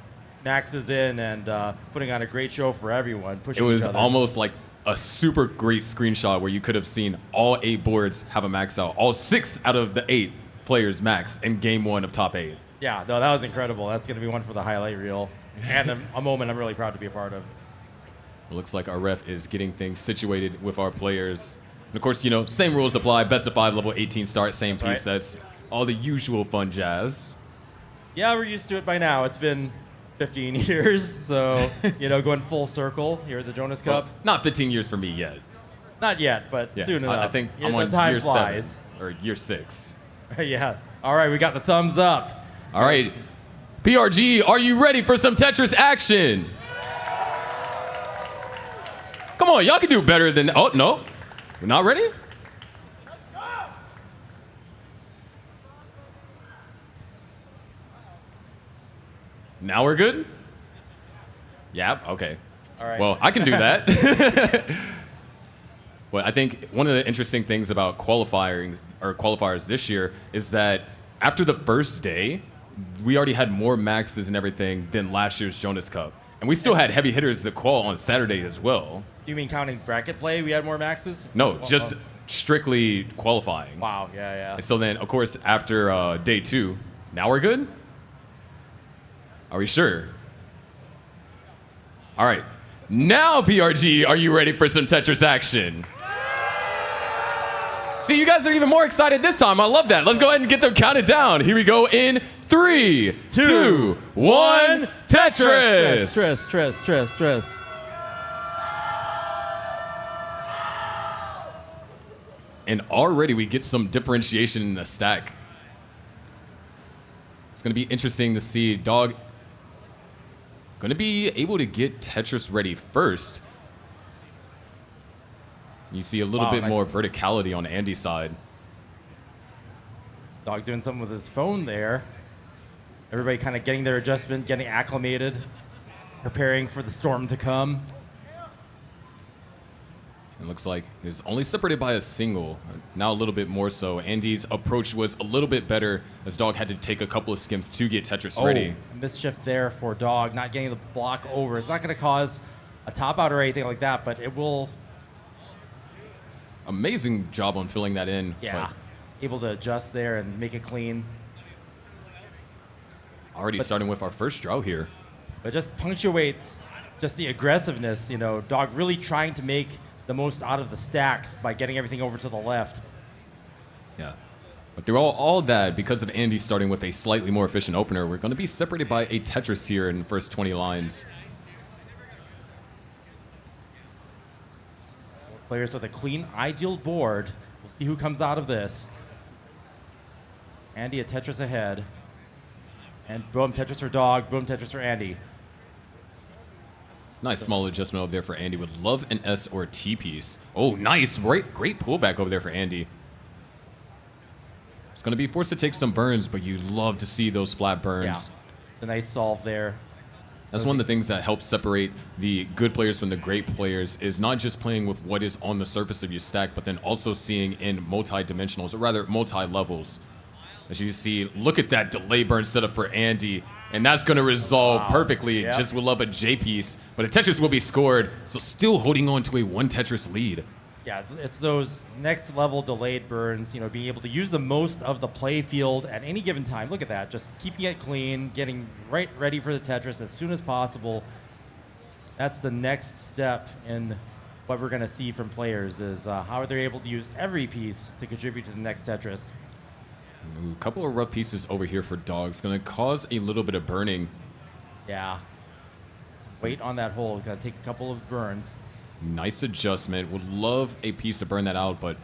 maxes in and putting on a great show for everyone. Pushing It was each other. almost like a super great screenshot where you could have seen all 8 boards have a max out. All 6 out of the 8 players max in game 1 of top 8. Yeah, no, that was incredible. That's going to be one for the highlight reel. And a moment I'm really proud to be a part of. It looks like our ref is getting things situated with our players. And of course, you know, same rules apply. Best of 5, level 18 start, same That's right. piece sets. All the usual fun jazz. Yeah, we're used to it by now. It's been 15 years, so, you know, going full circle here at the Jonas Cup. Well, not 15 years for me yet. Not yet, but Yeah, soon enough. I think Yeah, I'm the on time year flies. 7 or year 6. Yeah. All right, we got the thumbs up. All right, PRG, are you ready for some Tetris action? Come on, y'all can do better than. Oh no, we're not ready. Now we're good? Yep, okay. All right. Well, I can do that. Well, I think one of the interesting things about qualifiers this year is that after the first day, we already had more maxes and everything than last year's Jonas Cup. And we still had heavy hitters that qual on Saturday as well. You mean counting bracket play, we had more maxes? No, just strictly qualifying. Wow, yeah. And so then, of course, after day 2, now we're good? Are we sure? All right. Now, PRG, are you ready for some Tetris action? See, you guys are even more excited this time. I love that. Let's go ahead and get them counted down. Here we go in 3, 2, 1, Tetris! Stress. And already we get some differentiation in the stack. It's going to be interesting to see Dog going to be able to get Tetris ready first. You see a little bit more verticality on Andy's side. Dog doing something with his phone there. Everybody kind of getting their adjustment, getting acclimated, preparing for the storm to come. It looks like it's only separated by a single. Now a little bit more so. Andy's approach was a little bit better as Dog had to take a couple of skims to get Tetris ready. Misshift there for Dog, not getting the block over. It's not going to cause a top out or anything like that, but it will. Amazing job on filling that in. Yeah, able to adjust there and make it clean. Already starting with our first draw here. But just punctuates just the aggressiveness, you know, Dog really trying to make the most out of the stacks by getting everything over to the left. Yeah. But through all that, because of Andy starting with a slightly more efficient opener, we're going to be separated by a Tetris here in the first 20 lines. Players with a clean, ideal board. We'll see who comes out of this. Andy a Tetris ahead. And boom, Tetris for Dog, boom, Tetris for Andy. Nice small adjustment over there for Andy. Would love an S or T piece. Oh, nice. Great pullback over there for Andy. It's going to be forced to take some burns, but you love to see those flat burns. Yeah, the nice solve there. That's one of the things that helps separate the good players from the great players is not just playing with what is on the surface of your stack, but then also seeing in multi-dimensionals, or rather multi-levels. As you see, look at that delay burn setup for Andy, and that's going to resolve perfectly. Yep. Just would love a J piece, but a Tetris will be scored, so still holding on to a 1 Tetris lead. Yeah, it's those next level delayed burns, you know, being able to use the most of the play field at any given time. Look at that, just keeping it clean, getting right ready for the Tetris as soon as possible. That's the next step in what we're going to see from players is how are they able to use every piece to contribute to the next Tetris. Ooh, a couple of rough pieces over here for Dogs. Going to cause a little bit of burning. Yeah. Wait on that hole. Got to take a couple of burns. Nice adjustment. Would love a piece to burn that out, but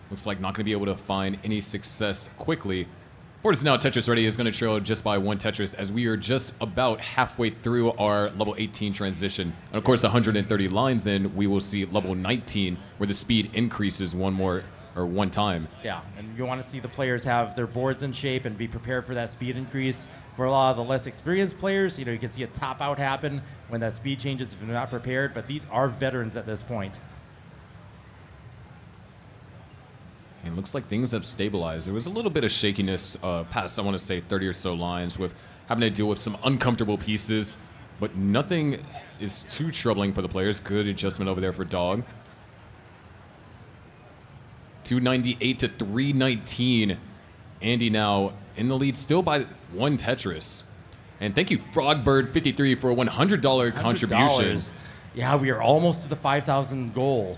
looks like not going to be able to find any success quickly. Board is now Tetris ready. Is going to trail just by 1 Tetris as we are just about halfway through our level 18 transition. And of course, 130 lines in, we will see level 19 where the speed increases one time. Yeah, and you want to see the players have their boards in shape and be prepared for that speed increase. For a lot of the less experienced players, you know, you can see a top out happen when that speed changes if they're not prepared, but these are veterans at this point. It looks like things have stabilized. There was a little bit of shakiness past, I want to say, 30 or so lines with having to deal with some uncomfortable pieces, but nothing is too troubling for the players. Good adjustment over there for Dog. 298 to 319. Andy now in the lead, still by 1 Tetris. And thank you, Frogbird53, for a $100 contribution. Yeah, we are almost to the 5,000 goal.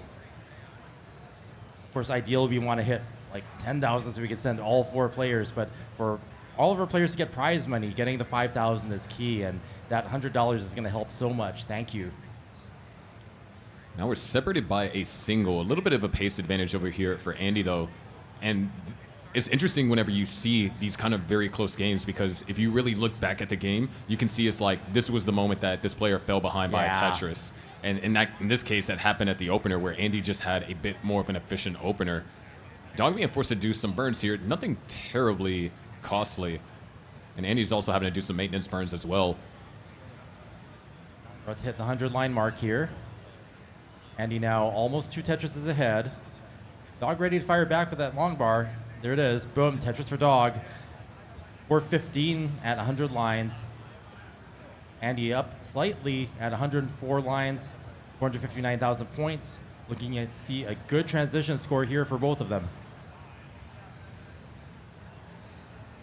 Of course, ideally we want to hit like 10,000 so we can send all 4 players, but for all of our players to get prize money, getting the 5,000 is key, and that $100 is going to help so much. Thank you. Now we're separated by a single. A little bit of a pace advantage over here for Andy, though. And it's interesting whenever you see these kind of very close games, because if you really look back at the game, you can see it's like this was the moment that this player fell behind by a Tetris. And in this case, that happened at the opener where Andy just had a bit more of an efficient opener. Dog being forced to do some burns here. Nothing terribly costly. And Andy's also having to do some maintenance burns as well. About to hit the 100 line mark here. Andy now almost 2 Tetrises ahead. Dog ready to fire back with that long bar. There it is. Boom, Tetris for Dog. 415 at 100 lines. Andy up slightly at 104 lines, 459,000 points. Looking at see a good transition score here for both of them.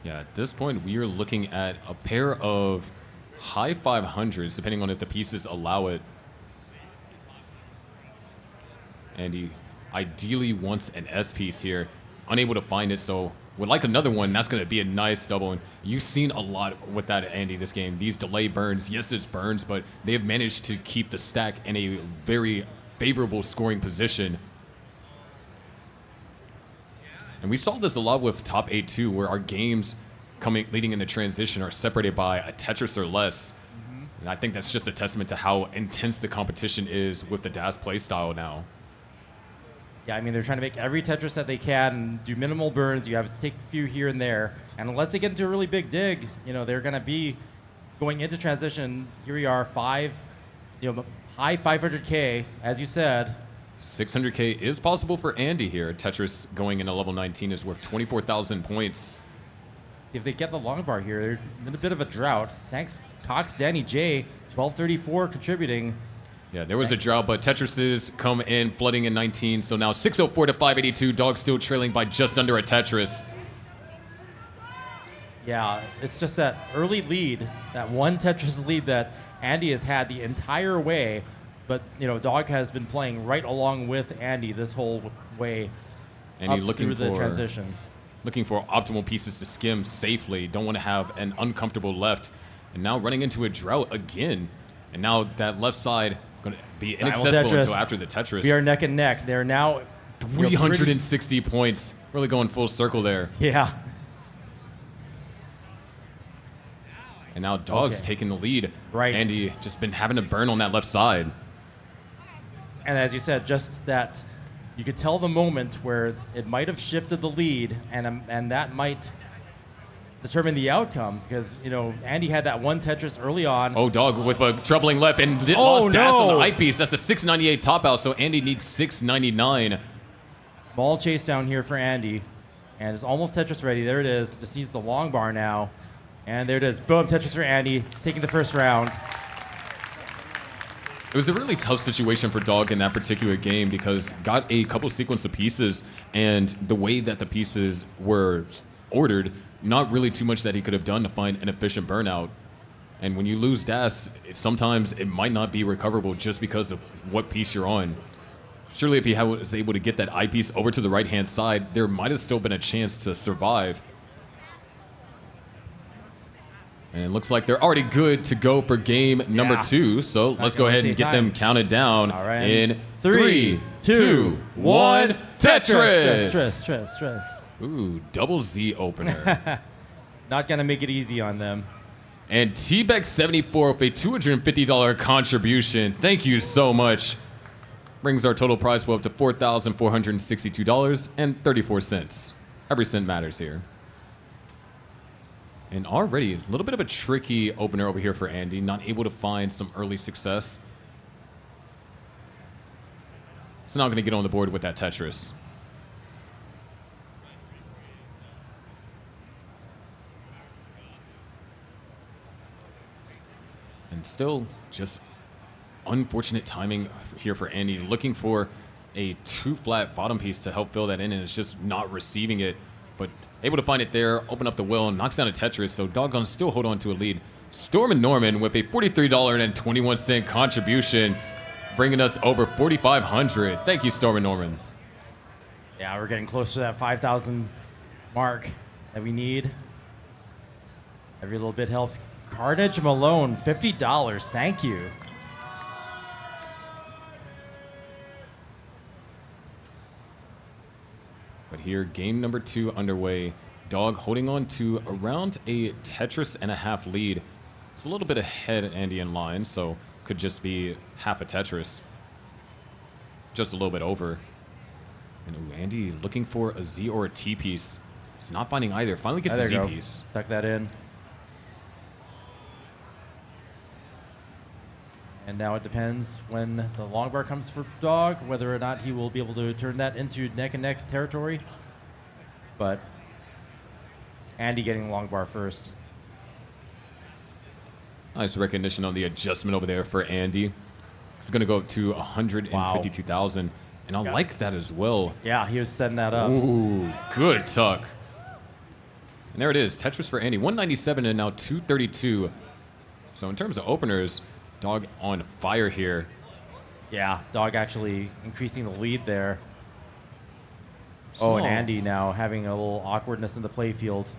Yeah, at this point, we are looking at a pair of high 500s, depending on if the pieces allow it. And he ideally wants an S piece here. Unable to find it, so would like another one. That's going to be a nice double. And you've seen a lot with that, Andy, this game. These delay burns, yes, it's burns, but they have managed to keep the stack in a very favorable scoring position. And we saw this a lot with top 8 too, where our games leading into transition are separated by a Tetris or less. And I think that's just a testament to how intense the competition is with the DAS playstyle now. Yeah, I mean, they're trying to make every Tetris that they can, do minimal burns. You have to take a few here and there. And unless they get into a really big dig, you know, they're going to be going into transition. Here we are, high 500K, as you said. 600K is possible for Andy here. Tetris going into level 19 is worth 24,000 points. See if they get the long bar here. They're in a bit of a drought. Thanks, Cox, Danny J, 1234 contributing. Yeah, there was a drought, but Tetrises come in flooding in 19. So now 604 to 582. Dog still trailing by just under a Tetris. Yeah, it's just that early lead, that one Tetris lead that Andy has had the entire way. But, you know, Dog has been playing right along with Andy this whole way And up you're looking through the for transition. Looking for optimal pieces to skim safely. Don't want to have an uncomfortable left. And now running into a drought again. And now that left side going to be inaccessible until after the Tetris. We are neck and neck. They're now 360 points. Really going full circle there. Yeah. And now Dog's taking the lead. Right. Andy just been having to burn on that left side. And as you said, just that you could tell the moment where it might have shifted the lead, and that might determine the outcome, because, you know, Andy had that one Tetris early on. Oh, Dog with a troubling left and lost DAS on the eyepiece. That's a 698 top out, so Andy needs 699. Small chase down here for Andy, and it's almost Tetris ready. There it is. Just needs the long bar now. And there it is. Boom, Tetris for Andy, taking the first round. It was a really tough situation for Dog in that particular game because got a couple sequence of pieces, and the way that the pieces were ordered, not really too much that he could have done to find an efficient burnout. And when you lose DAS, sometimes it might not be recoverable just because of what piece you're on. Surely if he was able to get that eyepiece over to the right-hand side, there might have still been a chance to survive. And it looks like they're already good to go for game number 2. So let's go ahead and get them counted down in 3, 2, 1, Tetris! Stress. Ooh, double Z opener. Not going to make it easy on them. And T-Beck74 with a $250 contribution. Thank you so much. Brings our total prize pool up to $4,462.34. Every cent matters here. And already a little bit of a tricky opener over here for Andy. Not able to find some early success. So now going to get on the board with that Tetris. And still just unfortunate timing here for Andy. Looking for a 2-flat bottom piece to help fill that in, and it's just not receiving it. But able to find it there, open up the wheel, and knocks down a Tetris, so Doggone still hold on to a lead. Storm and Norman with a $43.21 contribution, bringing us over 4,500. Thank you, Storm and Norman. Yeah, we're getting close to that 5,000 mark that we need. Every little bit helps. Carnage Malone, $50. Thank you. But here, game number 2 underway. Dog holding on to around a Tetris and a half lead. It's a little bit ahead Andy in line, so could just be half a Tetris. Just a little bit over. And ooh, Andy looking for a Z or a T piece. He's not finding either. Finally gets the Z piece. Tuck that in. And now it depends when the long bar comes for Dog, whether or not he will be able to turn that into neck-and-neck territory. But Andy getting long bar first. Nice recognition on the adjustment over there for Andy. It's going to go up to 152,000. And I like that as well. Yeah, he was setting that up. Ooh, good tuck. And there it is. Tetris for Andy. 197 and now 232. So in terms of openers, Dog on fire here. Yeah, Dog actually increasing the lead there. Small. Oh, and Andy now having a little awkwardness in the play field.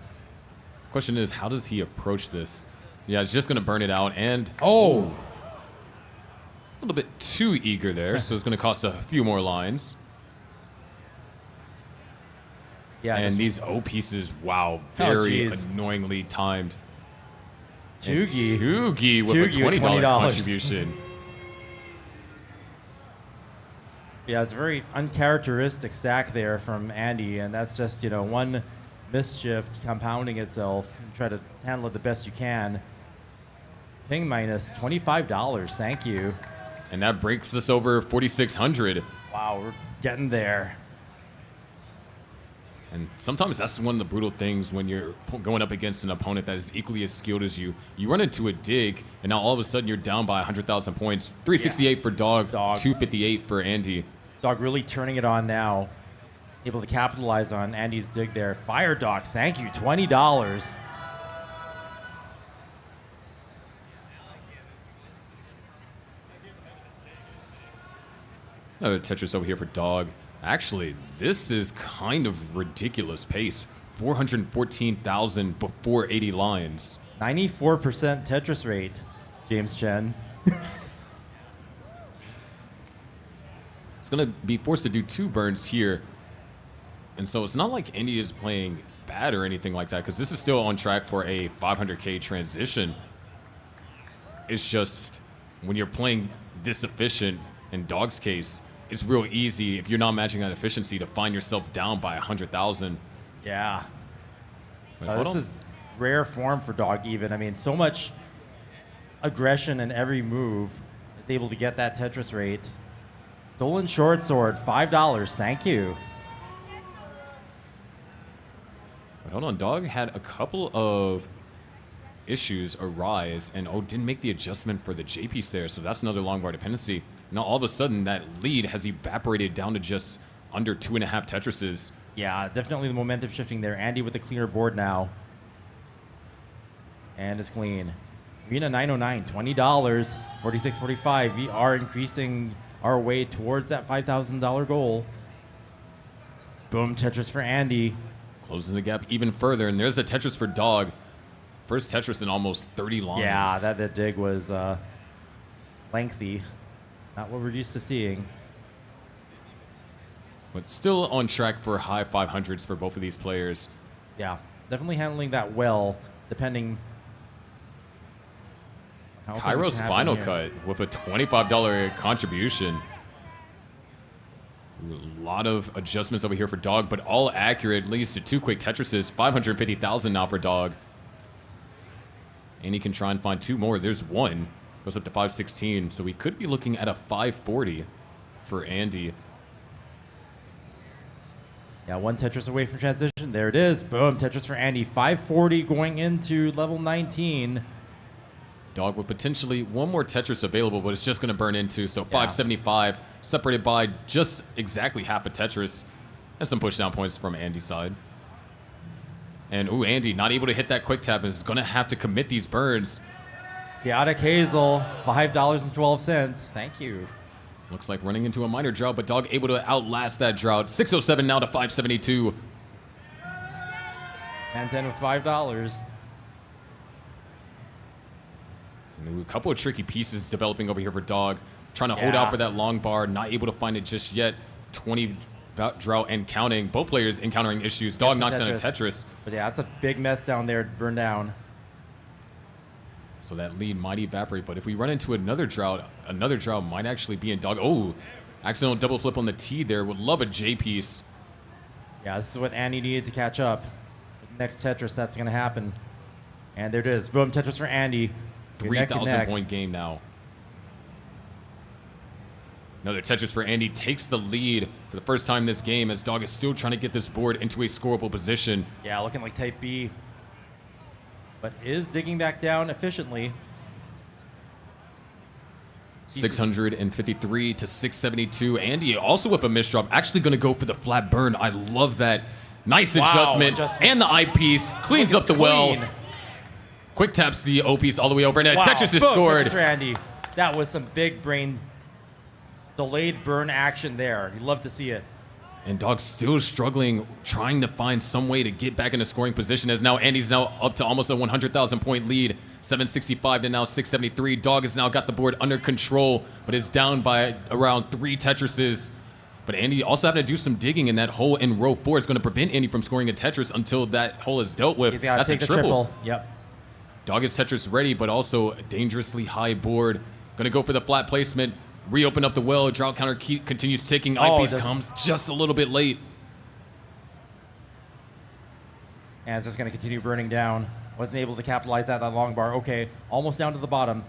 Question is, how does he approach this? Yeah, it's just going to burn it out. And Oh! a little bit too eager there, so it's going to cost a few more lines. Yeah, And just these O pieces, wow, very geez. annoyingly timed. Tugi. And Tugi with Tugi a with $20 $20. contribution. Yeah, it's a very uncharacteristic stack there from Andy, and that's just, one mischief compounding itself. And try to handle it the best you can. Ping minus $25, thank you. And that breaks us over 4,600. Wow, we're getting there. And sometimes that's one of the brutal things when you're going up against an opponent that is equally as skilled as you. You run into a dig, and now all of a sudden you're down by 100,000 points. 368 for Dog, 258 for Andy. Dog really turning it on now. Able to capitalize on Andy's dig there. Fire Dogs, thank you, $20. Another Tetris over here for Dog. Actually, this is kind of ridiculous pace. 414,000 before 80 lines. 94% Tetris rate, James Chen. It's going to be forced to do 2 burns here. And so it's not like Indy is playing bad or anything like that, because this is still on track for a 500K transition. It's just when you're playing this efficient, in Dog's case, it's real easy if you're not matching that efficiency to find yourself down by 100,000. Yeah. Wait, This hold on. is rare form for Dog even. I mean, so much aggression in every move is able to get that Tetris rate. Stolen short sword, $5, thank you. But hold on, Dog had a couple of issues arise and didn't make the adjustment for the J piece there, so that's another long bar dependency. Now all of a sudden that lead has evaporated down to just under 2.5 Tetrises. Yeah, definitely the momentum shifting there. Andy with the cleaner board now. And it's clean. Arena 909, $20, 46.45. We are increasing our way towards that $5,000 goal. Boom, Tetris for Andy. Closing the gap even further, and there's a Tetris for Dog. First Tetris in almost 30 lines. Yeah, that dig was lengthy. Not what we're used to seeing. But still on track for high 500s for both of these players. Yeah, definitely handling that well, depending. how things Kairos happen Final here. Cut with a $25 contribution. Ooh, a lot of adjustments over here for Dog, but all accurate, leads to 2 quick Tetrises. 550,000 now for Dog. And he can try and find 2 more. There's 1. Goes up to 516, so we could be looking at a 540 for Andy. Yeah, 1 Tetris away from transition. There it is. Boom, Tetris for Andy. 540 going into level 19. Dog with potentially 1 more Tetris available, but it's just going to burn into. So 575, separated by just exactly half a Tetris. And some push down points from Andy's side. And ooh, Andy not able to hit that quick tap and is going to have to commit these burns. Chaotic Hazel, $5.12. Thank you. Looks like running into a minor drought, but Dog able to outlast that drought. 607 now to 572. 10 with $5. And a couple of tricky pieces developing over here for Dog. Trying to hold out for that long bar, not able to find it just yet. 20 drought and counting. Both players encountering issues. Dog knocks down a Tetris. But yeah, that's a big mess down there to burn down. So that lead might evaporate, but if we run into another drought might actually be in Dog. Oh, accidental double flip on the T there. Would love a J piece. Yeah, this is what Andy needed to catch up. Next Tetris, that's going to happen. And there it is. Boom, Tetris for Andy. You're neck and 3,000 neck. point game now. Another Tetris for Andy takes the lead for the first time this game as Dog is still trying to get this board into a scoreable position. Yeah, looking like type B. But is digging back down efficiently. 653 to 672. Andy also with a misdrop. Actually going to go for the flat burn. I love that. Nice adjustment. And the eyepiece cleans up the well. Quick taps the O-piece all the way over. And Tetris is scored. Tetris for Andy. That was some big brain delayed burn action there. You'd love to see it. And Dog still struggling, trying to find some way to get back in a scoring position as now Andy's now up to almost a 100,000 point lead. 765 to now 673. Dog has now got the board under control, but is down by around 3 Tetrises. But Andy also having to do some digging in that hole in row 4 is going to prevent Andy from scoring a Tetris until that hole is dealt with. That's a triple. Yep. Dog is Tetris ready, but also a dangerously high board. Going to go for the flat placement. Reopen up the well. Drought counter continues ticking. Eyepiece comes just a little bit late. And it's just going to continue burning down. Wasn't able to capitalize that on long bar. Okay, almost down to the bottom.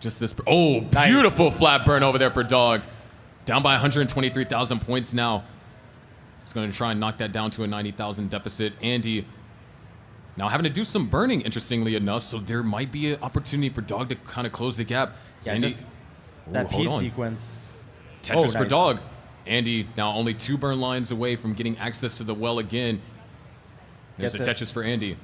Just this. Oh, beautiful flat burn over there for Dog. Down by 123,000 points now. He's going to try and knock that down to a 90,000 deficit. Andy now having to do some burning, interestingly enough, so there might be an opportunity for Dog to kind of close the gap. Yeah, Andy, just that piece sequence. Tetris for Dog. Andy now only 2 burn lines away from getting access to the well again. There's a Tetris for Andy.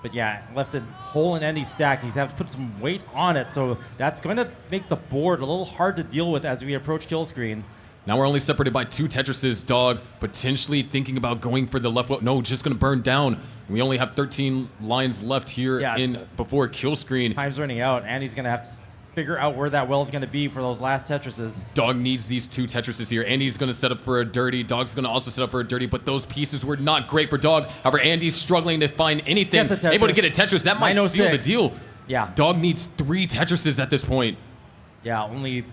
But yeah, left a hole in Andy's stack. He's have to put some weight on it, so that's going to make the board a little hard to deal with as we approach kill screen. Now we're only separated by 2 Tetrises. Dog potentially thinking about going for the left well. No, just going to burn down. We only have 13 lines left here before kill screen. Time's running out. Andy's going to have to figure out where that well is going to be for those last Tetrises. Dog needs these 2 Tetrises here. Andy's going to set up for a dirty. Dog's going to also set up for a dirty, but those pieces were not great for Dog. However, Andy's struggling to find anything. Able to get a Tetris. That might seal the deal. Yeah. Dog needs 3 Tetrises at this point. Yeah, only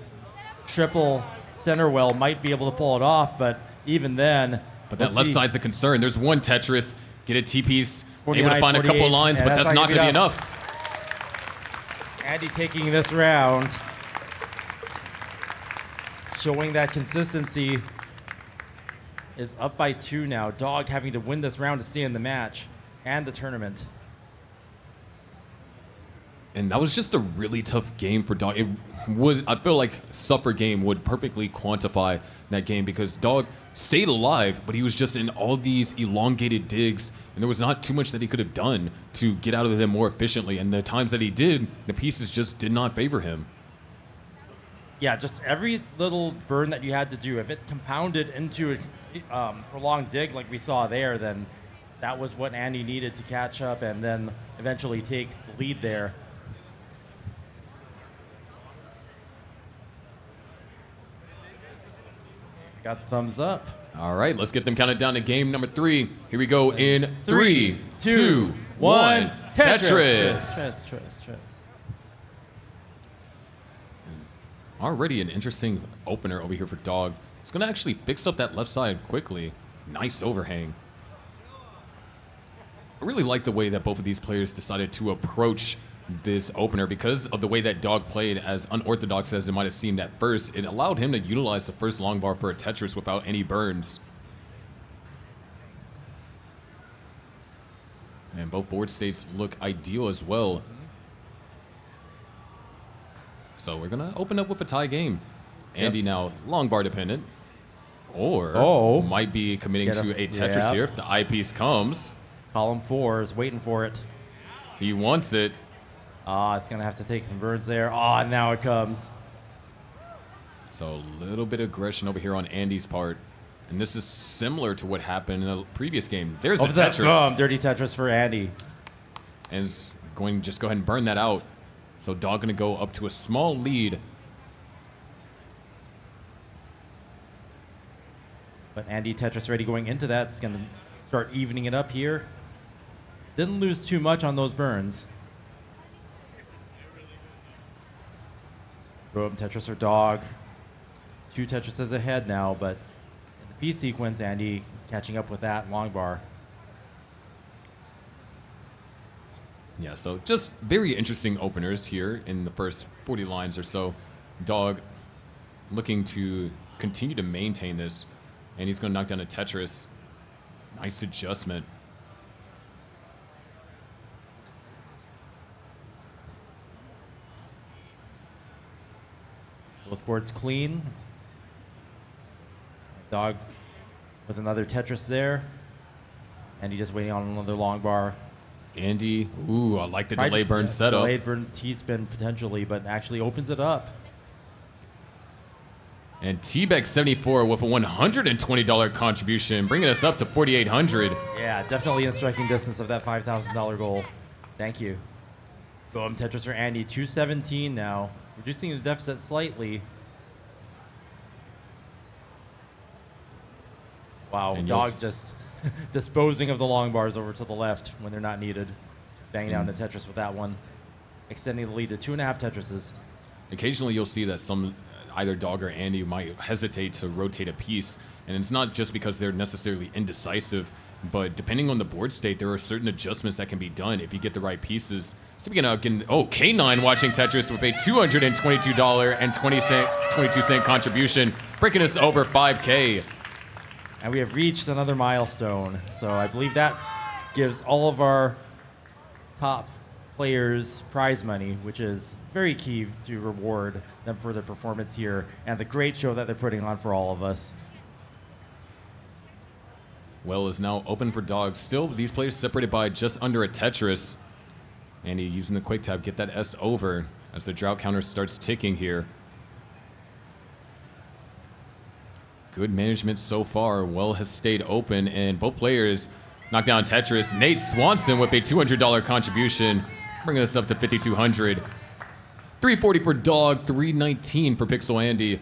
triple center well might be able to pull it off, but even then. But that left side's a concern. There's 1 Tetris. Get a T-piece. Able to find a couple lines, but that's not going to be enough. Andy taking this round, showing that consistency, is up by 2 now. Dog having to win this round to stay in the match and the tournament. And that was just a really tough game for Dog. I feel like Suffer Game would perfectly quantify that game because Dog stayed alive, but he was just in all these elongated digs, and there was not too much that he could have done to get out of them more efficiently. And the times that he did, the pieces just did not favor him. Yeah, just every little burn that you had to do, if it compounded into a prolonged dig like we saw there, then that was what Andy needed to catch up and then eventually take the lead there. Got the thumbs up. All right, let's get them counted down to game number 3. Here we go in 3, 2, 2, 1. Tetris. Tetris. Already an interesting opener over here for Dog. It's going to actually fix up that left side quickly. Nice overhang. I really like the way that both of these players decided to approach this opener because of the way that Dog played, as unorthodox as it might have seemed at first. It allowed him to utilize the first long bar for a Tetris without any burns. And both board states look ideal as well. So we're going to open up with a tie game. Andy now long bar dependent. Or might be committing to a Tetris here if the eyepiece comes. Column 4 is waiting for it. He wants it. It's going to have to take some burns there. And now it comes. So a little bit of aggression over here on Andy's part. And this is similar to what happened in the previous game. There's a Tetris. Dirty Tetris for Andy. And is going to just go ahead and burn that out. So Dog going to go up to a small lead. But Andy Tetris ready going into that. It's going to start evening it up here. Didn't lose too much on those burns. Boom, Tetris or Dog. 2 Tetrises ahead now, but in the P sequence, Andy catching up with that long bar. Yeah, so just very interesting openers here in the first 40 lines or so. Dog looking to continue to maintain this. And he's going to knock down a Tetris. Nice adjustment. Both boards clean. Dog with another Tetris there. Andy just waiting on another long bar. Andy, ooh, I like the delay burn setup. Delayed burn T-spin potentially, but actually opens it up. And T-Beck74 with a $120 contribution, bringing us up to $4,800. Yeah, definitely in striking distance of that $5,000 goal. Thank you. Boom, Tetris for Andy, 217 now. Reducing the deficit slightly. Wow, And Dog just disposing of the long bars over to the left when they're not needed. Banging down the Tetris with that one. Extending the lead to 2.5 Tetrises. Occasionally you'll see that some, either Dog or Andy might hesitate to rotate a piece. And it's not just because they're necessarily indecisive, but depending on the board state, there are certain adjustments that can be done if you get the right pieces. So we can, K9 watching Tetris with a $222.22 contribution, breaking us over 5K. And we have reached another milestone. So I believe that gives all of our top players prize money, which is very key to reward them for their performance here and the great show that they're putting on for all of us. Well is now open for Dog. Still, these players separated by just under a Tetris. Andy using the quick tap, get that S over as the drought counter starts ticking here. Good management so far. Well has stayed open, and both players knock down Tetris. Nate Swanson with a $200 contribution, bringing us up to $5,200. $340 for Dog, $319 for Pixel Andy.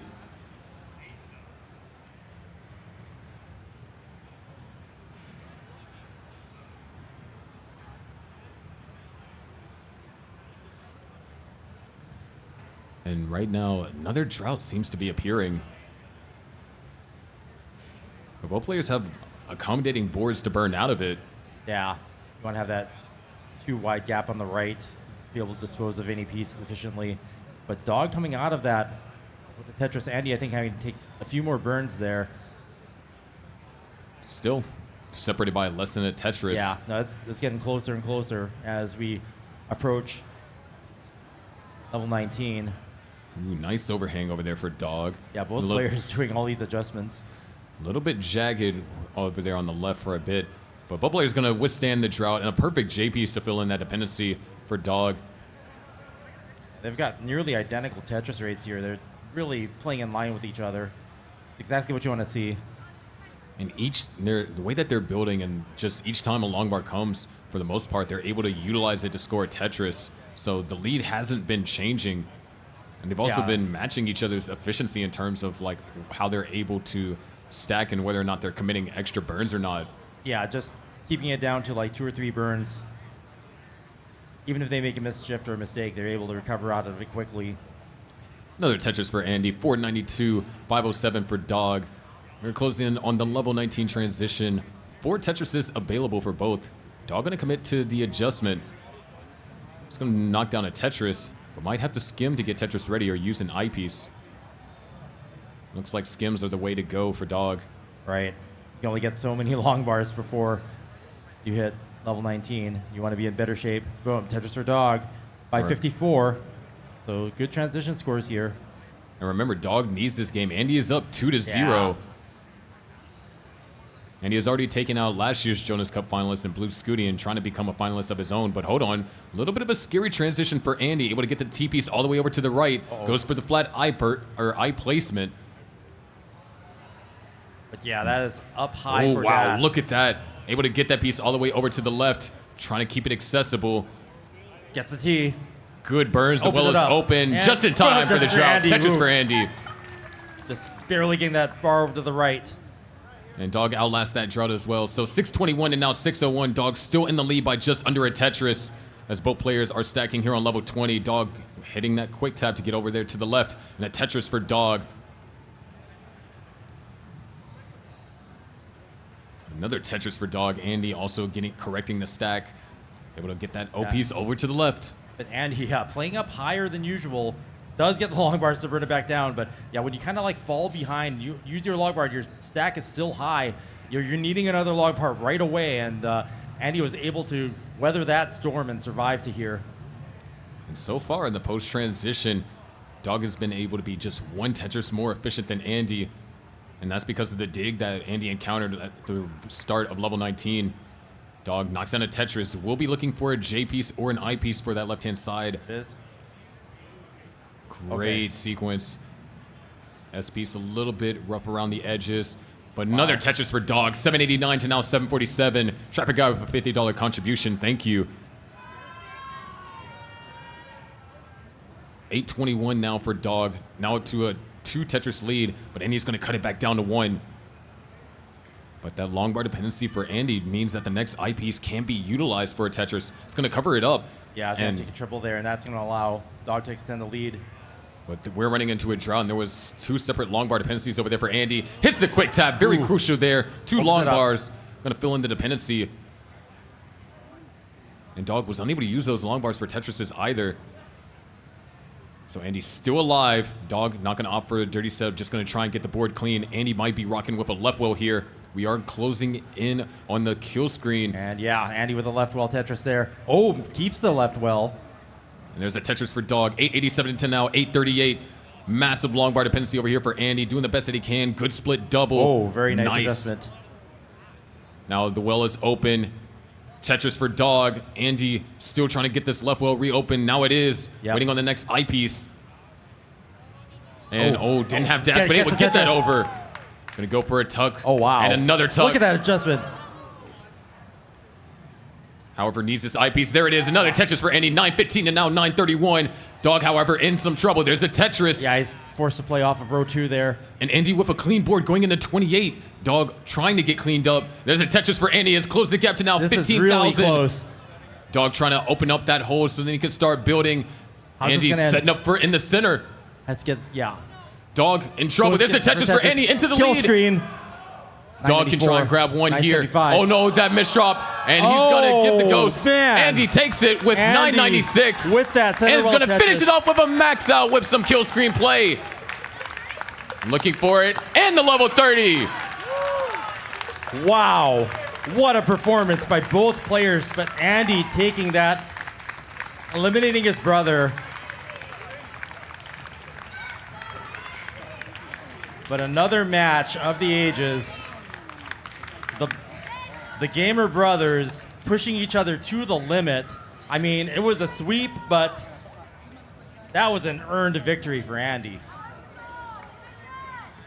And right now, another drought seems to be appearing. But both players have accommodating boards to burn out of it. Yeah, you want to have that too wide gap on the right to be able to dispose of any piece efficiently. But Dog coming out of that with the Tetris, Andy, I think having to take a few more burns there. Still separated by less than a Tetris. Yeah, no, it's getting closer and closer as we approach level 19. Ooh, nice overhang over there for Dog. Yeah, both players doing all these adjustments. A little bit jagged over there on the left for a bit, but both players going to withstand the drought, and a perfect J piece to fill in that dependency for Dog. They've got nearly identical Tetris rates here. They're really playing in line with each other. It's exactly what you want to see. And the way that they're building, and just each time a long bar comes, for the most part, they're able to utilize it to score a Tetris. So the lead hasn't been changing. And they've also been matching each other's efficiency in terms of like how they're able to stack and whether or not they're committing extra burns or not. Yeah, just keeping it down to like 2 or 3 burns. Even if they make a misshift or a mistake, they're able to recover out of it quickly. Another Tetris for Andy, 492, 507 for Dog. We're closing in on the level 19 transition. 4 Tetrises available for both. Dog going to commit to the adjustment. He's going to knock down a Tetris, but might have to skim to get Tetris ready or use an eyepiece. Looks like skims are the way to go for Dog. Right. You only get so many long bars before you hit level 19. You want to be in better shape. Boom, Tetris for Dog. 554. So good transition scores here. And remember, Dog needs this game. Andy is up 2-0. Yeah. And he has already taken out last year's Jonas Cup finalist in Blue Scooty and trying to become a finalist of his own. But hold on, a little bit of a scary transition for Andy. Able to get the T-piece all the way over to the right. Goes for the flat eye placement. But yeah, that is up high Oh, for wow, gas. look at that. Able to get that piece all the way over to the left. Trying to keep it accessible. Gets the T. Good burns. The Opens well it is up. open. And Just in time for the Tetris drought. Andy. Tetris Ooh. for Andy. Just barely getting that bar over to the right. And Dog outlasts that drought as well. So 621 and now 601. Dog still in the lead by just under a Tetris as both players are stacking here on level 20. Dog hitting that quick tap to get over there to the left. And a Tetris for Dog. Another Tetris for Dog. Andy also correcting the stack. Able to get that O piece over to the left. But Andy, playing up higher than usual does get the long bars to bring it back down. But yeah, when you kind of like fall behind, you use your long bar, your stack is still high. You're needing another long bar right away, and Andy was able to weather that storm and survive to here. And so far in the post-transition, Dog has been able to be just one Tetris more efficient than Andy, and that's because of the dig that Andy encountered at the start of level 19. Dog knocks down a Tetris. We'll be looking for a J piece or an I piece for that left-hand side. It is. Great sequence. S piece a little bit rough around the edges, but another Tetris for Dog. 789 to now 747. Traffic guy with a $50 contribution. Thank you. 821 now for Dog. Now to a 2 Tetris lead, but Andy's going to cut it back down to 1. But that long bar dependency for Andy means that the next eyepiece can be utilized for a Tetris. It's going to cover it up. Yeah, it's going to take a triple there, and that's going to allow Dog to extend the lead. But we're running into a drought, and there was 2 separate long bar dependencies over there for Andy. Hits the quick tap, very crucial there. 2 long bars, going to fill in the dependency. And Dog was unable to use those long bars for Tetrises either. So Andy's still alive. Dog not going to opt for a dirty setup, just going to try and get the board clean. Andy might be rocking with a left wheel here. We are closing in on the kill screen. And yeah, Andy with a left well Tetris there. Oh, keeps the left well. And there's a Tetris for Dog. 887 to now 838. Massive long bar dependency over here for Andy. Doing the best that he can. Good split double. Oh, very nice adjustment. Now the well is open. Tetris for Dog. Andy still trying to get this left well reopened. Now it is. Yep. Waiting on the next eyepiece. And didn't have dash, but able to get that over. Gonna go for a tug. Oh, wow. And another tug. Look at that adjustment. However, needs this eyepiece. There it is. Another Tetris for Andy. 915 to now 931. Dog, however, in some trouble. There's a Tetris. Yeah, he's forced to play off of row 2 there. And Andy with a clean board going into 28. Dog trying to get cleaned up. There's a Tetris for Andy. Has closed the gap to now 15,000. Really close. Dog trying to open up that hole so then he can start building. Andy's setting up for in the center. Let's get, yeah. Dog in trouble. There's a Tetris for Andy into the Kill lead. Screen. Dog can try and grab one here. 975. Oh no, that misdrop. And he's going to get the ghost. Man. Andy takes it with Andy 996. with that center and is well going to finish it off with a max out with some kill screen play. Looking for it. And the level 30. Wow. What a performance by both players. But Andy taking that, eliminating his brother. But another match of the ages. The Gamer brothers pushing each other to the limit. I mean, it was a sweep, but that was an earned victory for Andy.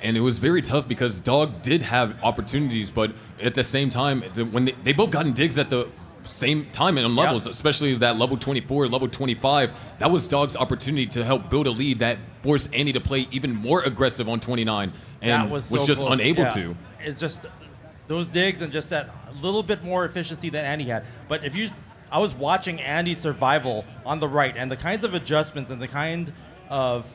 And it was very tough because Dog did have opportunities, but at the same time, when they both gotten digs at the same time in levels, especially that level 24, level 25, that was Dog's opportunity to help build a lead that forced Andy to play even more aggressive on 29 and that was so just close. unable to. It's just those digs and just that little bit more efficiency than Andy had. But I was watching Andy's survival on the right and the kinds of adjustments and the kind of,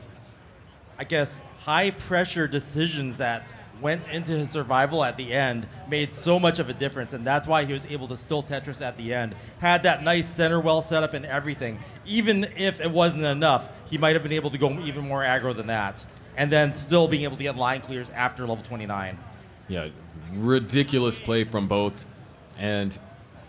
I guess, high pressure decisions that went into his survival at the end made so much of a difference, and that's why he was able to still Tetris at the end. Had that nice center well set up and everything. Even if it wasn't enough, he might have been able to go even more aggro than that, and then still being able to get line clears after level 29. Yeah, ridiculous play from both, and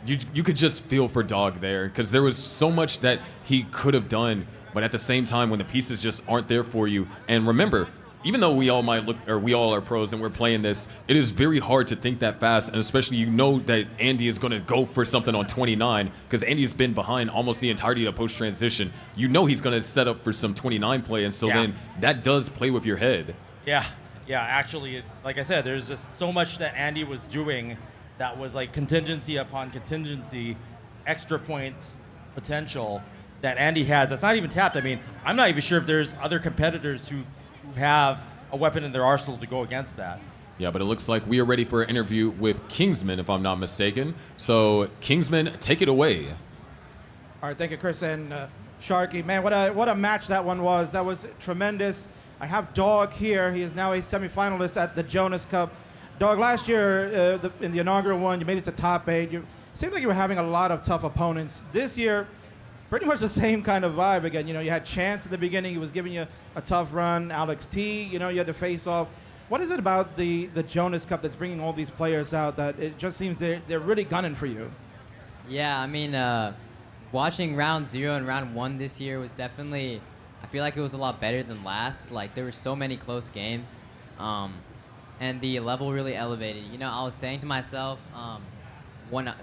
you could just feel for Dog there because there was so much that he could have done, but at the same time, when the pieces just aren't there for you, and remember, even though we all are pros and we're playing this, it is very hard to think that fast, and especially you know that Andy is going to go for something on 29 because Andy's been behind almost the entirety of post-transition. You know he's going to set up for some 29 play, and so then that does play with your head. Yeah, actually, like I said, there's just so much that Andy was doing that was like contingency upon contingency, extra points potential that Andy has that's not even tapped. I mean, I'm not even sure if there's other competitors who have a weapon in their arsenal to go against that. Yeah, but it looks like we are ready for an interview with Kingsman, if I'm not mistaken. So, Kingsman, take it away. All right, thank you, Chris and Sharky. Man, what a match that one was. That was tremendous. I have Dog here. He is now a semifinalist at the Jonas Cup. Dog, last year in the inaugural one, you made it to top 8. You seemed like you were having a lot of tough opponents. This year, pretty much the same kind of vibe again. You know, you had Chance in the beginning. He was giving you a tough run. Alex T, you know, you had to face off. What is it about the Jonas Cup that's bringing all these players out that it just seems they're really gunning for you? Yeah, I mean, watching round 0 and round 1 this year was definitely, I feel like it was a lot better than last. Like, there were so many close games, and the level really elevated. You know, I was saying to myself,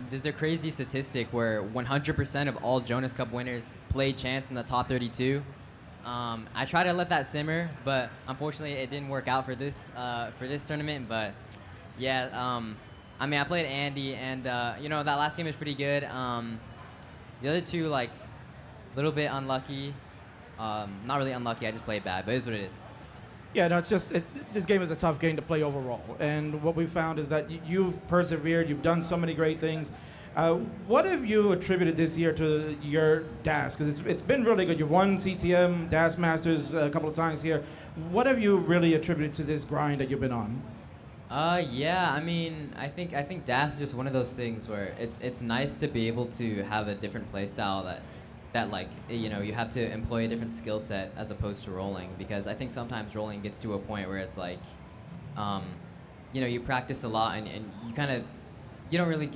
there's a crazy statistic where 100% of all Jonas Cup winners play Chance in the top 32. I tried to let that simmer, but unfortunately it didn't work out for this tournament. But yeah, I mean, I played Andy, and you know, that last game was pretty good. The other two, like, a little bit unlucky. Not really unlucky, I just played bad, but it is what it is. Yeah, no, it's just this game is a tough game to play overall, and what we found is that you've persevered, you've done so many great things. What have you attributed this year to your DAS? Because it's been really good. You've won CTM, DAS Masters a couple of times here. What have you really attributed to this grind that you've been on? Yeah, I mean, I think DAS is just one of those things where it's nice to be able to have a different play style that like, you know, you have to employ a different skill set as opposed to rolling, because I think sometimes rolling gets to a point where it's like, you know, you practice a lot and you kind of you don't really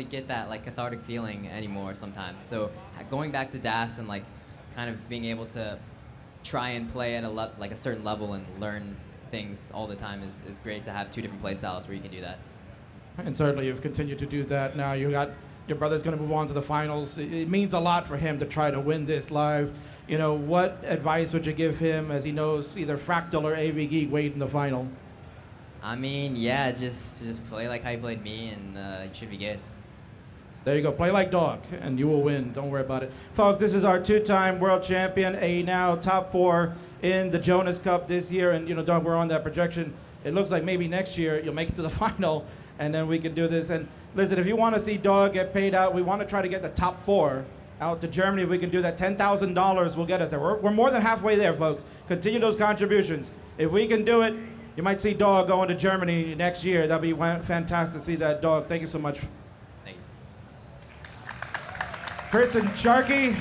get that like cathartic feeling anymore sometimes. So going back to DAS and like kind of being able to try and play at a certain level and learn things all the time is great to have two different play styles where you can do that. And certainly you've continued to do that. Now you got your brother's going to move on to the finals. It means a lot for him to try to win this live. You know, what advice would you give him as he knows either Fractal or AV Geek wait in the final? I mean, yeah, just play like how you played me, and you should be good. There you go. Play like dog, and you will win. Don't worry about it. Folks, this is our two-time world champion, a now top 4 in the Jonas Cup this year. And, you know, Doug, we're on that projection. It looks like maybe next year you'll make it to the final, and then we can do this. And listen, if you want to see Doug get paid out, we want to try to get the top 4 out to Germany. If we can do that, $10,000 will get us there. We're more than halfway there, folks. Continue those contributions. If we can do it, you might see Dog going to Germany next year. That'd be fantastic to see that. Dog, thank you so much. Thank you. Chris and Sharky,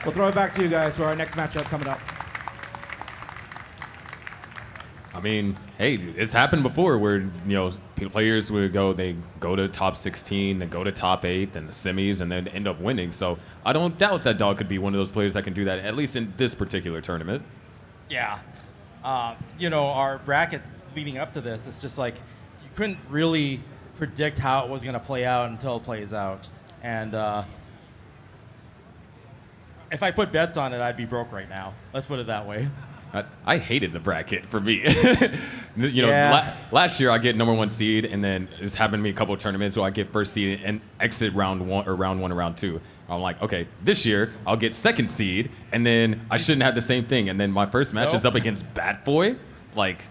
we'll throw it back to you guys for our next matchup coming up. I mean, hey, it's happened before where, you know, players would go to top 16, then go to top 8, then the semis, and then end up winning. So I don't doubt that Dog could be one of those players that can do that, at least in this particular tournament. Yeah. You know, our bracket leading up to this, it's just like you couldn't really predict how it was going to play out until it plays out. And if I put bets on it, I'd be broke right now. Let's put it that way. I hated the bracket for me. You know, Yeah. last year I get number 1 seed, and then it's happened to me a couple of tournaments where I get first seed and exit round 1 and round 2. I'm like, okay, this year I'll get second seed, and then I shouldn't have the same thing. And then my first match is up against Bat Boy. Like,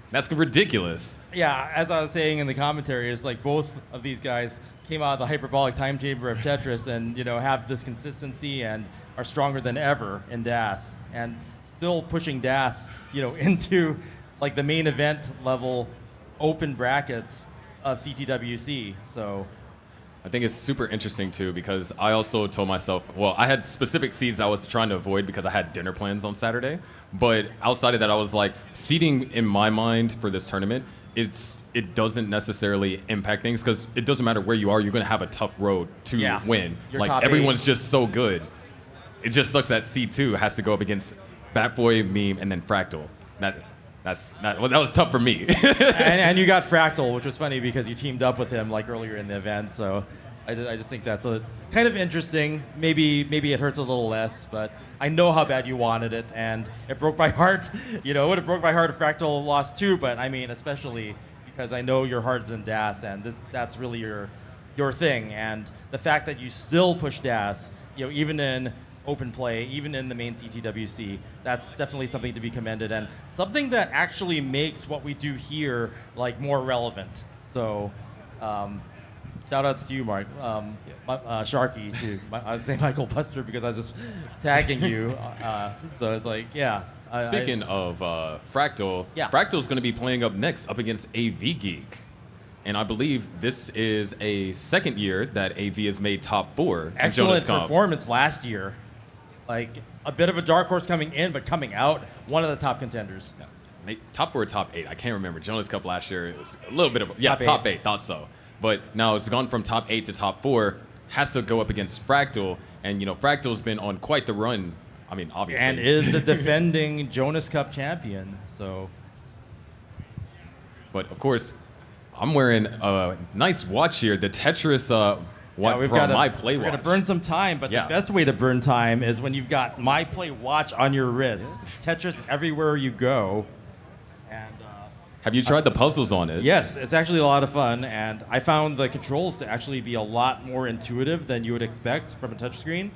that's ridiculous. Yeah, as I was saying in the commentary, it's like both of these guys came out of the hyperbolic time chamber of Tetris and, you know, have this consistency and are stronger than ever in DAS. And still pushing DAS, you know, into like the main event level open brackets of CTWC. So I think it's super interesting too, because I also told myself, well, I had specific seeds I was trying to avoid because I had dinner plans on Saturday. But outside of that, I was like, seeding in my mind for this tournament, it doesn't necessarily impact things because it doesn't matter where you are, you're going to have a tough road to win. You're like top everyone's 8. just so good. It just sucks that C2 has to go up against Batboy, Meme, and then Fractal. That was tough for me. and you got Fractal, which was funny because you teamed up with him like earlier in the event. So I just think that's a kind of interesting. Maybe it hurts a little less, but I know how bad you wanted it, and it broke my heart. You know, it would have broke my heart if Fractal lost too, but I mean, especially because I know your heart's in DAS, and that's really your thing. And the fact that you still push DAS, you know, even in open play, even in the main CTWC, that's definitely something to be commended, and something that actually makes what we do here like more relevant. So shout outs to you, Mark. Sharky too. I was saying Michael Buster because I was just tagging you. So it's like, yeah. Speaking of Fractal, Yeah. Fractal's going to be playing up next up against AV Geek. And I believe this is a second year that AV has made top 4 in Jonas Excellent Cup. performance last year. Like a bit of a dark horse coming in, but coming out, one of the top contenders. Yeah. Top 4 or top 8, I can't remember. Jonas Cup last year, it was a little bit of, top 8, thought so. But now it's gone from top 8 to top 4, has to go up against Fractal. And, Fractal's been on quite the run. I mean, obviously. And is the defending Jonas Cup champion, so. But, of course, I'm wearing a nice watch here, the Tetris watch we've from got My Play Watch. We're going to burn some time, but the best way to burn time is when you've got My Play Watch on your wrist. Tetris everywhere you go. And have you tried the puzzles on it? yes, it's actually a lot of fun, and I found the controls to actually be a lot more intuitive than you would expect from a touchscreen.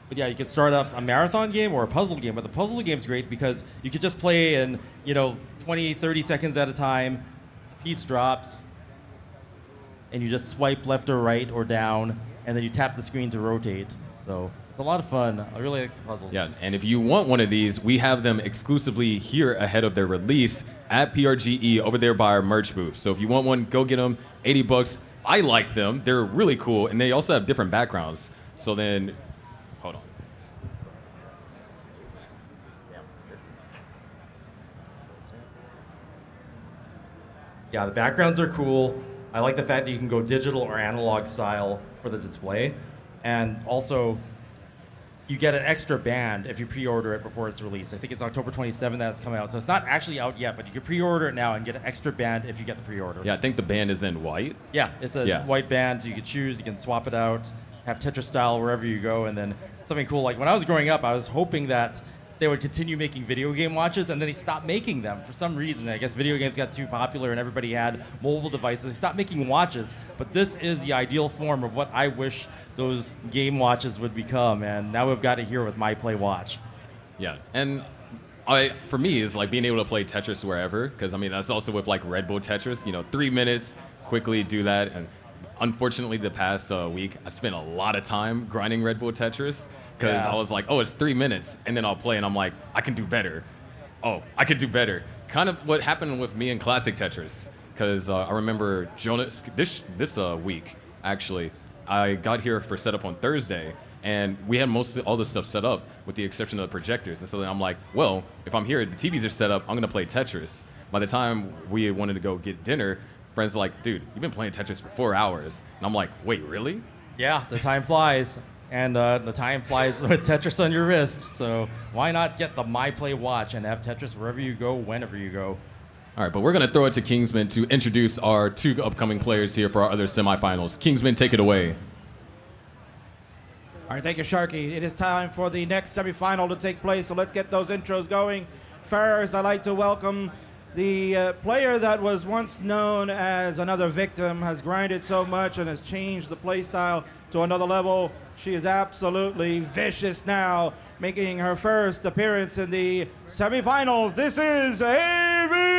But yeah, you could start up a marathon game or a puzzle game, but the puzzle game's great because you could just play in, 20, 30 seconds at a time. Piece drops, and you just swipe left or right or down, and then you tap the screen to rotate. So it's a lot of fun. I really like the puzzles. Yeah, and if you want one of these, we have them exclusively here ahead of their release at PRGE over there by our merch booth. So if you want one, go get them. $80. I like them. They're really cool, and they also have different backgrounds. So then, hold on. Yeah, the backgrounds are cool. I like the fact that you can go digital or analog style for the display. And also, you get an extra band if you pre-order it before it's released. I think it's October 27th that it's coming out. So it's not actually out yet, but you can pre-order it now and get an extra band if you get the pre-order. Yeah, I think the band is in white. Yeah, it's a white band, so you can choose, you can swap it out, have Tetris style wherever you go, and then something cool. Like when I was growing up, I was hoping that they would continue making video game watches, and then they stopped making them for some reason. I guess video games got too popular and everybody had mobile devices. They stopped making watches, but this is the ideal form of what I wish those game watches would become, and now we've got it here with My Play Watch. Yeah, and for me, is like being able to play Tetris wherever, because I mean, that's also with like Red Bull Tetris, 3 minutes, quickly do that. And unfortunately, the past week, I spent a lot of time grinding Red Bull Tetris, because I was like, oh, it's 3 minutes, and then I'll play, and I'm like, I can do better. Oh, I can do better. Kind of what happened with me in Classic Tetris, because I remember Jonas, this week, actually, I got here for setup on Thursday, and we had mostly all the stuff set up with the exception of the projectors. And so then I'm like, well, if I'm here, the TVs are set up, I'm going to play Tetris. By the time we wanted to go get dinner, friends are like, dude, you've been playing Tetris for 4 hours. And I'm like, wait, really? Yeah, the time flies. And the time flies with Tetris on your wrist. So why not get the My Play Watch and have Tetris wherever you go, whenever you go. All right, but we're going to throw it to Kingsman to introduce our 2 upcoming players here for our other semifinals. Kingsman, take it away. All right, thank you, Sharky. It is time for the next semifinal to take place, so let's get those intros going. First, I'd like to welcome the player that was once known as another victim, has grinded so much and has changed the play style to another level. She is absolutely vicious now, making her first appearance in the semifinals. This is AV.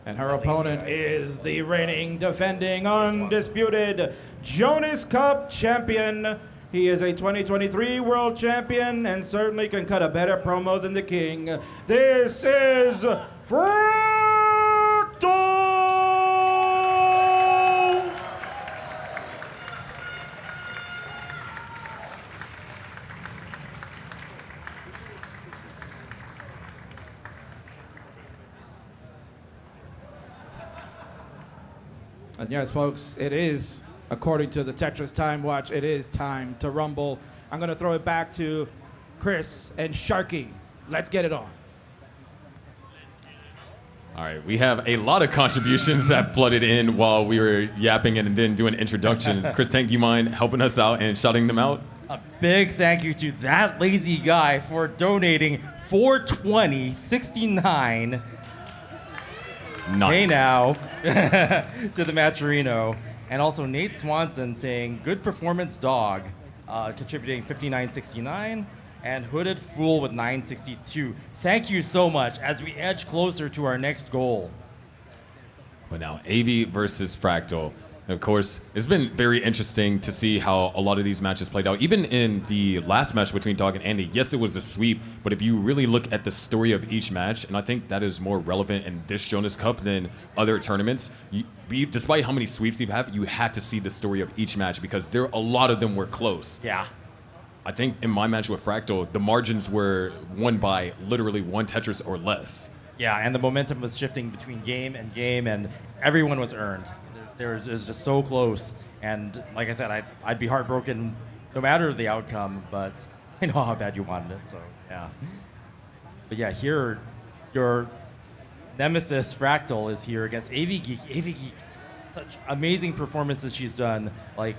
And her opponent is the reigning, defending, undisputed Jonas Cup champion. He is a 2023 world champion and certainly can cut a better promo than the king. This is Fractal! And yes, folks, it is, according to the Tetris Time Watch, it is time to rumble. I'm going to throw it back to Chris and Sharky. Let's get it on. All right, we have a lot of contributions that flooded in while we were yapping and then doing introductions. Chris Tank, you mind helping us out and shouting them out? A big thank you to that lazy guy for donating $420.69. Nice. Hey now to the matcherino. And also Nate Swanson saying good performance dog, contributing $59.69, and Hooded Fool with $9.62. Thank you so much as we edge closer to our next goal. But now AV versus Fractal. Of course, it's been very interesting to see how a lot of these matches played out. Even in the last match between Dog and Andy, yes, it was a sweep, but if you really look at the story of each match, and I think that is more relevant in this Jonas Cup than other tournaments, despite how many sweeps you have, you had to see the story of each match because a lot of them were close. Yeah. I think in my match with Fractal, the margins were won by literally one Tetris or less. Yeah, and the momentum was shifting between game, and everyone was earned. It was just so close, and like I said, I'd be heartbroken no matter the outcome, but I know how bad you wanted it, so yeah. But yeah, here, your nemesis Fractal is here against AV Geek. AV Geek, such amazing performances she's done, like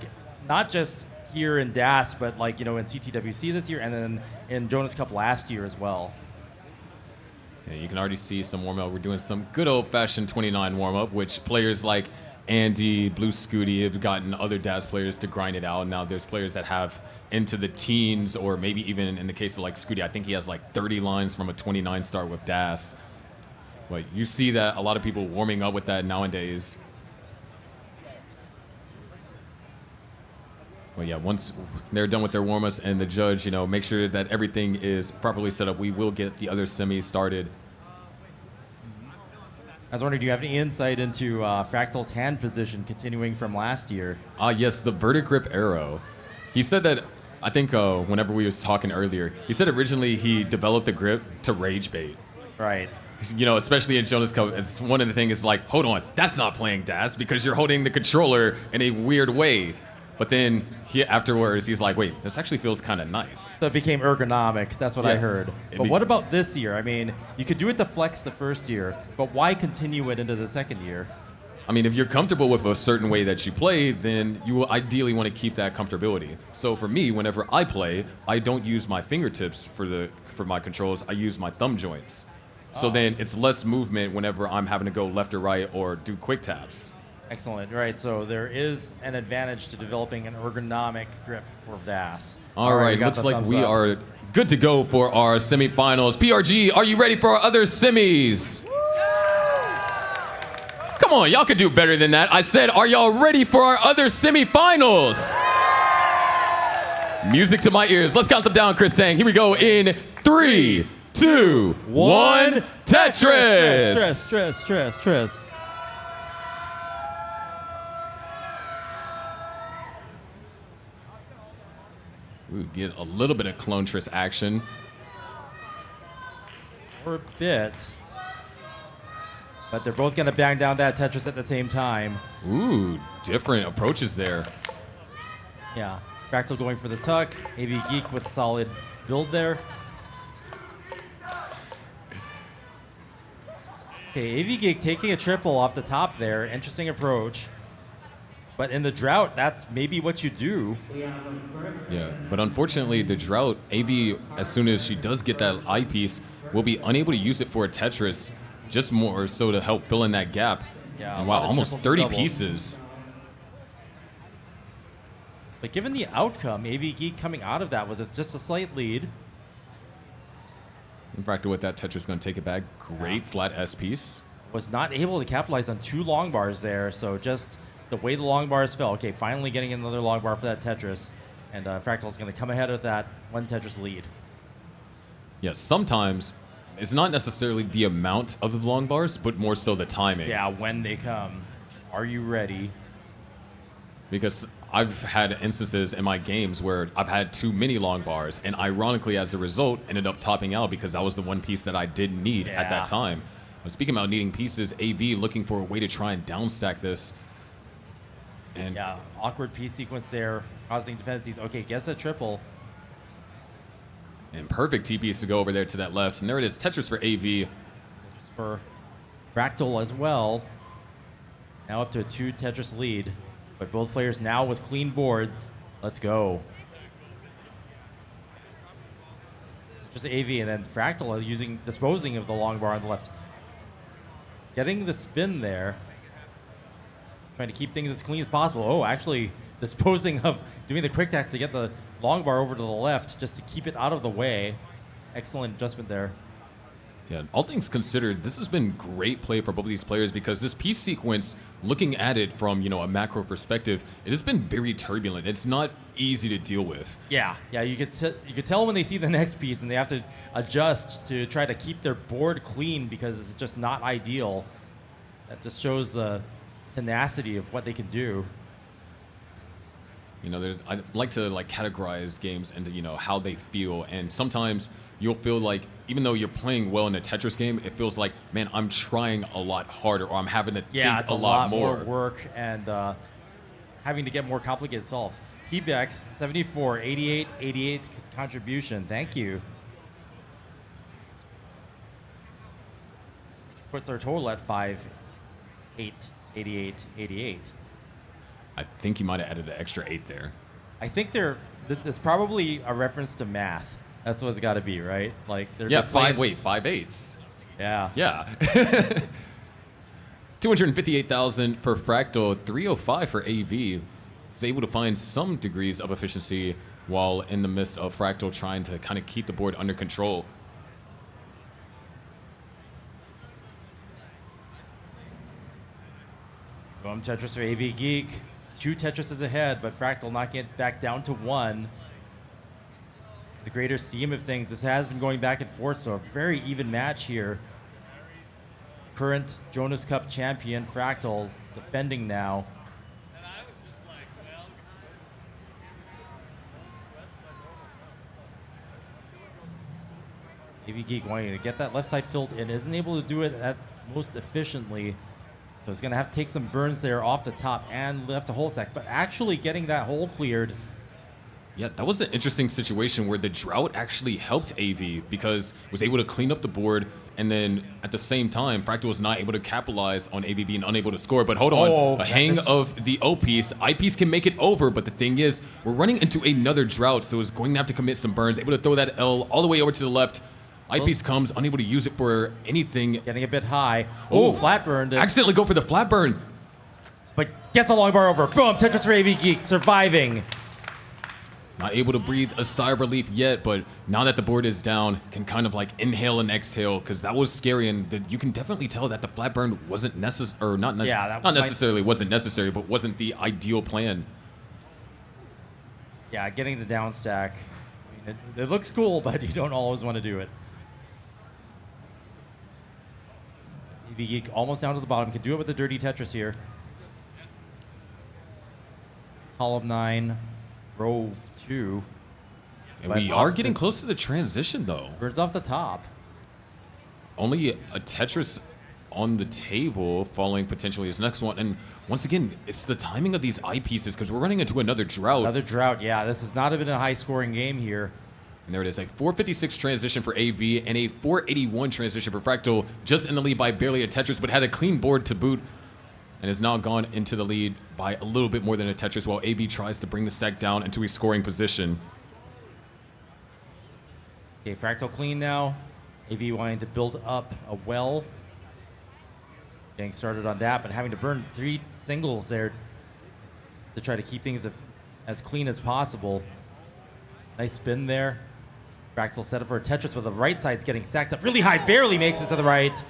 not just here in DAS, but like, in CTWC this year, and then in Jonas Cup last year as well. Yeah, you can already see some warm-up. We're doing some good old-fashioned 29 warm-up, which players like Andy, Blue Scooty have gotten other DAS players to grind it out. Now there's players that have into the teens, or maybe even in the case of like Scooty, I think he has like 30 lines from a 29 start with DAS. But you see that a lot of people warming up with that nowadays. Well, yeah, once they're done with their warm-ups and the judge, make sure that everything is properly set up, we will get the other semis started. I was wondering, do you have any insight into Fractal's hand position continuing from last year? Yes, the vertigrip arrow. He said that, I think whenever we was talking earlier, he said originally he developed the grip to rage bait. Right. Especially in Jonas Cup, it's one of the things is like, hold on, that's not playing DAS because you're holding the controller in a weird way. But then afterwards, he's like, wait, this actually feels kind of nice. So it became ergonomic. That's what I heard. But what about this year? I mean, you could do it to flex the first year, but why continue it into the second year? I mean, if you're comfortable with a certain way that you play, then you will ideally want to keep that comfortability. So for me, whenever I play, I don't use my fingertips for my controls. I use my thumb joints. So then it's less movement whenever I'm having to go left or right or do quick taps. Excellent. Right. So there is an advantage to developing an ergonomic grip for DAS. All right. Looks like we are good to go for our semifinals. PRG, are you ready for our other semis? Come on, y'all could do better than that. I said, are y'all ready for our other semifinals? Music to my ears. Let's count them down, Chris Sang. Here we go in 3, 2, 1. Tetris. Stress. We get a little bit of Clontris action. For a bit. But they're both going to bang down that Tetris at the same time. Ooh, different approaches there. Yeah. Fractal going for the tuck. AV Geek with solid build there. Okay, AV Geek taking a triple off the top there. Interesting approach. But in the drought, that's maybe what you do. Yeah, but unfortunately, the drought, AV, as soon as she does get that eyepiece, will be unable to use it for a Tetris, just more so to help fill in that gap. Yeah, and wow, almost 30 doubles. pieces. But given the outcome, AV Geek coming out of that with just a slight lead. In fact, with that Tetris going to take it back. Great flat S piece. Was not able to capitalize on 2 long bars there, so just the way the long bars fell. Okay, finally getting another long bar for that Tetris. And Fractal's going to come ahead with that 1 Tetris lead. Yes, sometimes it's not necessarily the amount of the long bars, but more so the timing. Yeah, when they come. Are you ready? Because I've had instances in my games where I've had too many long bars, and ironically, as a result, ended up topping out because that was the one piece that I didn't need at that time. But speaking about needing pieces, AV looking for a way to try and downstack this. And yeah, awkward piece sequence there, causing dependencies. Okay, guess a triple. And perfect TPs to go over there to that left. And there it is, Tetris for AV. Tetris for Fractal as well. Now up to a 2 Tetris lead. But both players now with clean boards. Let's go. Just AV and then Fractal disposing of the long bar on the left. Getting the spin there. Trying to keep things as clean as possible. Oh, actually disposing of doing the quick tack to get the long bar over to the left just to keep it out of the way. Excellent adjustment there. Yeah, all things considered, this has been great play for both of these players because this piece sequence, looking at it from, a macro perspective, it has been very turbulent. It's not easy to deal with. Yeah, you could tell when they see the next piece and they have to adjust to try to keep their board clean because it's just not ideal. That just shows the tenacity of what they can do. I like to categorize games into how they feel, and sometimes you'll feel like even though you're playing well in a Tetris game, it feels like, man, I'm trying a lot harder, or I'm having to think it's a lot more work and having to get more complicated solves. T-Beck, 74, 88, 88 contribution. Thank you. Which puts our total at 5, 8, 88, 88. I think you might have added an extra 8 there. I think there's probably a reference to math. That's what it's got to be, right? They're 5 8s. Yeah. Yeah. 258,000 for Fractal, 305 for AV. Was able to find some degrees of efficiency while in the midst of Fractal trying to kind of keep the board under control. Boom Tetris for AV Geek. 2 Tetrises ahead, but Fractal not getting back down to 1. The greater scheme of things, this has been going back and forth, so a very even match here. Current Jonas Cup champion Fractal defending now. AV Geek wanting to get that left side filled in, isn't able to do it at most efficiently. So he's going to have to take some burns there off the top and left a hole stack, but actually getting that hole cleared. Yeah, that was an interesting situation where the drought actually helped AV because it was able to clean up the board, and then at the same time, Fractal was not able to capitalize on AV being unable to score. But hold on, a hang of the O piece. I piece can make it over, but the thing is, we're running into another drought, so it's going to have to commit some burns. Able to throw that L all the way over to the left. Eyepiece comes, unable to use it for anything. Getting a bit high. Oh, flat burn. Accidentally go for the flat burn. But gets a long bar over. Boom, Tetris for AV Geek, surviving. Not able to breathe a sigh of relief yet, but now that the board is down, can kind of inhale and exhale, because that was scary, and you can definitely tell that the flat burn wasn't necessary, or not necessarily wasn't necessary, but wasn't the ideal plan. Yeah, getting the down stack. I mean, it looks cool, but you don't always want to do it. AV Geek almost down to the bottom. Can do it with the dirty Tetris here. Column 9, row 2. And we are getting close to the transition, though. Burns off the top. Only a Tetris on the table, following potentially his next one. And once again, it's the timing of these eyepieces, because we're running into another drought. Another drought, yeah. This has not been a high-scoring game here. And there it is, a 456 transition for AV and a 481 transition for Fractal, just in the lead by barely a Tetris, but had a clean board to boot, and has now gone into the lead by a little bit more than a Tetris, while AV tries to bring the stack down into a scoring position. Okay, Fractal clean now. AV wanting to build up a well. Getting started on that, but having to burn 3 singles there to try to keep things as clean as possible. Nice spin there. Fractal set up for a Tetris, but the right side's getting stacked up really high. Barely makes it to the right.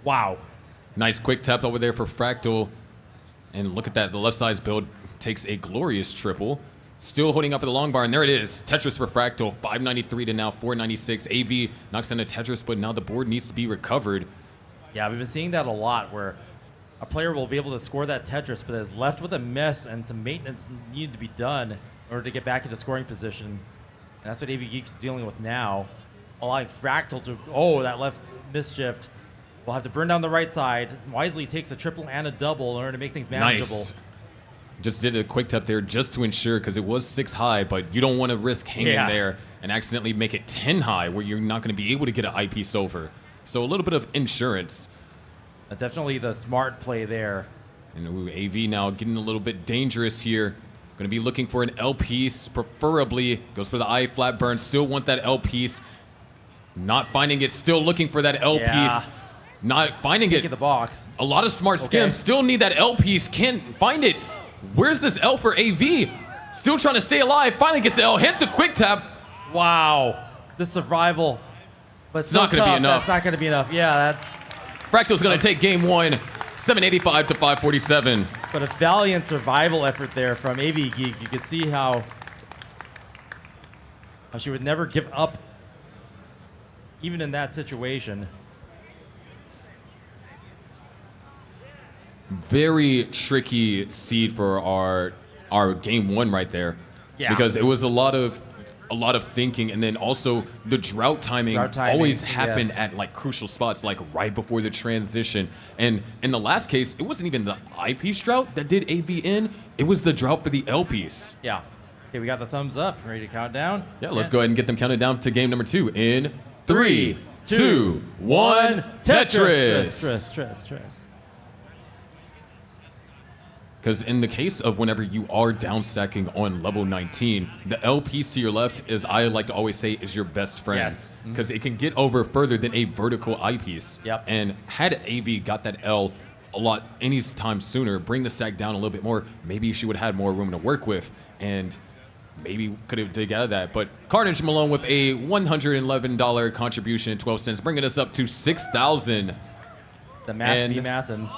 Wow. Nice quick tap over there for Fractal. And look at that, the left side's build takes a glorious triple. Still holding up for the long bar, and there it is. Tetris for Fractal, 593 to now 496. AV knocks in a Tetris, but now the board needs to be recovered. Yeah, we've been seeing that a lot, where a player will be able to score that Tetris, but is left with a mess and some maintenance needed to be done in order to get back into scoring position. And that's what AV Geek's dealing with now. Allowing Fractal to, that left misshift. We'll have to burn down the right side. Wisely takes a triple and a double in order to make things manageable. Nice. Just did a quick tap there just to ensure, because it was 6 high, but you don't want to risk hanging there and accidentally make it 10 high where you're not going to be able to get an eyepiece over. So a little bit of insurance. Definitely the smart play there. And AV now getting a little bit dangerous here. Going to be looking for an L piece, preferably. Goes for the eye flat burn. Still want that L piece. Not finding it. Still looking for that L piece. Not finding it. The box. A lot of smart skims. Still need that L piece. Can't find it. Where's this L for AV? Still trying to stay alive. Finally gets the L. Hits the quick tap. Wow. The survival. But It's not going to be enough. That's not going to be enough. Yeah, that. Fractal's going to take game one, 785 to 547. But a valiant survival effort there from AV Geek. You could see how she would never give up, even in that situation. Very tricky seed for our game one right there. Yeah. Because it was a lot of thinking, and then also the drought timing always happened yes. at like crucial spots, like right before the transition. And in the last case, it wasn't even the eyepiece drought that did AV in, it was the drought for the L piece. Yeah. Okay, we got the thumbs up. Ready to count down? Yeah, let's go ahead and get them counted down to game number 2 in 3, 2, 1, Tetris. Tetris. Because in the case of whenever you are down stacking on level 19, the L piece to your left, as I like to always say, is your best friend. Yes. Because it can get over further than a vertical eyepiece. Yep. And had AV got that L any time sooner, bring the stack down a little bit more, maybe she would have had more room to work with, and maybe could have dig out of that. But Carnage Malone with a $111 contribution and 12 cents, bringing us up to 6,000. The math be mathin'.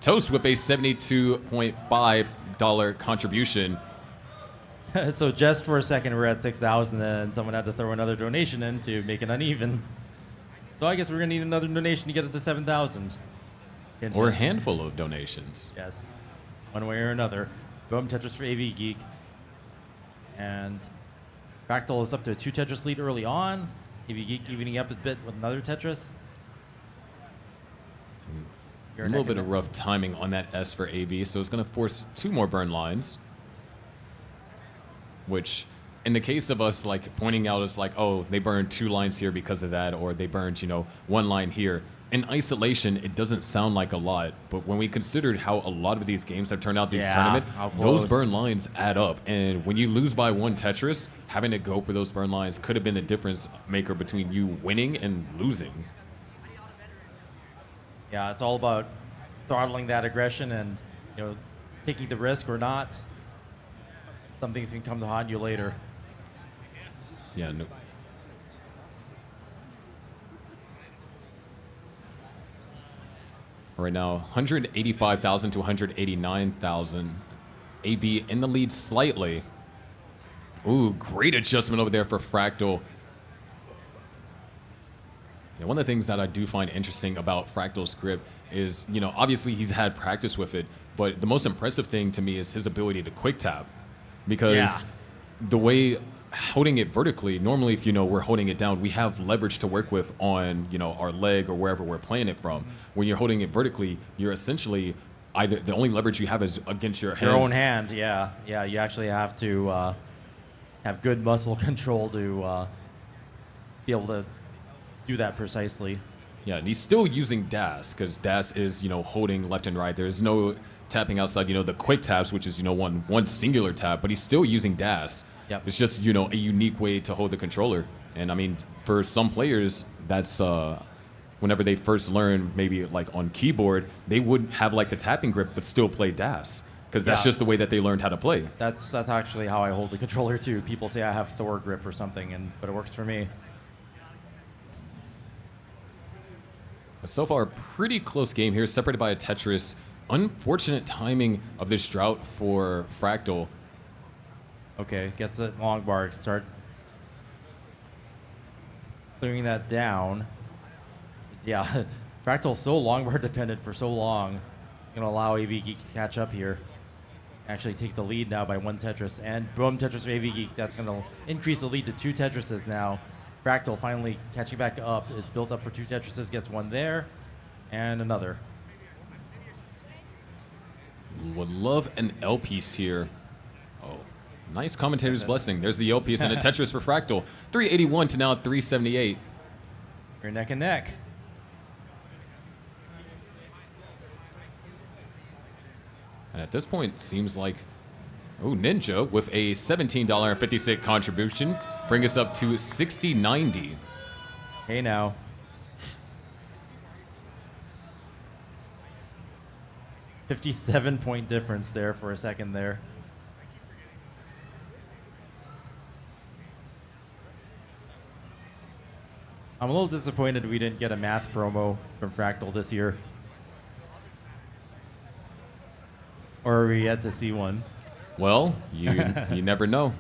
Toast with a $72.5 contribution. So just for a second, we're at 6,000, and someone had to throw another donation in to make it uneven. So I guess we're gonna need another donation to get it to 7,000. Or a handful of donations. Yes, one way or another. Boom, Tetris for AV Geek. And Fractal is up to a 2 Tetris lead early on. AV Geek evening up a bit with another Tetris. A little bit of rough timing on that S for AV, so it's going to force 2 more burn lines. Which, in the case of us like pointing out, it's like, oh, they burned 2 lines here because of that, or they burned, 1 line here. In isolation, it doesn't sound like a lot, but when we considered how a lot of these games have turned out this tournament, those burn lines add up. And when you lose by 1 Tetris, having to go for those burn lines could have been the difference maker between you winning and losing. Yeah, it's all about throttling that aggression and taking the risk or not. Some things can come to haunt you later. Yeah. No. Right now, 185,000 to 189,000. AV in the lead slightly. Ooh, great adjustment over there for Fractal. Yeah, one of the things that I do find interesting about Fractal's grip is, obviously he's had practice with it, but the most impressive thing to me is his ability to quick tap. Because the way holding it vertically, normally if we're holding it down, we have leverage to work with on our leg or wherever we're playing it from. When you're holding it vertically, you're essentially either the only leverage you have is against your hand. Your own hand, yeah. You actually have to have good muscle control to be able to do that precisely. Yeah, and he's still using DAS because DAS is holding left and right. There's no tapping outside the quick taps, which is one singular tap, but he's still using DAS. Yep. It's just a unique way to hold the controller. And I mean, for some players, that's whenever they first learn, maybe like on keyboard, they wouldn't have like the tapping grip but still play DAS because that's just the way that they learned how to play. That's actually how I hold the controller too. People say I have Thor grip or something, but it works for me. So far, a pretty close game here, separated by a Tetris. Unfortunate timing of this drought for Fractal. Okay, gets it long bar. Start clearing that down. Yeah, Fractal's so long bar dependent for so long. It's going to allow AV Geek to catch up here. Actually take the lead now by 1 Tetris. And boom, Tetris for AV Geek. That's going to increase the lead to 2 Tetrises now. Fractal finally catching back up. It's built up for 2 Tetrises. Gets 1 there and another. Would love an L piece here. Oh, nice commentator's blessing. There's the L piece and a Tetris for Fractal. 381 to now 378. You're neck and neck. And at this point, seems like, Ninja with a $17.50 contribution, bring us up to 6090. Hey now. $57-point difference there for a second there. I'm a little disappointed we didn't get a math promo from Fractal this year. Or are we yet to see one? Well, you never know.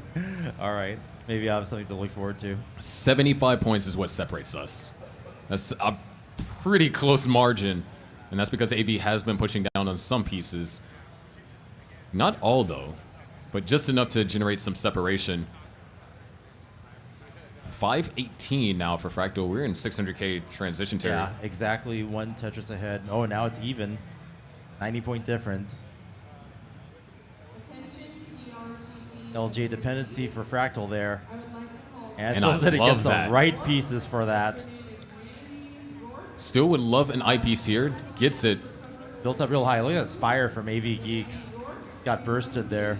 All right. Maybe I'll have something to look forward to. 75 points is what separates us. That's a pretty close margin, and that's because AV has been pushing down on some pieces. Not all, though, but just enough to generate some separation. 518 now for Fractal. We're in 600K transition territory. Yeah, exactly one Tetris ahead. Oh, now it's even. 90-point difference. LJ dependency for Fractal there. And I that it love gets that. the right pieces for that. Still would love an eyepiece here. Gets it. Built up real high. Look at that Spire from AV Geek. It's got bursted there.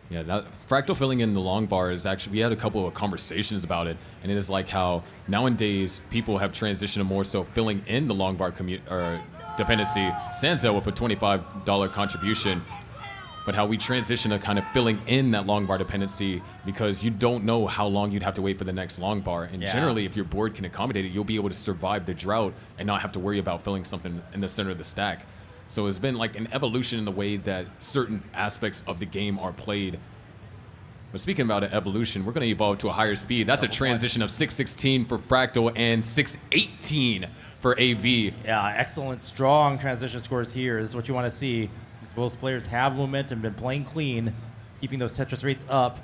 Yeah, that Fractal filling in the long bar is actually, we had a couple of conversations about it, and it is like how nowadays people have transitioned to more so filling in the long bar dependency. Sanzel with a $25 contribution, but how we transition to kind of filling in that long bar dependency because you don't know how long you'd have to wait for the next long bar. And generally, if your board can accommodate it, you'll be able to survive the drought and not have to worry about filling something in the center of the stack. So it's been like an evolution in the way that certain aspects of the game are played. But speaking about an evolution, we're going to evolve to a higher speed. That's a transition of 616 for Fractal and 618 for AV. Yeah, excellent, strong transition scores here. This is what you want to see. Both players have momentum, been playing clean, keeping those Tetris rates up.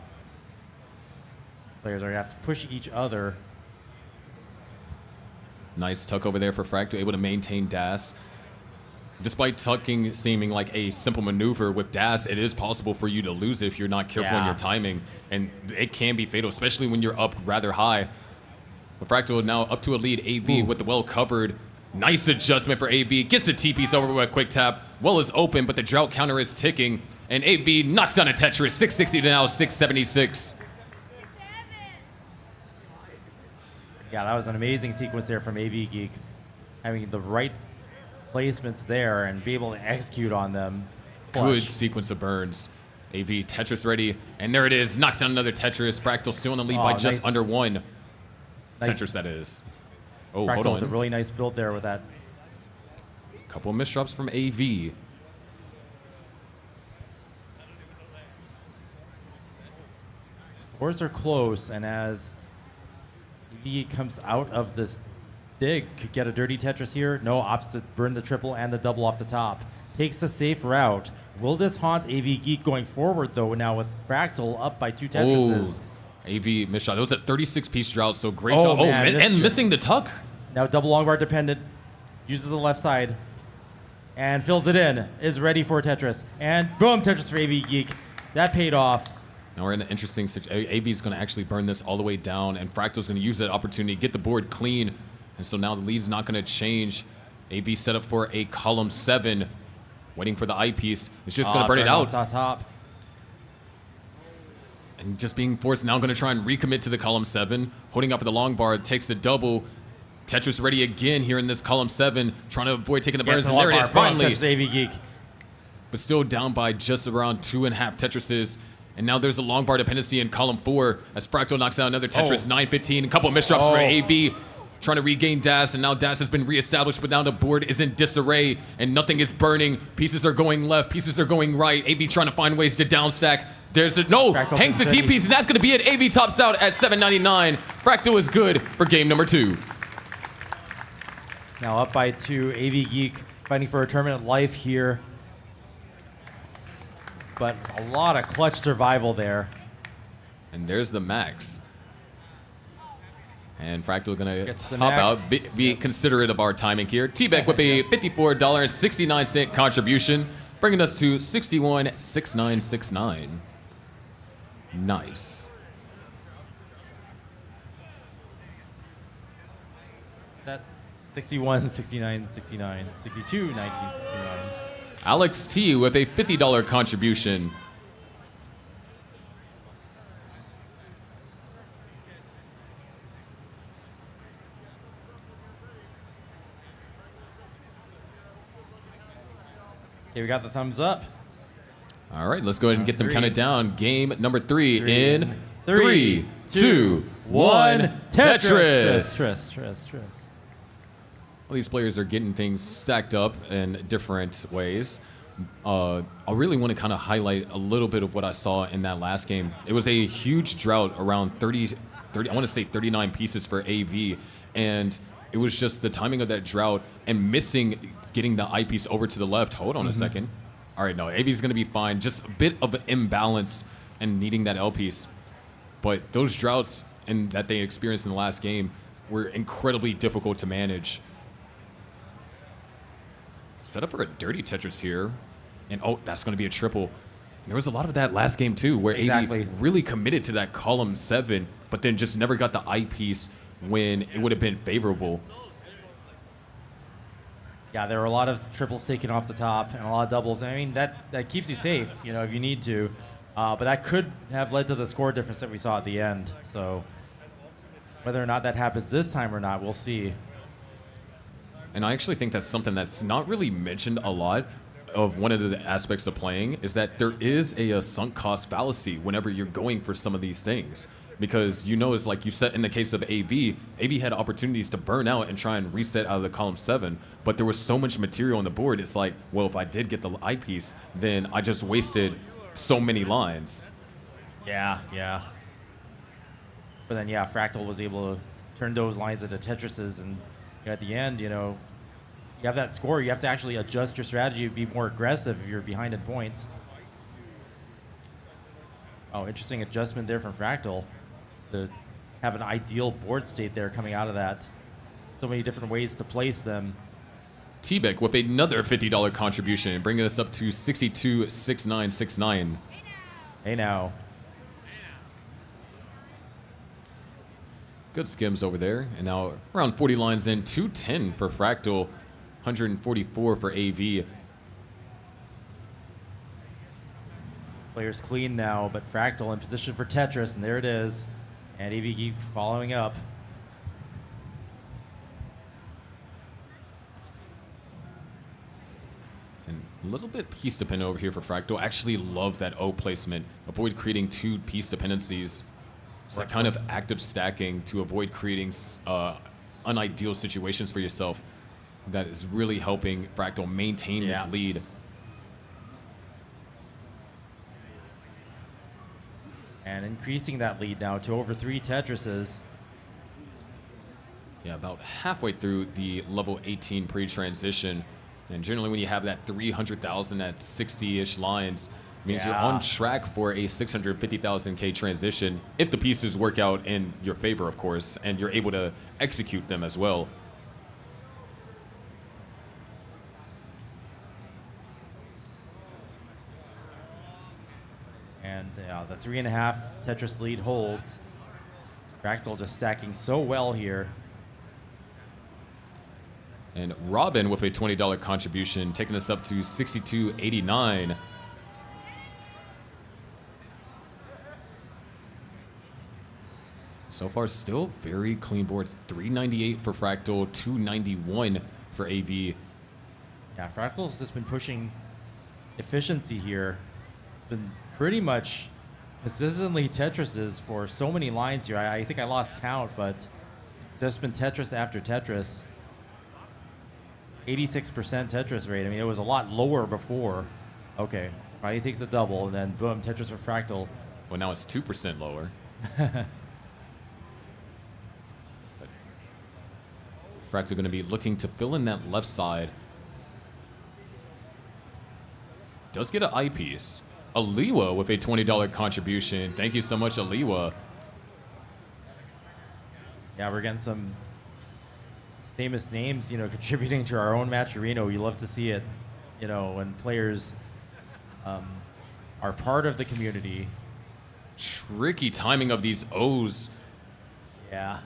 Players are going to have to push each other. Nice tuck over there for Fractal, able to maintain DAS. Despite tucking seeming like a simple maneuver with DAS, it is possible for you to lose it if you're not careful in your timing. And it can be fatal, especially when you're up rather high. But Fractal now up to a lead. AV with the well covered. Nice adjustment for AV. Gets the T-piece over with a quick tap. Well is open, but the drought counter is ticking. And AV knocks down a Tetris. 660 to now 676. Yeah, that was an amazing sequence there from AV Geek. Having the right placements there and be able to execute on them. Good sequence of burns. AV Tetris ready, and there it is. Knocks down another Tetris. Fractal still in the lead by just under one. Tetris, that is. Oh, Fractal hold on. with a really nice build there with that. Couple of misdrops from AV. Scores are close, and as AV comes out of this dig, could get a dirty Tetris here. No, opts to burn the triple and the double off the top. Takes the safe route. Will this haunt AV Geek going forward, though, now with Fractal up by 2 Tetrises? AV missed shot. That was a 36-piece drought, so great Oh, job. man, and missing the tuck. Now double long bar dependent. Uses the left side. And fills it in. Is ready for Tetris. And boom, Tetris for AV Geek. That paid off. Now we're in an interesting situation. AV is going to actually burn this all the way down, and Fractal's going to use that opportunity, get the board clean. And so now the lead's not going to change. AV set up for a column 7. Waiting for the eyepiece. It's just going to burn it out. Top. And just being forced now going to try and recommit to the column 7. Holding up for the long bar. Takes the double. Tetris ready again here in this column 7. Trying to avoid taking the burns. And there it is finally. Tetris AV Geek. But still down by just around 2.5 Tetrises. And now there's a long bar dependency in column 4 as Fractal knocks out another Tetris. 9-15. A couple of misdrops for AV. Trying to regain DAS, and now DAS has been reestablished, but now the board is in disarray, and nothing is burning. Pieces are going left, pieces are going right. AV trying to find ways to downstack. There's a, no, Fractal hangs the T-piece, and that's going to be it. AV tops out at 799. Fractal is good for game number 2. Now up by 2, AV Geek fighting for a tournament life here. But a lot of clutch survival there. And there's the max. And Fractal going Gets to the hop max. out, be considerate of our timing here. T-Beck with a $54.69 contribution, bringing us to 61.6969. Nice. Is that 61, 69, 69, 62, 19, 69? Alex T with a $50 contribution. Okay, we got the thumbs up. All right, let's go ahead and get them Three. counted down. Game number 3 Three. in 3, 2, 1. Tetris. Tetris. Well, these players are getting things stacked up in different ways. I really want to kind of highlight a little bit of what I saw in that last game. It was a huge drought around 30 I want to say 39 pieces for AV, and it was just the timing of that drought and missing getting the eyepiece over to the left. Hold on a second. All right, no, AV's going to be fine. Just a bit of an imbalance and needing that L piece. But those droughts that they experienced in the last game were incredibly difficult to manage. Set up for a dirty Tetris here. And oh, that's going to be a triple. And there was a lot of that last game too, where AV really committed to that column 7, but then just never got the eyepiece when it would have been favorable. Yeah, there were a lot of triples taken off the top and a lot of doubles. I mean, that keeps you safe, if you need to. But that could have led to the score difference that we saw at the end. So whether or not that happens this time or not, we'll see. And I actually think that's something that's not really mentioned a lot of one of the aspects of playing is that there is a sunk cost fallacy whenever you're going for some of these things. Because it's like you said in the case of AV had opportunities to burn out and try and reset out of the column 7, but there was so much material on the board. It's like, well, if I did get the eyepiece, then I just wasted so many lines. Yeah. But then, Fractal was able to turn those lines into Tetrises, and at the end, you have that score. You have to actually adjust your strategy, be more aggressive if you're behind in points. Oh, interesting adjustment there from Fractal to have an ideal board state there coming out of that. So many different ways to place them. T-Beck with another $50 contribution, bringing us up to 626969. Hey now. Good skims over there. And now around 40 lines in, 210 for Fractal, 144 for AV. Players clean now, but Fractal in position for Tetris, and there it is. And AV keeps following up. And a little bit piece dependent over here for Fractal. Actually love that O placement. Avoid creating 2 piece dependencies. It's that kind of active stacking to avoid creating unideal situations for yourself. That is really helping Fractal maintain this lead. And increasing that lead now to over 3 Tetrises. Yeah, about halfway through the level 18 pre-transition. And generally when you have that 300,000 at 60-ish lines, means you're on track for a 650,000K transition if the pieces work out in your favor, of course, and you're able to execute them as well. And the 3.5 Tetris lead holds. Fractal just stacking so well here. And Robin with a $20 contribution, taking us up to 6289. So far, still very clean boards. 398 for Fractal, 291 for AV. Yeah, Fractal's just been pushing efficiency here. It's been pretty much consistently Tetrises for so many lines here. I think I lost count, but it's just been Tetris after Tetris. 86% Tetris rate. I mean, it was a lot lower before. Okay, finally takes the double, and then boom, Tetris for Fractal. Well, now it's 2% lower. Fractal going to be looking to fill in that left side. Does get an eyepiece. Aliwa with a $20 contribution. Thank you so much, Aliwa. Yeah, we're getting some famous names, contributing to our own matcherino. You love to see it, when players are part of the community. Tricky timing of these O's. Yeah.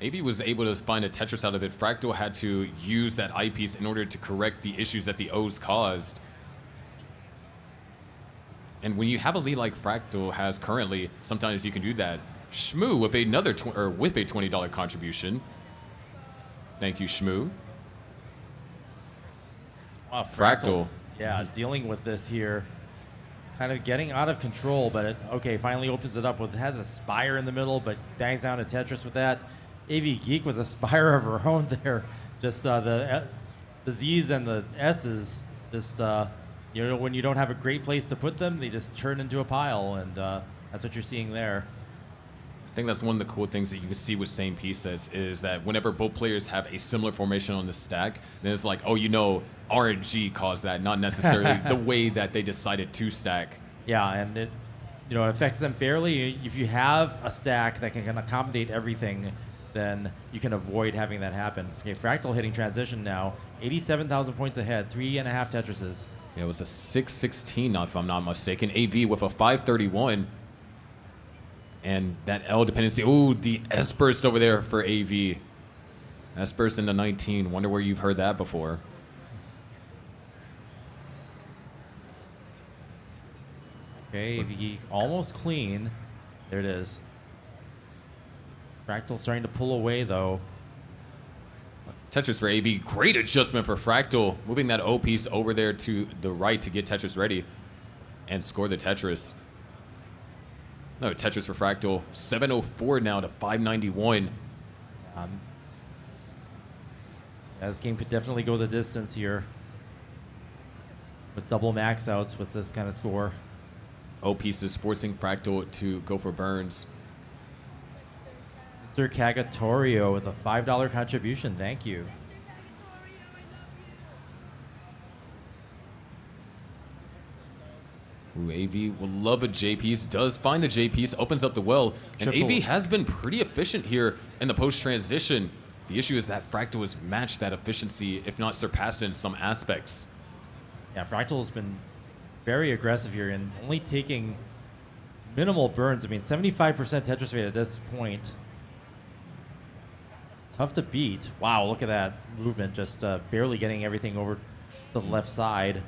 AV was able to find a Tetris out of it. Fractal had to use that eyepiece in order to correct the issues that the O's caused. And when you have a lead like Fractal has currently, sometimes you can do that. Shmoo with another with a $20 contribution. Thank you, Shmoo. Wow, Fractal. Yeah, dealing with this here. It's kind of getting out of control, but finally opens it up with, has a Spire in the middle, but bangs down a Tetris with that. AV Geek with a Spire of her own there. Just the Z's and the S's, just, when you don't have a great place to put them, they just turn into a pile, and that's what you're seeing there. I think that's one of the cool things that you can see with same pieces is that whenever both players have a similar formation on the stack, then it's like, RNG caused that, not necessarily the way that they decided to stack. Yeah, and it affects them fairly. If you have a stack that can accommodate everything, then you can avoid having that happen. Okay, Fractal hitting transition now, 87,000 points ahead, 3.5 Tetrises. Yeah, it was a 616, if I'm not mistaken. AV with a 531. And that L dependency. Ooh, the S burst over there for AV. S burst into 19. Wonder where you've heard that before. Okay, AV almost clean. There it is. Fractal starting to pull away though. Tetris for AV. Great adjustment for Fractal. Moving that O piece over there to the right to get Tetris ready and score the Tetris. No, Tetris for Fractal. 704 now to 591. This game could definitely go the distance here with double max outs with this kind of score. O pieces forcing Fractal to go for burns. Mr. Cagatorio with a $5 contribution. Thank you. Ooh, AV will love a J piece. Does find the J piece, opens up the well, and AV has been pretty efficient here in the post transition. The issue is that Fractal has matched that efficiency, if not surpassed it in some aspects. Yeah, Fractal has been very aggressive here and only taking minimal burns. I mean, 75% Tetris rate at this point. It's tough to beat. Wow, look at that movement, just barely getting everything over to the left side.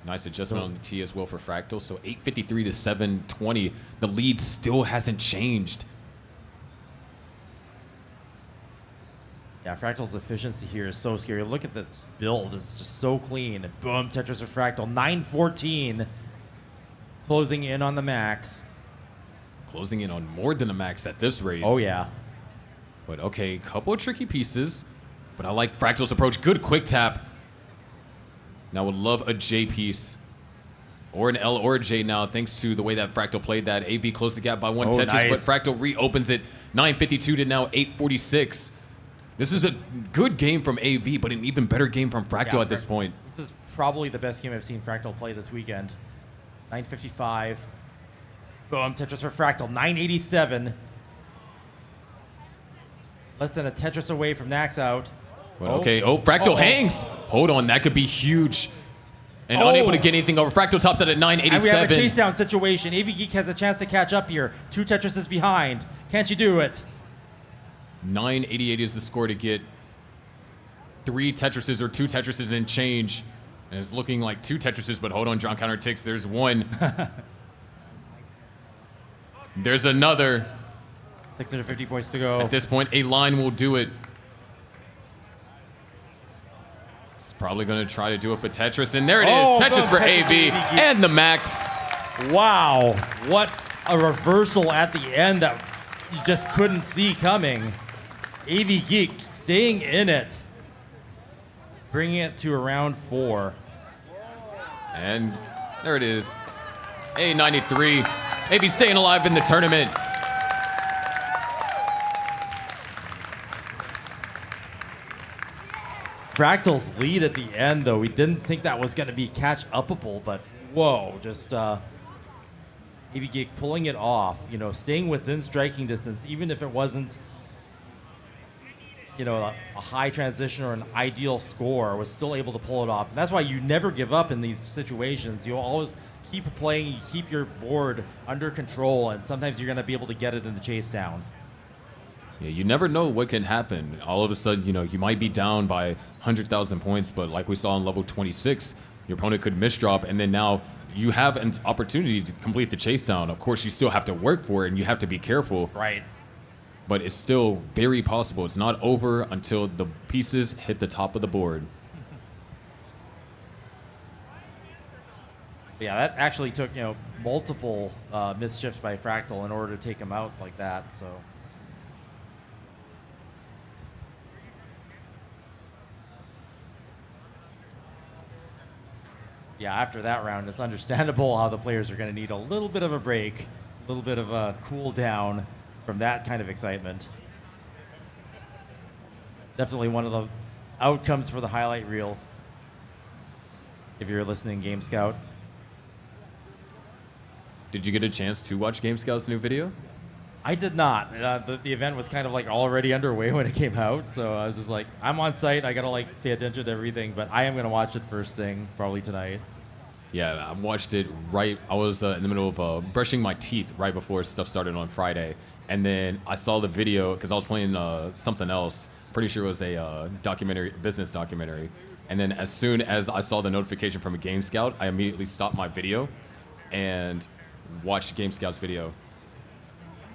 Nice adjustment on the T as well for Fractal. So 853 to 720. The lead still hasn't changed. Yeah, Fractal's efficiency here is so scary. Look at this build. It's just so clean. Boom, Tetris for Fractal. 914. Closing in on the max. Closing in on more than a max at this rate. Oh, yeah. But okay, couple of tricky pieces. But I like Fractal's approach. Good quick tap. Now would love a J piece. Or an L or a J now, thanks to the way that Fractal played that. AV closed the gap by one Tetris, nice. but Fractal reopens it. 952 to now 846. This is a good game from AV, but an even better game from Fractal at this point. This is probably the best game I've seen Fractal play this weekend. 955. Boom, Tetris for Fractal. 987. Less than a Tetris away from max out. But okay, Fractal hangs. Hold on, that could be huge. And unable to get anything over. Fractal tops out at 987. And we have a chase down situation. AV Geek has a chance to catch up here. 2 Tetrises behind. Can't you do it? 988 is the score to get 3 Tetrises or 2 Tetrises and change. And it's looking like 2 Tetrises, but hold on, John counter ticks. There's 1. There's another. 650 points to go. At this point, a line will do it. It's probably going to try to do it for Tetris, and there it is. Tetris for AV and the max. Wow, what a reversal at the end that you just couldn't see coming. AV Geek staying in it, bringing it to around 4. And there it is. A93. AV staying alive in the tournament. Fractal's lead at the end, though, we didn't think that was going to be catch-upable, but whoa, just AV Geek pulling it off, staying within striking distance, even if it wasn't, a high transition or an ideal score, was still able to pull it off. And that's why you never give up in these situations. You'll always keep playing, you keep your board under control, and sometimes you're going to be able to get it in the chase down. Yeah, you never know what can happen. All of a sudden, you might be down by 100,000 points, but like we saw on level 26, your opponent could misdrop, and then now you have an opportunity to complete the chase down. Of course, you still have to work for it, and you have to be careful. Right. But it's still very possible. It's not over until the pieces hit the top of the board. Yeah, that actually took multiple mischiefs by Fractal in order to take him out like that. So. Yeah, after that round, it's understandable how the players are going to need a little bit of a break, a little bit of a cool down from that kind of excitement. Definitely one of the outcomes for the highlight reel, if you're listening, Game Scout. Did you get a chance to watch Game Scout's new video? I did not. The event was kind of like already underway when it came out, so I was just like, I'm on site. I gotta like pay attention to everything, but I am gonna watch it first thing probably tonight. Yeah, I watched it right. I was in the middle of brushing my teeth right before stuff started on Friday, and then I saw the video because I was playing something else. Pretty sure it was a documentary, business documentary. And then as soon as I saw the notification from a Game Scout, I immediately stopped my video and watched Game Scout's video.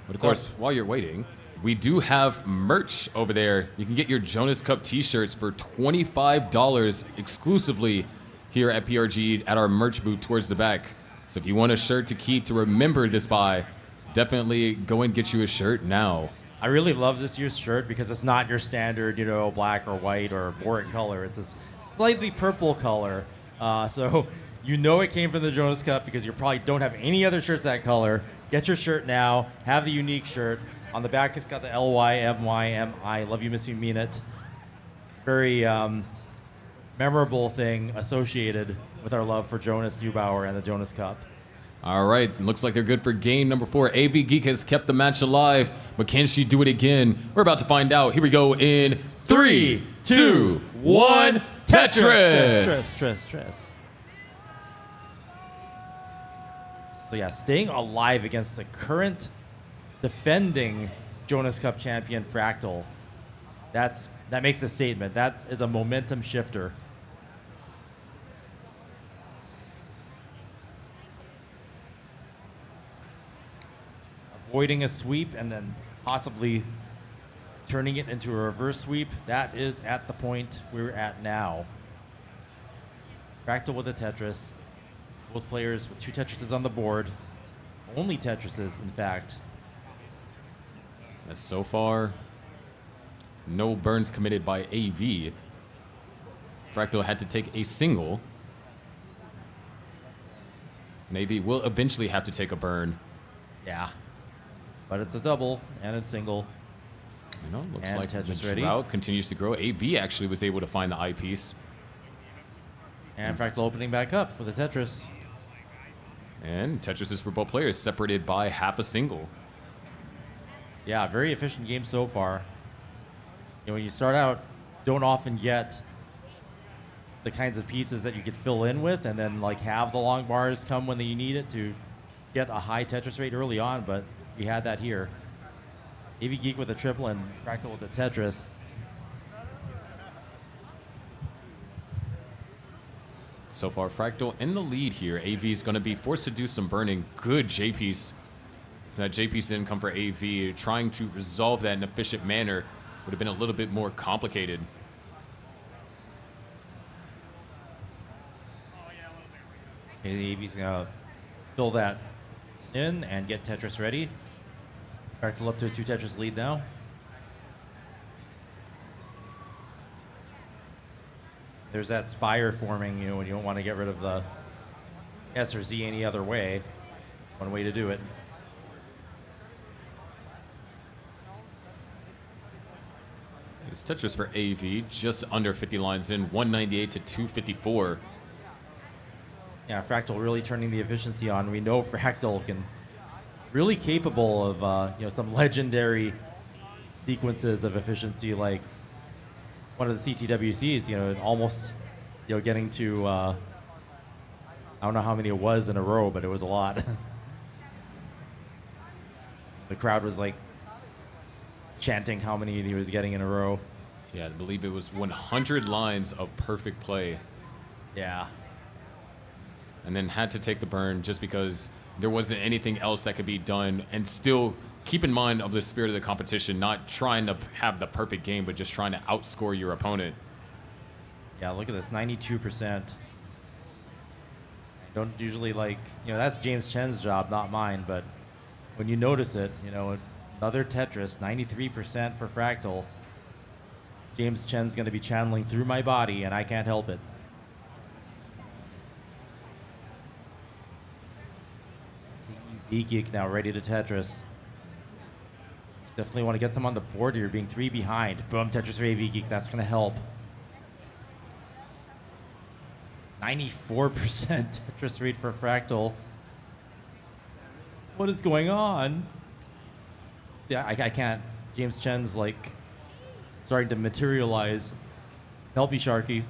But of course, while you're waiting, we do have merch over there. You can get your Jonas Cup t-shirts for $25 exclusively here at PRG at our merch booth towards the back. So if you want a shirt to keep to remember this by, definitely go and get you a shirt now. I really love this year's shirt because it's not your standard, black or white or boring color. It's a slightly purple color. So it came from the Jonas Cup because you probably don't have any other shirts that color. Get your shirt now. Have the unique shirt. On the back, it's got the LYMYMI. Love you, miss you, mean it. Very memorable thing associated with our love for Jonas Neubauer and the Jonas Cup. All right, looks like they're good for game number 4. AV Geek has kept the match alive, but can she do it again? We're about to find out. Here we go in 3, 2, 1, Tetris! Stress. So yeah, staying alive against the current defending Jonas Cup champion Fractal, that makes a statement. That is a momentum shifter. Avoiding a sweep and then possibly turning it into a reverse sweep. That is at the point we're at now. Fractal with a Tetris. Both players with 2 Tetrises on the board. Only Tetrises, in fact. As so far, no burns committed by AV. Fractal had to take a single. And AV will eventually have to take a burn. Yeah. But it's a double and it's single. Looks and like Tetris the ready. drought continues to grow. AV actually was able to find the eyepiece. And Fractal opening back up with a Tetris. And Tetris is for both players, separated by half a single. Yeah, very efficient game so far. When you start out, don't often get the kinds of pieces that you could fill in with and then have the long bars come when you need it to get a high Tetris rate early on, but we had that here. AV Geek with a triple and Fractal with a Tetris. So far, Fractal in the lead here. AV is going to be forced to do some burning. Good J-piece. If that J-piece didn't come for AV, trying to resolve that in an efficient manner would have been a little bit more complicated. Okay, AV's going to fill that in and get Tetris ready. Fractal up to a 2 Tetris lead now. There's that spire forming, when you don't want to get rid of the S or Z any other way. It's one way to do it. It's Tetris for AV, just under 50 lines in, 198 to 254. Yeah, Fractal really turning the efficiency on. We know Fractal can really capable of some legendary sequences of efficiency, like one of the CTWCs, almost getting to I don't know how many it was in a row, but it was a lot. The crowd was chanting how many he was getting in a row. Yeah, I believe it was 100 lines of perfect play. Yeah. And then had to take the burn just because there wasn't anything else that could be done. And still keep in mind of the spirit of the competition, not trying to have the perfect game, but just trying to outscore your opponent. Yeah, look at this, 92%. Don't usually that's James Chen's job, not mine, but when you notice it, another Tetris, 93% for Fractal. James Chen's going to be channeling through my body, and I can't help it. Geek now ready to Tetris. Definitely want to get some on the board here, being 3 behind. Boom, Tetris for AV Geek, that's going to help. 94% Tetris read for Fractal. What is going on? See, I can't. James Chen's starting to materialize. Help me, Sharky.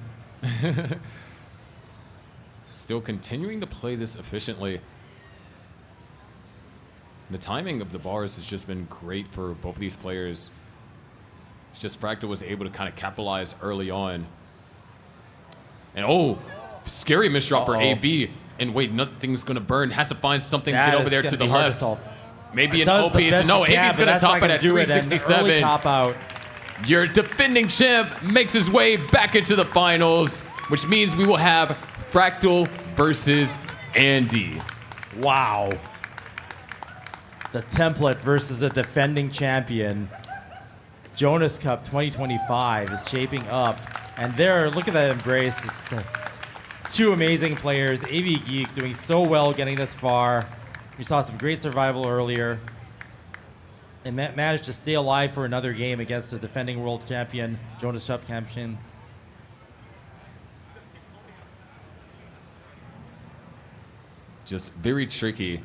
Still continuing to play this efficiently. The timing of the bars has just been great for both of these players. It's just Fractal was able to kind of capitalize early on. And scary misdrop for AV. And wait, nothing's going to burn. Has to find something to get over there to the left. Maybe an OP. No, AV's going to top it at 367. Top out. Your defending champ makes his way back into the finals, which means we will have Fractal versus Andy. Wow. The template versus the defending champion. Jonas Cup 2025 is shaping up. And there, look at that embrace. Two amazing players. AV Geek doing so well getting this far. We saw some great survival earlier. And managed to stay alive for another game against the defending world champion, Jonas Cup champion. Just very tricky.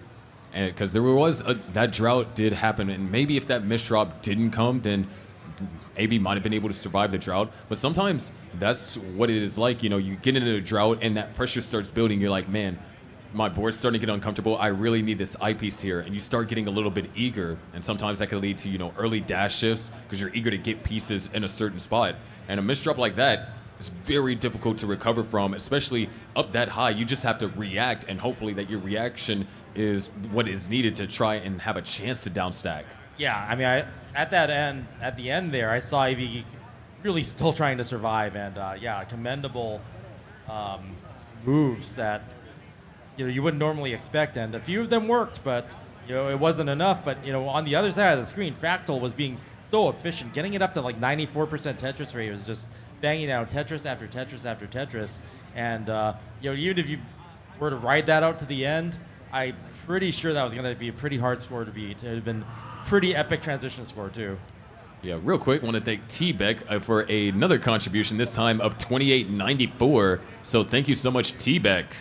And because there was that drought did happen, and maybe if that misdrop didn't come, then AB might have been able to survive the drought. But sometimes that's what it is like. You get into a drought and that pressure starts building. You're like, man, my board's starting to get uncomfortable. I really need this eyepiece here. And you start getting a little bit eager. And sometimes that can lead to, early dash shifts because you're eager to get pieces in a certain spot. And a misdrop like that is very difficult to recover from, especially up that high. You just have to react, and hopefully that your reaction is what is needed to try and have a chance to downstack. Yeah, I mean, at the end there, I saw AV really still trying to survive, and commendable moves that you wouldn't normally expect, and a few of them worked, but it wasn't enough. But on the other side of the screen, Fractal was being so efficient, getting it up to 94% Tetris rate. It was just banging out Tetris after Tetris after Tetris, and even if you were to ride that out to the end, I'm pretty sure that was going to be a pretty hard score to beat. It would have been pretty epic transition score too. Yeah, real quick, want to thank T-Beck for another contribution, this time of 28.94. So thank you so much, T-Beck.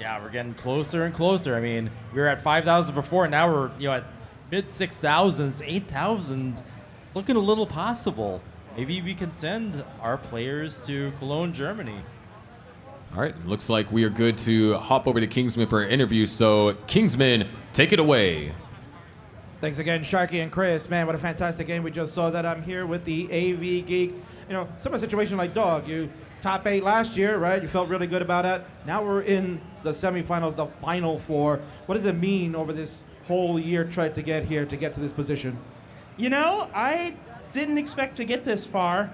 Yeah, we're getting closer and closer. I mean, we were at 5,000 before, now we're at mid 6,000s, 8,000. It's looking a little possible. Maybe we can send our players to Cologne, Germany. All right, looks like we are good to hop over to Kingsman for our interview. So, Kingsman, take it away. Thanks again, Sharky and Chris. Man, what a fantastic game we just saw. That I'm here with the AV Geek. Similar situation like Dog. You top 8 last year, right? You felt really good about it. Now we're in the semifinals, the final 4. What does it mean over this whole year trying to get here, to get to this position? I didn't expect to get this far.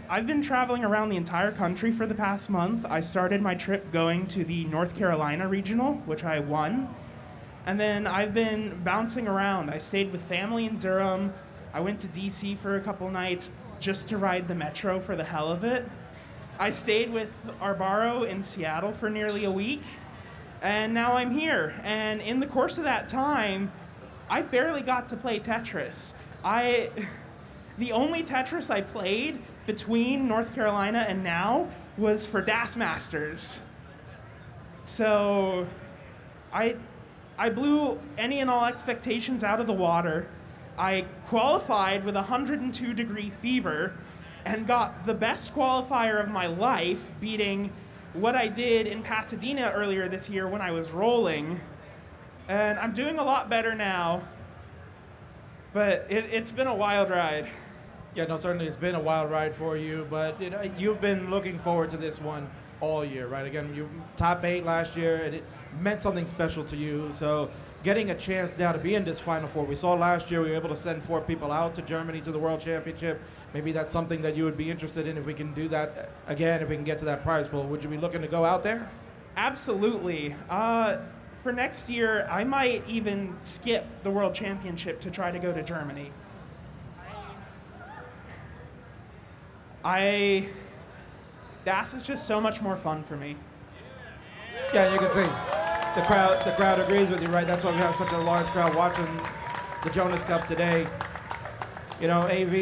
I've been traveling around the entire country for the past month. I started my trip going to the North Carolina regional, which I won. And then I've been bouncing around. I stayed with family in Durham. I went to DC for a couple nights just to ride the metro for the hell of it. I stayed with Arbaro in Seattle for nearly a week. And now I'm here. And in the course of that time, I barely got to play Tetris. The only Tetris I played between North Carolina and now was for DAS Masters. So I blew any and all expectations out of the water. I qualified with 102-degree fever and got the best qualifier of my life, beating what I did in Pasadena earlier this year when I was rolling. And I'm doing a lot better now, but it's been a wild ride. Yeah, no, certainly it's been a wild ride for you, but you've been looking forward to this one all year, right? Again, you top 8 last year, and it meant something special to you. So getting a chance now to be in this Final Four. We saw last year we were able to send 4 people out to Germany to the World Championship. Maybe that's something that you would be interested in if we can do that again, if we can get to that prize pool. Would you be looking to go out there? Absolutely. For next year, I might even skip the World Championship to try to go to Germany. DAS is just so much more fun for me. Yeah, you can see the crowd agrees with you, right? That's why we have such a large crowd watching the Jonas Cup today. You know, AV,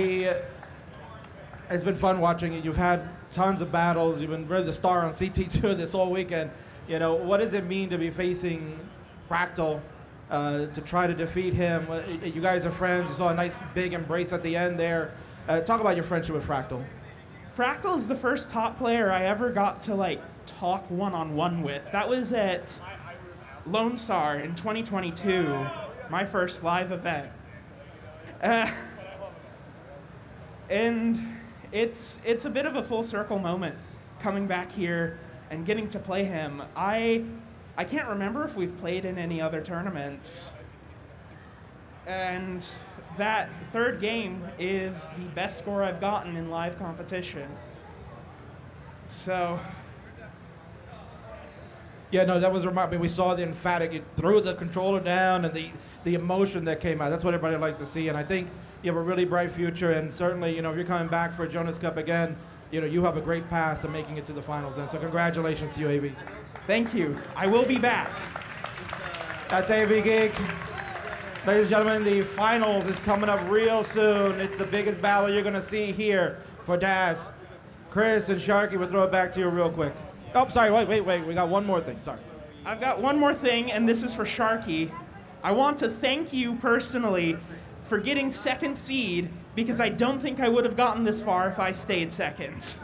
it's been fun watching you. You've had tons of battles. You've been really the star on CT2 this whole weekend. You know, what does it mean to be facing Fractal, to try to defeat him? You guys are friends. You saw a nice big embrace at the end there. Talk about your friendship with Fractal. Fractal is the first top player I ever got to like talk one-on-one with. That was at Lone Star in 2022, my first live event. And it's a bit of a full circle moment coming back here and getting to play him. I can't remember if we've played in any other tournaments. And that third game is the best score I've gotten in live competition. So. Yeah, no, that was remarkable. We saw the emphatic, you threw the controller down and the emotion that came out. That's what everybody likes to see. And I think you have a really bright future. And certainly, you know, if you're coming back for a Jonas Cup again, you know, you have a great path to making it to the finals then. So congratulations to you, AV. Thank you. I will be back. That's AV Geek. Ladies and gentlemen, the finals is coming up real soon. It's the biggest battle you're going to see here for DAS. Chris and Sharky, we'll throw it back to you real quick. Oh, sorry, wait. We got one more thing, sorry. I've got one more thing, and this is for Sharky. I want to thank you personally for getting second seed, because I don't think I would have gotten this far if I stayed second.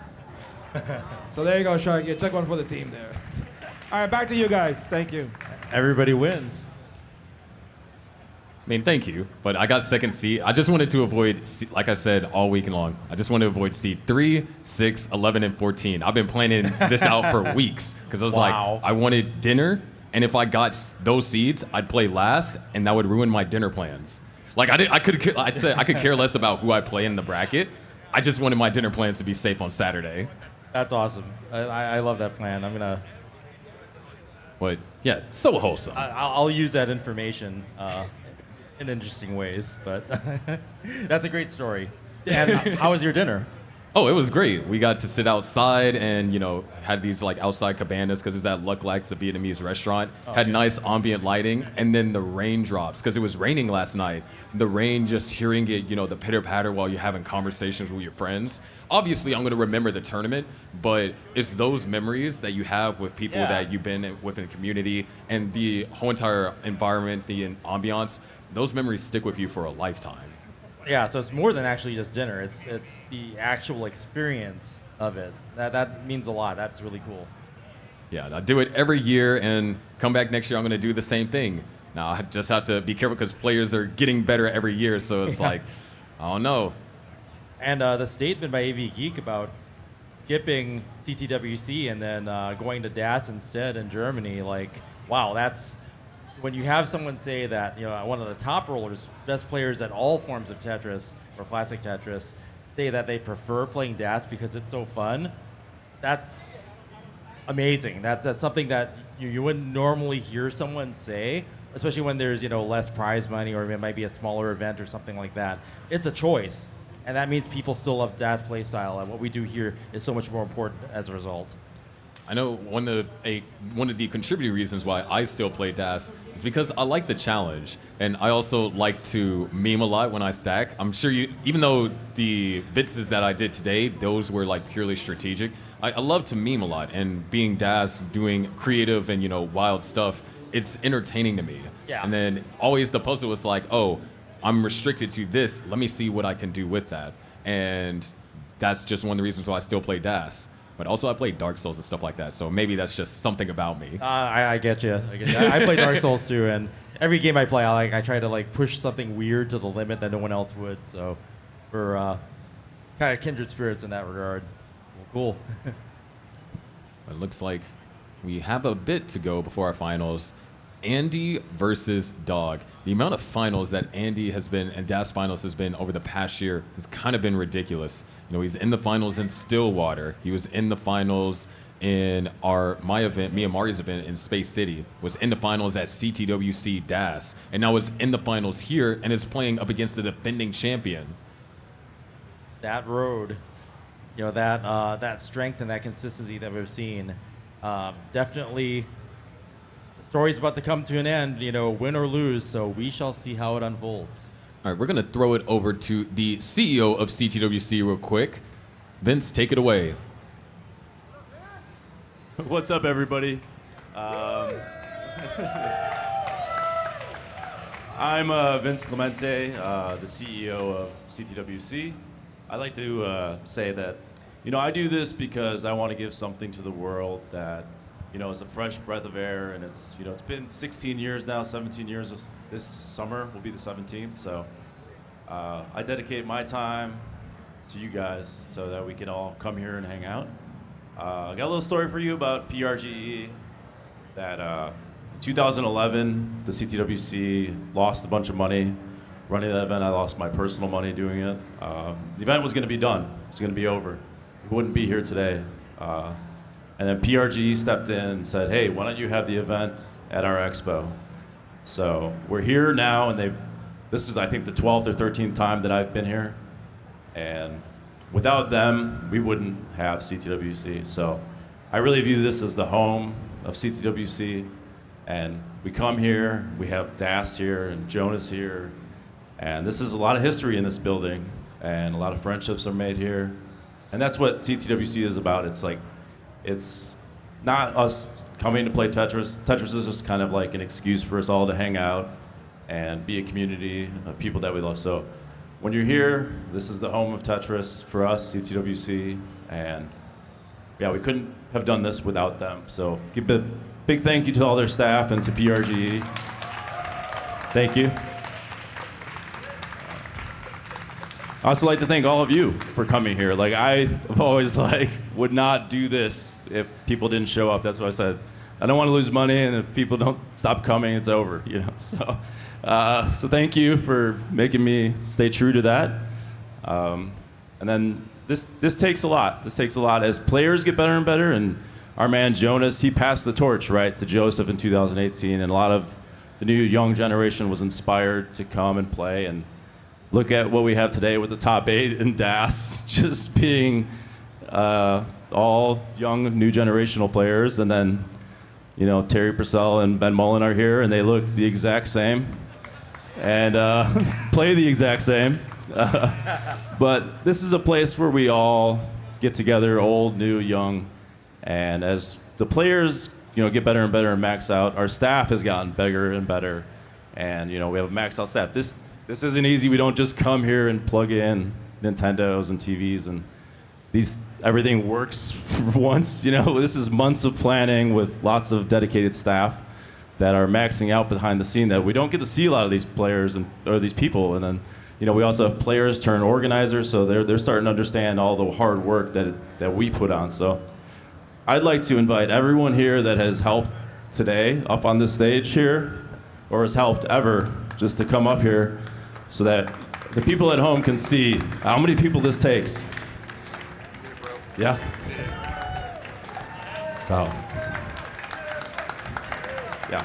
So there you go, Sharky. You took one for the team there. All right, back to you guys. Thank you. Everybody wins. I mean, thank you, but I got second seed. I just wanted to avoid, like I said, all weekend long. I just wanted to avoid seed 3, 6, 11, and 14. I've been planning this out for weeks because I was like, I wanted dinner, and if I got those seeds, I'd play last, and that would ruin my dinner plans. Like I could care less about who I play in the bracket. I just wanted my dinner plans to be safe on Saturday. That's awesome. I love that plan. I'm gonna. But yeah, so wholesome. I'll use that information in interesting ways, but that's a great story. And how was your dinner? Oh, it was great. We got to sit outside and, you know, had these like outside cabanas because it was at Luck Lax, a Vietnamese restaurant. Had nice ambient lighting, and then the raindrops because it was raining last night. The rain, just hearing it, you know, the pitter patter while you're having conversations with your friends. Obviously, I'm going to remember the tournament, but it's those memories that you have with people that you've been with in the community and the whole entire environment, the ambiance. Those memories stick with you for a lifetime. Yeah, so it's more than actually just dinner. It's the actual experience of it. That means a lot. That's really cool. Yeah, I do it every year, and come back next year, I'm going to do the same thing. Now, I just have to be careful because players are getting better every year, so it's like, I don't know. And the statement by AV Geek about skipping CTWC and then going to DAS instead in Germany, like, wow, that's... When you have someone say that, you know, one of the top rollers, best players at all forms of Tetris or classic Tetris, say that they prefer playing DAS because it's so fun, that's amazing. That's something that you wouldn't normally hear someone say, especially when there's, you know, less prize money or it might be a smaller event or something like that. It's a choice, and that means people still love DAS playstyle, and what we do here is so much more important as a result. I know one of the contributing reasons why I still play DAS is because I like the challenge, and I also like to meme a lot when I stack. I'm sure you, even though the bits that I did today, those were like purely strategic, I love to meme a lot, and being DAS, doing creative and, you know, wild stuff, it's entertaining to me. Yeah. And then always the puzzle was like, oh, I'm restricted to this, let me see what I can do with that. And that's just one of the reasons why I still play DAS. But also I play Dark Souls and stuff like that, so maybe that's just something about me. I get you. I play Dark Souls too, and every game I play, I try to like push something weird to the limit that no one else would. So we're kind of kindred spirits in that regard. Well, cool. It looks like we have a bit to go before our finals. Andy versus Dog. The amount of finals that Andy has been and DAS finals has been over the past year has kind of been ridiculous. You know, he's in the finals in Stillwater. He was in the finals in my event, me and Mari's event in Space City, was in the finals at CTWC DAS, and now is in the finals here and is playing up against the defending champion. That road, you know, that strength and that consistency that we've seen, definitely the story's about to come to an end, you know, win or lose, so we shall see how it unfolds. All right, we're going to throw it over to the CEO of CTWC real quick. Vince, take it away. What's up, everybody? I'm Vince Clemente, the CEO of CTWC. I'd like to say that, you know, I do this because I want to give something to the world that, you know, is a fresh breath of air, and it's, you know, it's been 16 years now, 17 years this summer will be the 17th, so I dedicate my time to you guys so that we can all come here and hang out. I got a little story for you about PRGE, that in 2011, the CTWC lost a bunch of money running that event. I lost my personal money doing it. The event was going to be done. It was going to be over. We wouldn't be here today. And then PRGE stepped in and said, hey, why don't you have the event at our Expo? So we're here now, and this is, I think, the 12th or 13th time that I've been here. And without them, we wouldn't have CTWC. So I really view this as the home of CTWC. And we come here, we have Das here and Jonas here. And this is a lot of history in this building. And a lot of friendships are made here. And that's what CTWC is about. It's like, it's not us coming to play Tetris. Tetris is just kind of like an excuse for us all to hang out and be a community of people that we love. So when you're here, this is the home of Tetris for us, CTWC, and yeah, we couldn't have done this without them. So give a big thank you to all their staff and to PRGE. Thank you. I also like to thank all of you for coming here. Like, I've always would not do this if people didn't show up. That's what I said. I don't want to lose money, and if people don't stop coming, it's over, you know. So thank you for making me stay true to that. And then this takes a lot. This takes a lot as players get better and better. And our man Jonas, he passed the torch, right, to Joseph in 2018, and a lot of the new young generation was inspired to come and play. And look at what we have today with the top 8 and Das just being all young, new generational players. And then, you know, Terry Purcell and Ben Mullen are here, and they look the exact same and play the exact same. But this is a place where we all get together, old, new, young. And as the players, you know, get better and better and max out, our staff has gotten bigger and better. And, you know, we have a maxed out staff. This isn't easy. We don't just come here and plug in Nintendos and TVs and everything works for once. You know, this is months of planning with lots of dedicated staff that are maxing out behind the scene that we don't get to see a lot of these players or these people. And then, you know, we also have players turn organizers, so they're starting to understand all the hard work that we put on. So I'd like to invite everyone here that has helped today up on this stage here, or has helped ever, just to come up here so that the people at home can see how many people this takes. Yeah. So, yeah.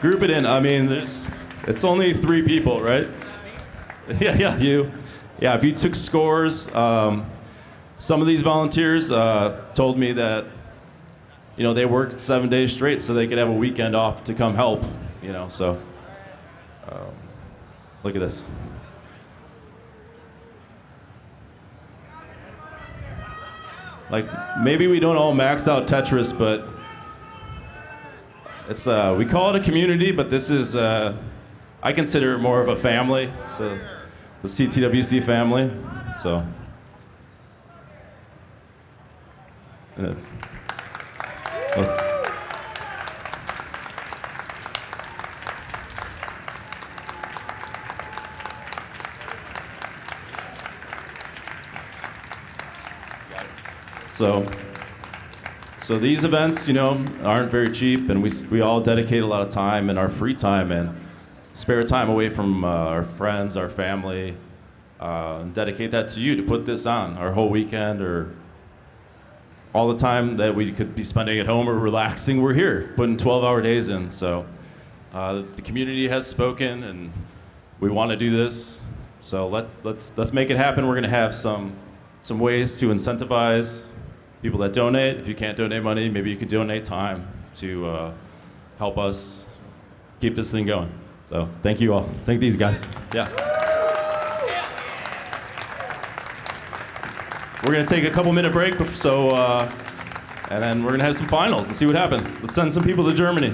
Group it in. I mean, it's only 3 people, right? Yeah, you. Yeah, if you took scores, some of these volunteers told me that, you know, they worked 7 days straight so they could have a weekend off to come help, you know, so look at this. Like, maybe we don't all max out Tetris, but it's we call it a community, but this is I consider it more of a family. So the CTWC family. So So these events, you know, aren't very cheap, and we all dedicate a lot of time and our free time and spare time away from our friends, our family, and dedicate that to you to put this on our whole weekend or all the time that we could be spending at home or relaxing. We're here, putting 12-hour days in. So the community has spoken, and we want to do this. So let's make it happen. We're going to have some ways to incentivize people that donate. If you can't donate money, maybe you could donate time to help us keep this thing going. So thank you all. Thank these guys. Yeah. We're going to take a couple-minute break, and then we're going to have some finals and see what happens. Let's send some people to Germany.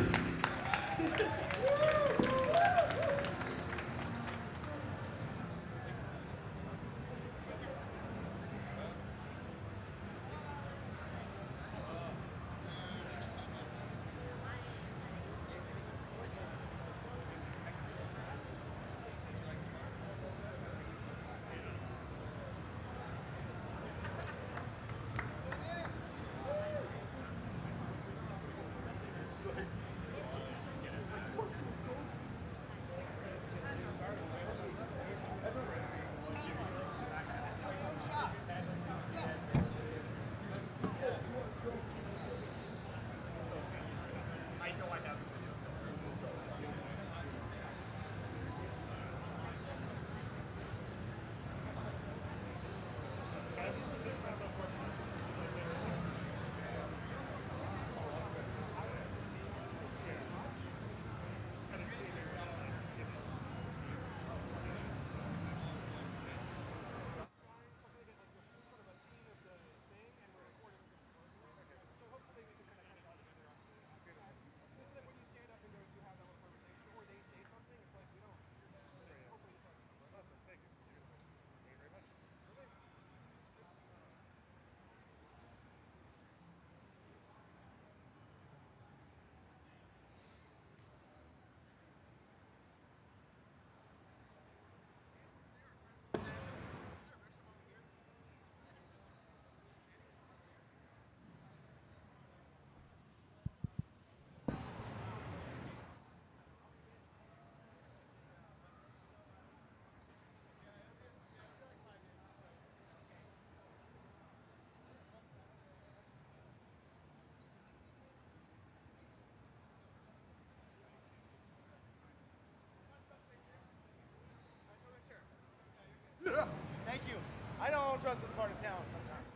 Thank you. I don't trust this part of town sometimes.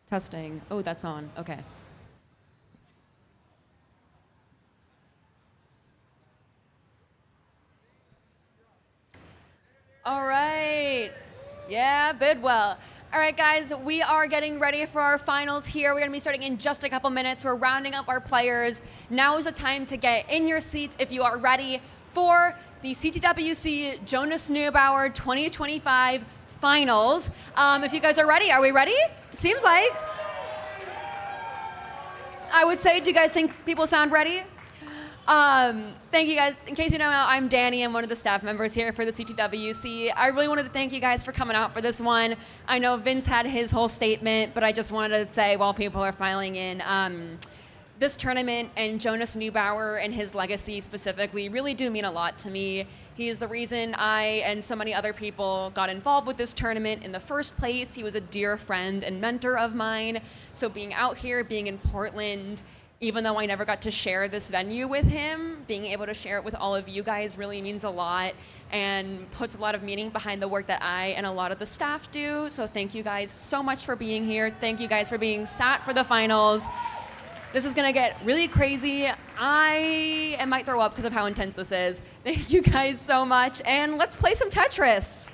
Testing. Oh, that's on. Okay. All right. Yeah, Bidwell. All right, guys, we are getting ready for our finals here. We're going to be starting in just a couple minutes. We're rounding up our players. Now is the time to get in your seats if you are ready for the CTWC Jonas Neubauer 2025 finals. If you guys are ready we? Seems like. I would say, do you guys think people sound ready? Thank you guys. In case you don't know, I'm Danny. I'm one of the staff members here for the CTWC. I really wanted to thank you guys for coming out for this one. I know Vince had his whole statement, but I just wanted to say while people are filing in, this tournament and Jonas Neubauer and his legacy specifically really do mean a lot to me. He is the reason I and so many other people got involved with this tournament in the first place. He was a dear friend and mentor of mine. So being out here, being in Portland, even though I never got to share this venue with him, being able to share it with all of you guys really means a lot and puts a lot of meaning behind the work that I and a lot of the staff do. So thank you guys so much for being here. Thank you guys for being sat for the finals. This is gonna get really crazy. I might throw up because of how intense this is. Thank you guys so much, and let's play some Tetris.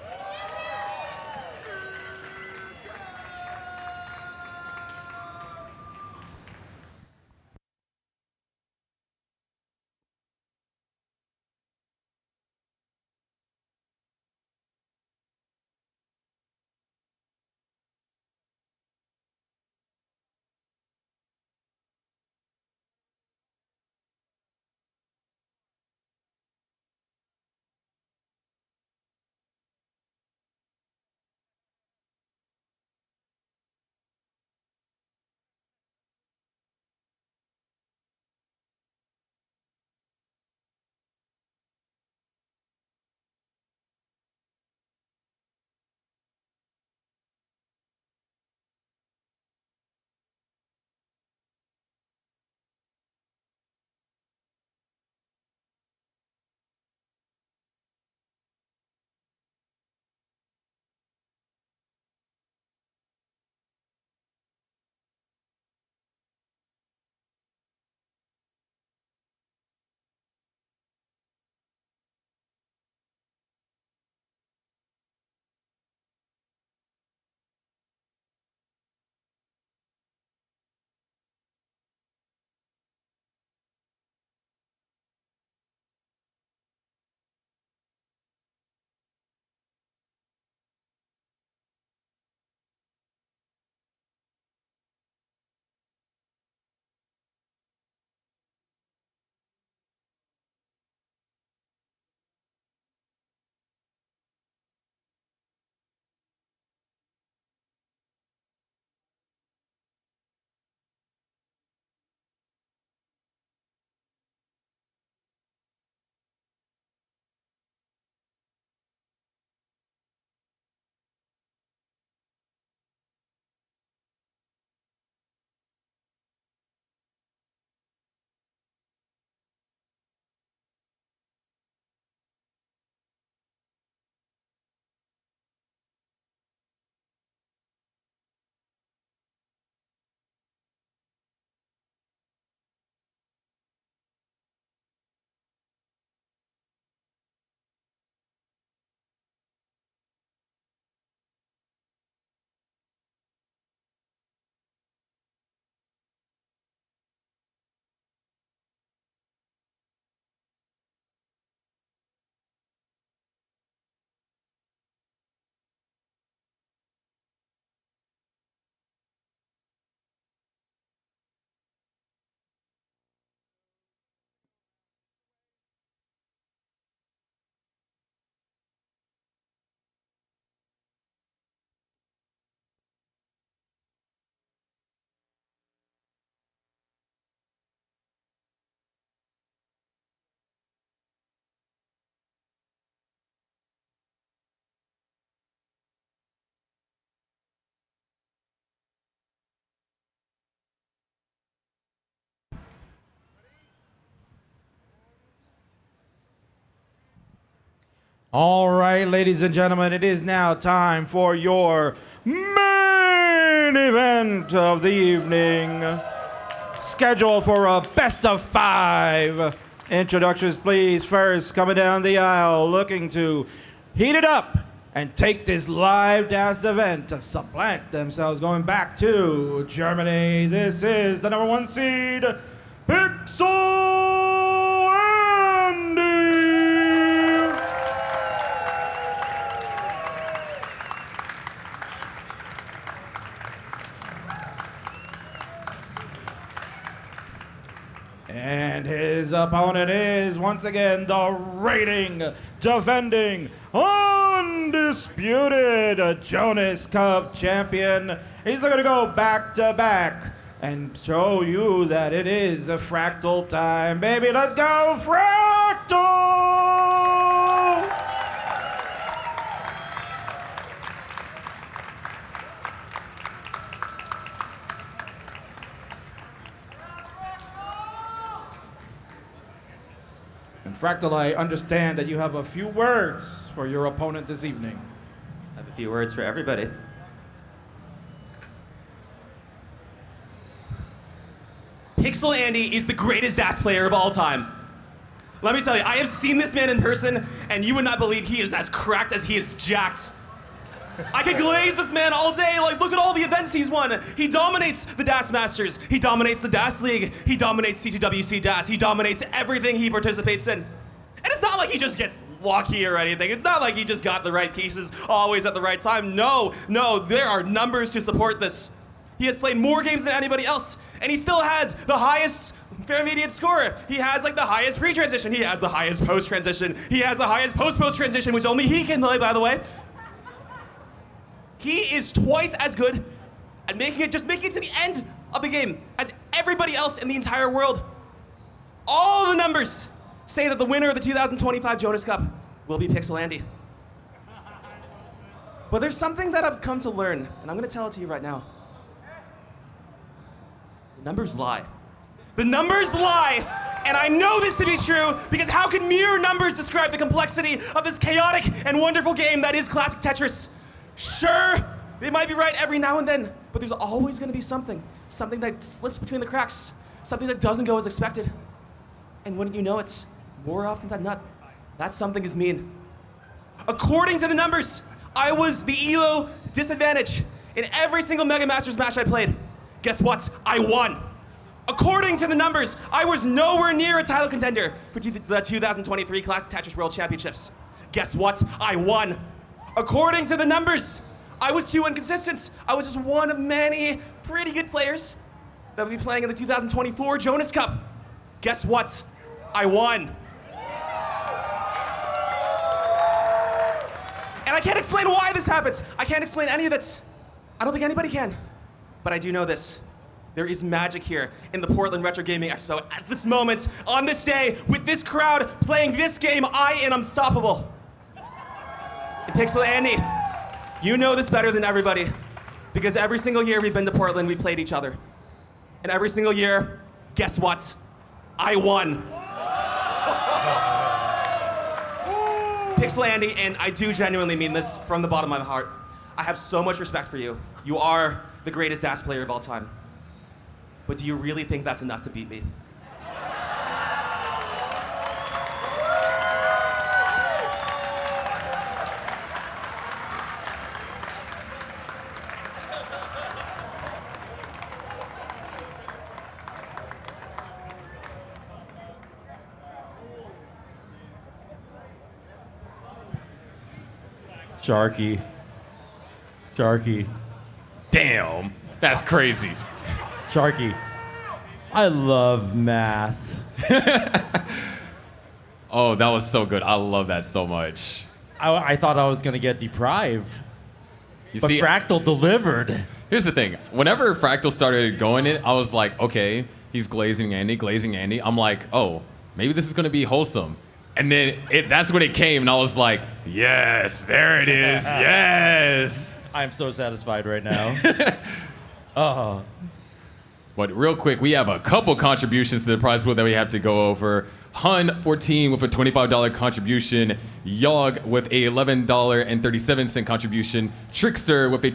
All right, ladies and gentlemen, it is now time for your main main event of the evening, scheduled for a best of 5. Introductions, please. First, coming down the aisle, looking to heat it up and take this live dance event to supplant themselves, going back to Germany. This is the number 1 seed, Pixel Andy. And his opponent is, once again, the reigning, defending, undisputed Jonas Cup champion. He's looking to go back to back and show you that it is a fractal time. Baby, let's go fractal! And Fractal, I understand that you have a few words for your opponent this evening. I have a few words for everybody. Pixel Andy is the greatest DAS player of all time. Let me tell you, I have seen this man in person, and you would not believe he is as cracked as he is jacked. I could glaze this man all day. Like, look at all the events he's won. He dominates the DAS Masters. He dominates the DAS League. He dominates CTWC DAS. He dominates everything he participates in. And it's not like he just gets lucky or anything. It's not like he just got the right pieces always at the right time. No, there are numbers to support this. He has played more games than anybody else, and he still has the highest fair median score. He has like the highest pre-transition. He has the highest post-transition. He has the highest post-transition, which only he can play, by the way. He is twice as good at making it to the end of the game as everybody else in the entire world. All the numbers say that the winner of the 2025 Jonas Cup will be Pixel Andy. But there's something that I've come to learn, and I'm going to tell it to you right now. The numbers lie. The numbers lie! And I know this to be true because how can mere numbers describe the complexity of this chaotic and wonderful game that is classic Tetris? Sure, they might be right every now and then, but there's always going to be something that slips between the cracks, something that doesn't go as expected. And wouldn't you know it, more often than not, that something is mean. According to the numbers, I was the ELO disadvantage in every single Mega Masters match I played. Guess what? I won. According to the numbers, I was nowhere near a title contender for the 2023 Classic Tetris World Championships. Guess what? I won. According to the numbers, I was too inconsistent. I was just one of many pretty good players that will be playing in the 2024 Jonas Cup. Guess what? I won. And I can't explain why this happens. I can't explain any of it. I don't think anybody can. But I do know this. There is magic here in the Portland Retro Gaming Expo. At this moment, on this day, with this crowd playing this game, I am unstoppable. And Pixel Andy, you know this better than everybody because every single year we've been to Portland, we played each other. And every single year, guess what? I won. Pixel Andy, and I do genuinely mean this from the bottom of my heart. I have so much respect for you. You are the greatest DAS player of all time. But do you really think that's enough to beat me? Sharky. Damn, that's crazy. Sharky, I love math. Oh, that was so good. I love that so much. I thought I was going to get deprived. But See, Fractal delivered. Here's the thing. Whenever Fractal started going in, I was like, okay, he's glazing Andy. I'm like, oh, maybe this is going to be wholesome. And then that's when it came, and I was like, yes, there it is, yes. I'm so satisfied right now. Oh. But real quick, we have a couple contributions to the prize pool that we have to go over. Hun14 with a $25 contribution, Yog with a $11.37 contribution, Trickster with a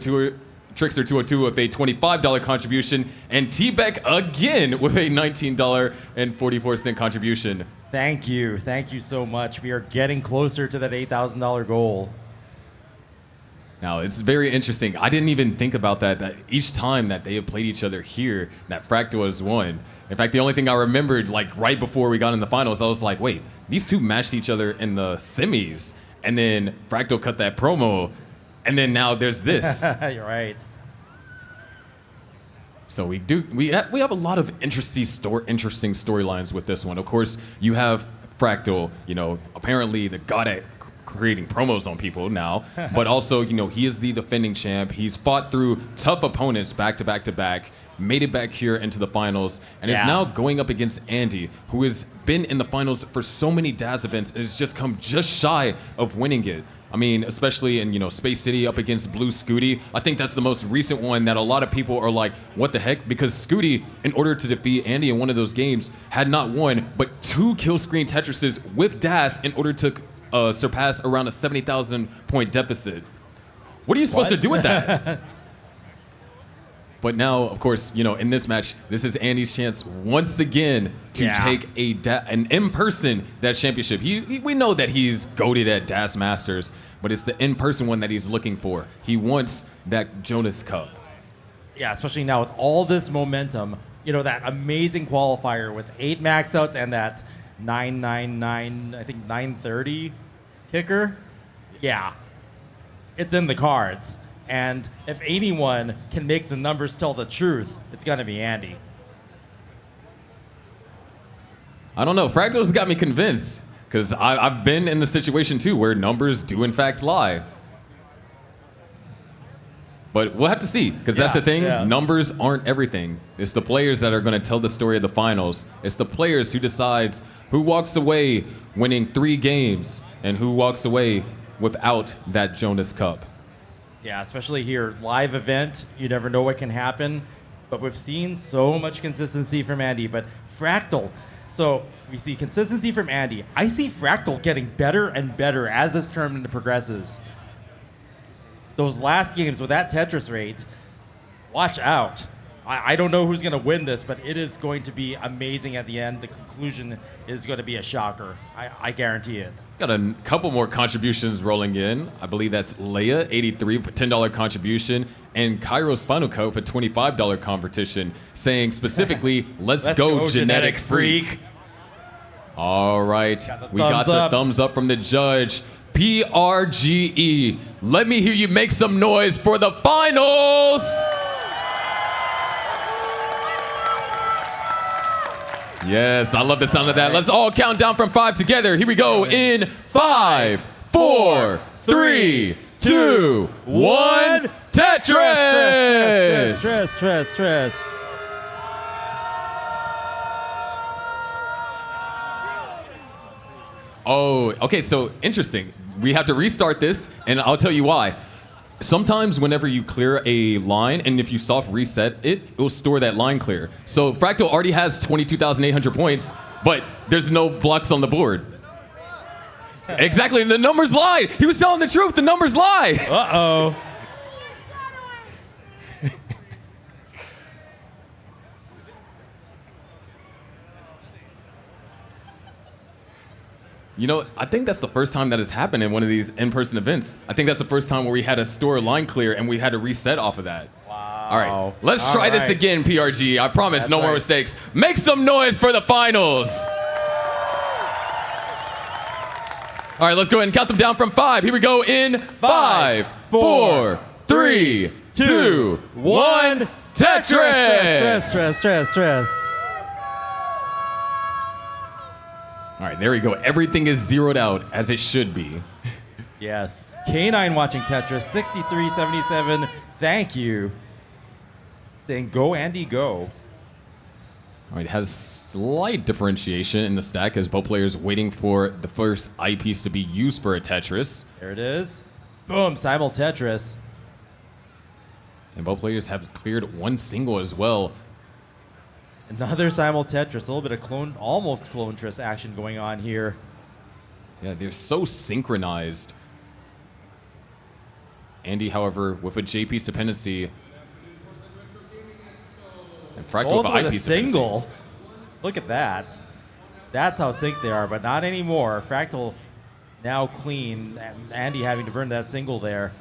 Trickster202 with a $25 contribution, and T-Beck again with a $19.44 contribution. Thank you so much. We are getting closer to that $8,000 goal. Now, it's very interesting. I didn't even think about that each time that they have played each other here, that Fractal has won. In fact, the only thing I remembered, like right before we got in the finals, I was like, wait, these two matched each other in the semis, and then Fractal cut that promo, and then now there's this. You're right. So we have a lot of interesting storylines with this one. Of course, you have Fractal, apparently the god at creating promos on people now, but also, he is the defending champ. He's fought through tough opponents back to back to back, made it back here into the finals, and is now going up against Andy, who has been in the finals for so many DAS events and has just come just shy of winning it. I mean, especially in, Space City up against Blue Scooty. I think that's the most recent one that a lot of people are like, what the heck? Because Scooty, in order to defeat Andy in one of those games, had not one, but 2 kill screen Tetrises with DAS in order to surpass around a 70,000 point deficit. What are you supposed to do with that? But now, of course, in this match, this is Andy's chance once again to take an in-person DAS championship. We know that he's goated at DAS Masters, but it's the in-person one that he's looking for. He wants that Jonas Cup. Yeah, especially now with all this momentum, that amazing qualifier with 8 max outs and that 999, I think 930 kicker. Yeah, it's in the cards. And if anyone can make the numbers tell the truth, it's going to be Andy. I don't know. Fractal's got me convinced, because I've been in the situation too where numbers do in fact lie. But we'll have to see, because that's the thing. Numbers aren't everything. It's the players that are going to tell the story of the finals. It's the players who decides who walks away winning 3 games and who walks away without that Jonas Cup. Yeah, especially here, live event, you never know what can happen. But we've seen so much consistency from Andy. But Fractal, so we see consistency from Andy. I see Fractal getting better and better as this tournament progresses. Those last games with that Tetris rate, watch out. I don't know who's going to win this, but it is going to be amazing at the end. The conclusion is going to be a shocker. I guarantee it. Got a couple more contributions rolling in. I believe that's Leia, 83 for $10 contribution, and Kairos Final Cut for $25 competition, saying specifically, let's go genetic freak. All right, we got the thumbs up from the judge. PRGE, let me hear you make some noise for the finals. Yes, I love the sound of that. Let's all count down from 5 together. Here we go in 5, 4, 3, 2, 1. Tetris! Stress. Oh, okay, so interesting. We have to restart this, and I'll tell you why. Sometimes whenever you clear a line, and if you soft reset it, it will store that line clear. So Fractal already has 22,800 points, but there's no blocks on the board. Exactly, the numbers lied. He was telling the truth, the numbers lie. Uh-oh. I think that's the first time that has happened in one of these in-person events. I think that's the first time where we had to store a line clear and we had to reset off of that. Wow. All right, let's try this again, PRG. I promise, no more mistakes. Make some noise for the finals. All right, let's go ahead and count them down from 5. Here we go in 5, 4, 3, 2, 1. Tetris! Stress. All right, there we go. Everything is zeroed out as it should be. Yes. K9 watching Tetris, 6377. Thank you. Saying go, Andy, go. All right, it has slight differentiation in the stack as both players waiting for the first eyepiece to be used for a Tetris. There it is. Boom, simul Tetris. And both players have cleared one single as well. Another simul Tetris, a little bit of almost clone-trist action going on here. Yeah, they're so synchronized. Andy, however, with a J-piece dependency, Fractal Both with with a eyepiece efficiency. single. Look at that. That's how sync they are, but not anymore. Fractal now clean. Andy having to burn that single there.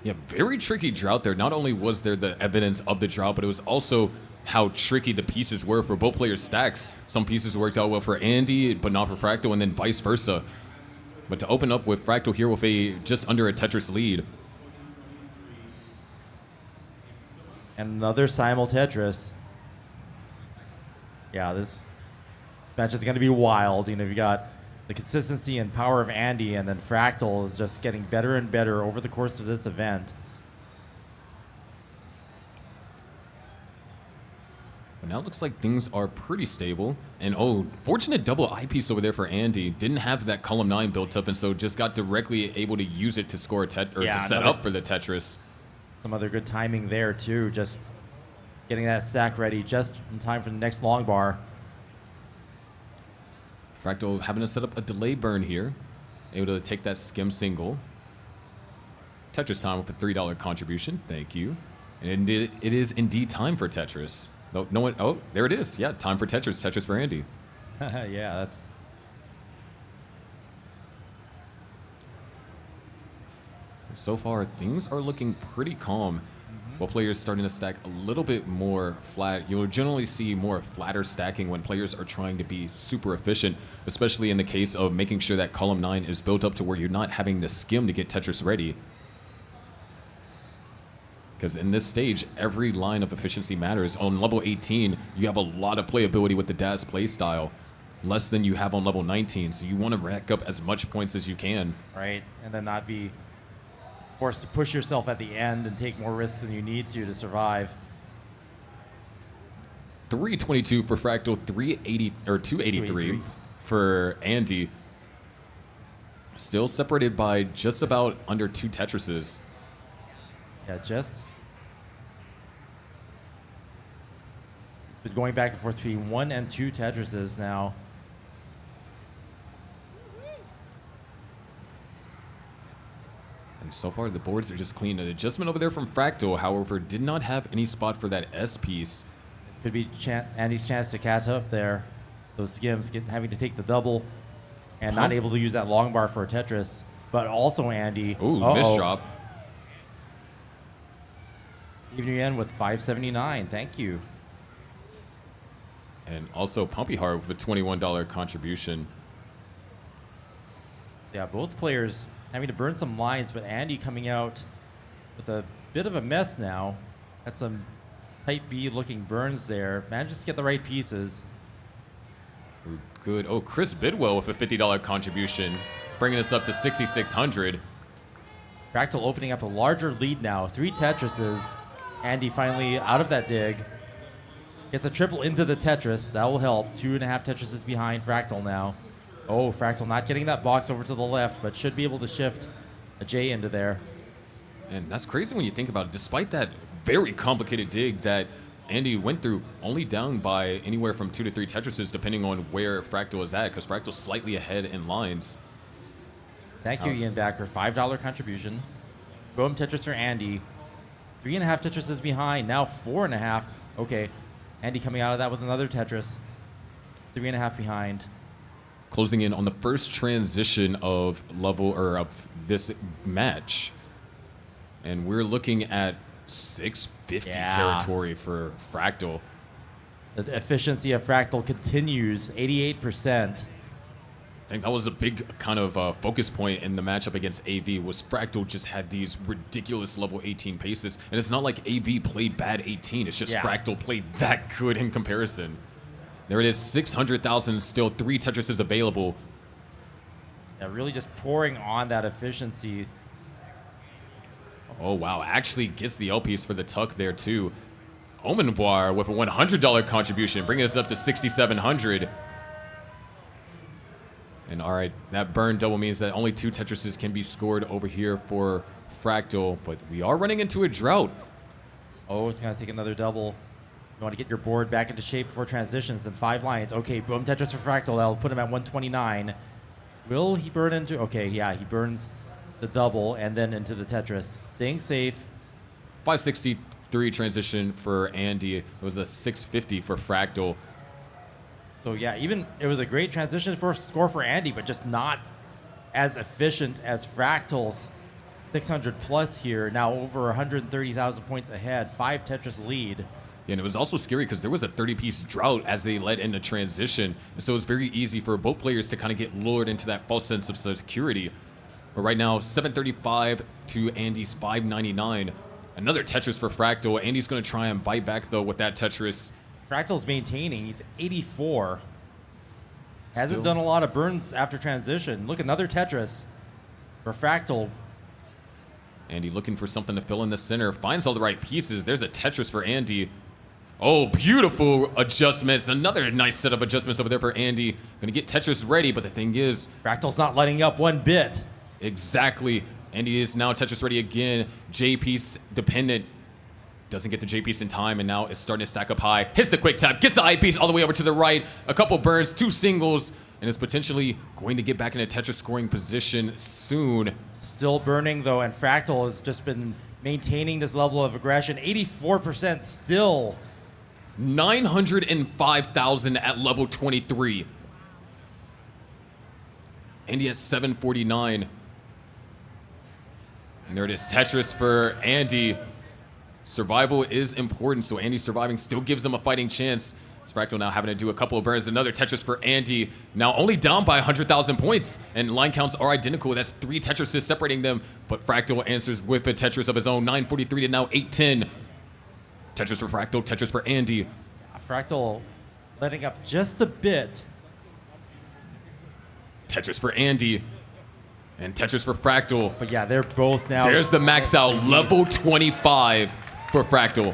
Yeah, very tricky drought there. Not only was there the evidence of the drought, but it was also how tricky the pieces were for both players' stacks. Some pieces worked out well for Andy, but not for Fractal, and then vice versa. But to open up with Fractal here with a just under a Tetris lead. And another simul Tetris. Yeah, this match is going to be wild. You know, you got the consistency and power of Andy, and then Fractal is just getting better and better over the course of this event. But now it looks like things are pretty stable. And oh, fortunate double eyepiece over there for Andy. Didn't have that column 9 built up, and so just got directly able to use it to score a to set up for the Tetris. Some other good timing there too, just getting that stack ready just in time for the next long bar. Fractal having to set up a delay burn here. Able to take that skim single. Tetris time with a $3 contribution. Thank you. And it is indeed time for Tetris. No one. Oh, there it is. Yeah, time for Tetris. Tetris for Andy. Yeah, that's. So far, things are looking pretty calm. While players starting to stack a little bit more flat, you'll generally see more flatter stacking when players are trying to be super efficient, especially in the case of making sure that column 9 is built up to where you're not having to skim to get Tetris ready. Because in this stage, every line of efficiency matters. On level 18, you have a lot of playability with the DAS playstyle, less than you have on level 19. So you want to rack up as much points as you can. Right, and then not be forced to push yourself at the end and take more risks than you need to survive. 322 for Fractal, 380 or 283 for Andy. Still separated by just about under 2 Tetrises. Yeah, just. It's been going back and forth between 1 and 2 Tetrises now. And so far, the boards are just clean. An adjustment over there from Fractal, however, did not have any spot for that S piece. This could be Andy's chance to catch up there. Those skims having to take the double and not able to use that long bar for a Tetris. But also Andy. Ooh, miss drop. Even you end with 579. Thank you. And also Pumpy Heart with a $21 contribution. So yeah, both players having to burn some lines, but Andy coming out with a bit of a mess now. Had some type B looking burns there. Manages to get the right pieces. Ooh, good. Oh, Chris Bidwell with a $50 contribution, bringing us up to 6,600. Fractal opening up a larger lead now. 3 Tetrises. Andy finally out of that dig. Gets a triple into the Tetris. That will help. 2.5 Tetrises behind Fractal now. Oh, Fractal not getting that box over to the left, but should be able to shift a J into there. And that's crazy when you think about it. Despite that very complicated dig that Andy went through, only down by anywhere from 2 to 3 Tetrises, depending on where Fractal is at, because Fractal's slightly ahead in lines. Thank you, Ian Backer. $5 contribution. Boom Tetris for Andy. 3.5 Tetrises behind. Now 4.5. Okay. Andy coming out of that with another Tetris. 3.5 behind. Closing in on the first transition of level or of this match. And we're looking at 650 territory for Fractal. The efficiency of Fractal continues, 88%. I think that was a big kind of focus point in the matchup against AV was Fractal just had these ridiculous level 18 paces. And it's not like AV played bad 18. It's just Fractal played that good in comparison. There it is, 600,000, still 3 Tetrises available. Yeah, really just pouring on that efficiency. Oh, wow. Actually gets the L piece for the tuck there, too. Neubauer with a $100 contribution, bringing us up to 6,700. And all right, that burn double means that only 2 Tetrises can be scored over here for Fractal, but we are running into a drought. Oh, it's going to take another double. You want to get your board back into shape before transitions and 5 lines. Okay, boom Tetris for Fractal. That'll put him at 129. Will he burn into... Okay, yeah, he burns the double and then into the Tetris. Staying safe. 563 6-3 transition for Andy. It was a 650 for Fractal. So yeah, even it was a great transition for score for Andy, but just not as efficient as Fractal's 600 plus here. Now over 130,000 points ahead, 5 Tetris lead. Yeah, and it was also scary because there was a 30-piece drought as they led into transition. And so it was very easy for both players to kind of get lured into that false sense of security. But right now, 735 to Andy's 599. Another Tetris for Fractal. Andy's going to try and bite back, though, with that Tetris. Fractal's maintaining. He's 84. Hasn't done a lot of burns after transition. Look, another Tetris for Fractal. Andy looking for something to fill in the center. Finds all the right pieces. There's a Tetris for Andy. Oh, beautiful adjustments. Another nice set of adjustments over there for Andy. Going to get Tetris ready, but the thing is... Fractal's not letting up one bit. Exactly. Andy is now Tetris ready again. J-piece dependent. Doesn't get the J-piece in time, and now is starting to stack up high. Hits the quick tap, gets the I-piece all the way over to the right. A couple burns, 2 singles, and is potentially going to get back in a Tetris scoring position soon. Still burning, though, and Fractal has just been maintaining this level of aggression. 84% still. 905,000 at level 23. Andy has 749. And there it is, Tetris for Andy. Survival is important, so Andy surviving still gives him a fighting chance. Fractal now having to do a couple of burns. Another Tetris for Andy. Now only down by 100,000 points, and line counts are identical. That's 3 Tetrises separating them, but Fractal answers with a Tetris of his own. 943 to now 810. Tetris for Fractal, Tetris for Andy. Fractal letting up just a bit. Tetris for Andy. And Tetris for Fractal. But yeah, they're both now. There's the max out, level 25 for Fractal.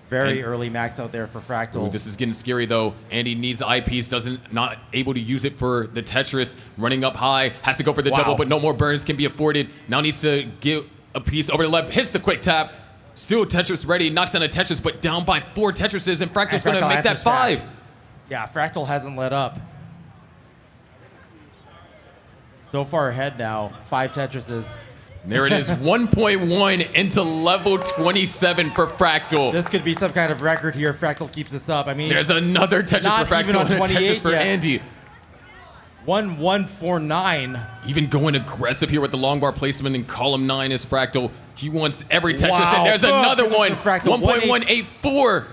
Very early max out there for Fractal. Ooh, this is getting scary though. Andy needs the eyepiece, not able to use it for the Tetris. Running up high, has to go for the double, but no more burns can be afforded. Now needs to get a piece over the left, hits the quick tap. Still Tetris ready, knocks down a Tetris, but down by 4 Tetrises, and Fractal's going to make that 5. Yeah, Fractal hasn't let up. So far ahead now, 5 Tetrises. There it is, 1.1 into level 27 for Fractal. This could be some kind of record here if Fractal keeps this up. I mean, there's another Tetris for Fractal and a Tetris for yet. Andy. 1-1-4-9. Even going aggressive here with the long bar placement in column 9 is Fractal. He wants every Tetris, Wow. and there's another one. Fractal, 1.184.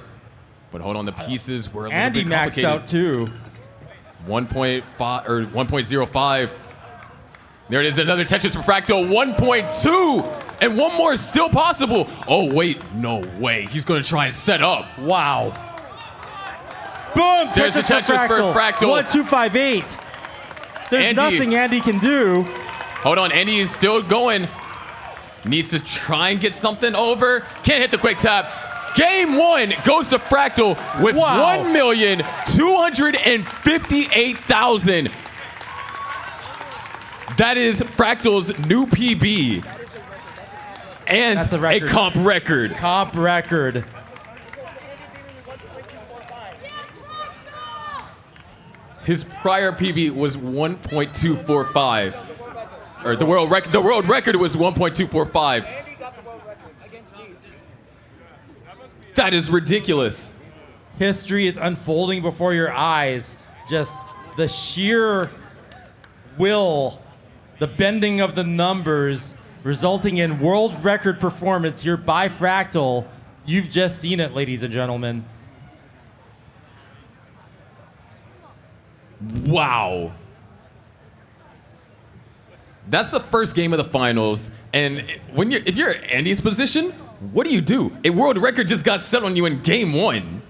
But hold on, the pieces were a little Andy bit maxed complicated. out too. 1.5 or 1.05. There it is, another Tetris for Fractal, 1.2, and one more is still possible. Oh wait, no way. He's gonna try and set up. Wow. Boom, There's a Tetris for Fractal. 1-2-5-8. There's nothing Andy can do. Hold on, Andy is still going. Needs to try and get something over. Can't hit the quick tap. Game 1 goes to Fractal with 1,258,000. That is Fractal's new PB. And a comp record. Comp record. His prior PB was 1.245. Or the world record was 1.245. That is ridiculous. History is unfolding before your eyes. Just the sheer will, the bending of the numbers, resulting in world record performance here by Fractal. You've just seen it, ladies and gentlemen. Wow. That's the first game of the finals, and if you're in Andy's position, what do? A world record just got set on you in game 1.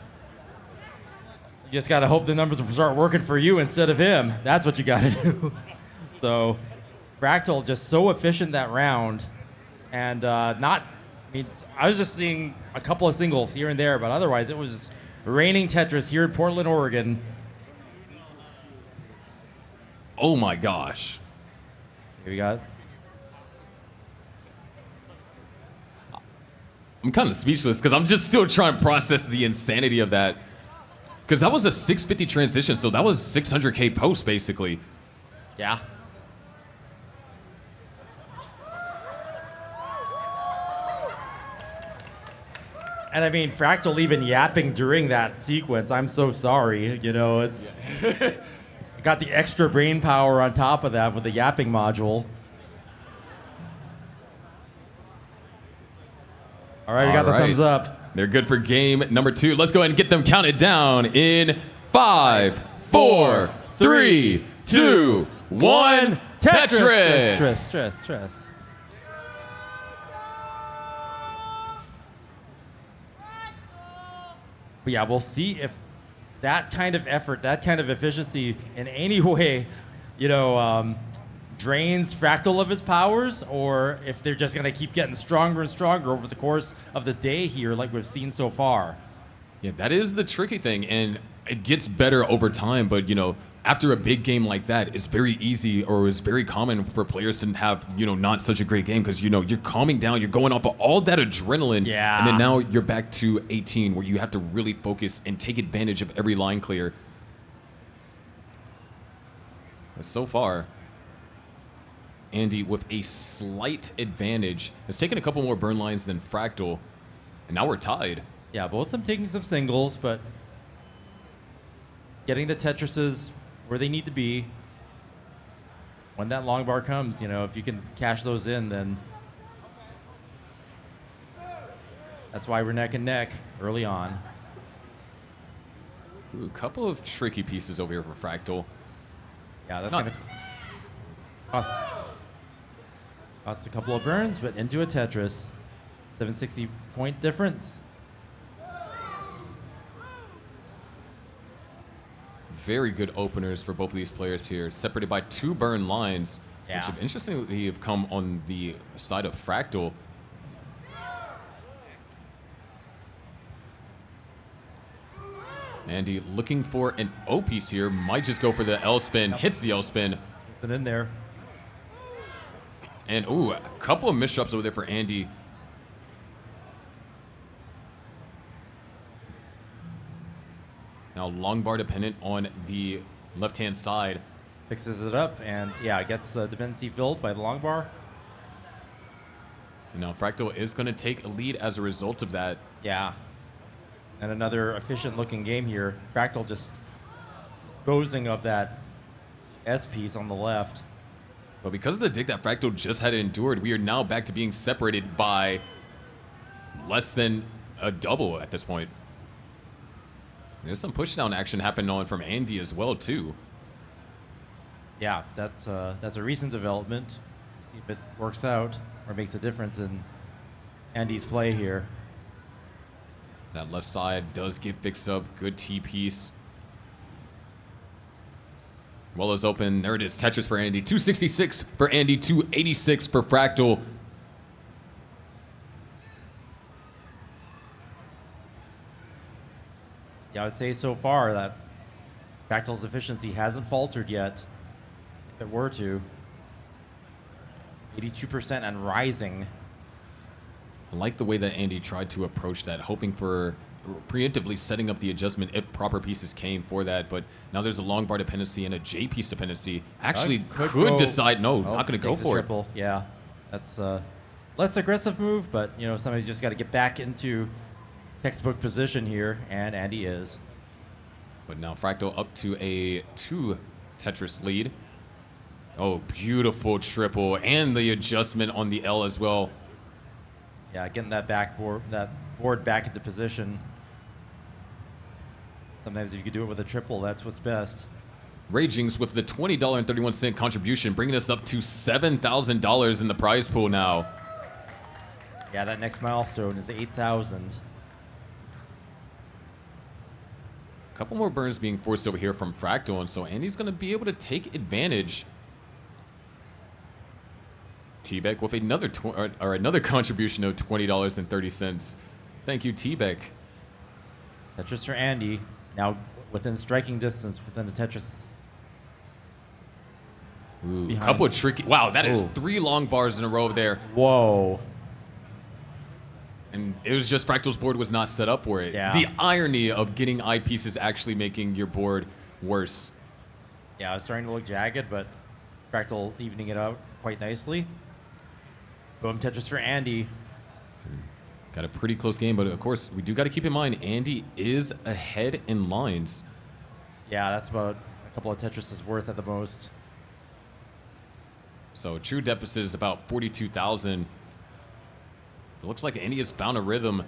You just gotta hope the numbers will start working for you instead of him. That's what you gotta do. So, Fractal just so efficient that round, and I was just seeing a couple of singles here and there, but otherwise it was raining Tetris here in Portland, Oregon. Oh my gosh. Here we got. I'm kind of speechless because I'm just still trying to process the insanity of that. Because that was a 650 transition, so that was 600K post basically. Yeah. And I mean, Fractal even yapping during that sequence. I'm so sorry. You know, it's got the extra brain power on top of that with the yapping module. All right, we got the thumbs up. They're good for game number 2. Let's go ahead and get them counted down in 5, 4, 3, 2, 1. Tetris. Stress. But yeah, we'll see if that kind of effort, that kind of efficiency in any way, drains Fractal of his powers, or if they're just going to keep getting stronger and stronger over the course of the day here like we've seen so far. Yeah, that is the tricky thing, and it gets better over time, but, after a big game like that, it's very easy, or it's very common for players to have, not such a great game because, you're calming down, you're going off of all that adrenaline, yeah. And then now you're back to 18 where you have to really focus and take advantage of every line clear. But so far, Andy with a slight advantage has taken a couple more burn lines than Fractal, and now we're tied. Yeah, both of them taking some singles, but getting the Tetrises where they need to be. When that long bar comes, if you can cash those in, then that's why we're neck and neck early on. Ooh, a couple of tricky pieces over here for Fractal. Yeah, that's going to cost a couple of burns, but into a Tetris. 760 point difference. Very good openers for both of these players here, separated by 2 burn lines, Yeah. which have interestingly have come on the side of Fractal. Andy looking for an O piece here, might just go for the L spin, hits the L spin. Something in there. And ooh, a couple of misdrops over there for Andy. Now long bar dependent on the left-hand side. Fixes it up and yeah, gets dependency filled by the long bar. And now Fractal is going to take a lead as a result of that. Yeah. And another efficient looking game here. Fractal just disposing of that S piece on the left. But because of the dig that Fractal just had endured, we are now back to being separated by less than a double at this point. There's some pushdown action happening on from Andy as well, too. Yeah, that's a recent development. See if it works out or makes a difference in Andy's play here. That left side does get fixed up. Good T piece. Well is open. There it is. Tetris for Andy. 266 for Andy. 286 for Fractal. Yeah, I would say so far that Fractal's efficiency hasn't faltered yet. If it were to. 82% and rising. I like the way that Andy tried to approach that, hoping for preemptively setting up the adjustment if proper pieces came for that. But now there's a long bar dependency and a J piece dependency. Actually could decide, no, not going to go for it. Yeah, that's a less aggressive move, but somebody's just got to get back into textbook position here, and Andy is. But now Fractal up to a 2 Tetris lead. Oh, beautiful triple, and the adjustment on the L as well. Yeah, getting that board back into position. Sometimes if you could do it with a triple, that's what's best. Ragings with the $20.31 contribution, bringing us up to $7,000 in the prize pool now. Yeah, that next milestone is 8,000. A couple more burns being forced over here from Fractal, and so Andy's going to be able to take advantage. T-Beck with another another contribution of $20.30. Thank you, T-Beck. Tetris for Andy, now within striking distance within the Tetris. Ooh, a couple of tricky. Wow, that is 3 long bars in a row there. Whoa. And it was just Fractal's board was not set up for it. Yeah. The irony of getting eyepieces actually making your board worse. Yeah, it's starting to look jagged, but Fractal evening it out quite nicely. Boom, Tetris for Andy. Got a pretty close game, but of course, we do got to keep in mind, Andy is ahead in lines. Yeah, that's about a couple of Tetris' worth at the most. So true deficit is about 42,000. It looks like Andy has found a rhythm.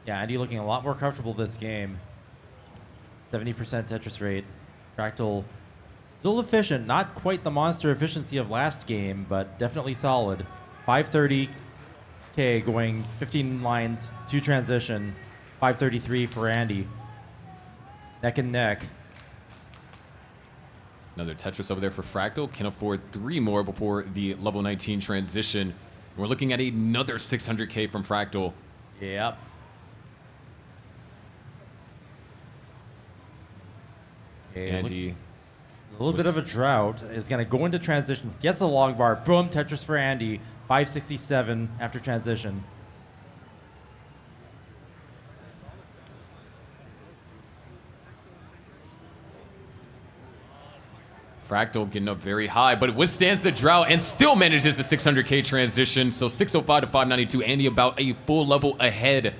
Yeah, Andy looking a lot more comfortable this game. 70% Tetris rate. Fractal still efficient, not quite the monster efficiency of last game, but definitely solid. 530K going 15 lines, 2 transition, 533 for Andy. Neck and neck. Another Tetris over there for Fractal. Can afford 3 more before the level 19 transition. We're looking at another 600K from Fractal. Yep. Okay, Andy. A little bit of a drought. Is going to go into transition. Gets a long bar. Boom, Tetris for Andy. 567 after transition. Fractal getting up very high, but it withstands the drought and still manages the 600K transition. So 605 to 592. Andy about a full level ahead.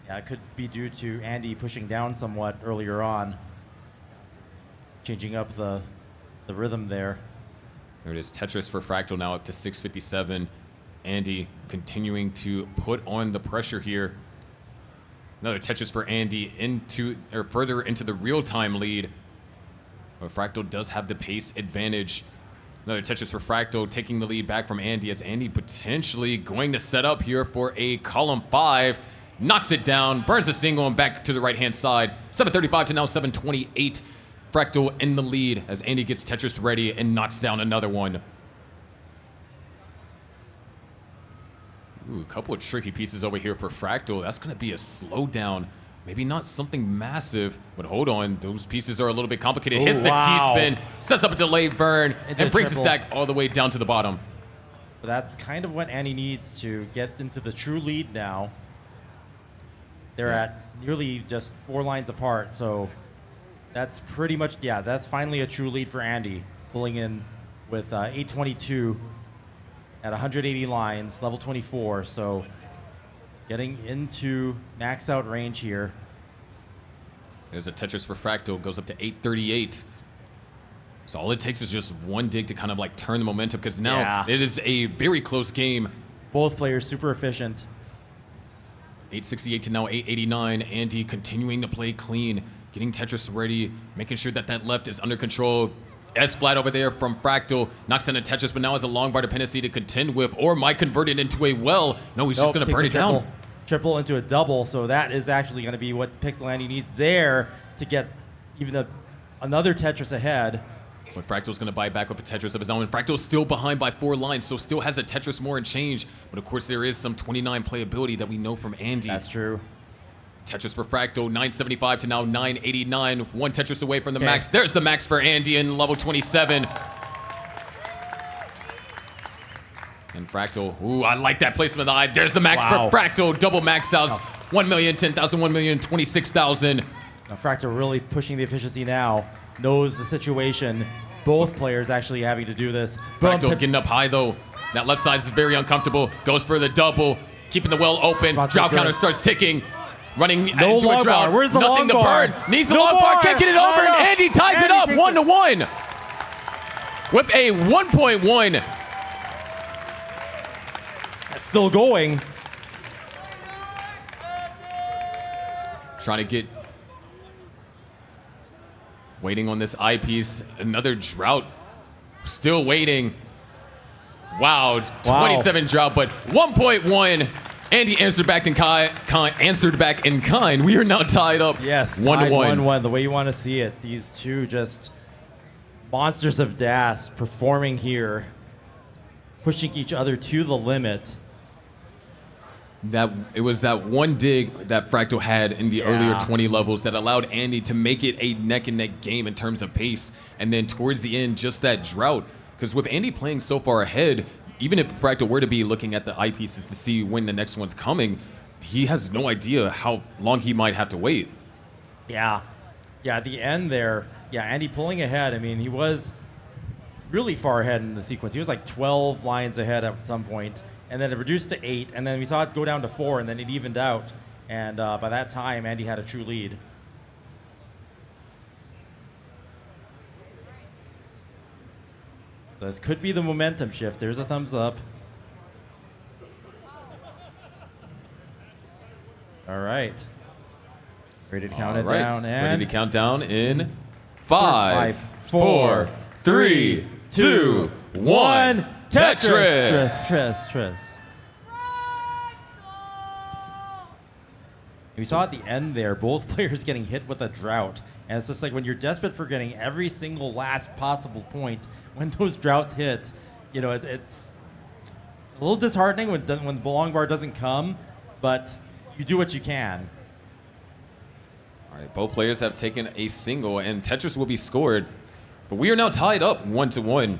Yeah, it could be due to Andy pushing down somewhat earlier on. Changing up the rhythm there. There it is. Tetris for Fractal now up to 657. Andy continuing to put on the pressure here. Another Tetris for Andy further into the real-time lead. But Fractal does have the pace advantage. Another Tetris for Fractal taking the lead back from Andy as Andy potentially going to set up here for a column 5. Knocks it down, burns a single and back to the right-hand side. 735 to now 728. Fractal in the lead as Andy gets Tetris ready and knocks down another one. Ooh, a couple of tricky pieces over here for Fractal. That's going to be a slowdown. Maybe not something massive, but hold on. Those pieces are a little bit complicated. Hits the T-spin, sets up a delay burn, and brings the stack all the way down to the bottom. But that's kind of what Andy needs to get into the true lead now. They're at nearly just 4 lines apart, so that's pretty much, yeah, that's finally a true lead for Andy. Pulling in with 822 at 180 lines, level 24, so getting into max out range here. There's a Tetris for Fractal, goes up to 838. So all it takes is just one dig to kind of like turn the momentum, because now it is a very close game. Both players super efficient. 868 to now 889. Andy continuing to play clean, getting Tetris ready, making sure that that left is under control. S-flat over there from Fractal, knocks down a Tetris, but now has a long bar dependency to contend with, or might convert it into a well. No, he's just going to burn it down. Triple into a double, so that is actually going to be what Pixel Andy needs there to get even another Tetris ahead. But Fractal's going to buy back with a Tetris of his own. And Fractal's still behind by 4 lines, so still has a Tetris more and change. But of course, there is some 29 playability that we know from Andy. That's true. Tetris for Fractal, 975 to now 989. 1 Tetris away from the max. There's the max for Andy in level 27. And Fractal, ooh, I like that placement of the eye. There's the max for Fractal. Double max outs. 1,000,000, 10,000, 1,000,000, 26,000. Now Fractal really pushing the efficiency now. Knows the situation. Both players actually having to do this. Fractal getting up high though. That left side is very uncomfortable. Goes for the double. Keeping the well open. Drought counter starts ticking. Running into a drought. Where's the Nothing long bar? to burn. Needs the long bar. Can't get it over. And Andy ties it up 1-1 with a 1.1. That's still going. Trying to get. Waiting on this eyepiece. Another drought. Still waiting. Wow. 27 drought, but 1.1. Andy answered back in kind. We are now tied up. Yes, 1-1. 1-1. The way you want to see it. These two just monsters of DAS performing here, pushing each other to the limit. It was that one dig that Fractal had in the earlier 20 levels that allowed Andy to make it a neck-and-neck game in terms of pace. And then towards the end, just that drought. Because with Andy playing so far ahead, even if Fractal were to be looking at the eyepieces to see when the next one's coming, he has no idea how long he might have to wait. Yeah. Yeah, at the end there, Andy pulling ahead. I mean, he was really far ahead in the sequence. He was like 12 lines ahead at some point, and then it reduced to 8, and then we saw it go down to 4, and then it evened out. And by that time, Andy had a true lead. So this could be the momentum shift. There's a thumbs up. All right. Ready to count it down. And ready to count down in 5, 4, 3, 2, 1. Tetris. Tetris. We saw at the end there, both players getting hit with a drought. And it's just like when you're desperate for getting every single last possible point, when those droughts hit, you know, it's a little disheartening when the long bar doesn't come, but you do what you can. All right, both players have taken a single, and Tetris will be scored. But we are now tied up 1-1.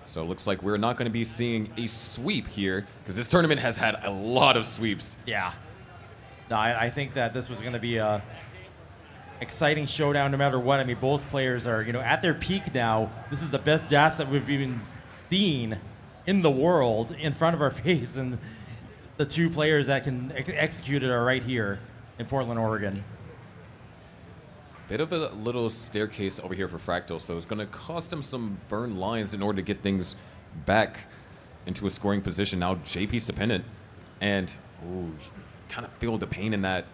So it looks like we're not going to be seeing a sweep here, because this tournament has had a lot of sweeps. Yeah. No, I think that this was going to be a exciting showdown no matter what. I mean, both players are, you know, at their peak now. This is the best jazz that we've even seen in the world in front of our face, and the two players that can execute it are right here in Portland, Oregon. Bit of a little staircase over here for Fractal, so it's going to cost him some burn lines in order to get things back into a scoring position. Now JP's dependent, and ooh, kind of feel the pain in that.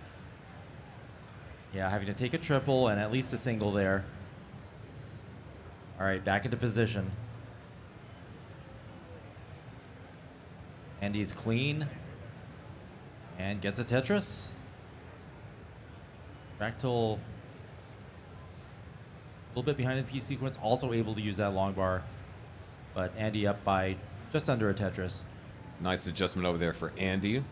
Yeah, having to take a triple and at least a single there. All right, back into position. Andy's clean and gets a Tetris. Fractal a little bit behind in the piece sequence, also able to use that long bar, but Andy up by just under a Tetris. Nice adjustment over there for Andy.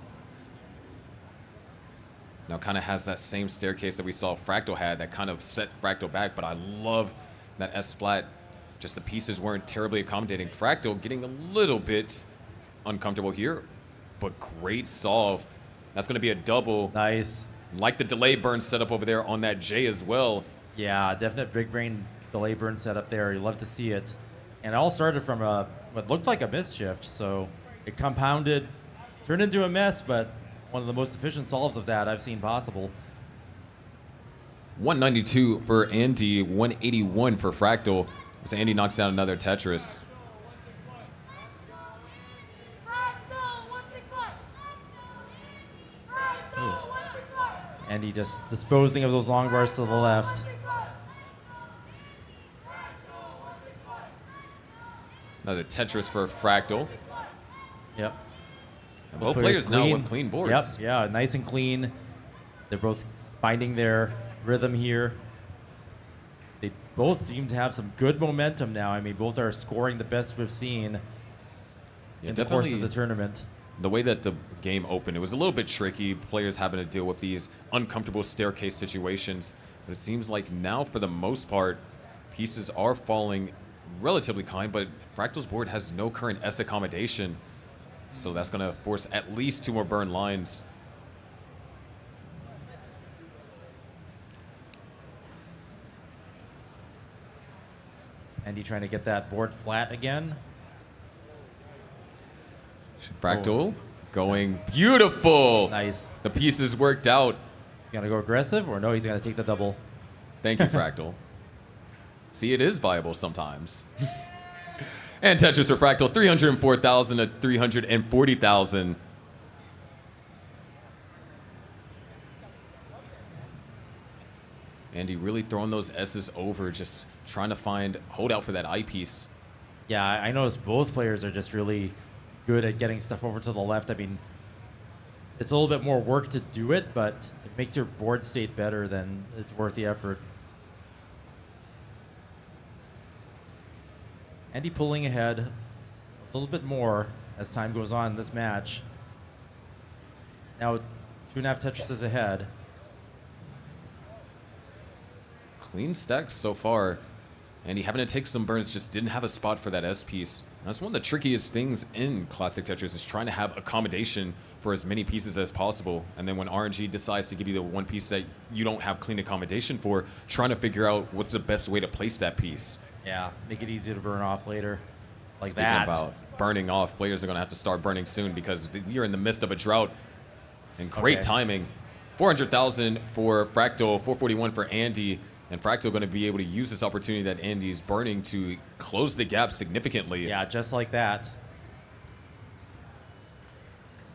Now kind of has that same staircase that we saw Fractal had that kind of set Fractal back, but I love that S-flat. Just the pieces weren't terribly accommodating. Fractal getting a little bit uncomfortable here, but great solve. That's going to be a double. Nice. Like the delay burn setup over there on that J as well. Yeah, definite big brain delay burn setup there. You love to see it. And it all started from what looked like a miss shift, so it compounded, turned into a mess, but one of the most efficient solves of that I've seen possible. 192 for Andy, 181 for Fractal, as Andy knocks down another Tetris. Ooh. Andy just disposing of those long bars to the left. Another Tetris for Fractal. Yep. And both players now with clean boards. Yep, yeah, nice and clean. They're both finding their rhythm here. They both seem to have some good momentum now. I mean, both are scoring the best we've seen in the course of the tournament. The way that the game opened, it was a little bit tricky, players having to deal with these uncomfortable staircase situations. But it seems like now, for the most part, pieces are falling relatively kind, but Fractal's board has no current S accommodation. So that's going to force at least 2 more burn lines. Andy trying to get that board flat again. Fractal going beautiful. Nice. The pieces worked out. He's going to go aggressive, or no, he's going to take the double. Thank you, Fractal. See, it is viable sometimes. And Tetris for Fractal, 304,000 to 340,000. Andy really throwing those S's over, just trying to hold out for that eyepiece. Yeah, I noticed both players are just really good at getting stuff over to the left. I mean, it's a little bit more work to do it, but it makes your board state better than it's worth the effort. Andy pulling ahead a little bit more as time goes on in this match. Now 2.5 Tetrises ahead. Clean stacks so far. Andy having to take some burns, just didn't have a spot for that S piece. That's one of the trickiest things in Classic Tetris, is trying to have accommodation for as many pieces as possible. And then when RNG decides to give you the one piece that you don't have clean accommodation for, trying to figure out what's the best way to place that piece. Yeah, make it easy to burn off later. Like Speaking that. about burning off, players are going to have to start burning soon because you're in the midst of a drought. And great timing. 400,000 for Fractal, 441 for Andy. And Fractal going to be able to use this opportunity that Andy's burning to close the gap significantly. Yeah, just like that.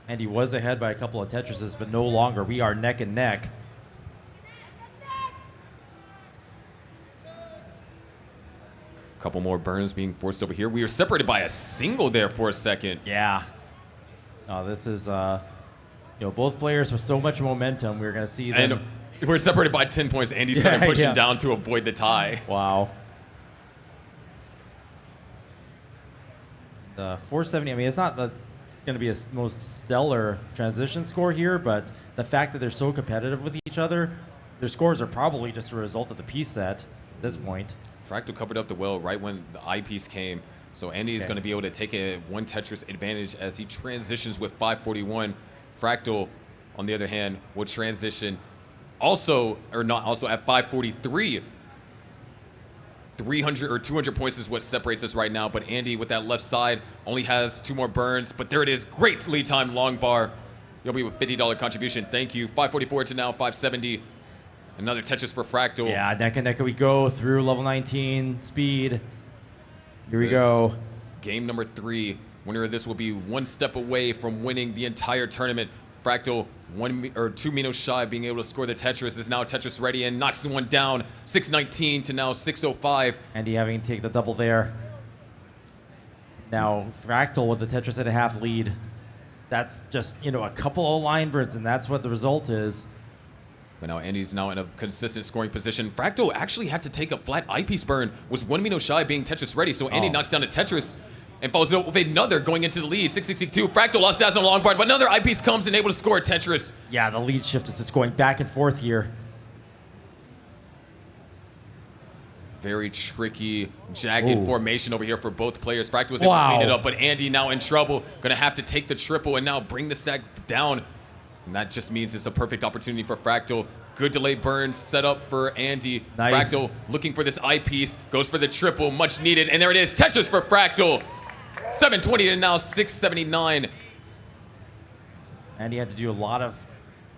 Andy was ahead by a couple of Tetrises, but no longer. We are neck and neck. Couple more burns being forced over here. We are separated by a single there for a second. Yeah. No, this is, both players with so much momentum. We're going to see them. And we're separated by 10 points. Andy started pushing down to avoid the tie. Wow. The 470, I mean, it's not going to be a most stellar transition score here, but the fact that they're so competitive with each other, their scores are probably just a result of the piece set at this point. Fractal covered up the well right when the eyepiece came. So Andy is going to be able to take a one Tetris advantage as he transitions with 541. Fractal, on the other hand, will transition also at 543. 300 or 200 points is what separates us right now. But Andy with that left side only has 2 more burns. But there it is. Great lead time long bar. You'll be with $50 contribution. Thank you. 544 to now 570. Another Tetris for Fractal. Yeah, neck and neck we go through level 19 speed. Here we go. Game number 3. Winner of this will be one step away from winning the entire tournament. Fractal, 2 Minos shy of being able to score the Tetris, is now Tetris ready and knocks one down. 619 to now 605. Andy having to take the double there. Now Fractal with the Tetris and a half lead. That's just, a couple of line burns, and that's what the result is. But now Andy's now in a consistent scoring position. Fractal actually had to take a flat eyepiece burn, was 1 Minos shy being Tetris ready, so Andy knocks down a Tetris and follows it up with another going into the lead. 662. Fractal lost Daz on long bar, but another eyepiece comes and able to score a Tetris. Yeah, the lead shift is just going back and forth here. Very tricky, jagged formation over here for both players. Fractal was able to clean it up, but Andy now in trouble. Going to have to take the triple and now bring the stack down. And that just means it's a perfect opportunity for Fractal. Good delay burn set up for Andy. Nice. Fractal looking for this eyepiece. Goes for the triple, much needed. And there it is, Tetris for Fractal. 720 to now 679. Andy had to do a lot of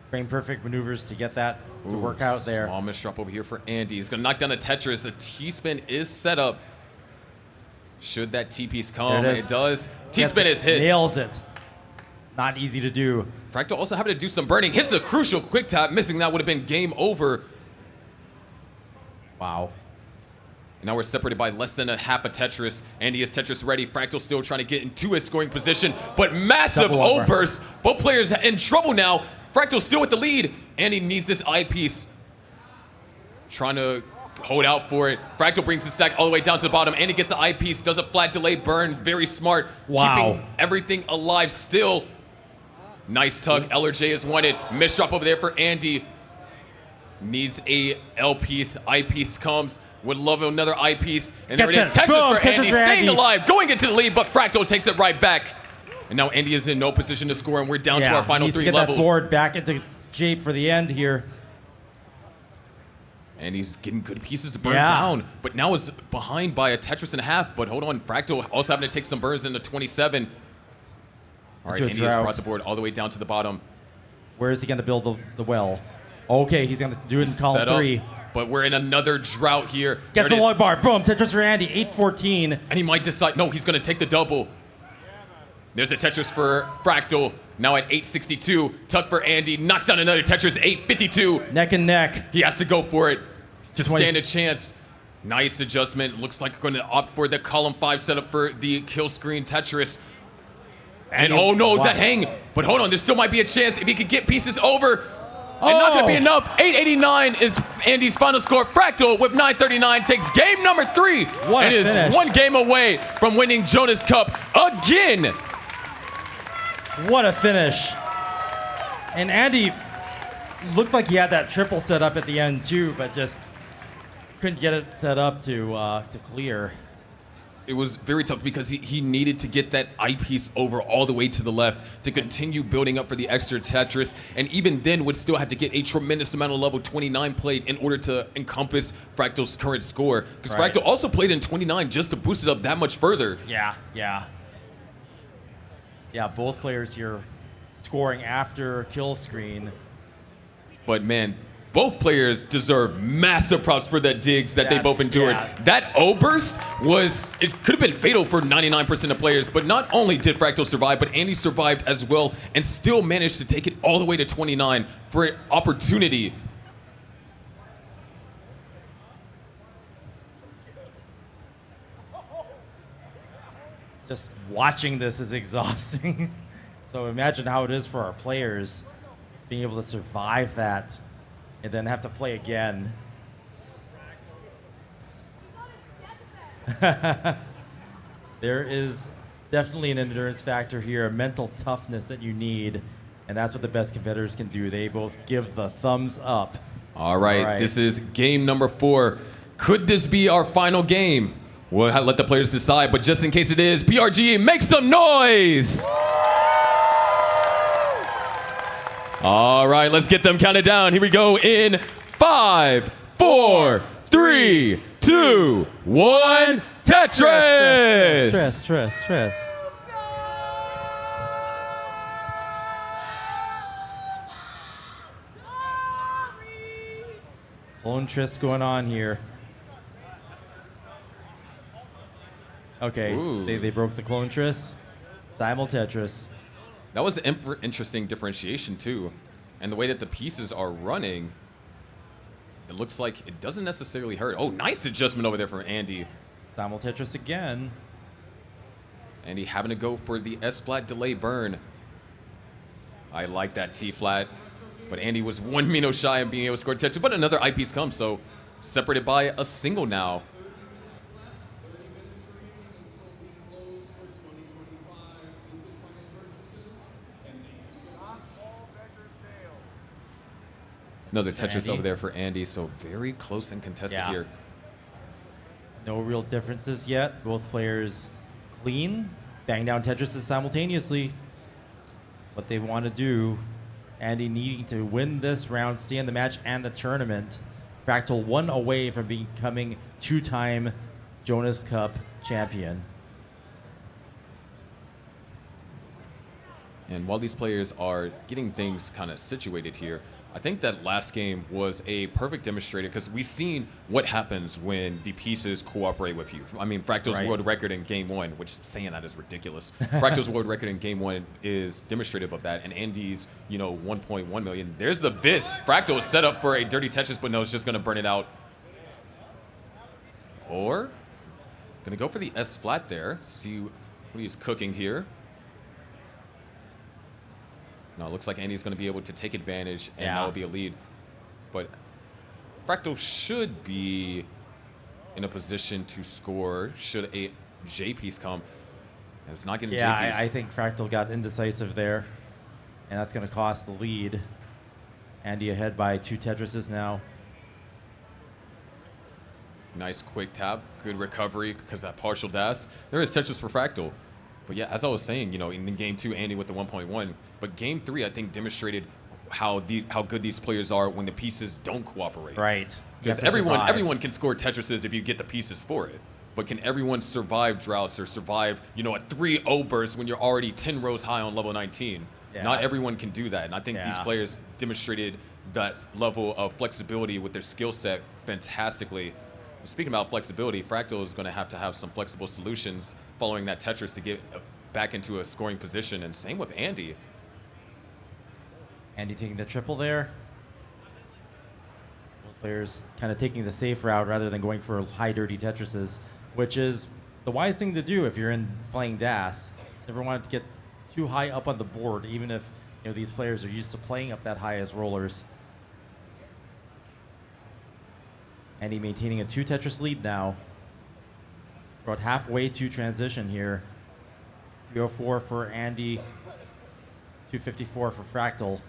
frame perfect maneuvers to get that to work out there. Small misdrop over here for Andy. He's going to knock down the Tetris. A T-spin is set up. Should that T-piece come? It does. T-spin is hit. Nails it. Not easy to do. Fractal also having to do some burning. Hits a crucial quick tap. Missing that would have been game over. Wow. And now we're separated by less than a half a Tetris. Andy is Tetris ready. Fractal still trying to get into his scoring position, but massive O-burst. Both players in trouble now. Fractal still with the lead. Andy needs this eyepiece. Trying to hold out for it. Fractal brings the stack all the way down to the bottom. Andy gets the eyepiece, does a flat delay burn. Very smart. Keeping everything alive still. Nice tug. LRJ is wanted. Misdrop over there for Andy. Needs a L-piece. Eyepiece comes. Would love another eyepiece. And there it is. Tetris for Andy. Staying alive. Going into the lead, but Fractal takes it right back. And now Andy is in no position to score, and we're down to our final 3 levels. That board back into shape for the end here. And he's getting good pieces to burn down, but now is behind by a Tetris and a half. But hold on, Fractal also having to take some burns into 27. All right, Andy has brought the board all the way down to the bottom. Where is he going to build the well? Okay, he's going to do it in column 3. But we're in another drought here. Gets the low bar. Boom, Tetris for Andy, 814. And he might decide, no, he's going to take the double. There's the Tetris for Fractal, now at 862. Tuck for Andy, knocks down another Tetris, 852. Neck and neck. He has to go for it to stand a chance. Nice adjustment. Looks like we're going to opt for the column 5 setup for the kill screen Tetris. And oh no, that hang. But hold on, there still might be a chance if he could get pieces over. And not going to be enough. 889 is Andy's final score. Fractal with 939 takes game number 3. And is 1 game away from winning Jonas Cup again. What a finish. And Andy looked like he had that triple set up at the end too, but just couldn't get it set up to clear. it was very tough because he needed to get that eyepiece over all the way to the left to continue building up for the extra Tetris, and even then would still have to get a tremendous amount of level 29 played in order to encompass Fractal's current score. Because Right. Fractal also played in 29 just to boost it up that much further. Yeah, both players here scoring after kill screen. But man, both players deserve massive props for that digs that they both That's- endured. yeah. That O burst it could have been fatal for 99% of players, but not only did Fractal survive, but Andy survived as well and still managed to take it all the way to 29 for an opportunity. Just watching this is exhausting. So imagine how it is for our players being able to survive that and then have to play again. There is definitely an endurance factor here, a mental toughness that you need, and that's what the best competitors can do. They both give the thumbs up. All right, this is game number 4. Could this be our final game? We'll let the players decide, but just in case it is, PRGE, make some noise! All right, let's get them counted down. Here we go in 5, 4, 3, 2, 1, Tetris! Stress. Clone Tris going on here. Okay, they broke the Clone Tris. Simul Tetris. That was an interesting differentiation too. And the way that the pieces are running, it looks like it doesn't necessarily hurt. Oh, nice adjustment over there from Andy. Simul Tetris again. Andy having to go for the S-flat delay burn. I like that T-flat. But Andy was one Mino shy of being able to score Tetris, but another eyepiece comes, so separated by a single now. Another Tetris Andy. over there for Andy, so very close and contested Yeah. here. No real differences yet. Both players clean, bang down Tetrises simultaneously. That's what they want to do. Andy needing to win this round, stay in the match and the tournament. Fractal one away from becoming 2-time Jonas Cup champion. And while these players are getting things kind of situated here, I think that last game was a perfect demonstrator because we've seen what happens when the pieces cooperate with you. I mean, Fractal's Right. world record in game 1, which saying that is ridiculous. Fractal's world record in game 1 is demonstrative of that, and Andy's, 1.1 million. There's the Vis. Fractal is set up for a dirty Tetris, but no, it's just going to burn it out. Or, going to go for the S flat there, see what he's cooking here. No, it looks like Andy's going to be able to take advantage, and that will be a lead. But Fractal should be in a position to score should a J piece come. And it's not getting J piece. Yeah, I think Fractal got indecisive there, and that's going to cost the lead. Andy ahead by 2 Tetrises now. Nice quick tap, good recovery because that partial dash. There is Tetris for Fractal. But yeah, as I was saying, in game 2, Andy with the 1.1. But game 3, I think, demonstrated how good these players are when the pieces don't cooperate. Right. Because everyone can score Tetrises if you get the pieces for it. But can everyone survive droughts or survive, a 3-0 burst when you're already 10 rows high on level 19? Yeah. Not everyone can do that. And I think these players demonstrated that level of flexibility with their skill set fantastically. Speaking about flexibility, Fractal is going to have some flexible solutions following that Tetris to get back into a scoring position, and same with Andy. Andy taking the triple there. Both players kind of taking the safe route rather than going for high dirty Tetrises, which is the wise thing to do if you're playing DAS. Never want to get too high up on the board, even if these players are used to playing up that high as rollers. Andy maintaining a 2 Tetris lead now. About halfway to transition here. 304 for Andy, 254 for Fractal.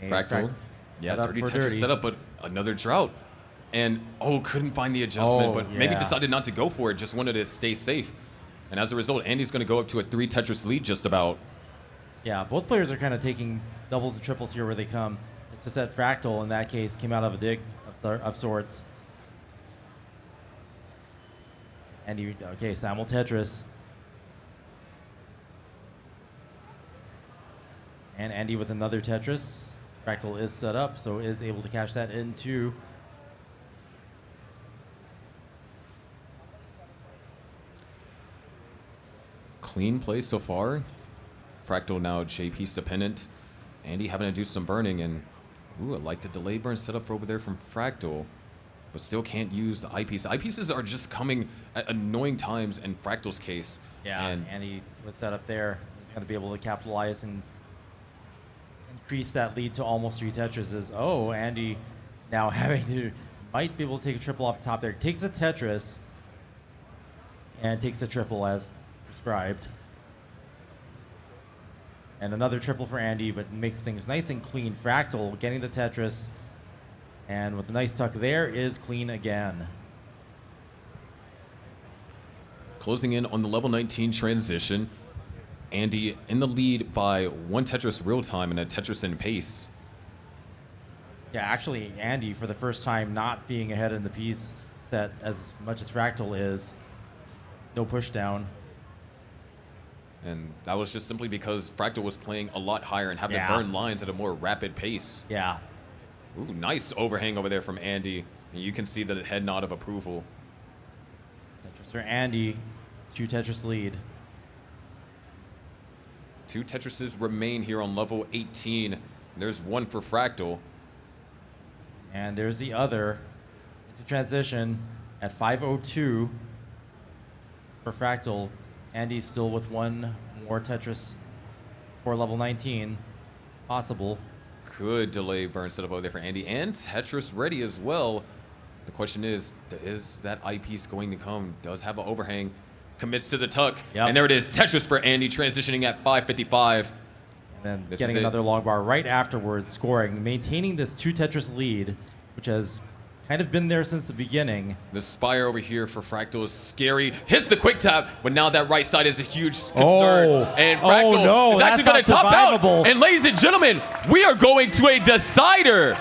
Fractal, yeah, dirty Tetris set up, but another drought. and couldn't find the adjustment, but maybe yeah. decided not to go for it, just wanted to stay safe. And as a result, Andy's going to go up to a 3 Tetris lead just about. Yeah, both players are kind of taking doubles and triples here where they come. It's just that Fractal, in that case, came out of a dig of sorts. Andy, okay, Sam will Tetris. And Andy with another Tetris. Fractal is set up, so is able to cash that in too. Clean play so far. Fractal now J-piece dependent. Andy having to do some burning, and I like the delay burn set up for over there from Fractal, but still can't use the eyepiece. Eyepieces are just coming at annoying times in Fractal's case. Yeah, and Andy with that up there is going to be able to capitalize and increase that lead to almost 3 Tetrises. Oh, Andy now might be able to take a triple off the top there. Takes a Tetris and takes a triple as prescribed. And another triple for Andy, but makes things nice and clean. Fractal getting the Tetris, and with a nice tuck there is clean again. Closing in on the level 19 transition. Andy in the lead by 1 Tetris real time and a Tetris in pace. Yeah, actually, Andy, for the first time, not being ahead in the piece set as much as Fractal is. No push down. And that was just simply because Fractal was playing a lot higher and having to burn lines at a more rapid pace. Yeah. Ooh, nice overhang over there from Andy. And you can see the head nod of approval. Tetris for Andy, 2 Tetris lead. 2 Tetrises remain here on level 18. There's 1 for Fractal. And there's the other into transition at 5:02 for Fractal. Andy's still with 1 more Tetris for level 19. Possible. Good delay burn set up over there for Andy. And Tetris ready as well. The question is that eyepiece going to come? Does have an overhang. Commits to the tuck. Yep. And there it is. Tetris for Andy transitioning at 5:55. And then getting another long bar right afterwards, scoring, maintaining this 2 Tetris lead, which has kind of been there since the beginning. The spire over here for Fractal is scary. Hits the quick tap, but now that right side is a huge concern. And Fractal is actually going to top out. And ladies and gentlemen, we are going to a decider.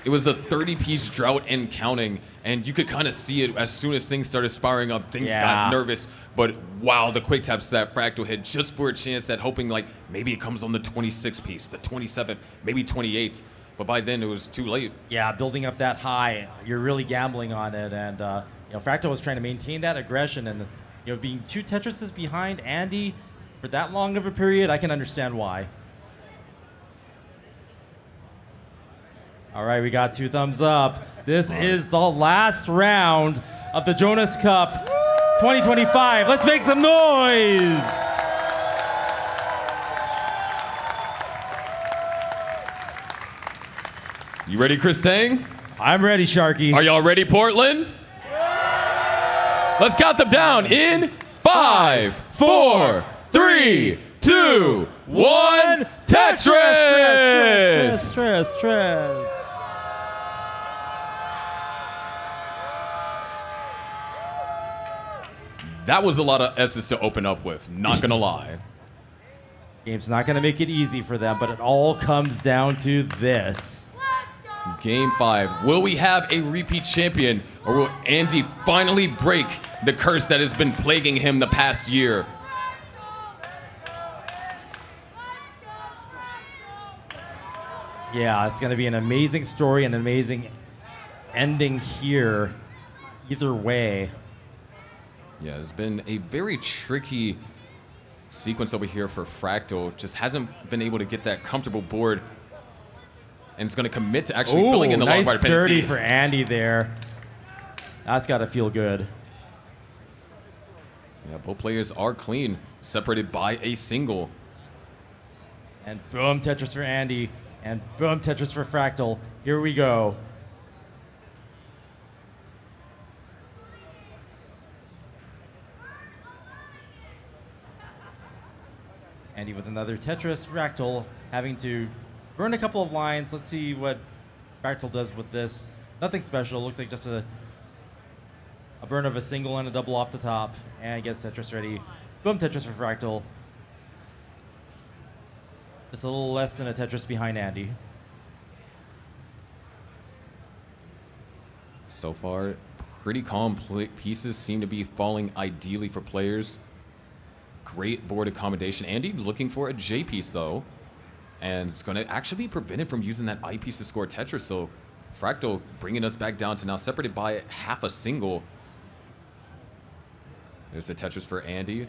It was a 30-piece drought and counting, and you could kind of see it as soon as things started spiraling up. Things got nervous, but wow, the quick taps that Fractal hit just for a chance, that hoping like maybe it comes on the 26th piece, the 27th, maybe 28th. But by then it was too late. Yeah, building up that high, you're really gambling on it, and Fractal was trying to maintain that aggression, and being 2 Tetrises behind Andy for that long of a period, I can understand why. All right, we got 2 thumbs up. This is the last round of the Jonas Cup 2025. Let's make some noise. You ready, Chris Tang? I'm ready, Sharky. Are y'all ready, Portland? Let's count them down in 5, 4, 3, 2, 1. Tetris! Stress. That was a lot of S's to open up with, not gonna lie. Game's not gonna make it easy for them, but it all comes down to this. Game 5. Will we have a repeat champion, or will Andy finally break the curse that has been plaguing him the past year? Yeah, it's gonna be an amazing story and an amazing ending here, either way. Yeah, it's been a very tricky sequence over here for Fractal. Just hasn't been able to get that comfortable board. And it's going to commit to actually filling in the long bar dependency. Nice dirty dependency. for Andy there. That's got to feel good. Yeah, both players are clean, separated by a single. And boom, Tetris for Andy. And boom, Tetris for Fractal. Here we go. Andy with another Tetris. Fractal having to burn a couple of lines. Let's see what Fractal does with this. Nothing special. Looks like just a burn of a single and a double off the top. And gets Tetris ready. Boom, Tetris for Fractal. Just a little less than a Tetris behind Andy. So far, pretty calm pieces seem to be falling ideally for players. Great board accommodation. Andy looking for a J piece though, and it's going to actually be prevented from using that I piece to score Tetris. So Fractal bringing us back down to now separated by half a single. There's the Tetris for Andy,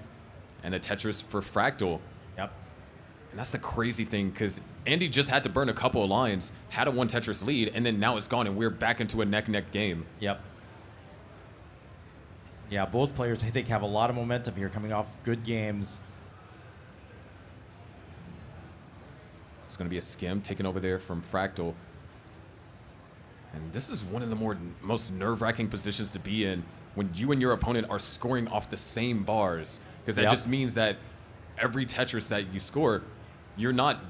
and the Tetris for Fractal. Yep. And that's the crazy thing, because Andy just had to burn a couple of lines, had a 1 Tetris lead, and then now it's gone, and we're back into a neck-and-neck game. Yep. Yeah, both players, I think, have a lot of momentum here coming off good games. It's going to be a skim taken over there from Fractal. And this is one of the most nerve-wracking positions to be in when you and your opponent are scoring off the same bars, because that just means that every Tetris that you score, you're not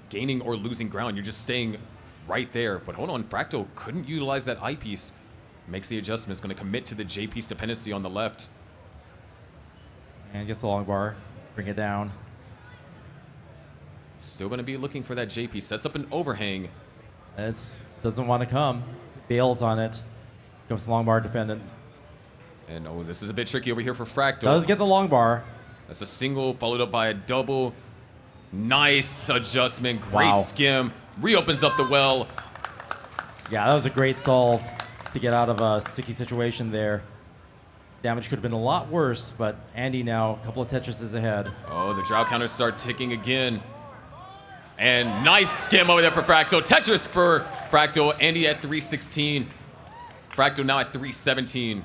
gaining or losing ground. You're just staying right there. But hold on, Fractal couldn't utilize that I piece. Makes the adjustments, going to commit to the J piece dependency on the left. And gets the long bar, bring it down. Still going to be looking for that J piece. Sets up an overhang. It doesn't want to come. Bails on it. Goes long bar dependent. And oh, this is a bit tricky over here for Fractal. Does get the long bar. That's a single followed up by a double. Nice adjustment. Great skim. Reopens up the well. Yeah, that was a great solve to get out of a sticky situation there. Damage could have been a lot worse, but Andy now a couple of Tetrises ahead. Oh, the drought counters start ticking again. And nice skim over there for Fractal. Tetris for Fractal. Andy at 316. Fractal now at 317.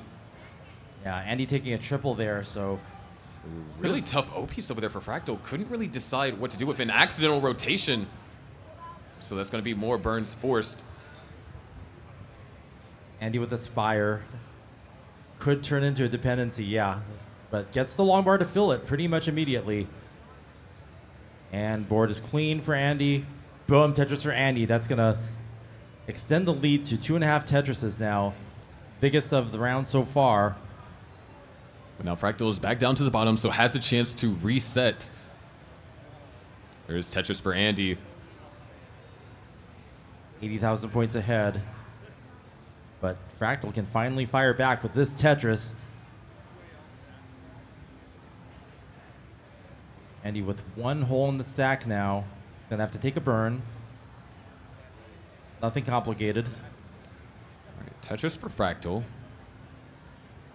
Yeah, Andy taking a triple there, so... Really tough O piece over there for Fractal. Couldn't really decide what to do with an accidental rotation. So that's going to be more burns forced. Andy with a Spire. Could turn into a dependency, yeah. But gets the long bar to fill it pretty much immediately. And board is clean for Andy. Boom, Tetris for Andy. That's going to extend the lead to 2.5 Tetrises now. Biggest of the round so far. But now Fractal is back down to the bottom, so has a chance to reset. There's Tetris for Andy. 80,000 points ahead. But Fractal can finally fire back with this Tetris. Andy with one hole in the stack now. Gonna have to take a burn. Nothing complicated. All right, Tetris for Fractal.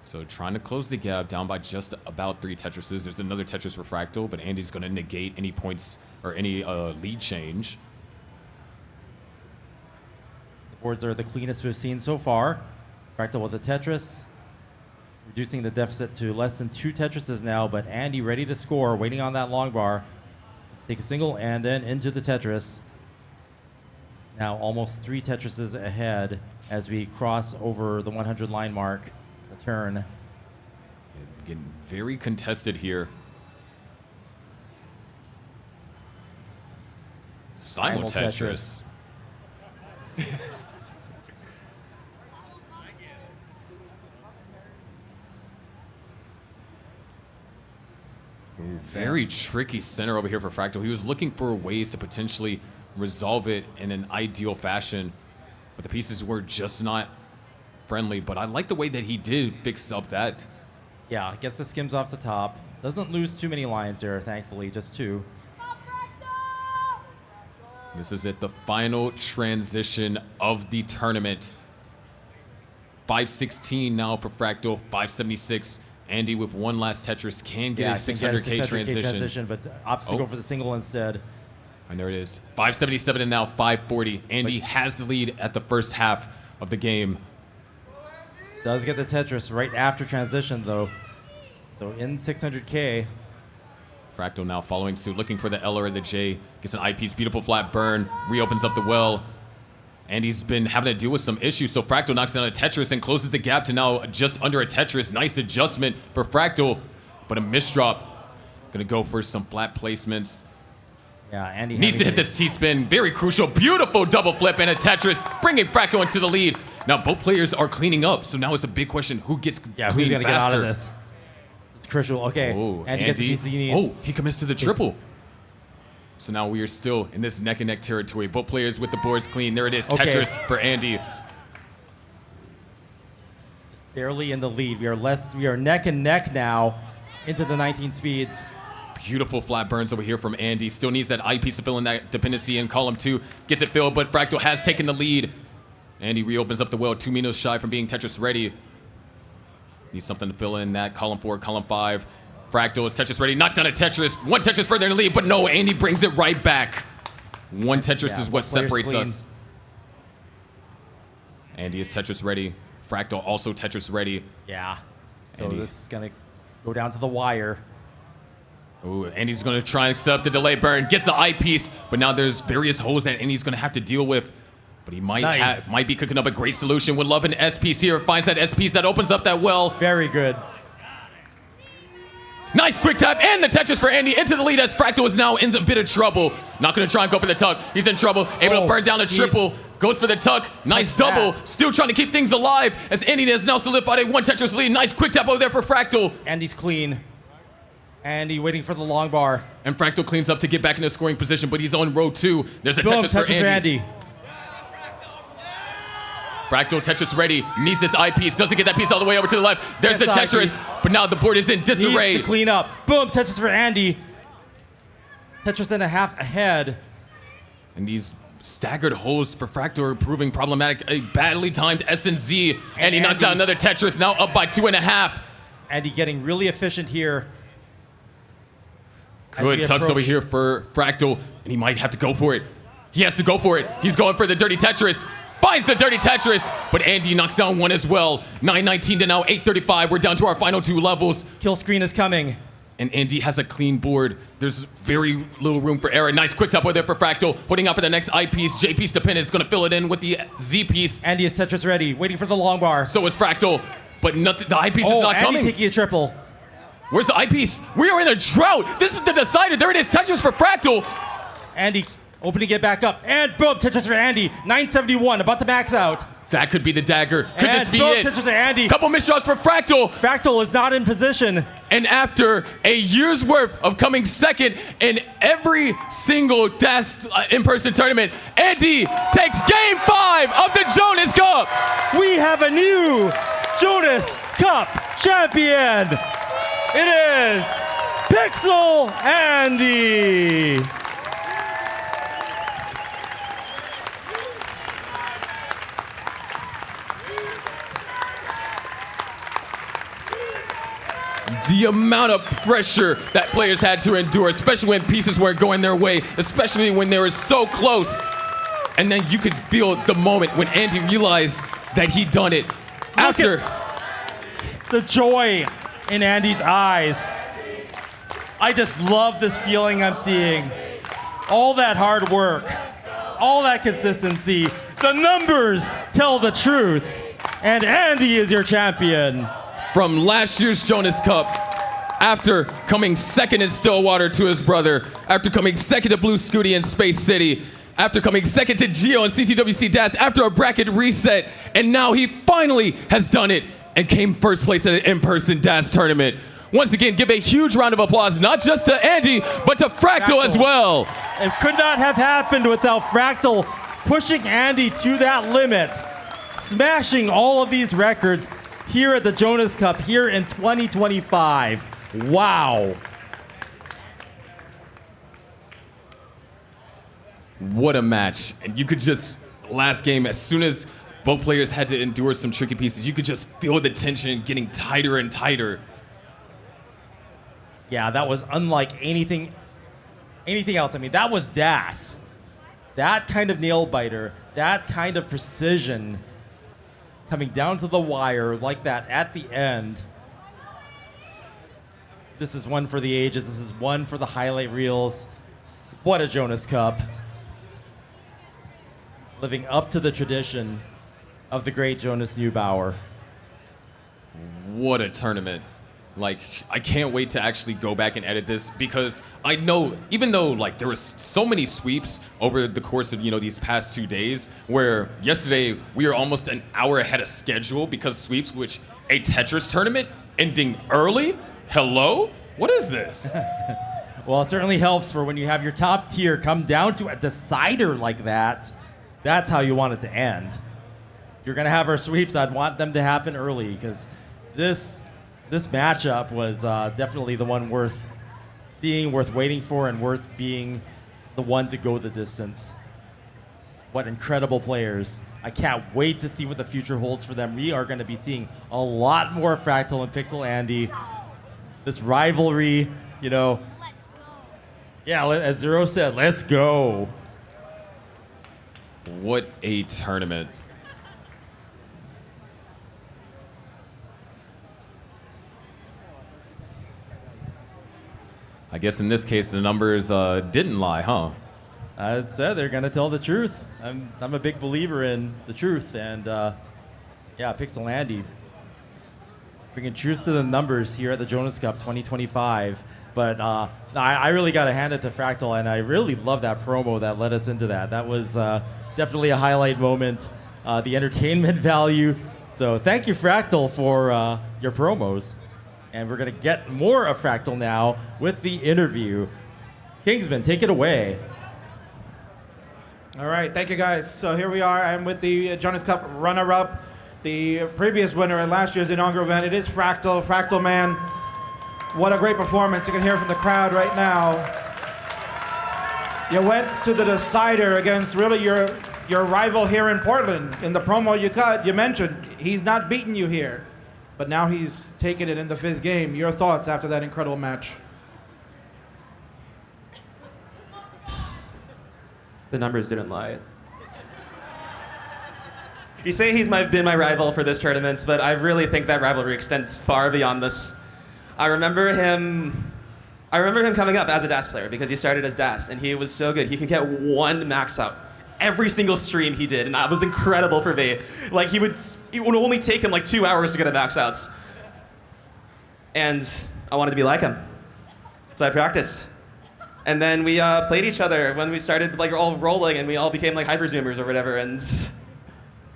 So trying to close the gap down by just about 3 Tetrises. There's another Tetris for Fractal, but Andy's going to negate any points or any lead change. The boards are the cleanest we've seen so far. Fractal with a Tetris. Reducing the deficit to less than 2 Tetrises now, but Andy ready to score, waiting on that long bar. Let's take a single and then into the Tetris. Now almost 3 Tetrises ahead as we cross over the 100 line mark. The turn. Getting very contested here. Simul Tetris. Very tricky center over here for Fractal. He was looking for ways to potentially resolve it in an ideal fashion, but the pieces were just not friendly. But I like the way that he did fix up that. Yeah, gets the skims off the top. Doesn't lose too many lines there, thankfully, just 2. This is it, the final transition of the tournament. 516 now for Fractal, 576. Andy with one last Tetris can get a 600K transition. But obstacle for the single instead. And there it is, 577 and now 540. Andy has the lead at the first half of the game. Does get the Tetris right after transition though. So in 600K. Fractal now following suit, looking for the L or the J. Gets an eyepiece, beautiful flat burn, reopens up the well. Andy's been having to deal with some issues, so Fractal knocks down a Tetris and closes the gap to now just under a Tetris. Nice adjustment for Fractal, but a misdrop. Gonna go for some flat placements. Yeah, Andy needs to hit this T-spin. Very crucial. Beautiful double flip and a Tetris, bringing Fractal into the lead. Now both players are cleaning up, so now it's a big question: who gets who's clean gonna faster? get out of this? It's crucial. Okay, Oh, Andy gets the piece he needs. Oh, he commits to the triple. So now we are still in this neck and neck territory. Both players with the boards clean. There it is, Okay. Tetris for Andy. Barely in the lead. We are neck and neck now into the 19 speeds. Beautiful flat burns over here from Andy. Still needs that eyepiece to fill in that dependency in column 2. Gets it filled, but Fractal has taken the lead. Andy reopens up the well, 2 minos shy from being Tetris ready. Needs something to fill in that column 4, column 5. Fractal is Tetris ready, knocks down a Tetris. One Tetris further in the lead, but no, Andy brings it right back. One Tetris is what separates us. Andy is Tetris ready. Fractal also Tetris ready. Yeah. So Andy. this is gonna go down to the wire. Ooh, Andy's gonna try and accept the delay burn. Gets the eyepiece, but now there's various holes that Andy's gonna have to deal with. But he might be cooking up a great solution. Would love an S-piece here. Finds that S-piece that opens up that well. Very good. Nice quick tap and the Tetris for Andy into the lead as Fractal is now in a bit of trouble. Not gonna try and go for the tuck. He's in trouble. Able to burn down a triple. Goes for the tuck. Nice double. Still trying to keep things alive as Andy has now solidified a 1 Tetris lead. Nice quick tap over there for Fractal. Andy's clean. Andy waiting for the long bar. And Fractal cleans up to get back in the scoring position, but he's on row 2. There's a Boom, Tetris for Andy. Fractal Tetris ready. Needs this eyepiece. Doesn't get that piece all the way over to the left. There's the Tetris. But now the board is in disarray. Needs to clean up. Boom, Tetris for Andy. Tetris and a half ahead. And these staggered holes for Fractal are proving problematic. A badly timed S and Z. And he knocks out another Tetris. Now up by 2.5. Andy getting really efficient here. Good tucks over here for Fractal. And he might have to go for it. He has to go for it. He's going for the dirty Tetris. Finds the dirty Tetris, but Andy knocks down one as well. 9:19 to now 8:35. We're down to our final 2 levels. Kill screen is coming. And Andy has a clean board. There's very little room for error. Nice quick tap over there for Fractal. Putting out for the next eyepiece. J piece to pin is going to fill it in with the Z piece. Andy is Tetris ready, waiting for the long bar. So is Fractal, but nothing, the eyepiece is not Andy coming. taking a triple. Where's the eyepiece? We are in a drought. This is the decider. There it is. Tetris for Fractal. Andy opening it back up. And boom, Tetris for Andy. 971, about to max out. That could be the dagger. Could and this be boom, it? Tetris for Andy. Couple missed shots for Fractal. Fractal is not in position. And after a year's worth of coming second in every single DAS in-person tournament, Andy takes Game 5 of the Jonas Cup. We have a new Jonas Cup champion. It is Pixel Andy. The amount of pressure that players had to endure, especially when pieces weren't going their way, especially when they were so close. And then you could feel the moment when Andy realized that he'd done it. After the joy in Andy's eyes. I just love this feeling I'm seeing. All that hard work, all that consistency. The numbers tell the truth. And Andy is your champion. From last year's Jonas Cup, after coming second in Stillwater to his brother, after coming second to Blue Scooty in Space City, after coming second to Geo in CTWC DAS, after a bracket reset, and now he finally has done it and came first place at an in-person DAS tournament. Once again, give a huge round of applause, not just to Andy, but to Fractal as well. It could not have happened without Fractal pushing Andy to that limit, smashing all of these records here at the Jonas Cup here in 2025. Wow. What a match. And you could just, last game, as soon as both players had to endure some tricky pieces, you could just feel the tension getting tighter and tighter. Yeah, that was unlike anything else. I mean, that was DAS. That kind of nail biter, that kind of precision coming down to the wire like that at the end. This is one for the ages. This is one for the highlight reels. What a Jonas Cup. Living up to the tradition of the great Jonas Neubauer. What a tournament. Like, I can't wait to actually go back and edit this because I know, even though like there was so many sweeps over the course of, these past 2 days, where yesterday we were almost an hour ahead of schedule because sweeps, which a Tetris tournament ending early? Hello? What is this? Well, it certainly helps for when you have your top tier come down to a decider like that. That's how you want it to end. If you're going to have our sweeps, I'd want them to happen early because this matchup was definitely the one worth seeing, worth waiting for, and worth being the one to go the distance. What incredible players. I can't wait to see what the future holds for them. We are going to be seeing a lot more Fractal and Pixel Andy. This rivalry, Let's go. Yeah, as Zero said, let's go. What a tournament. I guess in this case, the numbers didn't lie, huh? I said they're gonna tell the truth. I'm a big believer in the truth, and Pixel Andy bringing truth to the numbers here at the Jonas Cup 2025. But I really got to hand it to Fractal, and I really love that promo that led us into that. That was definitely a highlight moment. The entertainment value. So thank you, Fractal, for your promos. And we're going to get more of Fractal now with the interview. Kingsman, take it away. All right, thank you guys. So here we are. I'm with the Jonas Cup runner-up, the previous winner at last year's inaugural event. It is Fractal. Fractal, man, what a great performance. You can hear from the crowd right now. You went to the decider against really your rival here in Portland. In the promo you cut, you mentioned he's not beaten you here, but now he's taken it in the 5th game. Your thoughts after that incredible match? The numbers didn't lie. You say he's been my rival for this tournament, but I really think that rivalry extends far beyond this. I remember him coming up as a DAS player because he started as DAS, and he was so good. He could get 1 max out every single stream he did, and that was incredible for me. Like, it would only take him like 2 hours to get a max out. And I wanted to be like him. So I practiced. And then we played each other when we started like all rolling, and we all became like hyper zoomers or whatever. And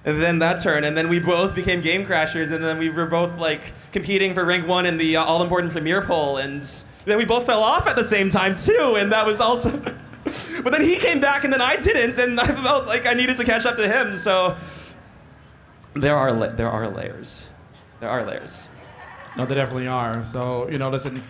then that turn, and then we both became game crashers, and then we were both like competing for rank 1 in the all important Premier poll, and then we both fell off at the same time too, and that was also. But then he came back, and then I didn't, and I felt like I needed to catch up to him. So there are layers. There are layers. No, there definitely are. So listen.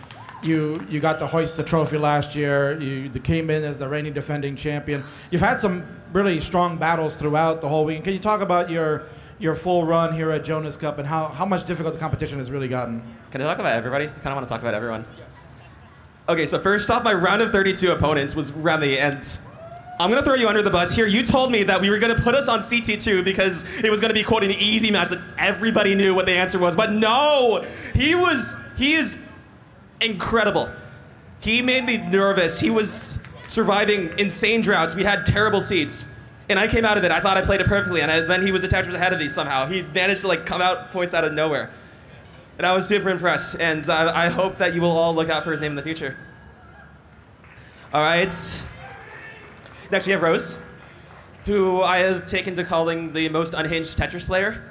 You got to hoist the trophy last year. You came in as the reigning defending champion. You've had some really strong battles throughout the whole week. Can you talk about your full run here at Jonas Cup and how much difficult the competition has really gotten? Can I talk about everybody? I kind of want to talk about everyone. Okay, so first off, my round of 32 opponents was Remy, and I'm going to throw you under the bus here. You told me that we were going to put us on CT2 because it was going to be, quote, an easy match that everybody knew what the answer was. But no, he is incredible. He made me nervous. He was surviving insane droughts. We had terrible seats. And I came out of it. I thought I played it perfectly. And then he was attached ahead of me somehow. He managed to like come out points out of nowhere. And I was super impressed. And I hope that you will all look out for his name in the future. All right. Next we have Rose, who I have taken to calling the most unhinged Tetris player.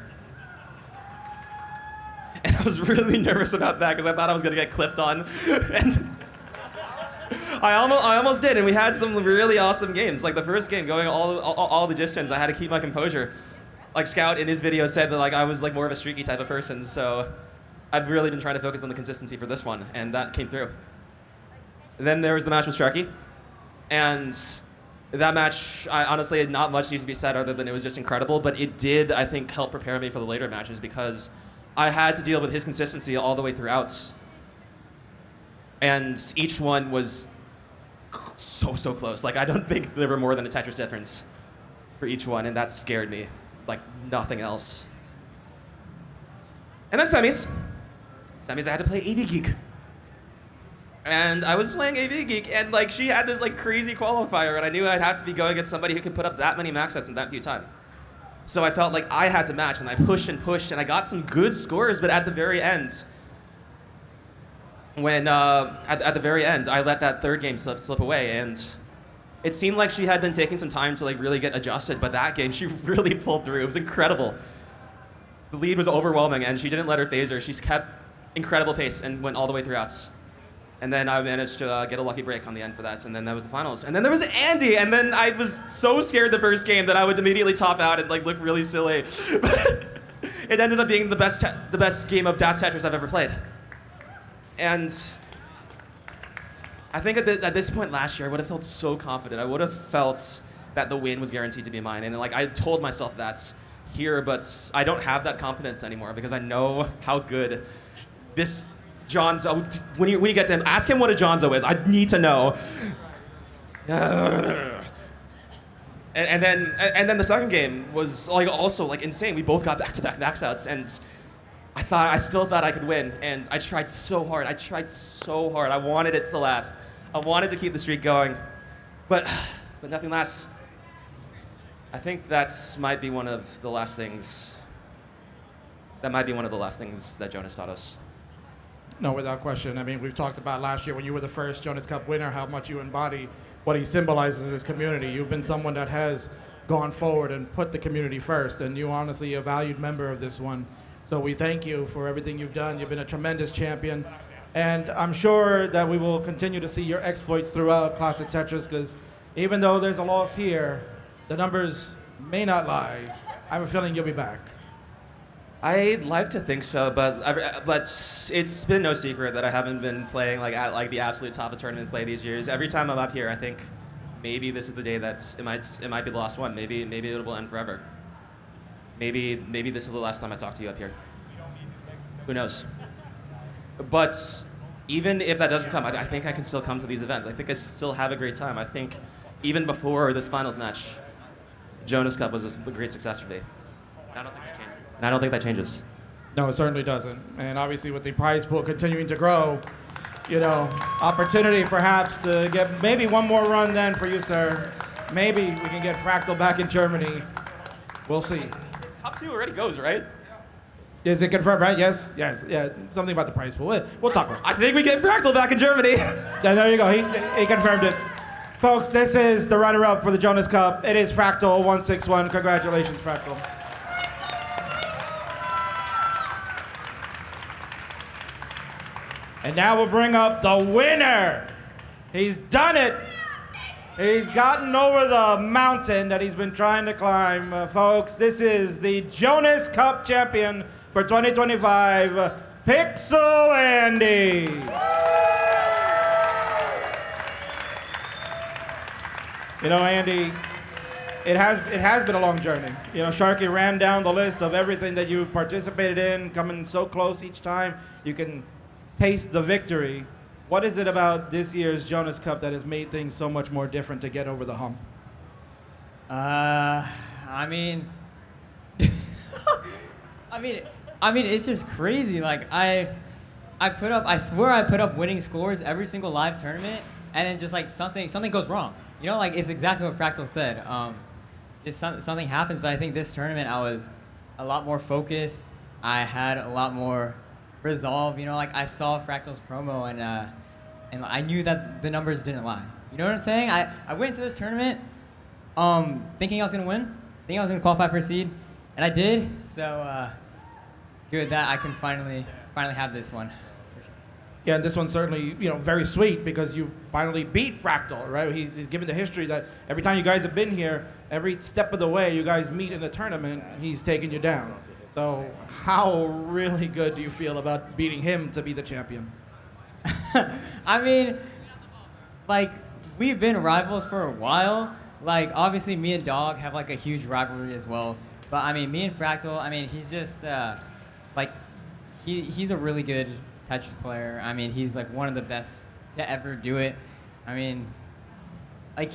And I was really nervous about that because I thought I was going to get clipped on. And I almost did, and we had some really awesome games. Like the first game, going all the distance, I had to keep my composure. Like Scout in his video said that like I was like more of a streaky type of person, so I've really been trying to focus on the consistency for this one, and that came through. Then there was the match with Sharky, and that match, honestly, not much needs to be said other than it was just incredible, but it did, I think, help prepare me for the later matches because I had to deal with his consistency all the way throughout. And each one was so close. Like, I don't think there were more than a Tetris difference for each one, and that scared me like nothing else. And then semis. Semis, I had to play AV Geek. And I was playing AV Geek, and like she had this like crazy qualifier, and I knew I'd have to be going against somebody who could put up that many max sets in that few time. So I felt like I had to match, and I pushed, and I got some good scores, but at the very end, when at the very end, I let that third game slip away, and it seemed like she had been taking some time to like really get adjusted, but that game she really pulled through. It was incredible. The lead was overwhelming, and she didn't let her phase her. She kept incredible pace and went all the way throughout. And then I managed to get a lucky break on the end for that, and then that was the finals. And then there was Andy, and then I was so scared the first game that I would immediately top out and like look really silly. It ended up being the best game of Das Tetris I've ever played. And I think at this point last year, I would have felt so confident. I would have felt that the win was guaranteed to be mine. And like I told myself that here, but I don't have that confidence anymore because I know how good this Jonzo, when you get to him, ask him what a Jonzo is. I need to know. And then the second game was like also like insane. We both got back-to-back knockouts, and I still thought I could win, and I tried so hard. I wanted it to last. I wanted to keep the streak going, but nothing lasts. I think that might be one of the last things. That might be one of the last things that Jonas taught us. No, without question. I mean, we've talked about last year when you were the first Jonas Cup winner, how much you embody what he symbolizes in this community. You've been someone that has gone forward and put the community first, and you honestly a valued member of this one. So we thank you for everything you've done. You've been a tremendous champion. And I'm sure that we will continue to see your exploits throughout Classic Tetris, because even though there's a loss here, the numbers may not lie. I have a feeling you'll be back. I'd like to think so, but it's been no secret that I haven't been playing like at like the absolute top of tournament play these years. Every time I'm up here, I think maybe this is the day that it might be the last one. Maybe it will end forever. Maybe this is the last time I talk to you up here. Who knows? But even if that doesn't come, I think I can still come to these events. I think I still have a great time. I think even before this finals match, Jonas Cup was a great success for me. And I don't think that changes. No, it certainly doesn't. And obviously with the prize pool continuing to grow, you know, opportunity perhaps to get maybe one more run then for you, sir. Maybe we can get Fractal back in Germany. We'll see. Top two already goes, right? Is it confirmed, right? Yes? Yes. Yeah, something about the prize pool. We'll talk about it. I think we get Fractal back in Germany. Yeah, there you go. He confirmed it. Folks, this is the runner-up for the Jonas Cup. It is Fractal 161. Congratulations, Fractal. And now we'll bring up the winner. He's done it. He's gotten over the mountain that he's been trying to climb. Folks, this is the Jonas Cup champion for 2025, Pixel Andy. You know, Andy, it has been a long journey. You know, Sharky ran down the list of everything that you've participated in, coming so close each time. You can taste the victory. What is it about this year's Jonas Cup that has made things so much more different to get over the hump? I mean, it's just crazy. Like I swear I put up winning scores every single live tournament, and then just like something goes wrong. You know, like it's exactly what Fractal said. Something happens, but I think this tournament I was a lot more focused. I had a lot more resolve. You know, like I saw Fractal's promo and I knew that the numbers didn't lie. You know what I'm saying? I went into this tournament thinking I was gonna win, thinking I was gonna qualify for a seed, and I did. So it's good that I can finally have this one. Yeah, and this one's certainly, you know, very sweet because you finally beat Fractal, right? He's given the history that every time you guys have been here, every step of the way you guys meet in the tournament, he's taken you down. So how really good do you feel about beating him to be the champion? I mean, like, we've been rivals for a while. Like, obviously, me and Dog have, like, a huge rivalry as well. But, I mean, me and Fractal, I mean, he's just, like, he's a really good Tetris player. I mean, he's, like, one of the best to ever do it. I mean, like,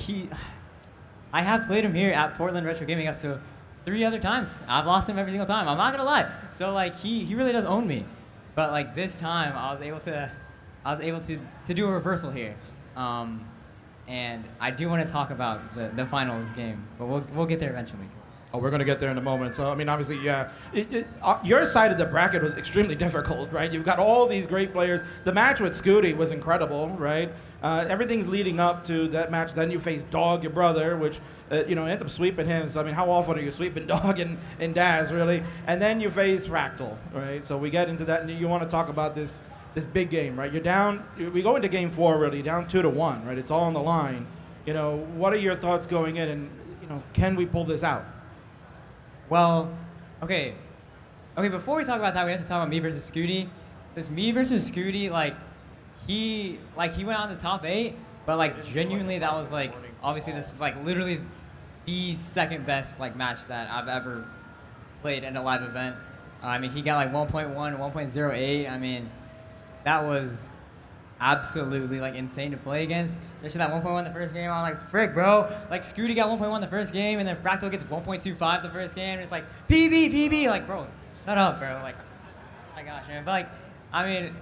I have played him here at Portland Retro Gaming up to 3 other times. I've lost him every single time. I'm not gonna lie. So, like, he really does own me. But, like, this time, I was able to do a reversal here. And I do want to talk about the finals game, but we'll get there eventually. Oh, we're going to get there in a moment. So, I mean, obviously, yeah. Your side of the bracket was extremely difficult, right? You've got all these great players. The match with Scooty was incredible, right? Everything's leading up to that match. Then you face Dog, your brother, which, end up sweeping him. So, I mean, how often are you sweeping Dog and Daz, really? And then you face Fractal, right? So we get into that, and you want to talk about this big game, right? You're down. We go into game 4, really, down 2-1, right? It's all on the line. What are your thoughts going in, and, can we pull this out? Well, okay, before we talk about that, we have to talk about me versus Scooty. Since me versus Scooty, he went on the top 8, but genuinely that was obviously this literally the second best match that I've ever played in a live event. I mean, he got 1.1, 1.08. I mean, that was absolutely insane to play against. Especially that 1.1 the first game. I'm like, frick, bro. Scooty got 1.1 the first game, and then Fractal gets 1.25 the first game, and it's PB. Bro, shut up, bro. Oh my gosh, man. But I mean,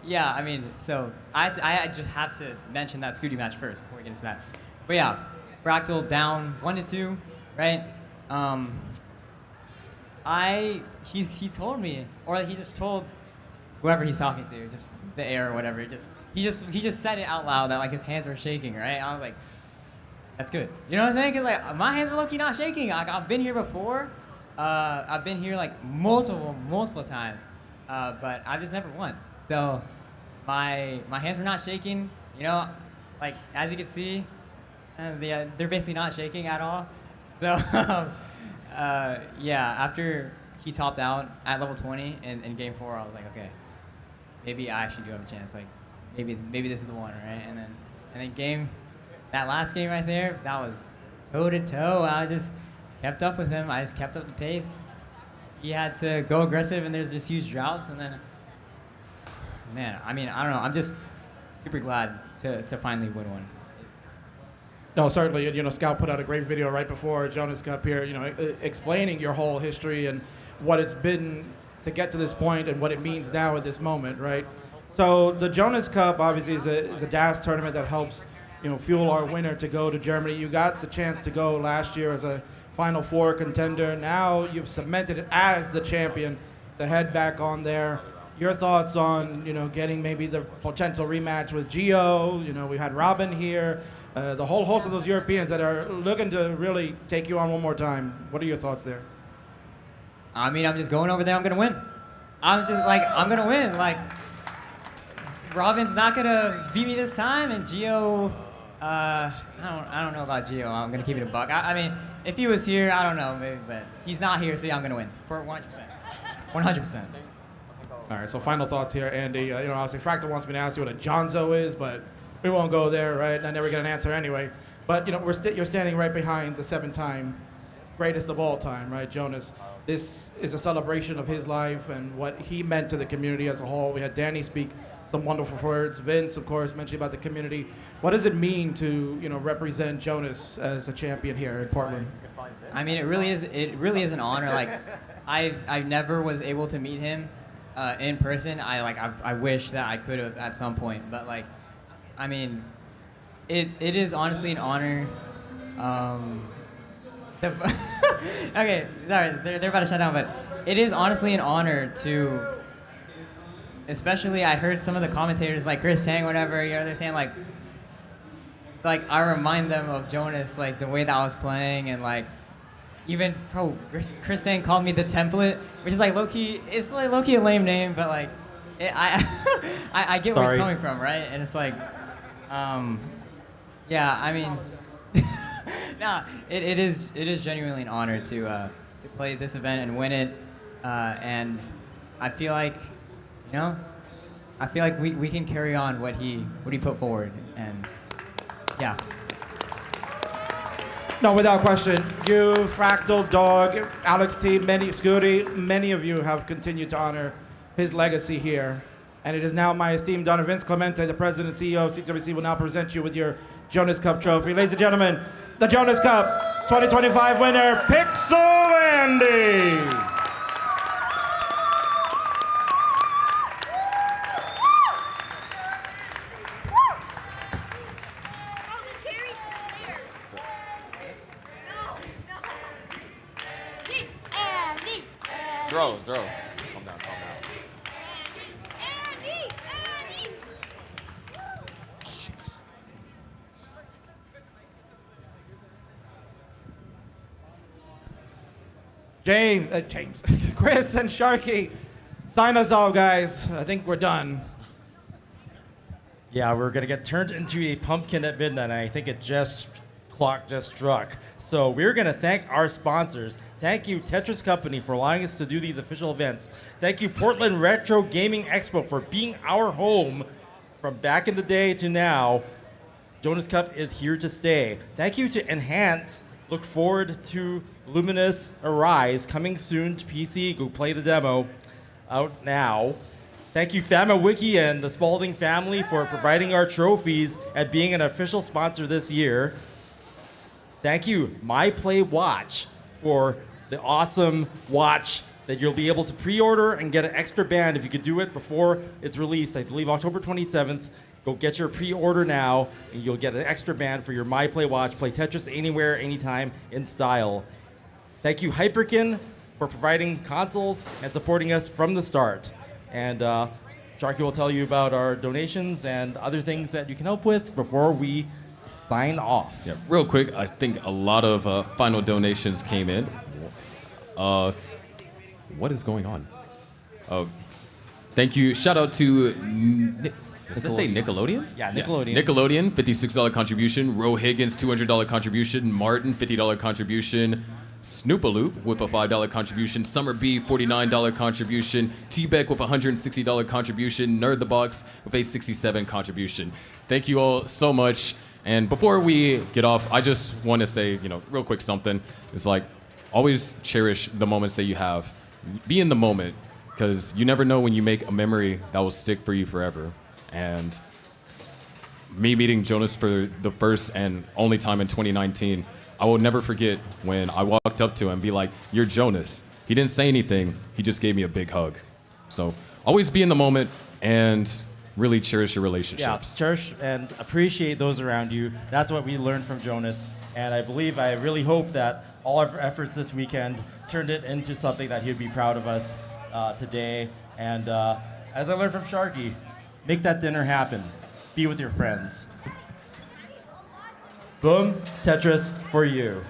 yeah. I mean, so I just have to mention that Scooty match first before we get into that. But yeah, Fractal down 1-2, right? He told me, or he just told whoever he's talking to, just the air or whatever, he just said it out loud that his hands were shaking, right? I was like, that's good. You know what I'm saying? Because my hands were low-key not shaking. I've been here before. I've been here multiple times, but I've just never won. So my hands were not shaking. As you can see, they're basically not shaking at all. So yeah, after he topped out at level 20 in game 4, I was like, okay, maybe I actually do have a chance. Maybe this is the one, right? And then that last game right there, that was toe to toe. I just kept up with him. I just kept up the pace. He had to go aggressive, and there's just huge droughts. And then, man, I mean, I don't know. I'm just super glad to finally win one. No, certainly. Scout put out a great video right before Jonas Cup here, explaining your whole history and what it's been to get to this point and what it means now at this moment, right? So the Jonas Cup obviously is a DAS tournament that helps, fuel our winner to go to Germany. You got the chance to go last year as a Final Four contender. Now you've cemented it as the champion to head back on there. Your thoughts on, getting maybe the potential rematch with Gio? We had Robin here. The whole host of those Europeans that are looking to really take you on one more time. What are your thoughts there? I mean, I'm just going over there. I'm going to win. I'm going to win. Robin's not going to beat me this time, and Gio, I don't know about Gio. I'm going to keep it a buck. I mean, if he was here, I don't know, maybe, but he's not here, so yeah, I'm going to win for 100%. 100%. All right, so final thoughts here, Andy. Obviously, Fractal wants me to ask you what a Jonzo is, but we won't go there, right? I never get an answer anyway. But, you're standing right behind the 7-time greatest of all time, right, Jonas? This is a celebration of his life and what he meant to the community as a whole. We had Danny speak some wonderful words. Vince, of course, mentioned about the community. What does it mean to, represent Jonas as a champion here in Portland? I mean, it really is an honor. I never was able to meet him in person. I wish that I could have at some point, but I mean, it is honestly an honor. Okay, sorry, they're about to shut down, but it is honestly an honor to, especially I heard some of the commentators like Chris Tang, whatever, they're saying I remind them of Jonas, the way that I was playing, and even Chris Tang called me the template, which is low-key, it's low-key a lame name, but I get where he's coming from, right? And it's yeah, I mean, nah, it is genuinely an honor to play this event and win it, and I feel like, we can carry on what he put forward, and yeah. No, without question. You, Fractal, Dog, Alex T, Scooty, many of you have continued to honor his legacy here. And it is now my esteemed Donna Vince Clemente, the president and CEO of CTWC, will now present you with your Jonas Cup trophy. Ladies and gentlemen, the Jonas Cup 2025 winner, Pixel Andy. Zero. Calm down. James, Chris and Sharky, sign us off, guys. I think we're done. Yeah, we're gonna get turned into a pumpkin at midnight, and I think clock just struck. So we're gonna thank our sponsors. Thank you, Tetris Company, for allowing us to do these official events. Thank you, Portland Retro Gaming Expo, for being our home from back in the day to now. Jonas Cup is here to stay. Thank you to Enhance. Look forward to Luminous Arise coming soon to PC. Go play the demo out now. Thank you, FamaWiki and the Spalding family for providing our trophies and being an official sponsor this year. Thank you, My Play Watch, for the awesome watch that you'll be able to pre-order and get an extra band if you could do it before it's released. I believe October 27th. Go get your pre-order now, and you'll get an extra band for your My Play watch. Play Tetris anywhere, anytime, in style. Thank you, Hyperkin, for providing consoles and supporting us from the start. And Sharky will tell you about our donations and other things that you can help with before we sign off. Yeah, real quick, I think a lot of final donations came in. What is going on? Thank you. Shout out to... Does it say Nickelodeon? Yeah, Nickelodeon. Nickelodeon, $56 contribution. Ro Higgins, $200 contribution. Martin, $50 contribution. Snoopaloop with a $5 contribution. Summer B, $49 contribution. T-Beck with a $160 contribution. Nerd the Box with a $67 contribution. Thank you all so much. And before we get off, I just want to say, real quick something. It's like, always cherish the moments that you have. Be in the moment, because you never know when you make a memory that will stick for you forever. And me meeting Jonas for the first and only time in 2019, I will never forget when I walked up to him and be like, "You're Jonas." He didn't say anything. He just gave me a big hug. So always be in the moment and really cherish your relationships. Yeah, cherish and appreciate those around you. That's what we learned from Jonas. And I really hope that all our efforts this weekend turned it into something that he'd be proud of us today. And as I learned from Sharky, make that dinner happen. Be with your friends. Boom, Tetris for you.